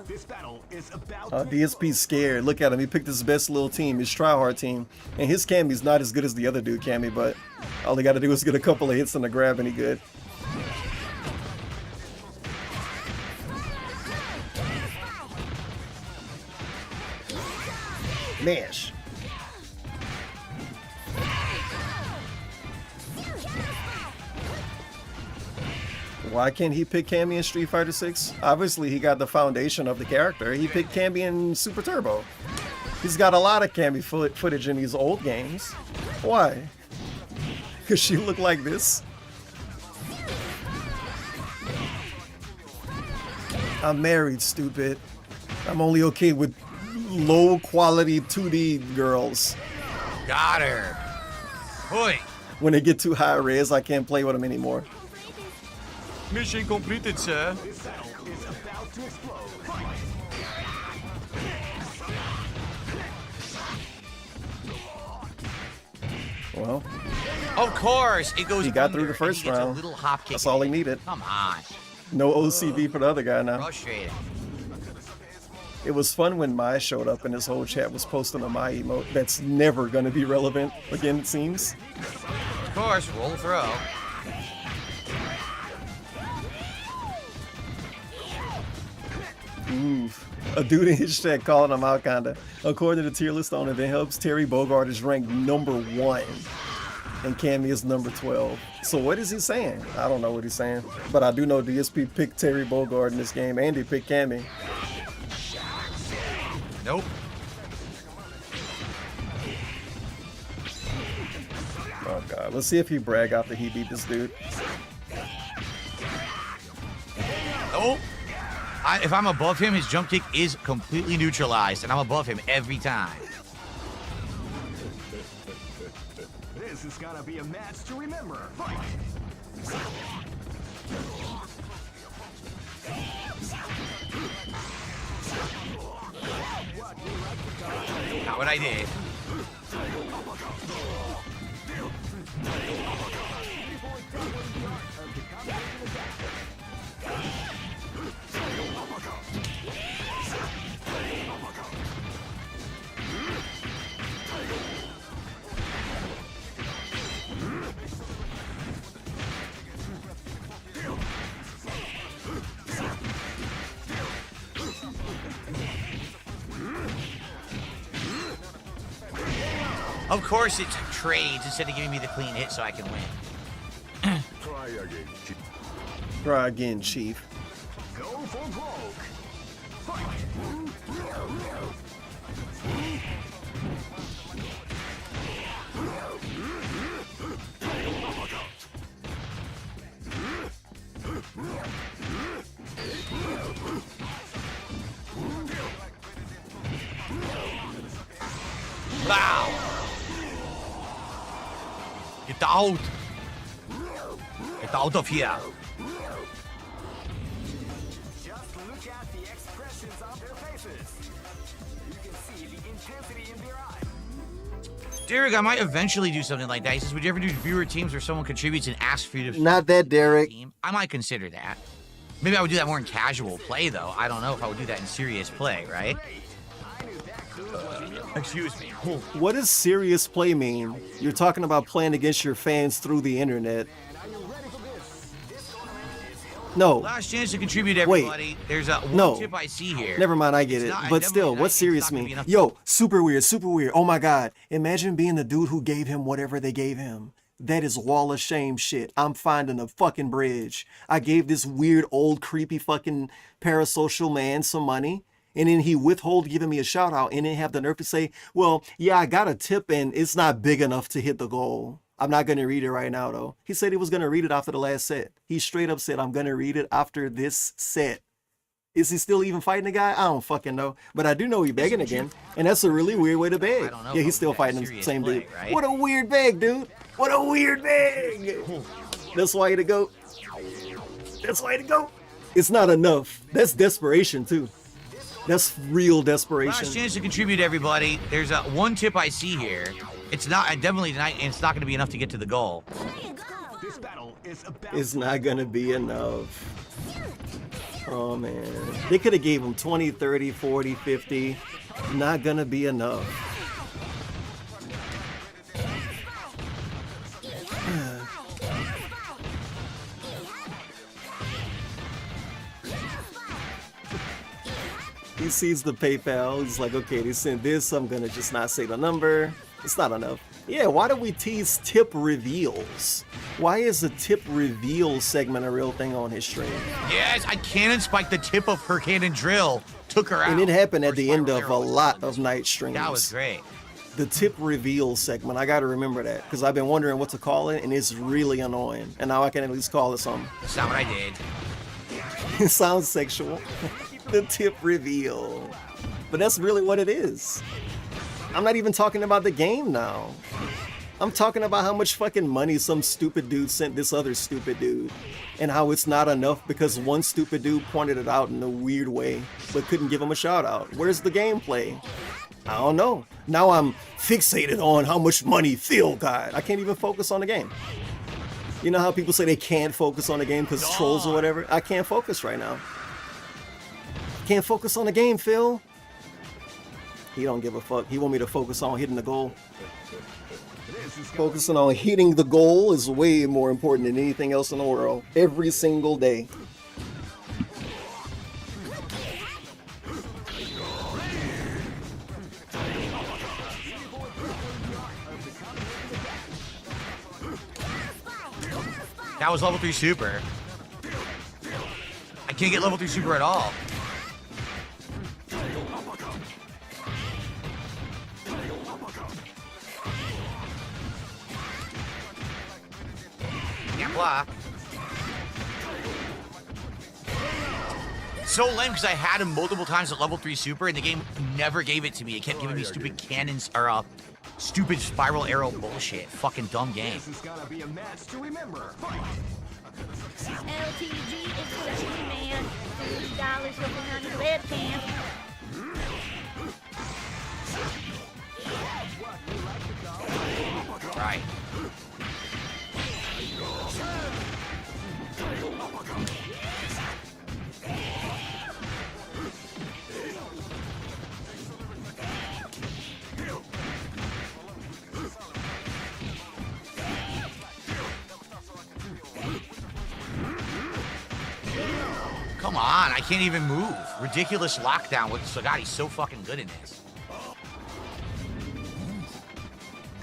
This battle is about DSP's scared. Look at him. He picked his best little team, his tryhard team. And his Cammy's not as good as the other dude Cammy, but all he got to do is get a couple of hits on the grab and he good. Mash. Why can't he pick Cammy in Street Fighter 6? Obviously, he got the foundation of the character. He picked Cammy in Super Turbo. He's got a lot of Cammy footage in these old games. Why? Because she looked like this? I'm married, stupid. I'm only okay with low quality 2D girls. Got her. Boy. When they get too high res, I can't play with them anymore. Mission completed, sir. Well, of course, it goes. He got through the first round. That's all he needed. Come on. No OCV for the other guy now. Frustrating. It was fun when Mai showed up and his whole chat was posting a Mai emote. That's never going to be relevant again, it seems. Of course, roll throw. Oof. A dude in his chat calling him out kinda. According to the tier list on Event Hubs, Terry Bogard is ranked #1 and Cammy is #12. So what is he saying? I don't know what he's saying. But I do know DSP picked Terry Bogard in this game and he picked Cammy. Nope. Oh god, let's see if he brag after he beat this dude. Nope. If I'm above him, his jump kick is completely neutralized, and I'm above him every time. This is gonna be a match to remember. Fight! Not what I did. Of course it's trades instead of giving me the clean hit so I can win. Try again, Chief. Try again, Chief. Go for broke. Fight! Wow! Get out! Get out of here! Just look at the expressions on their faces. You can see the intensity in their eyes. Derek, I might eventually do something like that. He says, would you ever do viewer teams where someone contributes and asks for you to... Not that, Derek. Team? I might consider that. Maybe I would do that more in casual play, though. I don't know if I would do that in serious play, right? Excuse me. What does serious play mean? You're talking about playing against your fans through the internet. No. Last chance to contribute, everybody. Wait. There's a one No. tip I see here. Never mind, I get it. But still, what's serious mean? Yo, super weird, super weird. Oh my god. Imagine being the dude who gave him whatever they gave him. That is wall of shame shit. I'm finding a fucking bridge. I gave this weird old creepy fucking parasocial man some money and then he withhold giving me a shout out, and then have the nerve to say, well, yeah, I got a tip and it's not big enough to hit the goal. I'm not going to read it right now, though. He said he was going to read it after the last set. He straight up said, I'm going to read it after this set. Is he still even fighting the guy? I don't fucking know. But I do know he's begging again, and that's a really weird way to beg. Yeah, he's still fighting the same dude. Right? What a weird beg, dude. What a weird beg. That's why you to go. That's why you to go. It's not enough. That's desperation, too. That's real desperation. Last chance to contribute, everybody. There's one tip I see here. It's not definitely tonight, and it's not going to be enough to get to the goal. This battle is about It's not going to be enough. Oh, man. They could have gave him 20, 30, 40, 50. Not going to be enough. He sees the PayPal. He's like, okay, they sent this. I'm going to just not say the number. It's not enough. Yeah, why do we tease tip reveals? Why is the tip reveal segment a real thing on his stream? Yes, I cannon spiked the tip of her cannon drill. Took her out. And it happened at the end of a lot of night streams. That was great. The tip reveal segment, I got to remember that because I've been wondering what to call it, and it's really annoying. And now I can at least call it something. That's not what I did. It sounds sexual. The tip reveal. But that's really what it is. I'm not even talking about the game now. I'm talking about how much fucking money some stupid dude sent this other stupid dude. And how it's not enough because one stupid dude pointed it out in a weird way, but couldn't give him a shout out. Where's the gameplay? I don't know. Now I'm fixated on how much money Phil got. I can't even focus on the game. You know how people say they can't focus on the game because trolls or whatever? I can't focus right now. Can't focus on the game, Phil. He don't give a fuck. He want me to focus on hitting the goal. Focusing on hitting the goal is way more important than anything else in the world. Every single day. That was level 3 super. I can't get level 3 super at all. Block. So lame because I had him multiple times at level 3 super and the game never gave it to me. It kept giving me stupid cannons or stupid spiral arrow bullshit. Fucking dumb game. This is gonna be a match to remember. LTG is for you, man. $30 looking on your webcam. Right. Come on, I can't even move. Ridiculous lockdown with Sagati's so fucking good in this.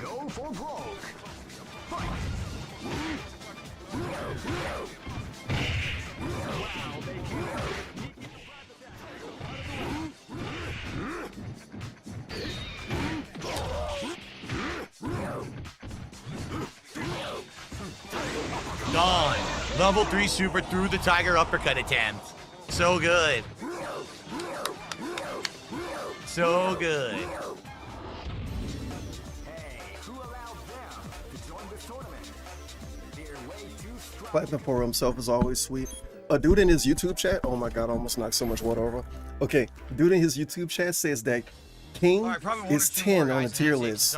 Go for broke. Fight. Done. Level 3 super through the tiger uppercut attempt. So good. So good. Fighting for himself is always sweet. A dude in his YouTube chat, oh my god, I almost knocked so much water over. Okay, dude in his YouTube chat says that King is 10 on the tier list.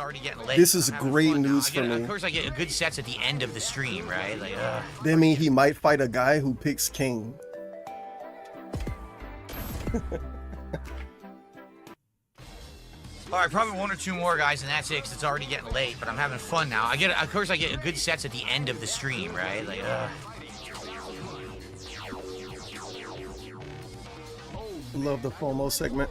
This is great news for me. Of course, I get good sets at the end of the stream, right? Like, That means he might fight a guy who picks King. All right, probably one or two more guys, and that's it. Cause it's already getting late, but I'm having fun now. Of course, I get good sets at the end of the stream, right? Like, Love the FOMO segment.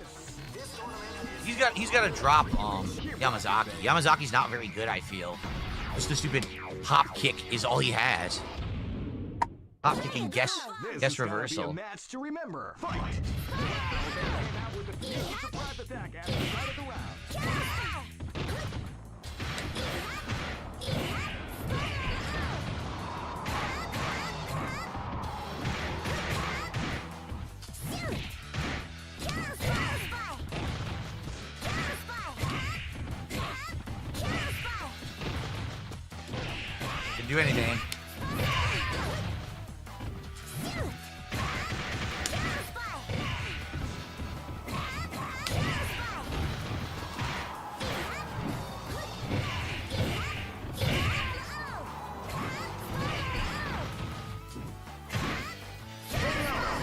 He's got to drop Yamazaki. Yamazaki's not very good, I feel. Just the stupid hop kick is all he has. Hop kick and guess reversal. Match to remember. Fight. with a sneaky surprise attack at the start of the round. Didn't do anything.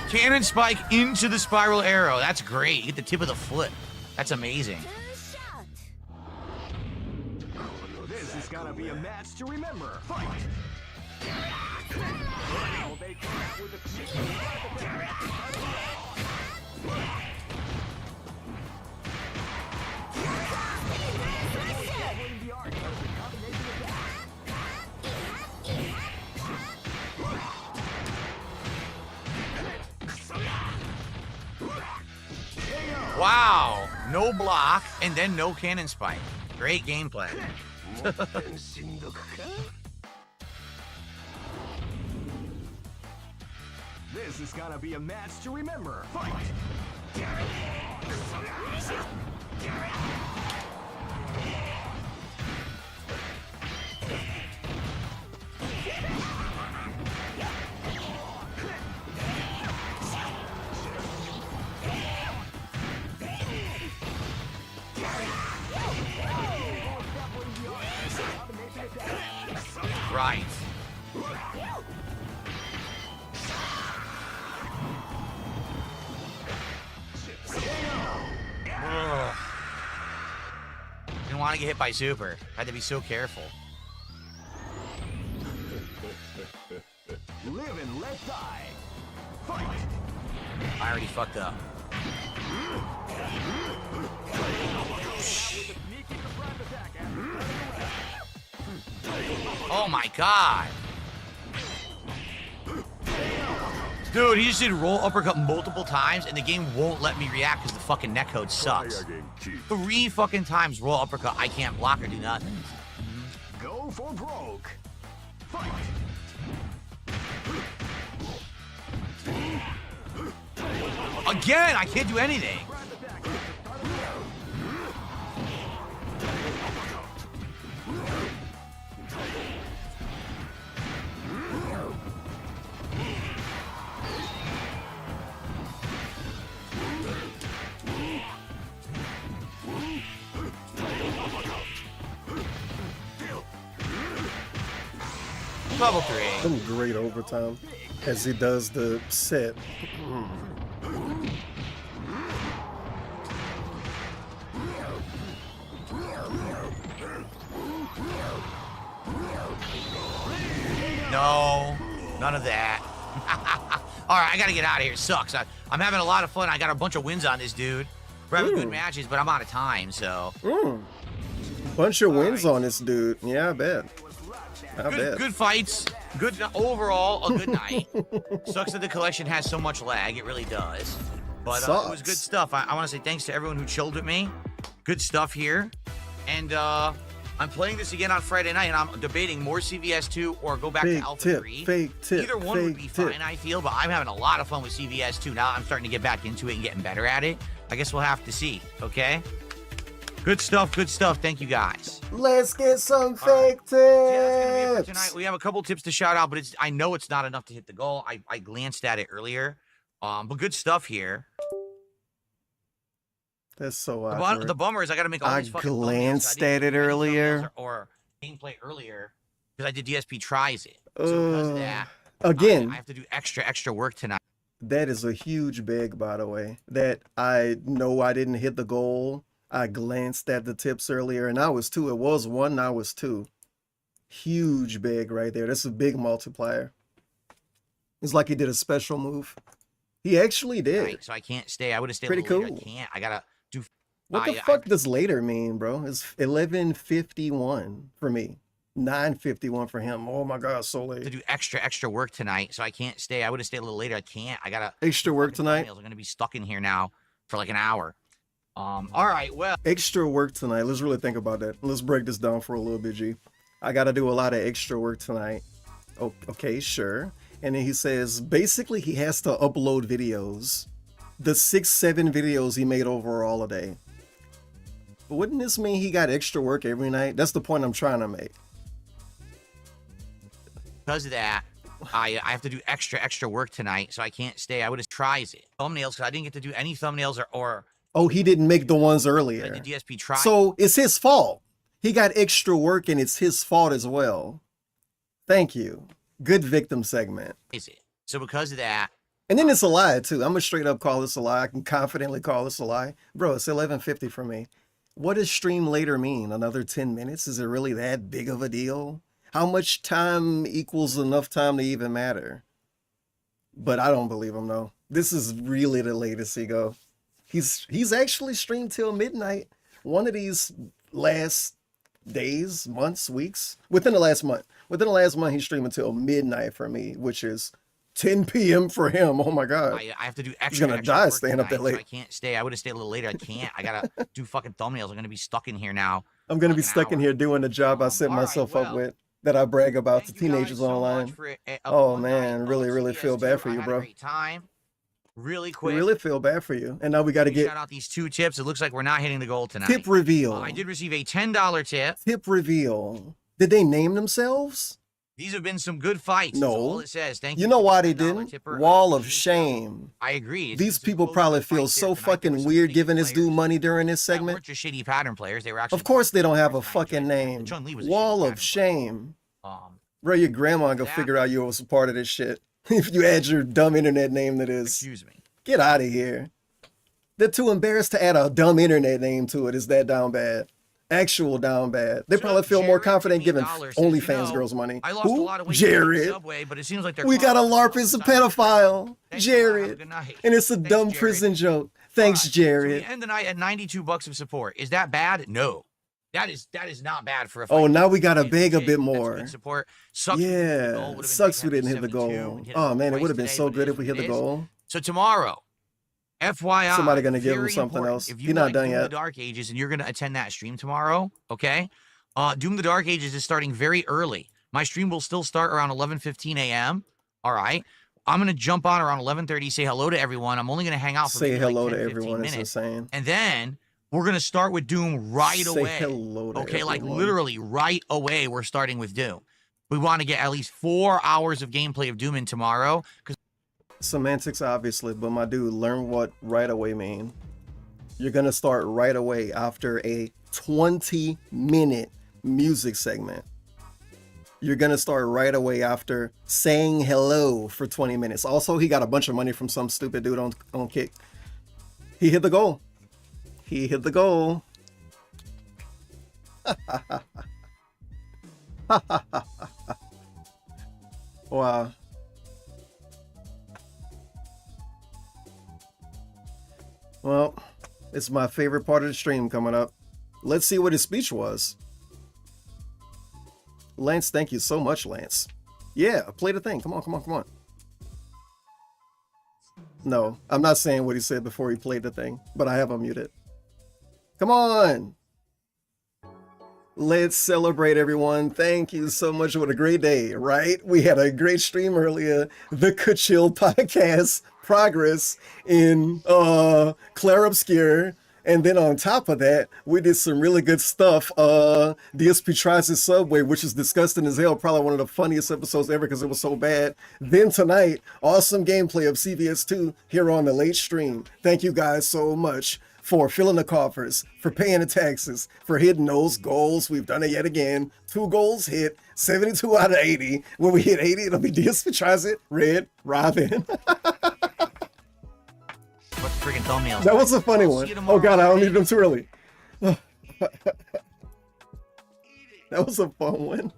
Cannon spike into the spiral arrow. That's great. You get the tip of the foot. That's amazing. This is gonna be a match to remember. Fight! Now they come out with a sneaky surprise attack at the start of the round. Leveling the art of the combination attack. Wow. No block and then no cannon spike. Great gameplay. This is gonna be a match to remember. Fight! Right. Ugh. Didn't want to get hit by super. Had to be so careful. Live and let die. Fight! I already fucked up. Oh my god. Dude, he just did roll uppercut multiple times and the game won't let me react because the fucking netcode sucks. 3 fucking times roll uppercut. I can't block or do nothing. Go for broke. Fight! Again, I can't do anything. Level 3. Some great overtime as he does the set. No, none of that. All right, I gotta get out of here. It sucks. I'm having a lot of fun. I got a bunch of wins on this dude. We're having good matches, but I'm out of time, so. Bunch of wins on this dude. Yeah, I bet. Good fights. Good overall, a good night. Sucks that the collection has so much lag. It really does. But it was good stuff. I want to say thanks to everyone who chilled with me. Good stuff here. And I'm playing this again on Friday night, and I'm debating more CVS2 or go back to Alpha 3. Fake tip. Either one would be fine, I feel, but I'm having a lot of fun with CVS2. Now I'm starting to get back into it and getting better at it. I guess we'll have to see, okay? Good stuff, good stuff. Thank you, guys. Let's get some fake tips. Yeah, that's gonna be it for tonight. We have a couple tips to shout out, but I know it's not enough to hit the goal. I glanced at it earlier. But good stuff here. That's so awesome. The bummer is I got to make all these fucking glanced at it earlier. Or gameplay earlier because I did DSP tries it. So because of that, again, I have to do extra work tonight. That is a huge big, by the way. That I know I didn't hit the goal. I glanced at the tips earlier, and I was 2. It was 1, I was 2. Huge big right there. That's a big multiplier. It's like he did a special move. He actually did. Right, so I can't stay. I would have stayed Pretty a little cool. later. I can't. I gotta do. What the fuck does later mean, bro? It's 11:51 for me. 9:51 for him. Oh my god, so late. To do extra work tonight, so I can't stay. I would have stayed a little later. I can't. I gotta extra work tonight. I'm gonna be stuck in here now for like an hour. All right, well. Extra work tonight. Let's really think about that. Let's break this down for a little bit, G. I got to do a lot of extra work tonight. Oh, okay, sure. And then he says, basically, he has to upload videos. The 6-7 videos he made overall a day. But wouldn't this mean he got extra work every night? That's the point I'm trying to make. Because of that, I have to do extra work tonight, so I can't stay. I would have tried it. Thumbnails, because I didn't get to do any thumbnails or Oh, he didn't make the ones earlier. the DSP try. So it's his fault. He got extra work and it's his fault as well. Thank you. Good victim segment. Is it? So because of that. And then it's a lie too. I'm gonna straight up call this a lie. I can confidently call this a lie. Bro, it's 11:50 for me. What does stream later mean? Another 10 minutes? Is it really that big of a deal? How much time equals enough time to even matter? But I don't believe him though. This is really the latest he go. He's actually streamed till midnight. One of these last days, months, weeks, within the last month. Within the last month, he's streaming till midnight for me, which is 10 p.m. for him. Oh my God. I have to do extra. He's gonna extra die work staying up that tonight, late. so I can't stay. I would have stayed a little later. I can't. I gotta do fucking thumbnails. I'm gonna be stuck in here now. I'm gonna be stuck in here doing the job I set myself up with that I brag about to teenagers online. Oh man, really feel bad for you, bro. Time. Really quick. Really feel bad for you. And now we got to get shout out these 2 tips. It looks like we're not hitting the goal tonight. tip reveal. I did receive a $10 tip. Tip reveal. Did they name themselves? These have been some good fights. No. That's all it says. Thank you. You know why they didn't? Tipper. Wall of shame. I agree. These people probably feel so fucking weird giving this dude money during this segment. They weren't just shitty pattern players. They were actually. Of course they don't have a fucking name. Wall of shame. Bro, your grandma gonna figure out you was a part of this shit. If you add your dumb internet name to this. Excuse me. Get out of here. They're too embarrassed to add a dumb internet name to it. Is that down bad? Actual down bad. They probably feel more confident giving OnlyFans girls money. I lost a lot of weight Jared. Subway, but it seems like We got a LARP is a pedophile. Jared. And it's a dumb Jared. prison joke. Thanks, Jared. So we end the night at $92 of support. Is that bad? No. That is not bad for a fight. Oh, now we gotta beg a bit more. Good support. Sucks Yeah, sucks we didn't hit the goal. Oh man, it would have been so good if we hit the goal. So tomorrow, FYI, Somebody gonna give him very something important. else. If He's you not like done Doom yet. the Dark Ages and you're gonna attend that stream tomorrow, okay? Doom the Dark Ages is starting very early. My stream will still start around 11:15 a.m. All right. I'm gonna jump on around 11:30, say hello to everyone. I'm only gonna hang out for Say maybe hello like 10, to 15 everyone. It's minutes. insane. And then we're gonna start with Doom right Say away. hello to Okay, like everyone. literally right away, we're starting with Doom. We want to get at least 4 hours of gameplay of Doom in tomorrow. Semantics, obviously, but my dude, learn what right away mean. You're gonna start right away after a 20-minute music segment. You're gonna start right away after saying hello for 20 minutes. Also, he got a bunch of money from some stupid dude on Kick. He hit the goal. He hit the goal. Wow. Well, it's my favorite part of the stream coming up. Let's see what his speech was. Lance, thank you so much, Lance. Yeah, play the thing. Come on, come on, come on. No, I'm not saying what he said before he played the thing, but I have him muted. Come on. Let's celebrate, everyone. Thank you so much. What a great day, right? We had a great stream earlier. The Ka-Chill podcast progress in Claire Obscure. And then on top of that, we did some really good stuff. DSP tries his Subway, which is disgusting as hell. Probably one of the funniest episodes ever because it was so bad. Then tonight, awesome gameplay of CVS2 here on the late stream. Thank you guys so much for filling the coffers, for paying the taxes, for hitting those goals. We've done it yet again. 2 goals hit, 72 out of 80. When we hit 80, it'll be DSP tries it, Red Robin. What's the freaking thumbnails? That was a funny one. Oh god, I don't need them too early. That was a fun one.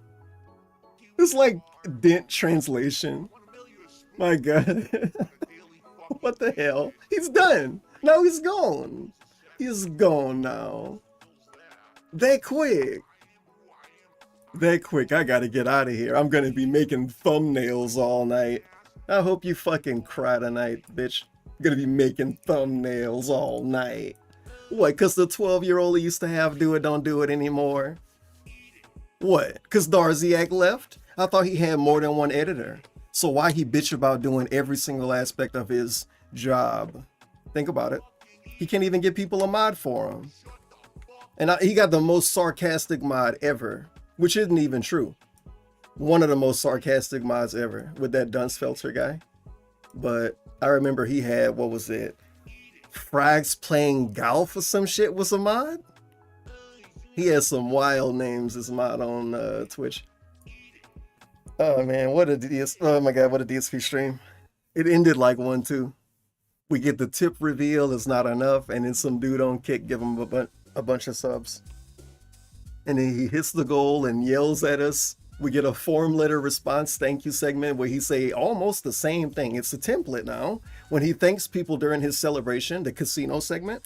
It's like Dent translation. My god. What the hell? He's done. No, he's gone. He's gone now. That quick. That quick. I gotta get out of here. I'm gonna be making thumbnails all night. I hope you fucking cry tonight, bitch. Gonna be making thumbnails all night. What, cause the 12-year-old used to have do it, don't do it anymore? What, cause Darziak left? I thought he had more than one editor. So why he bitch about doing every single aspect of his job? Think about it. He can't even get people a mod for him. And he got the most sarcastic mod ever, which isn't even true. One of the most sarcastic mods ever with that Dunsfelter guy. But I remember he had, what was it? Frags playing golf or some shit was a mod? He has some wild names as mod on Twitch. Oh man, what a oh my god, what a DSP stream. It ended like 1-2. We get the tip reveal, it's not enough, and then some dude on Kick give him a bunch of subs. And then he hits the goal and yells at us. We get a form letter response thank you segment where he say almost the same thing. It's a template now. When he thanks people during his celebration, the casino segment.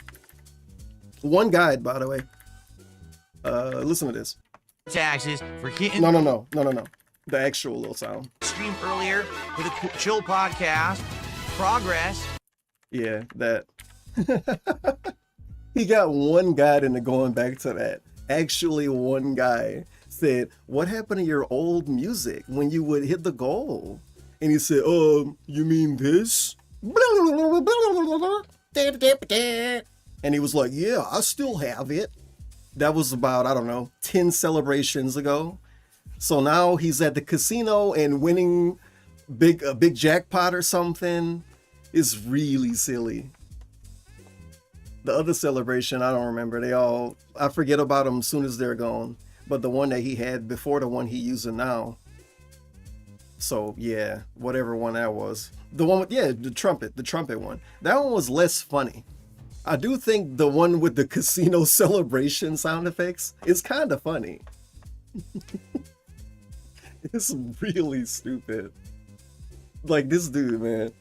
One guide, by the way. Listen to this. Taxes for hitting. No. The actual little sound. Stream earlier with a chill podcast. Progress. Yeah, that. He got one guide into going back to that. Actually, one guy said, what happened to your old music when you would hit the goal? And he said, you mean this? And he was like, yeah, I still have it. That was about, I don't know, 10 celebrations ago. So now he's at the casino and winning a big jackpot or something. Is really silly. The other celebration, I don't remember. I forget about them as soon as they're gone. But the one that he had before the one he using now. So yeah, whatever one that was. The one with, the trumpet one. That one was less funny. I do think the one with the casino celebration sound effects is kind of funny. It's really stupid. Like this dude, man.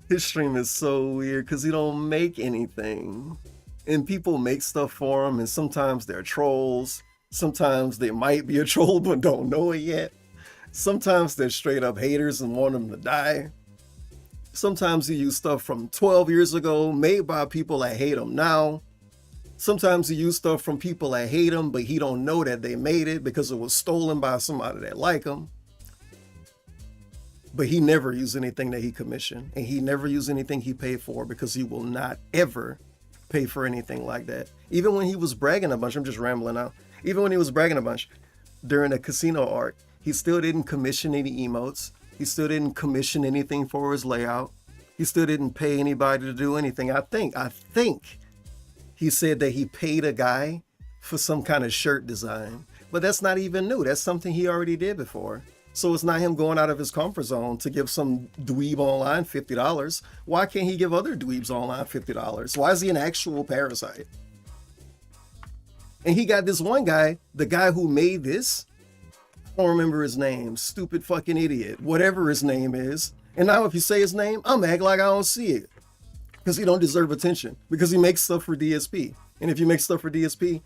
His stream is so weird because he don't make anything. And people make stuff for him, and sometimes they're trolls. Sometimes they might be a troll but don't know it yet. Sometimes they're straight up haters and want him to die. Sometimes he use stuff from 12 years ago made by people that hate him now. Sometimes he use stuff from people that hate him but he don't know that they made it because it was stolen by somebody that like him. But he never used anything that he commissioned, and he never used anything he paid for because he will not ever pay for anything like that. Even when he was bragging a bunch, I'm just rambling now. Even when he was bragging a bunch during the casino arc, he still didn't commission any emotes. He still didn't commission anything for his layout. He still didn't pay anybody to do anything. I think he said that he paid a guy for some kind of shirt design, but that's not even new. That's something he already did before. So it's not him going out of his comfort zone to give some dweeb online $50. Why can't he give other dweebs online $50? Why is he an actual parasite? And he got this one guy, the guy who made this, I don't remember his name, stupid fucking idiot, whatever his name is. And now if you say his name, I'm act like I don't see it. Because he don't deserve attention. Because he makes stuff for DSP. And if you make stuff for DSP,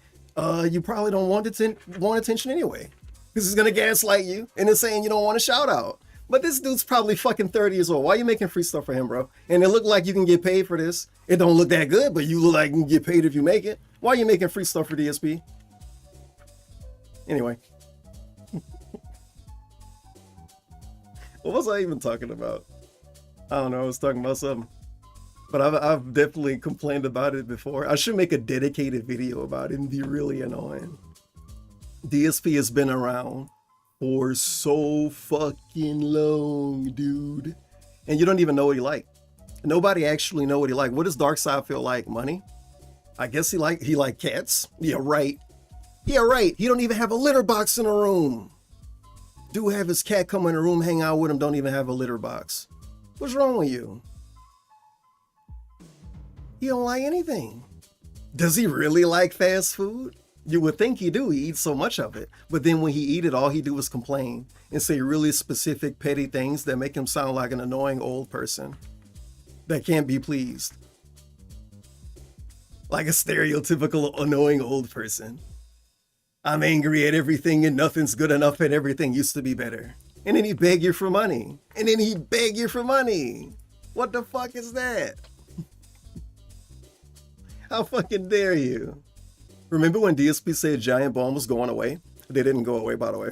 you probably don't want attention anyway. Because he's going to gaslight you and then saying you don't want a shout out. But this dude's probably fucking 30 years old. Why are you making free stuff for him, bro? And it look like you can get paid for this. It don't look that good, but you look like you can get paid if you make it. Why are you making free stuff for DSP? Anyway. What was I even talking about? I don't know. I was talking about something. But I've definitely complained about it before. I should make a dedicated video about it and be really annoying. DSP has been around for so fucking long, dude. And you don't even know what he like. Nobody actually know what he like. What does Darkseid feel like? Money? I guess he like cats. Yeah, right. Yeah, right. He don't even have a litter box in a room. Do have his cat come in a room, hang out with him, don't even have a litter box. What's wrong with you? He don't like anything. Does he really like fast food? You would think he do. He eats so much of it. But then when he eat it, all he do is complain and say really specific petty things that make him sound like an annoying old person that can't be pleased. Like a stereotypical annoying old person. I'm angry at everything and nothing's good enough and everything used to be better. And then he beg you for money. And then he beg you for money. What the fuck is that? How fucking dare you? Remember when DSP said Giant Bomb was going away? They didn't go away, by the way.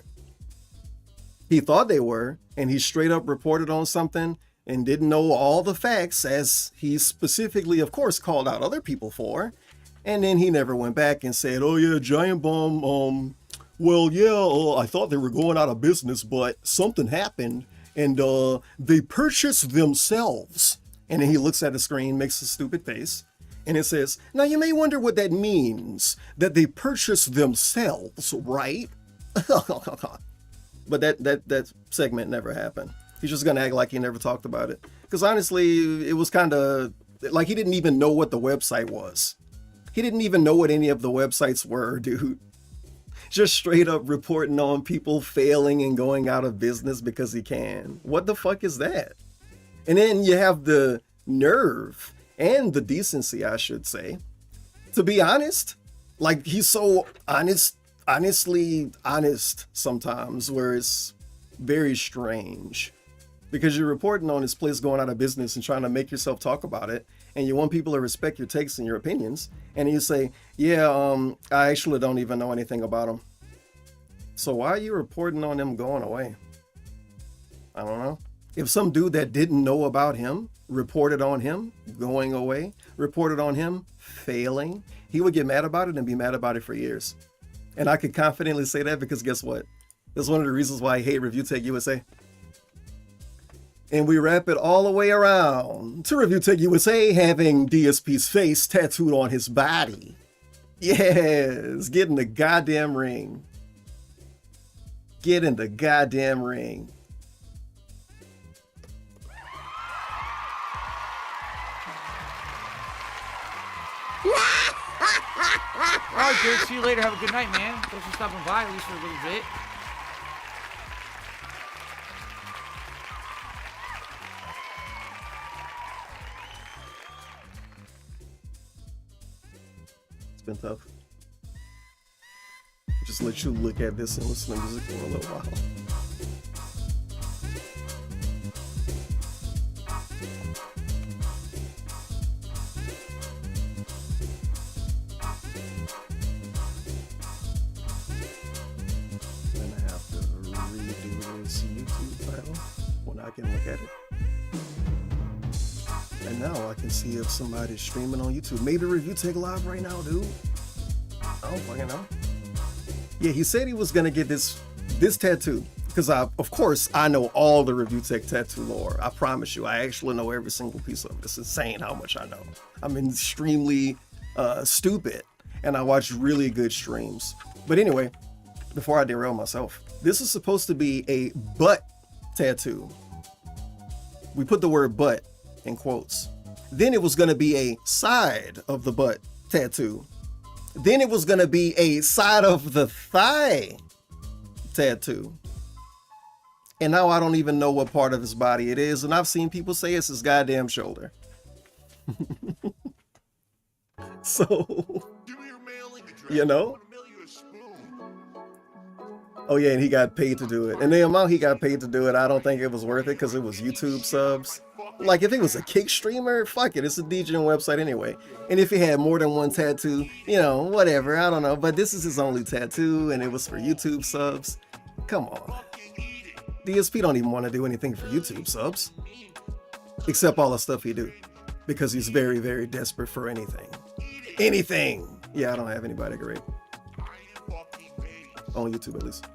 He thought they were, and he straight up reported on something and didn't know all the facts, as he specifically, of course, called out other people for. And then he never went back and said, oh yeah, Giant Bomb, well, yeah, I thought they were going out of business, but something happened, and they purchased themselves. And then he looks at the screen, makes a stupid face, and it says, now you may wonder what that means, that they purchased themselves, right? But that segment never happened. He's just gonna act like he never talked about it. Because honestly, it was kind of like he didn't even know what the website was. He didn't even know what any of the websites were, dude. Just straight up reporting on people failing and going out of business because he can. What the fuck is that? And then you have the nerve and the decency, I should say, to be honest. Like, he's so honestly honest sometimes, where it's very strange. Because you're reporting on this place going out of business and trying to make yourself talk about it, and you want people to respect your takes and your opinions, and you say, yeah, I actually don't even know anything about them. So why are you reporting on them going away? I don't know. If some dude that didn't know about him reported on him going away, reported on him failing, he would get mad about it and be mad about it for years. And I could confidently say that because guess what? That's one of the reasons why I hate Review Tech USA. And we wrap it all the way around to Review Tech USA having DSP's face tattooed on his body. Yes, get in the goddamn ring. Get in the goddamn ring. All right, dude. See you later. Have a good night, man. Thanks for stopping by, at least for a little bit. It's been tough. Just let you look at this and listen to music for a little while. Then I have to redo this YouTube title when I can look at it. And now I can see if somebody's streaming on YouTube. Maybe Review Tech Live right now, dude. I don't fucking know. Yeah, he said he was gonna get this tattoo. Because of course, I know all the Review Tech tattoo lore. I promise you, I actually know every single piece of it. It's insane how much I know. I'm extremely stupid, and I watch really good streams. But anyway, before I derail myself, this is supposed to be a butt tattoo. We put the word butt in quotes. Then it was going to be a side of the butt tattoo. Then it was going to be a side of the thigh tattoo. And now I don't even know what part of his body it is. And I've seen people say it's his goddamn shoulder. So, you know? Oh yeah, and he got paid to do it. And the amount he got paid to do it, I don't think it was worth it because it was YouTube subs. Like, if it was a kick streamer, fuck it, it's a DJing website anyway. And if he had more than one tattoo, you know, whatever, I don't know. But this is his only tattoo, and it was for YouTube subs. Come on. DSP don't even want to do anything for YouTube subs. Except all the stuff he do. Because he's very, very desperate for anything. Anything! Yeah, I don't have anybody great. On YouTube, at least.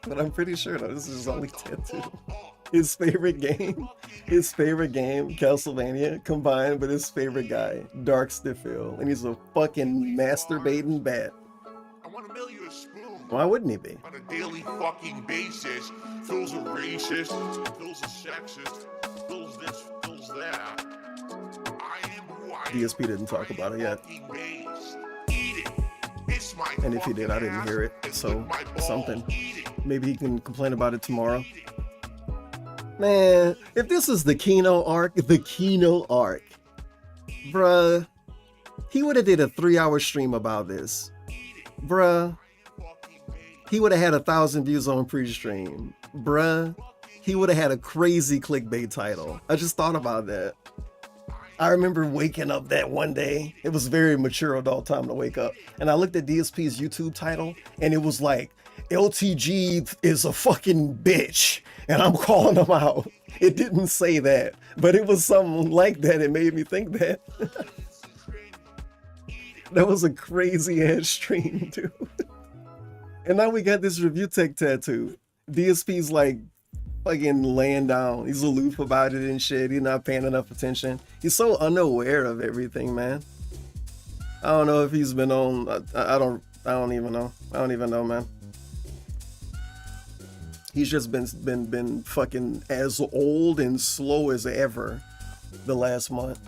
But I'm pretty sure though, this is his only tattoo. His favorite game, Castlevania, combined with his favorite guy, Dark Stiffil, and he's a fucking masturbating bat. Why wouldn't he be? On a daily fucking basis, Phil's a racist, Phil's a sexist, Phil's this, Phil's that. I am who I am. DSP didn't talk about it yet. And if he did, I didn't hear it. So, something. Maybe he can complain about it tomorrow. Man, if this is the Kino arc, bruh, he would have did a 3-hour stream about this. Bruh, he would have had 1,000 views on pre-stream. Bruh, he would have had a crazy clickbait title. I just thought about that. I remember waking up that one day. It was very mature adult time to wake up. And I looked at DSP's YouTube title and it was like, LTG is a fucking bitch. And I'm calling him out. It didn't say that, but it was something like that. It made me think that. That was a crazy ass stream, dude. And now we got this review tech tattoo. DSP's like fucking laying down. He's aloof about it and shit. He's not paying enough attention. He's so unaware of everything, man. I don't know if he's been on. I don't even know. I don't even know, man. He's just been fucking as old and slow as ever the last month.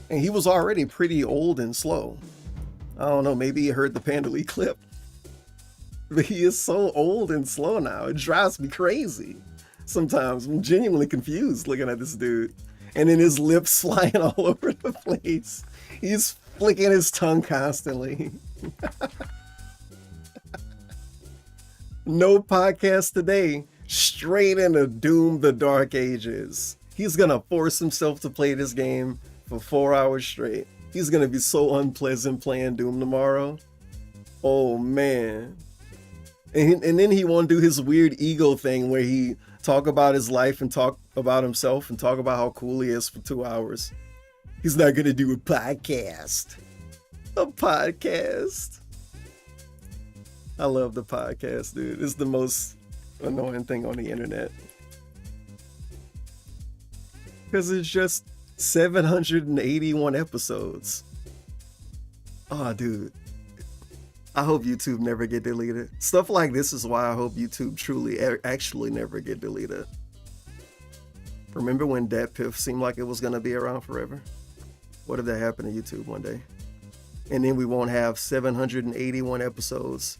And he was already pretty old and slow. I don't know, maybe he heard the Pandaloo clip. But he is so old and slow now. It drives me crazy. Sometimes I'm genuinely confused looking at this dude. And then his lips flying all over the place. He's flicking his tongue constantly. No podcast today. Straight into Doom the Dark Ages. He's gonna force himself to play this game for 4 hours straight. He's gonna be so unpleasant playing Doom tomorrow. Oh man. And then he won't do his weird ego thing where he talk about his life and talk about himself and talk about how cool he is for 2 hours. He's not gonna do a podcast. A podcast. I love the podcast, dude. It's the most annoying thing on the internet. Because it's just 781 episodes. Oh, dude. I hope YouTube never get deleted. Stuff like this is why I hope YouTube truly actually never get deleted. Remember when Dat Piff seemed like it was going to be around forever? What if that happened to YouTube one day? And then we won't have 781 episodes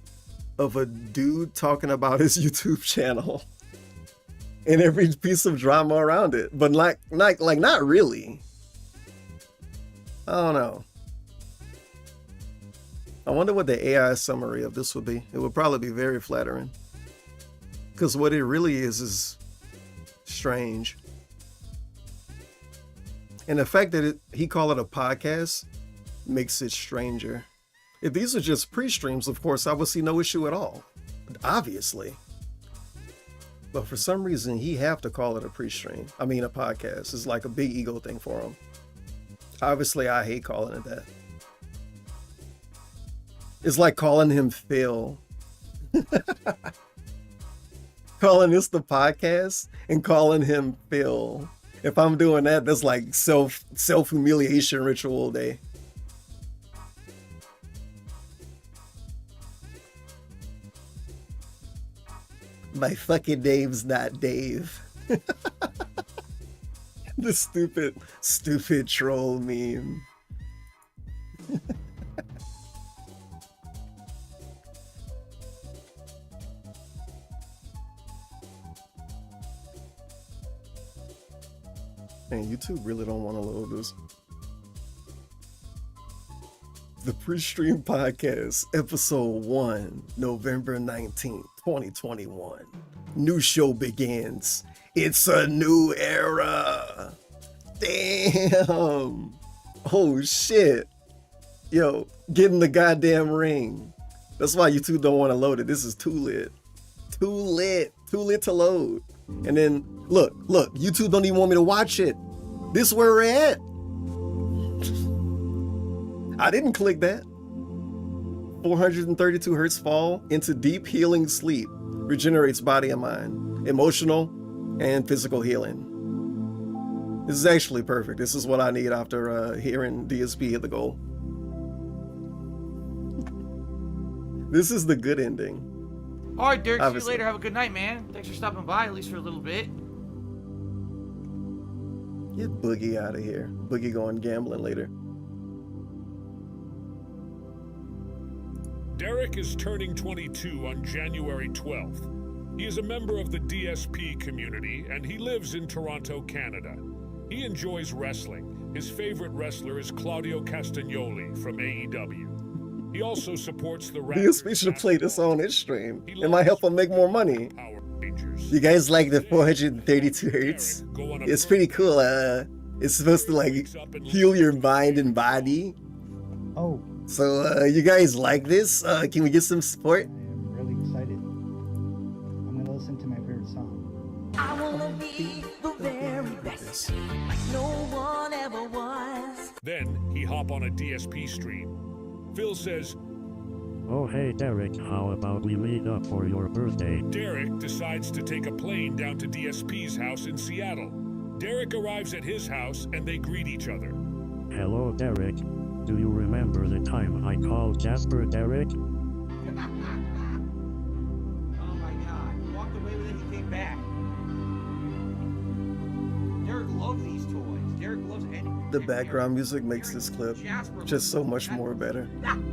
of a dude talking about his YouTube channel and every piece of drama around it. But not really. I don't know. I wonder what the AI summary of this would be. It would probably be very flattering. Because what it really is strange. And the fact that he called it a podcast makes it stranger. If these are just pre-streams, of course, I would see no issue at all. Obviously. But for some reason, he have to call it a pre-stream. I mean, a podcast. It's like a big ego thing for him. Obviously, I hate calling it that. It's like calling him Phil. Calling this the podcast and calling him Phil. If I'm doing that, that's like self-humiliation ritual day. My fucking name's not Dave. The stupid troll meme. Man, YouTube really don't want to load this. The Pre-Stream Podcast, Episode 1, November 19th, 2021. New show begins. It's a new era. Damn. Oh, shit. Yo, get in the goddamn ring. That's why YouTube don't want to load it. This is too lit. Too lit. Too lit to load. And then, look, YouTube don't even want me to watch it. This is where we're at. I didn't click that. 432 hertz fall into deep healing sleep. Regenerates body and mind. Emotional and physical healing. This is actually perfect. This is what I need after hearing DSP hit the goal. This is the good ending. All right, Dirk. Obviously. See you later. Have a good night, man. Thanks for stopping by, at least for a little bit. Get Boogie out of here. Boogie going gambling later. Derek is turning 22 on January 12th. He is a member of the DSP community, and he lives in Toronto, Canada. He enjoys wrestling. His favorite wrestler is Claudio Castagnoli from AEW. He also supports the DSP should play this on his stream. It might help him make more money. You guys like the 432 hertz? It's pretty cool. It's supposed to like heal your mind and body. Oh. So you guys like this? Can we get some support? I'm really excited. I'm gonna listen to my favorite song. I wanna be the very best, like no one ever was. Then he hop on a DSP stream. Phil says, "Oh hey Derek, how about we meet up for your birthday?" Derek decides to take a plane down to DSP's house in Seattle. Derek arrives at his house and they greet each other. "Hello Derek, do you remember the time I called Jasper Derek?" Oh my god. He walked away with it, he came back. Derek loves these toys. Derek loves any. The background music makes this clip just so much more better.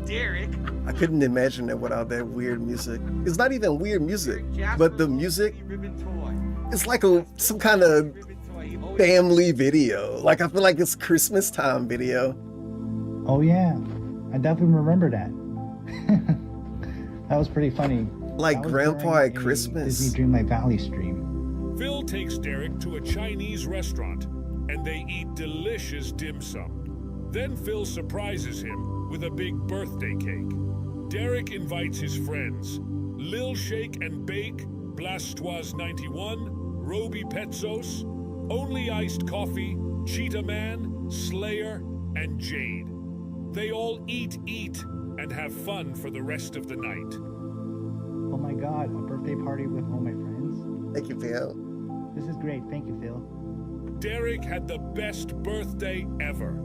Derek. I couldn't imagine it without that weird music. It's not even weird music, but the music is like some kind of family video. Like I feel like it's Christmas time video. Oh yeah, I definitely remember that. That was pretty funny. Like Grandpa at Christmas. Disney Dreamlight Valley stream. Phil takes Derek to a Chinese restaurant and they eat delicious dim sum. Then Phil surprises him with a big birthday cake. Derek invites his friends, Lil Shake and Bake, Blastoise 91, Roby Petzos, Only Iced Coffee, Cheetah Man, Slayer, and Jade. They all eat, and have fun for the rest of the night. Oh my god, a birthday party with all my friends? Thank you, Phil. This is great, thank you, Phil. Derek had the best birthday ever.